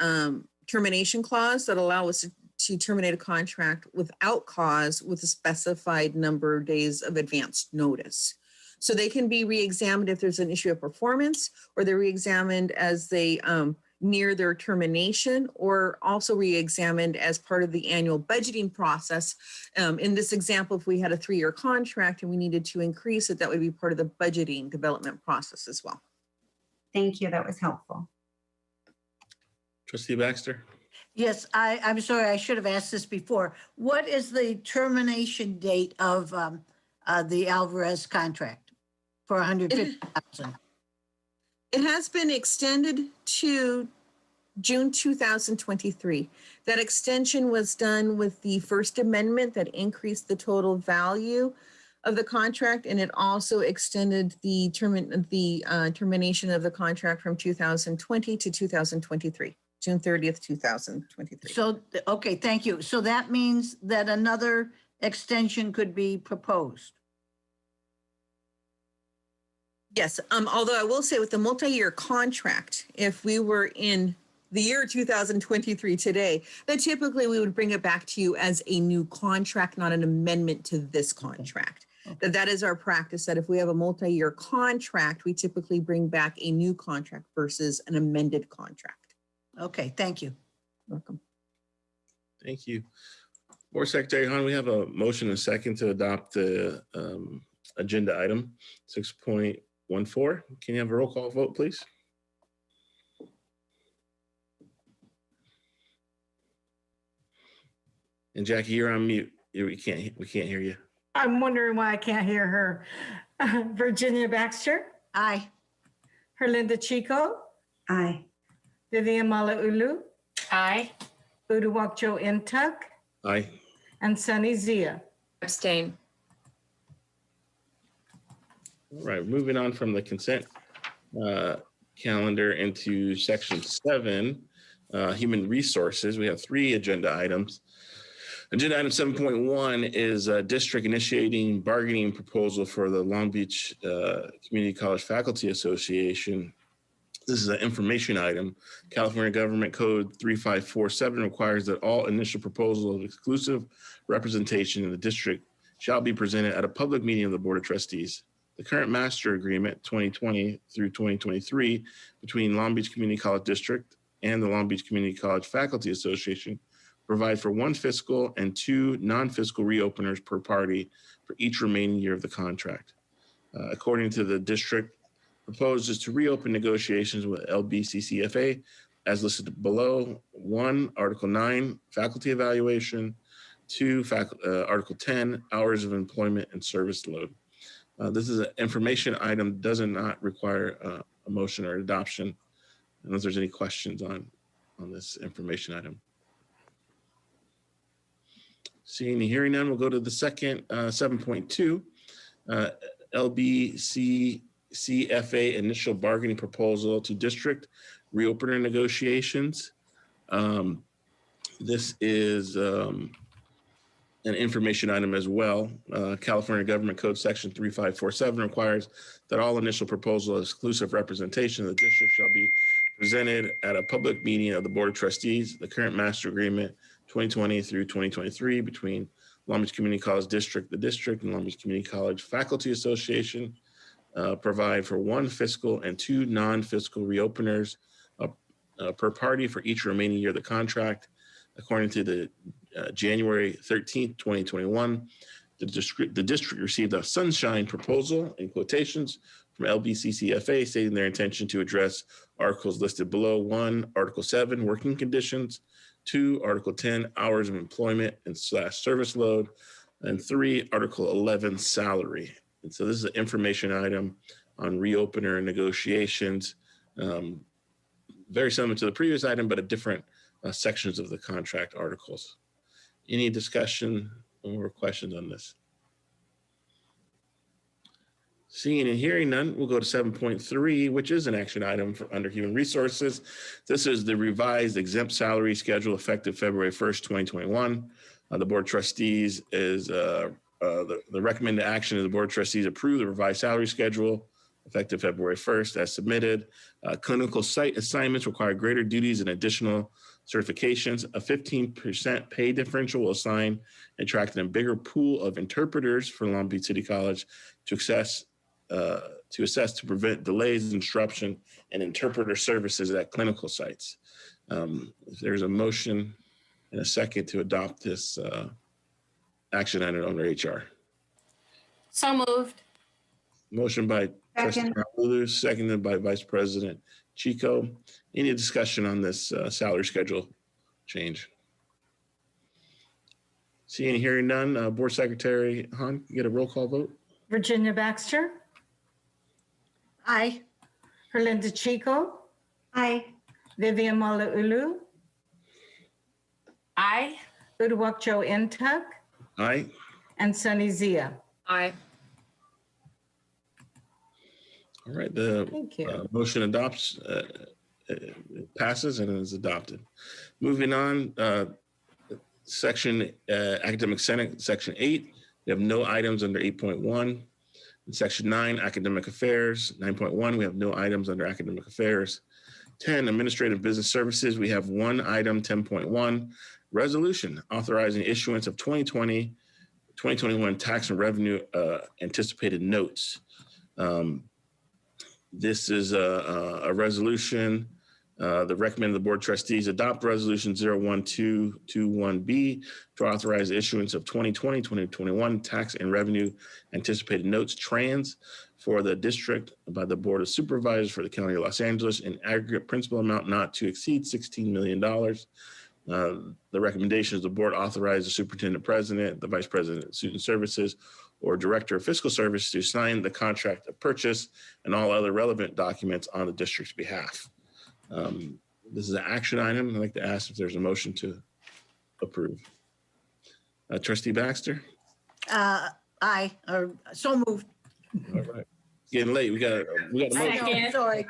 termination clause that allow us to terminate a contract without cause with a specified number of days of advance notice. So they can be re-examined if there's an issue of performance, or they're re-examined as they near their termination, or also re-examined as part of the annual budgeting process. In this example, if we had a 3-year contract and we needed to increase it, that would be part of the budgeting development process as well. Thank you. That was helpful. Trustee Baxter? Yes, I'm sorry, I should have asked this before. What is the termination date of the Alvarez contract for 150,000. It has been extended to June 2023. That extension was done with the First Amendment that increased the total value of the contract, and it also extended the termination of the contract from 2020 to 2023, June 30th, 2023. So, okay, thank you. So that means that another extension could be proposed. Yes, although I will say with the multi-year contract, if we were in the year 2023 today, then typically we would bring it back to you as a new contract, not an amendment to this contract. That is our practice, that if we have a multi-year contract, we typically bring back a new contract versus an amended contract. Okay, thank you. Welcome. Thank you. Board Secretary Hahn, we have a motion and a second to adopt the agenda item 6.14. Can you have a roll call vote, please? And Jackie, you're on mute. We can't hear you. I'm wondering why I can't hear her. Virginia Baxter? Aye. Herlinda Chico? Aye. Vivian Malauulu? Aye. Uduak-Joe Ntuk? Aye. And Sunny Zia? Abstain. All right, moving on from the consent calendar into section 7, human resources. We have 3 agenda items. Agenda item 7.1 is a district initiating bargaining proposal for the Long Beach Community College Faculty Association. This is an information item. California Government Code 3547 requires that all initial proposals of exclusive representation in the district shall be presented at a public meeting of the Board of Trustees. The current master agreement 2020 through 2023 between Long Beach Community College District and the Long Beach Community College Faculty Association provide for 1 fiscal and 2 non-fiscal reopeners per party for each remaining year of the contract. According to the district, proposes to reopen negotiations with LBCCFA as listed below. 1, Article 9, faculty evaluation. 2, Article 10, hours of employment and service load. This is an information item, does not require a motion or adoption, unless there's any questions on this information item. Seeing and hearing none, we'll go to the second 7.2, LBCCFA initial bargaining proposal to district reopener negotiations. This is an information item as well. California Government Code Section 3547 requires that all initial proposal of exclusive representation of the district shall be presented at a public meeting of the Board of Trustees. The current master agreement 2020 through 2023 between Long Beach Community College District, the district, and Long Beach Community College Faculty Association provide for 1 fiscal and 2 non-fiscal reopeners per party for each remaining year of the contract. According to the January 13th, 2021, the district received a sunshine proposal in quotations from LBCCFA stating their intention to address articles listed below. 1, Article 7, working conditions. 2, Article 10, hours of employment and / service load. And 3, Article 11, salary. And so this is an information item on reopener negotiations. Very similar to the previous item, but a different sections of the contract articles. Any discussion or questions on this? Seeing and hearing none, we'll go to 7.3, which is an action item under human resources. This is the revised exempt salary schedule effective February 1st, 2021. The Board of Trustees is, the recommended action of the Board of Trustees approve the revised salary schedule effective February 1st as submitted. Clinical site assignments require greater duties and additional certifications. A 15% pay differential will assign and attract a bigger pool of interpreters for Long Beach City College to assess to prevent delays, disruption, and interpreter services at clinical sites. If there's a motion and a second to adopt this action item under HR. So moved. Motion by Trustee Malauulu, seconded by Vice President Chico. Any discussion on this salary schedule change? Seeing and hearing none, Board Secretary Hahn, you get a roll call vote? Virginia Baxter, Aye. Herlinda Chico. Aye. Vivian Malauulu, Aye. Uduak-Joe Ntuk, Aye. and Sunny Zia. Aye. All right, the Thank you. motion adopts, passes and is adopted. Moving on, section Academic Senate, Section 8, we have no items under 8.1. In Section 9, Academic Affairs, 9.1, we have no items under Academic Affairs. 10, Administrative Business Services, we have one item, 10.1, resolution authorizing issuance of 2020-2021 tax and revenue anticipated notes. This is a resolution. The recommend the Board of Trustees adopt Resolution 01221B to authorize the issuance of 2020-2021 tax and revenue anticipated notes trans for the district by the Board of Supervisors for the County of Los Angeles in aggregate principal amount not to exceed $16 million. The recommendation is the board authorize the superintendent president, the vice president of student services, or director of fiscal service to sign the contract of purchase and all other relevant documents on the district's behalf. This is an action item. I'd like to ask if there's a motion to approve. Trustee Baxter? Aye, or so moved. All right. Getting late. We got a motion. Second. Sorry.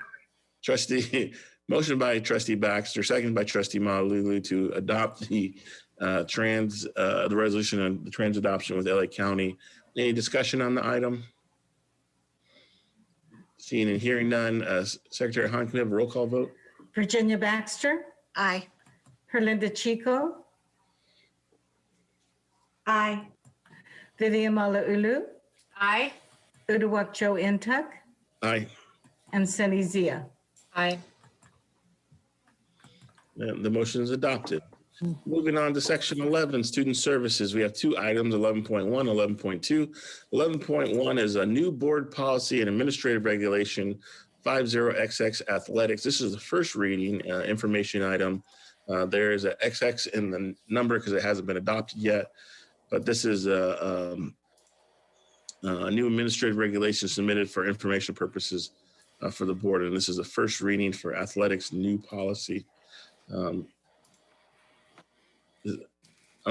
Trustee, motion by Trustee Baxter, second by Trustee Malauulu to adopt the the resolution on the trans adoption with LA County. Any discussion on the item? Seeing and hearing none, Secretary Hahn, can we have a roll call vote? Virginia Baxter, Aye. Herlinda Chico. Aye. Vivian Malauulu, Aye. Uduak-Joe Ntuk, Aye. and Sunny Zia. Aye. The motion is adopted. Moving on to Section 11, Student Services. We have two items, 11.1, 11.2. 11.1 is a new board policy and administrative regulation, 50XX Athletics. This is the first reading information item. There is an XX in the number because it hasn't been adopted yet, but this is a new administrative regulation submitted for information purposes for the board, and this is the first reading for athletics new policy. I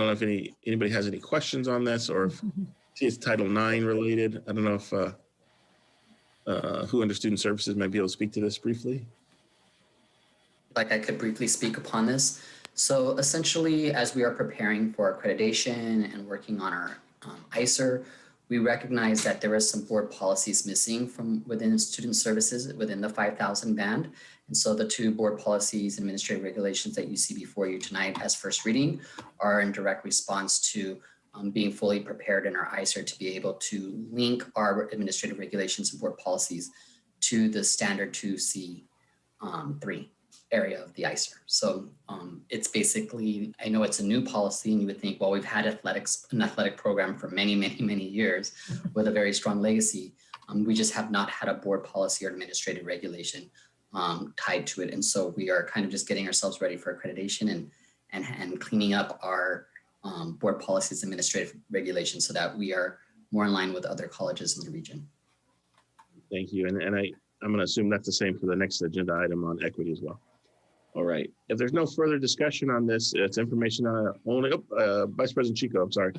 don't know if anybody has any questions on this, or if it's Title IX related. I don't know if who under Student Services might be able to speak to this briefly. Like I could briefly speak upon this. So essentially, as we are preparing for accreditation and working on our ICER, we recognize that there is some board policies missing from within Student Services within the 5,000 band. And so the two board policies, administrative regulations that you see before you tonight as first reading are in direct response to being fully prepared in our ICER to be able to link our administrative regulations and board policies to the standard 2C3 area of the ICER. So it's basically, I know it's a new policy and you would think, well, we've had an athletic program for many, many, many years with a very strong legacy. We just have not had a board policy or administrative regulation tied to it. And so we are kind of just getting ourselves ready for accreditation and cleaning up our board policies, administrative regulations so that we are more in line with other colleges in the region. Thank you. And I'm going to assume that's the same for the next agenda item on equity as well. All right. If there's no further discussion on this, it's information only. Vice President Chico, I'm sorry.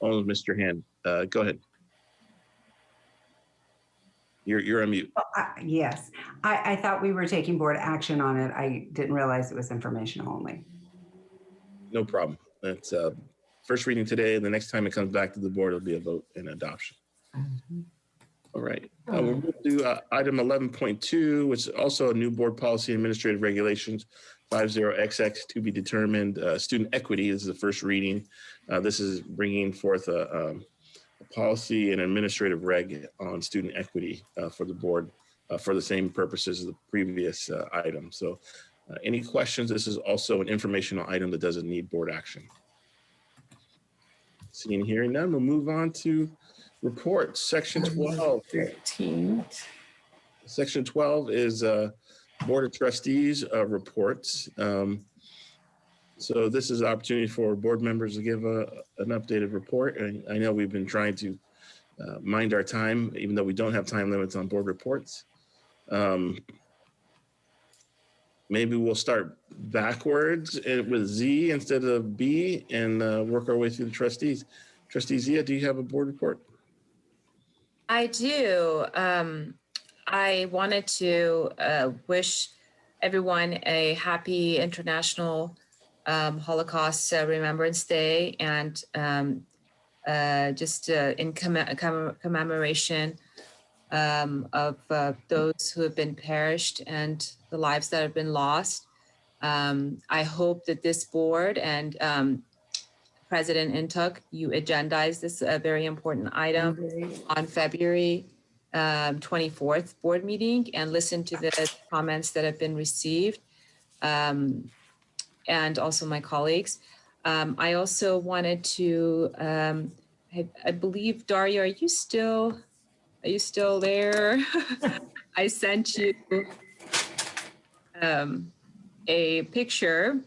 Only Mr. Hand. Go ahead. You're on mute. Yes, I thought we were taking board action on it. I didn't realize it was informational only. No problem. That's first reading today. The next time it comes back to the board, it'll be a vote and adoption. All right. We'll move to item 11.2, which is also a new board policy and administrative regulations, 50XX to be determined. Student equity is the first reading. This is bringing forth a policy and administrative reg on student equity for the board for the same purposes as the previous item. So any questions? This is also an informational item that doesn't need board action. Seeing, hearing none, we'll move on to reports. Section 12. 13. Section 12 is Board of Trustees reports. So this is an opportunity for board members to give an updated report. And I know we've been trying to mind our time, even though we don't have time limits on board reports. Maybe we'll start backwards with Z instead of B and work our way through the trustees. Trustee Zia, do you have a board report? I do. I wanted to wish everyone a happy International Holocaust Remembrance Day, and just in commemoration of those who have been perished and the lives that have been lost. I hope that this board and President Intuk, you agendize this very important item on February 24th board meeting and listen to the comments that have been received, and also my colleagues. I also wanted to, I believe, Daria, are you still there? I sent you a picture.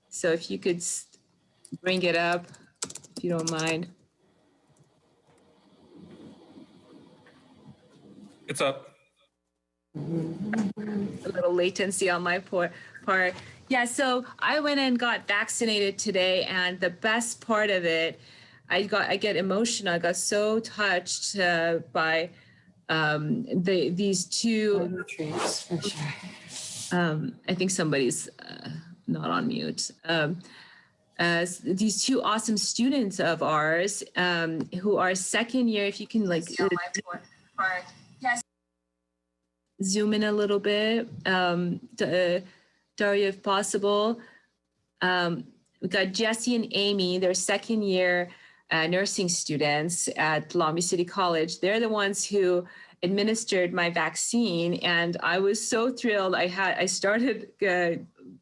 So if you could bring it up, if you don't mind. It's up. A little latency on my part. Yeah, so I went and got vaccinated today, and the best part of it, I get emotional. I got so touched by these two. I think somebody's not on mute. These two awesome students of ours who are second year. If you can zoom in a little bit, Daria, if possible. We got Jesse and Amy, they're second year nursing students at Long Beach City College. They're the ones who administered my vaccine, and I was so thrilled. I started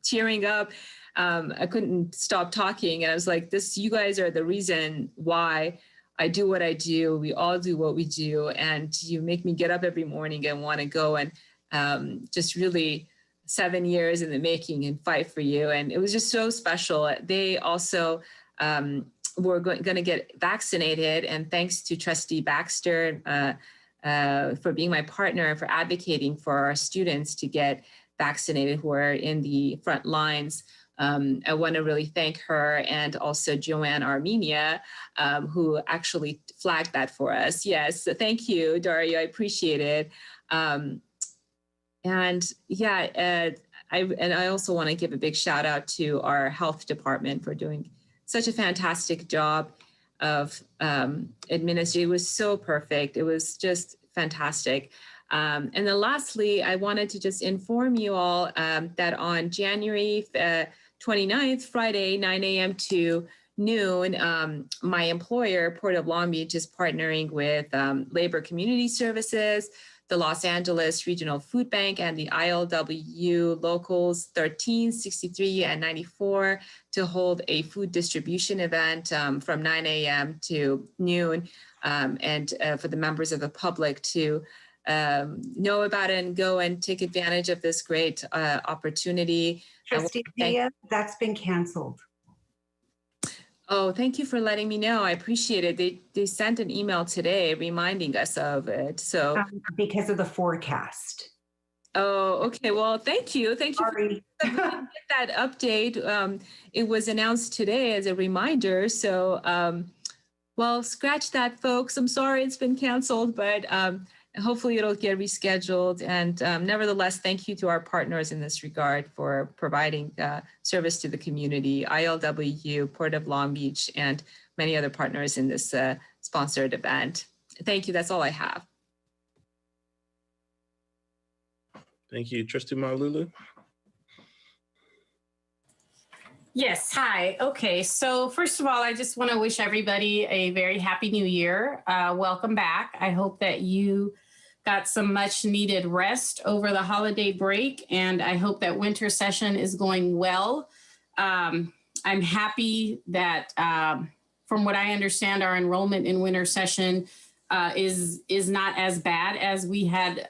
tearing up. I couldn't stop talking, and I was like, you guys are the reason why I do what I do. We all do what we do, and you make me get up every morning and want to go and just really 7 years in the making and fight for you. And it was just so special. They also were going to get vaccinated, and thanks to Trustee Baxter for being my partner and for advocating for our students to get vaccinated who are in the front lines. I want to really thank her, and also Joanne Armenia, who actually flagged that for us. Yes, so thank you, Daria. I appreciate it. And yeah, I also want to give a big shout out to our health department for doing such a fantastic job of administering. It was so perfect. It was just fantastic. And then lastly, I wanted to just inform you all that on January 29th, Friday, 9 a.m. to noon, my employer, Port of Long Beach, is partnering with Labor Community Services, the Los Angeles Regional Food Bank, and the ILWU Locals 13, 63, and 94 to hold a food distribution event from 9 a.m. to noon, and for the members of the public to know about it and go and take advantage of this great opportunity. Trustee Zia, that's been canceled. Oh, thank you for letting me know. I appreciate it. They sent an email today reminding us of it. So because of the forecast. Oh, okay. Well, thank you. Thank you for get that update. It was announced today as a reminder. So, well, scratch that, folks. I'm sorry it's been canceled, but hopefully it'll get rescheduled. And nevertheless, thank you to our partners in this regard for providing service to the community, ILWU, Port of Long Beach, and many other partners in this sponsored event. Thank you. That's all I have. Thank you. Trustee Malulu. Yes, hi. Okay, so first of all, I just want to wish everybody a very happy new year. Welcome back. I hope that you got some much needed rest over the holiday break, and I hope that winter session is going well. I'm happy that from what I understand, our enrollment in winter session is not as bad as we had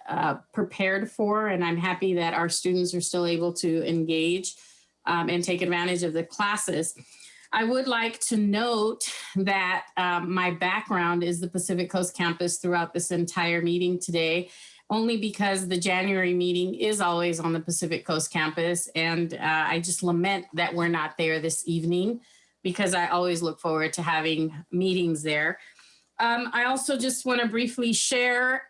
prepared for, and I'm happy that our students are still able to engage and take advantage of the classes. I would like to note that my background is the Pacific Coast campus throughout this entire meeting today, only because the January meeting is always on the Pacific Coast campus. And I just lament that we're not there this evening, because I always look forward to having meetings there. I also just want to briefly share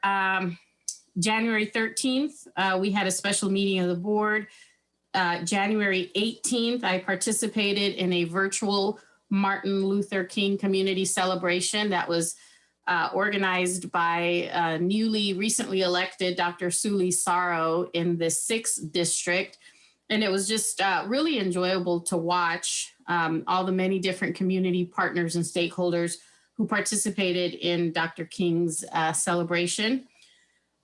January 13th, we had a special meeting of the board. January 18th, I participated in a virtual Martin Luther King community celebration that was organized by newly recently elected Dr. Suli Saro in the 6th district. And it was just really enjoyable to watch all the many different community partners and stakeholders who participated in Dr. King's celebration.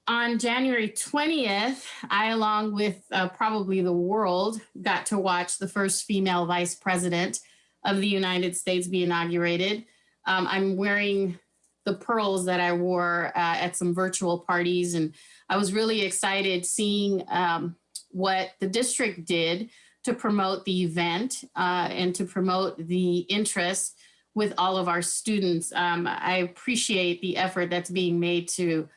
On January 20th, I, along with probably the world, got to watch the first female vice president of the United States be inaugurated. I'm wearing the pearls that I wore at some virtual parties, and I was really excited seeing what the district did to promote the event and to promote the interest with all of our students. I appreciate the effort that's being made to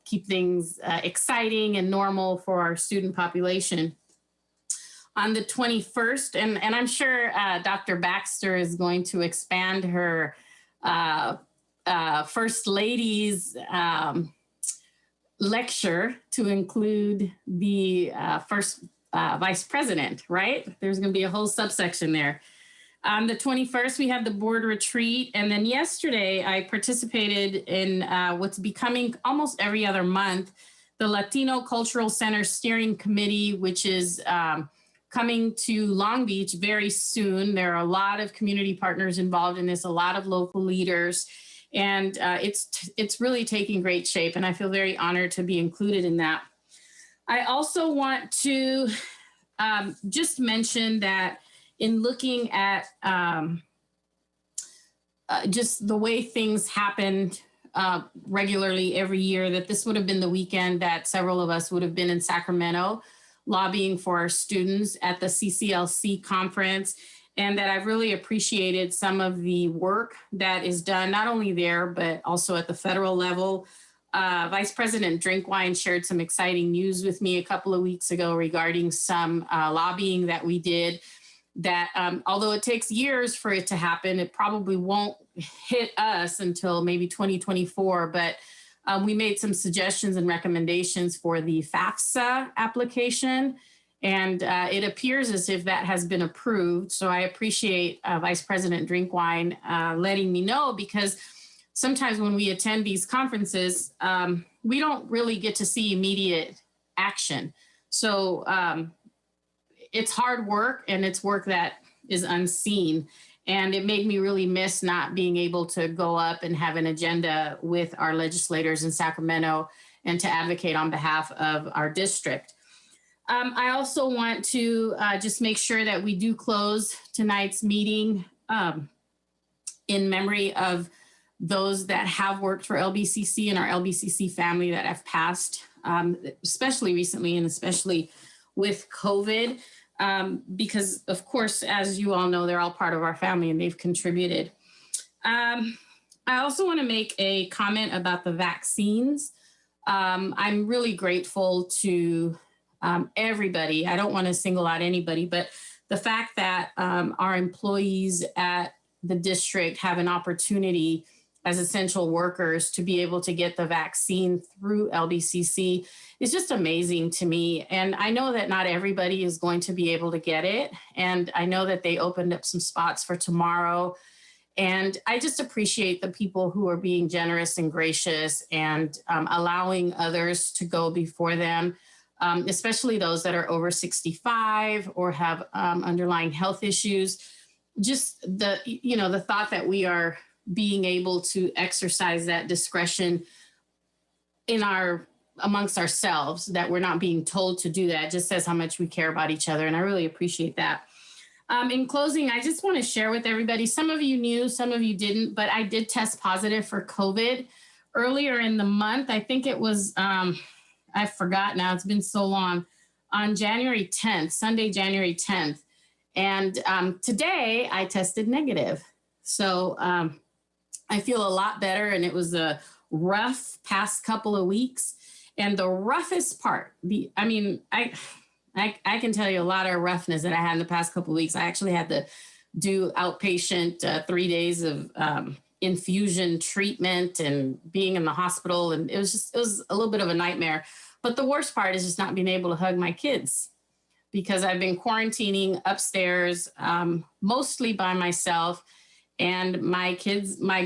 keep things exciting and normal for our student population. On the 21st, and I'm sure Dr. Baxter is going to expand her First Lady's lecture to include the first vice president, right? There's going to be a whole subsection there. On the 21st, we have the board retreat. And then yesterday, I participated in what's becoming almost every other month, the Latino Cultural Center Steering Committee, which is coming to Long Beach very soon. There are a lot of community partners involved in this, a lot of local leaders, and it's really taking great shape. And I feel very honored to be included in that. I also want to just mention that in looking at just the way things happened regularly every year, that this would have been the weekend that several of us would have been in Sacramento lobbying for our students at the CCLC conference, and that I've really appreciated some of the work that is done, not only there, but also at the federal level. Vice President Drinkwine shared some exciting news with me a couple of weeks ago regarding some lobbying that we did, that although it takes years for it to happen, it probably won't hit us until maybe 2024, but we made some suggestions and recommendations for the FAFSA application, and it appears as if that has been approved. So I appreciate Vice President Drinkwine letting me know, because sometimes when we attend these conferences, we don't really get to see immediate action. So it's hard work, and it's work that is unseen. And it made me really miss not being able to go up and have an agenda with our legislators in Sacramento and to advocate on behalf of our district. I also want to just make sure that we do close tonight's meeting in memory of those that have worked for LBCC and our LBCC family that have passed, especially recently and especially with COVID. Because of course, as you all know, they're all part of our family and they've contributed. I also want to make a comment about the vaccines. I'm really grateful to everybody. I don't want to single out anybody, but the fact that our employees at the district have an opportunity as essential workers to be able to get the vaccine through LBCC is just amazing to me. And I know that not everybody is going to be able to get it. And I know that they opened up some spots for tomorrow. And I just appreciate the people who are being generous and gracious and allowing others to go before them, especially those that are over 65 or have underlying health issues. Just the thought that we are being able to exercise that discretion amongst ourselves, that we're not being told to do that, just says how much we care about each other. And I really appreciate that. In closing, I just want to share with everybody, some of you knew, some of you didn't, but I did test positive for COVID earlier in the month. I think it was, I forgot now, it's been so long, on January 10th, Sunday, January 10th. And today I tested negative. So I feel a lot better, and it was a rough past couple of weeks. And the roughest part, I can tell you a lot of roughness that I had in the past couple of weeks. I actually had to do outpatient 3 days of infusion treatment and being in the hospital. And it was a little bit of a nightmare. But the worst part is just not being able to hug my kids, because I've been quarantining upstairs, mostly by myself. And my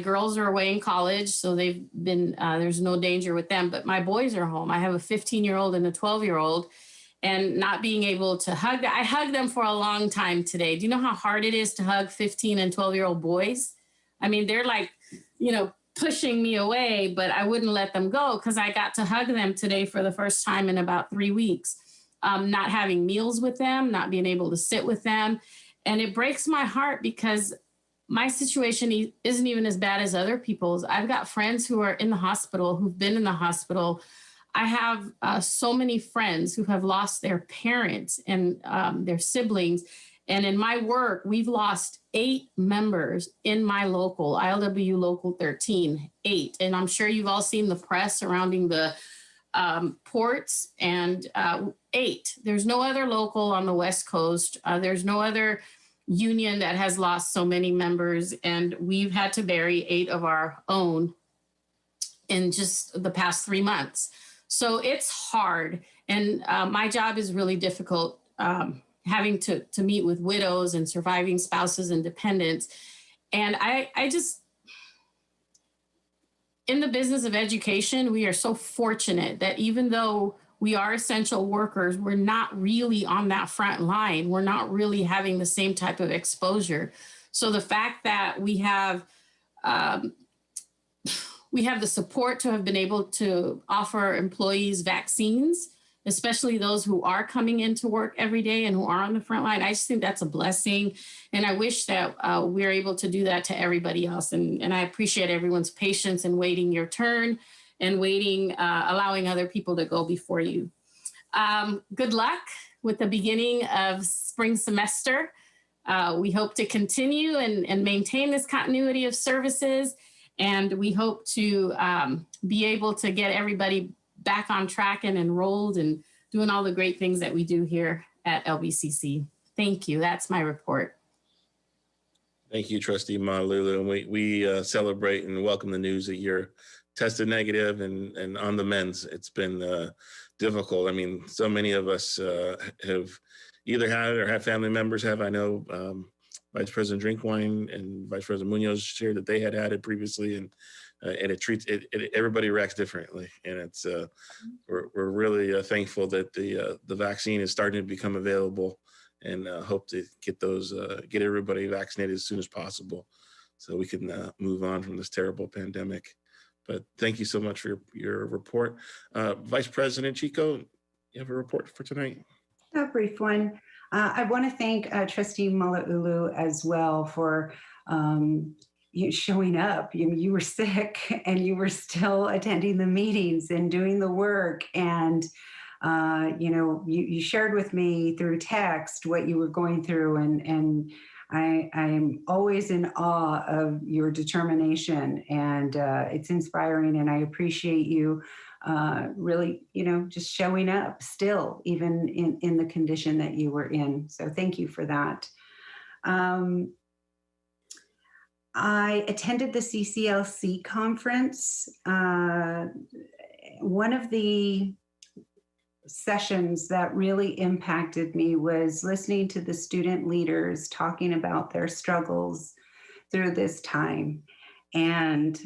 girls are away in college, so they've been, there's no danger with them, but my boys are home. I have a 15-year-old and a 12-year-old, and not being able to hug them. I hugged them for a long time today. Do you know how hard it is to hug 15 and 12-year-old boys? I mean, they're like, pushing me away, but I wouldn't let them go because I got to hug them today for the first time in about 3 weeks. Not having meals with them, not being able to sit with them. And it breaks my heart because my situation isn't even as bad as other people's. I've got friends who are in the hospital, who've been in the hospital. I have so many friends who have lost their parents and their siblings. And in my work, we've lost 8 members in my local, ILWU Local 13, 8. And I'm sure you've all seen the press surrounding the ports, and 8. There's no other local on the West Coast. There's no other union that has lost so many members, and we've had to bury 8 of our own in just the past 3 months. So it's hard, and my job is really difficult, having to meet with widows and surviving spouses and dependents. And I just, in the business of education, we are so fortunate that even though we are essential workers, we're not really on that front line. We're not really having the same type of exposure. So the fact that we have the support to have been able to offer employees vaccines, especially those who are coming into work every day and who are on the front line, I just think that's a blessing. And I wish that we're able to do that to everybody else. And I appreciate everyone's patience in waiting your turn and allowing other people to go before you. Good luck with the beginning of spring semester. We hope to continue and maintain this continuity of services. And we hope to be able to get everybody back on track and enrolled and doing all the great things that we do here at LBCC. Thank you. That's my report. Thank you, Trustee Malauulu. And we celebrate and welcome the news that you're tested negative and on the mends. It's been difficult. I mean, so many of us have either had it or have family members have. I know Vice President Drinkwine and Vice President Munoz shared that they had it previously, and it treats everybody reacts differently. And it's we're really thankful that the vaccine is starting to become available, and hope to get everybody vaccinated as soon as possible, so we can move on from this terrible pandemic. But thank you so much for your report. Vice President Chico, you have a report for tonight? A brief one. I want to thank Trustee Malauulu as well for you showing up. You were sick and you were still attending the meetings and doing the work. And, you shared with me through text what you were going through. And I'm always in awe of your determination, and it's inspiring. And I appreciate you really, just showing up still, even in the condition that you were in. So thank you for that. I attended the CCLC conference. One of the sessions that really impacted me was listening to the student leaders talking about their struggles through this time. And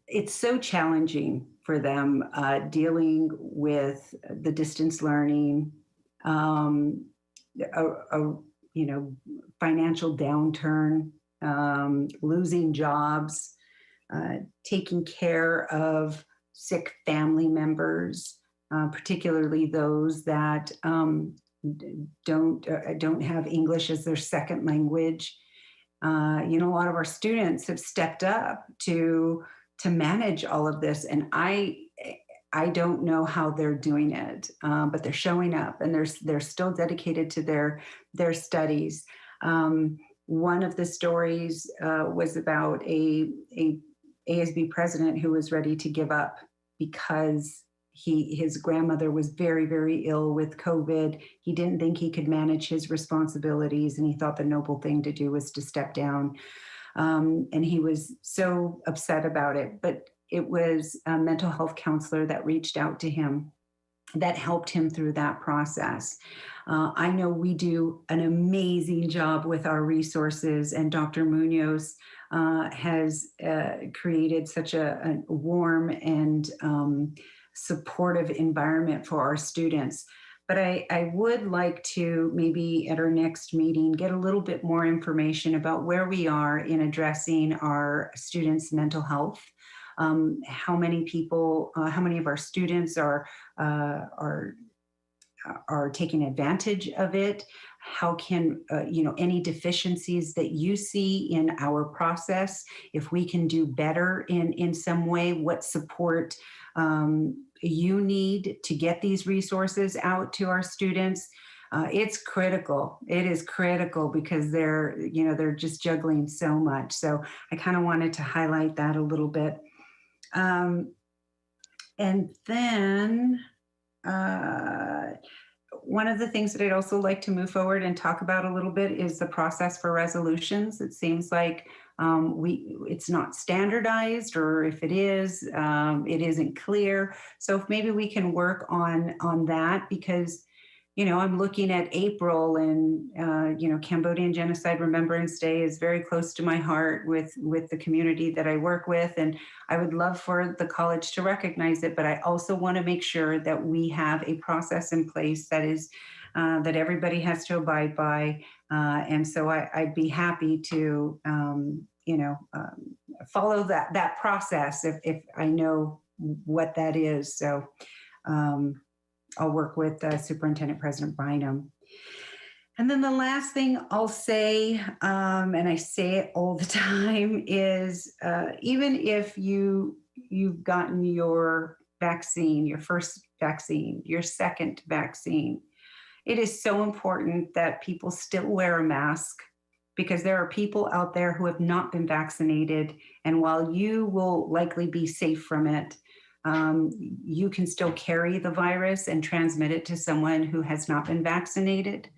it's so challenging for them dealing with the distance learning, financial downturn, losing jobs, taking care of sick family members, particularly those that don't have English as their second language. A lot of our students have stepped up to manage all of this, and I I don't know how they're doing it, but they're showing up and they're still dedicated to their studies. One of the stories was about a ASB president who was ready to give up because his grandmother was very, very ill with COVID. He didn't think he could manage his responsibilities, and he thought the noble thing to do was to step down. And he was so upset about it. But it was a mental health counselor that reached out to him that helped him through that process. I know we do an amazing job with our resources, and Dr. Munoz has created such a warm and supportive environment for our students. But I would like to maybe at our next meeting get a little bit more information about where we are in addressing our students' mental health. How many people, how many of our students are taking advantage of it? How can, any deficiencies that you see in our process, if we can do better in some way, what support you need to get these resources out to our students. It's critical. It is critical because they're just juggling so much. So I kind of wanted to highlight that a little bit. And then one of the things that I'd also like to move forward and talk about a little bit is the process for resolutions. It seems like it's not standardized, or if it is, it isn't clear. So if maybe we can work on that, because I'm looking at April, and Cambodian Genocide Remembrance Day is very close to my heart with the community that I work with, and I would love for the college to recognize it. But I also want to make sure that we have a process in place that is that everybody has to abide by, and so I'd be happy to follow that process if I know what that is. So. I'll work with Superintendent President Bynum. And then the last thing I'll say, and I say it all the time, is even if you've gotten your vaccine, your first vaccine, your second vaccine, it is so important that people still wear a mask, because there are people out there who have not been vaccinated. And while you will likely be safe from it, you can still carry the virus and transmit it to someone who has not been vaccinated.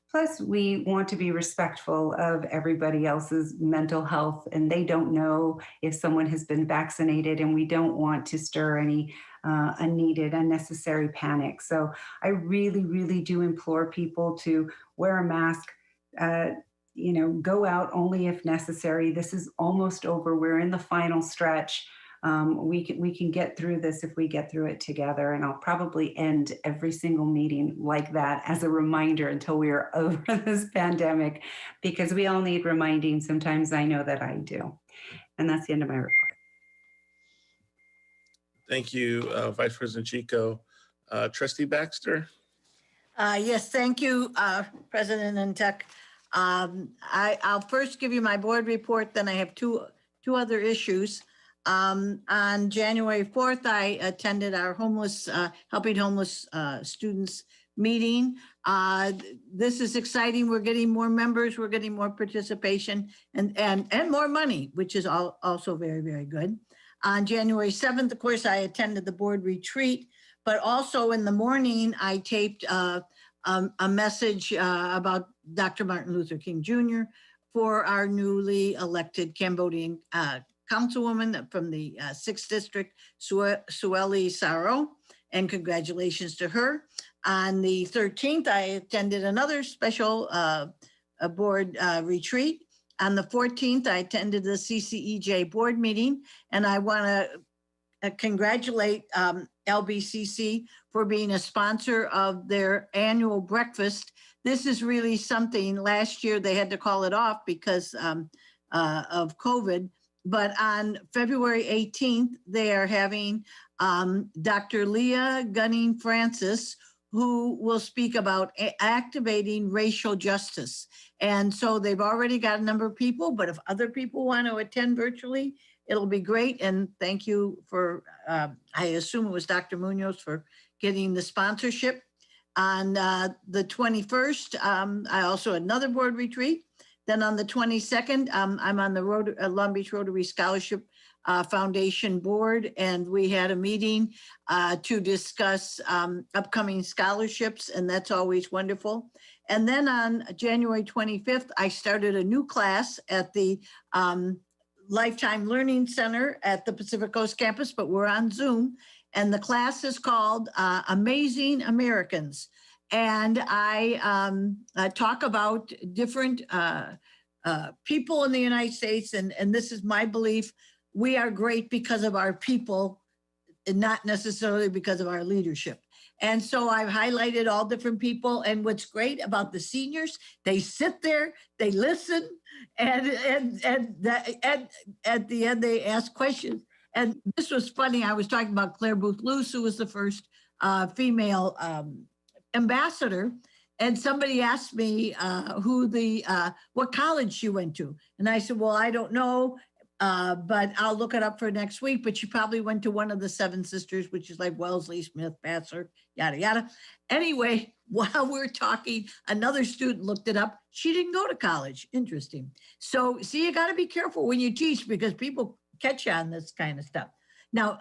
Plus, we want to be respectful of everybody else's mental health, and they don't know if someone has been vaccinated, and we don't want to stir any unneeded, unnecessary panic. So I really, really do implore people to wear a mask, go out only if necessary. This is almost over. We're in the final stretch. We can get through this if we get through it together. And I'll probably end every single meeting like that as a reminder until we are over this pandemic, because we all need reminding. Sometimes I know that I do. And that's the end of my report. Thank you, Vice President Chico. Trustee Baxter? Yes, thank you, President Ntuk. I'll first give you my board report, then I have two other issues. On January 4th, I attended our Helping Homeless Students meeting. This is exciting. We're getting more members, we're getting more participation, and more money, which is also very, very good. On January 7th, of course, I attended the board retreat, but also in the morning, I taped a message about Dr. Martin Luther King Jr. for our newly elected Cambodian councilwoman from the 6th District, Sueli Saro, and congratulations to her. On the 13th, I attended another special board retreat. On the 14th, I attended the CCEJ board meeting, and I want to congratulate LBCC for being a sponsor of their annual breakfast. This is really something. Last year, they had to call it off because of COVID. But on February 18th, they are having Dr. Leah Gunning Francis, who will speak about activating racial justice. And so they've already got a number of people, but if other people want to attend virtually, it'll be great. And thank you for, I assume it was Dr. Munoz for getting the sponsorship. On the 21st, I also had another board retreat. Then on the 22nd, I'm on the Long Beach Rotary Scholarship Foundation board, and we had a meeting to discuss upcoming scholarships, and that's always wonderful. And then on January 25th, I started a new class at the Lifetime Learning Center at the Pacific Coast campus, but we're on Zoom. And the class is called Amazing Americans. And I talk about different people in the United States. And this is my belief. We are great because of our people, and not necessarily because of our leadership. And so I've highlighted all different people. And what's great about the seniors, they sit there, they listen, and at the end, they ask questions. And this was funny. I was talking about Claire Booth Luce, who was the first female ambassador. And somebody asked me what college she went to. And I said, well, I don't know, but I'll look it up for next week. But she probably went to one of the Seven Sisters, which is like Wellesley, Smith, Vassar, yada, yada. Anyway, while we're talking, another student looked it up. She didn't go to college. Interesting. So see, you got to be careful when you teach, because people catch you on this kind of stuff. Now,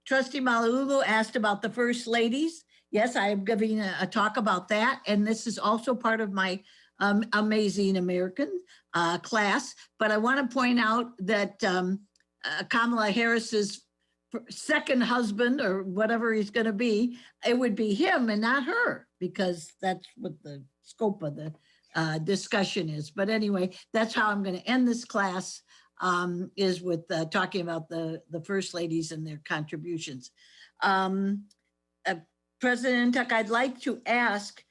Trustee Malauulu asked about the First Ladies. Yes, I am giving a talk about that. And this is also part of my Amazing American class. But I want to point out that Kamala Harris's second husband, or whatever he's going to be, it would be him and not her, because that's what the scope of the discussion is. But anyway, that's how I'm going to end this class, is with talking about the First Ladies and their contributions. President Tuck, I'd like to ask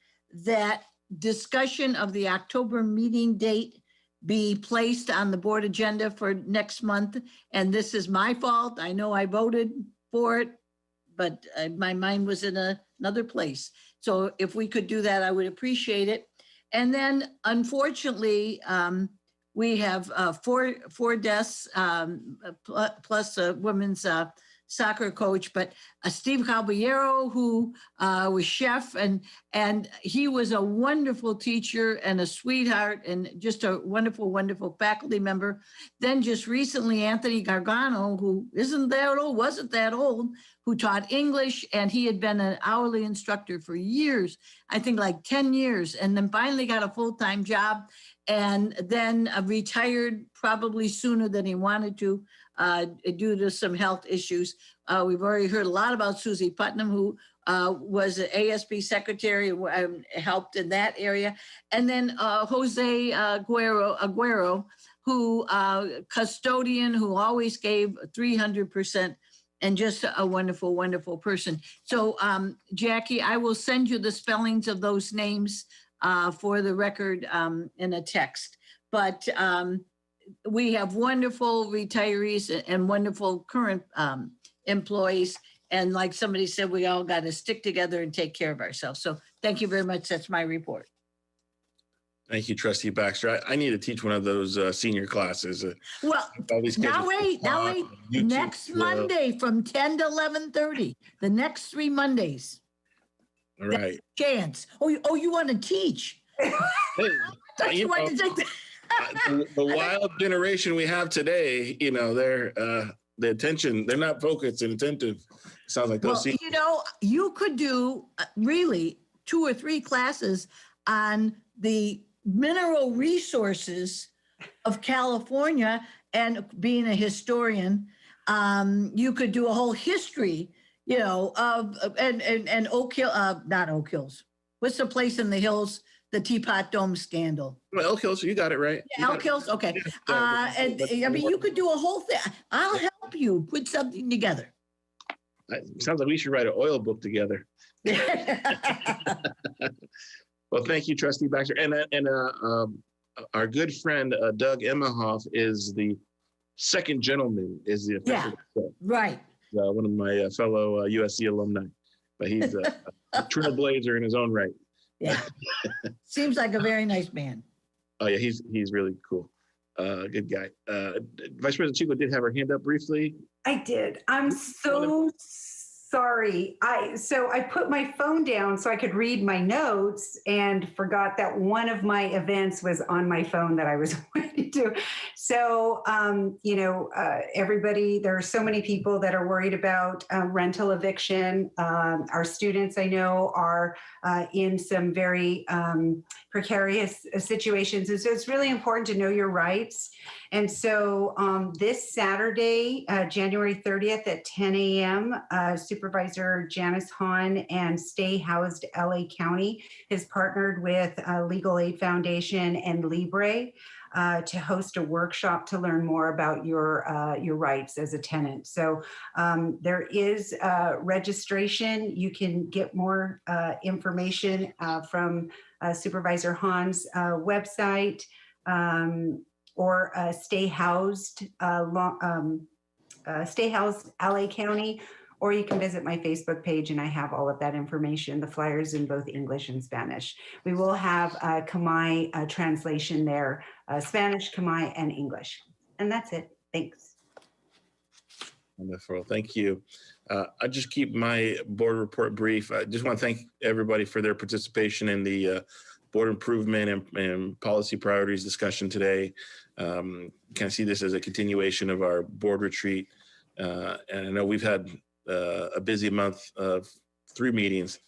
that discussion of the October meeting date be placed on the board agenda for next month. And this is my fault. I know I voted for it, but my mind was in another place. So if we could do that, I would appreciate it. And then unfortunately, we have four deaths, plus a women's soccer coach, but Steve Caballero, who was chef, and he was a wonderful teacher and a sweetheart and just a wonderful, wonderful faculty member. Then just recently, Anthony Gargano, who wasn't that old, who taught English, and he had been an hourly instructor for years, I think like 10 years, and then finally got a full-time job, and then retired probably sooner than he wanted to, due to some health issues. We've already heard a lot about Susie Putnam, who was an ASB secretary and helped in that area. And then Jose Aguero, who custodian, who always gave 300%, and just a wonderful, wonderful person. So Jackie, I will send you the spellings of those names for the record in a text. But we have wonderful retirees and wonderful current employees. And like somebody said, we all got to stick together and take care of ourselves. So thank you very much. That's my report. Thank you, Trustee Baxter. I need to teach one of those senior classes. Well, now wait. Next Monday from 10 to 11:30, the next 3 Mondays. All right. Chance. Oh, you want to teach? Hey, you wanted to take that. The wild generation we have today, they're the attention, they're not focused and attentive. Sounds like those. Well, you could do really 2 or 3 classes on the mineral resources of California, and being a historian, you could do a whole history, of and Oak Hill, not Oak Hills. What's the place in the hills? The Teapot Dome scandal. Well, Elk Hills, you got it right. Yeah, Elk Hills, okay. And I mean, you could do a whole thing. I'll help you put something together. Sounds like we should write an oil book together. Well, thank you, Trustee Baxter. And our good friend, Doug Emmerhoff, is the second gentleman, is the official. Yeah, right. One of my fellow USC alumni, but he's a trailblazer in his own right. Yeah, seems like a very nice man. Oh yeah, he's really cool. Good guy. Vice President Chico did have her hand up briefly. I did. I'm so sorry. So I put my phone down so I could read my notes and forgot that one of my events was on my phone that I was going to do. So, everybody, there are so many people that are worried about rental eviction. Our students, I know, are in some very precarious situations. And so it's really important to know your rights. And so this Saturday, January 30th at 10 a.m., Supervisor Janice Hahn and Stay Housed LA County has partnered with Legal Aid Foundation and Libre to host a workshop to learn more about your rights as a tenant. So there is registration. You can get more information from Supervisor Hahn's website or Stay Housed LA County, or you can visit my Facebook page and I have all of that information, the flyers in both English and Spanish. We will have Khmer translation there, Spanish, Khmer, and English. And that's it. Thanks. Wonderful. Thank you. I'll just keep my board report brief. I just want to thank everybody for their participation in the board improvement and policy priorities discussion today. Kind of see this as a continuation of our board retreat. And I know we've had a busy month of 3 meetings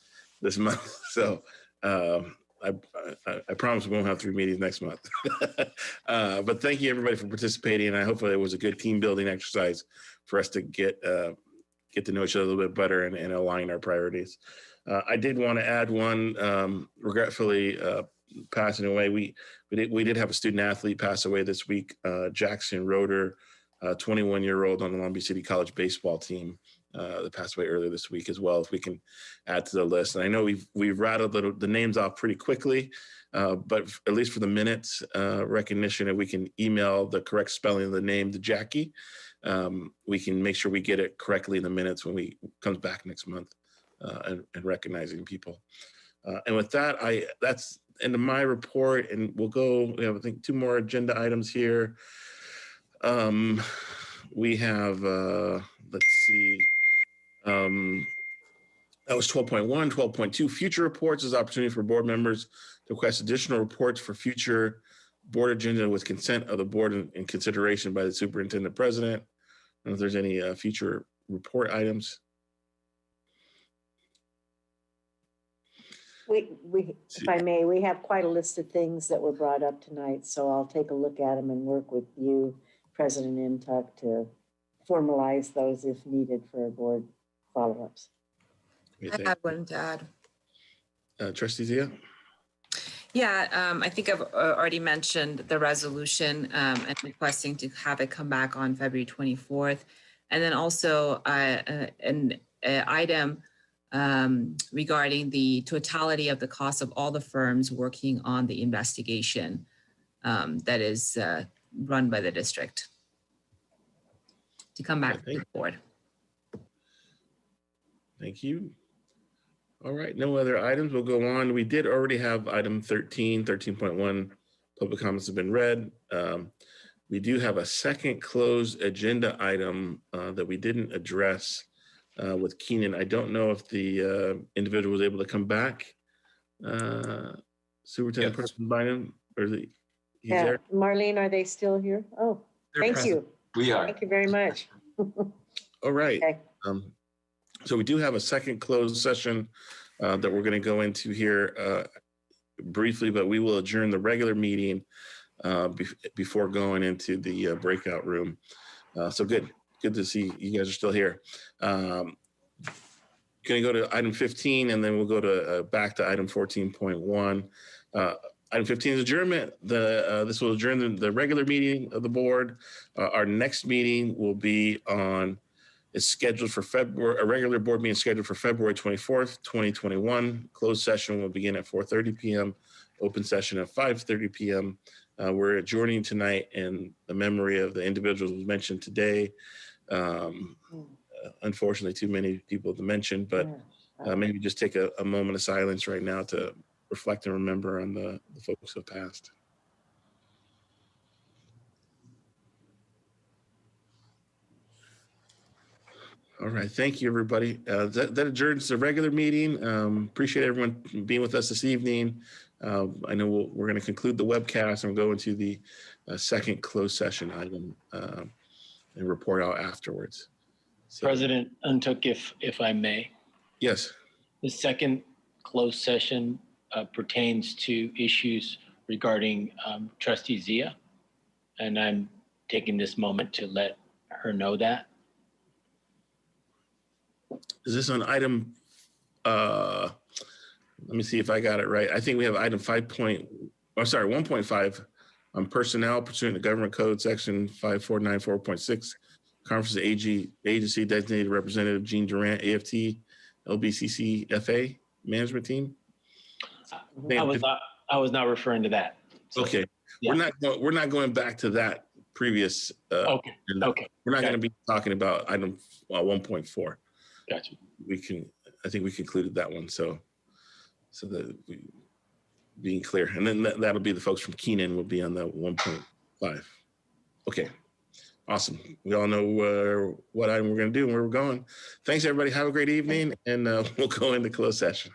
this month. So I promise we won't have 3 meetings next month. But thank you everybody for participating. And I hope it was a good team building exercise for us to get to know each other a little bit better and align our priorities. I did want to add one, regretfully passing away. We did have a student athlete pass away this week, Jackson Roeder, 21-year-old on the Long Beach City College baseball team that passed away earlier this week as well, if we can add to the list. And I know we've rattled the names off pretty quickly, but at least for the minutes recognition, if we can email the correct spelling of the name to Jackie, we can make sure we get it correctly in the minutes when we comes back next month and recognizing people. And with that, that's end of my report, and we'll go, we have, I think, 2 more agenda items here. We have, let's see, that was 12.1, 12.2, future reports is opportunity for board members to request additional reports for future board agenda with consent of the board in consideration by the superintendent president. I don't know if there's any future report items. If I may, we have quite a list of things that were brought up tonight, so I'll take a look at them and work with you, President Intuck, to formalize those if needed for our board follow-ups. I have one to add. Trustee Zia? Yeah, I think I've already mentioned the resolution and requesting to have it come back on February 24th. And then also an item regarding the totality of the cost of all the firms working on the investigation that is run by the district to come back to the board. Thank you. All right, no other items. We'll go on. We did already have item 13.1. Public comments have been read. We do have a second closed agenda item that we didn't address with Keenan. I don't know if the individual was able to come back. Superintendent President Bynum, or is it, he's there? Marlene, are they still here? Oh, thank you. We are. Thank you very much. All right. Okay. So we do have a second closed session that we're going to go into here briefly, but we will adjourn the regular meeting before going into the breakout room. So good to see you guys are still here. Going to go to item 15, and then we'll go to back to item 14.1. Item 15 is adjournment. This will adjourn the regular meeting of the board. Our next meeting will be on. It's scheduled for February, a regular board meeting scheduled for February 24th, 2021. Closed session will begin at 4:30 p.m. Open session at 5:30 p.m. We're adjourning tonight in the memory of the individuals mentioned today. Unfortunately, too many people to mention, but maybe just take a moment of silence right now to reflect and remember on the folks who have passed. All right. Thank you, everybody. That adjourns the regular meeting. Appreciate everyone being with us this evening. I know we're going to conclude the webcast and go into the second closed session item and report out afterwards. So, President Untook, if I may, yes. the second closed session pertains to issues regarding Trustee Zia, and I'm taking this moment to let her know that. Is this on item, let me see if I got it right. I think we have item 1.5 on personnel pursuant to Government Code Section 5494.6, Conference of Agency Designated Representative Jean Durant, AFT, LBCC FA Management Team. I was not referring to that. So, okay. Yeah. We're not going back to that previous. Okay. We're not going to be talking about item 1.4. Gotcha. I think we concluded that one. So that we being clear, and then that'll be the folks from Keenan will be on the 1.5. Okay. Awesome. We all know what item we're going to do and where we're going. Thanks, everybody. Have a great evening, and we'll go into closed session.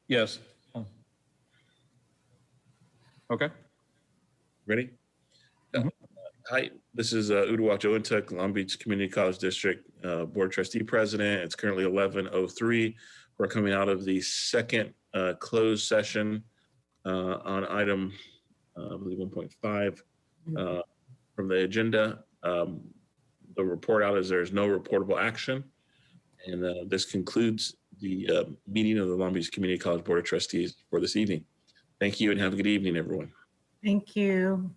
Yes. Okay. Ready? Hi, this is Uduak Jointuk, Long Beach Community College District Board Trustee President. It's currently 11:03. We're coming out of the second closed session on item, I believe 1.5 from the agenda. The report out is there's no reportable action. And this concludes the meeting of the Long Beach Community College Board of Trustees for this evening. Thank you and have a good evening, everyone. Thank you.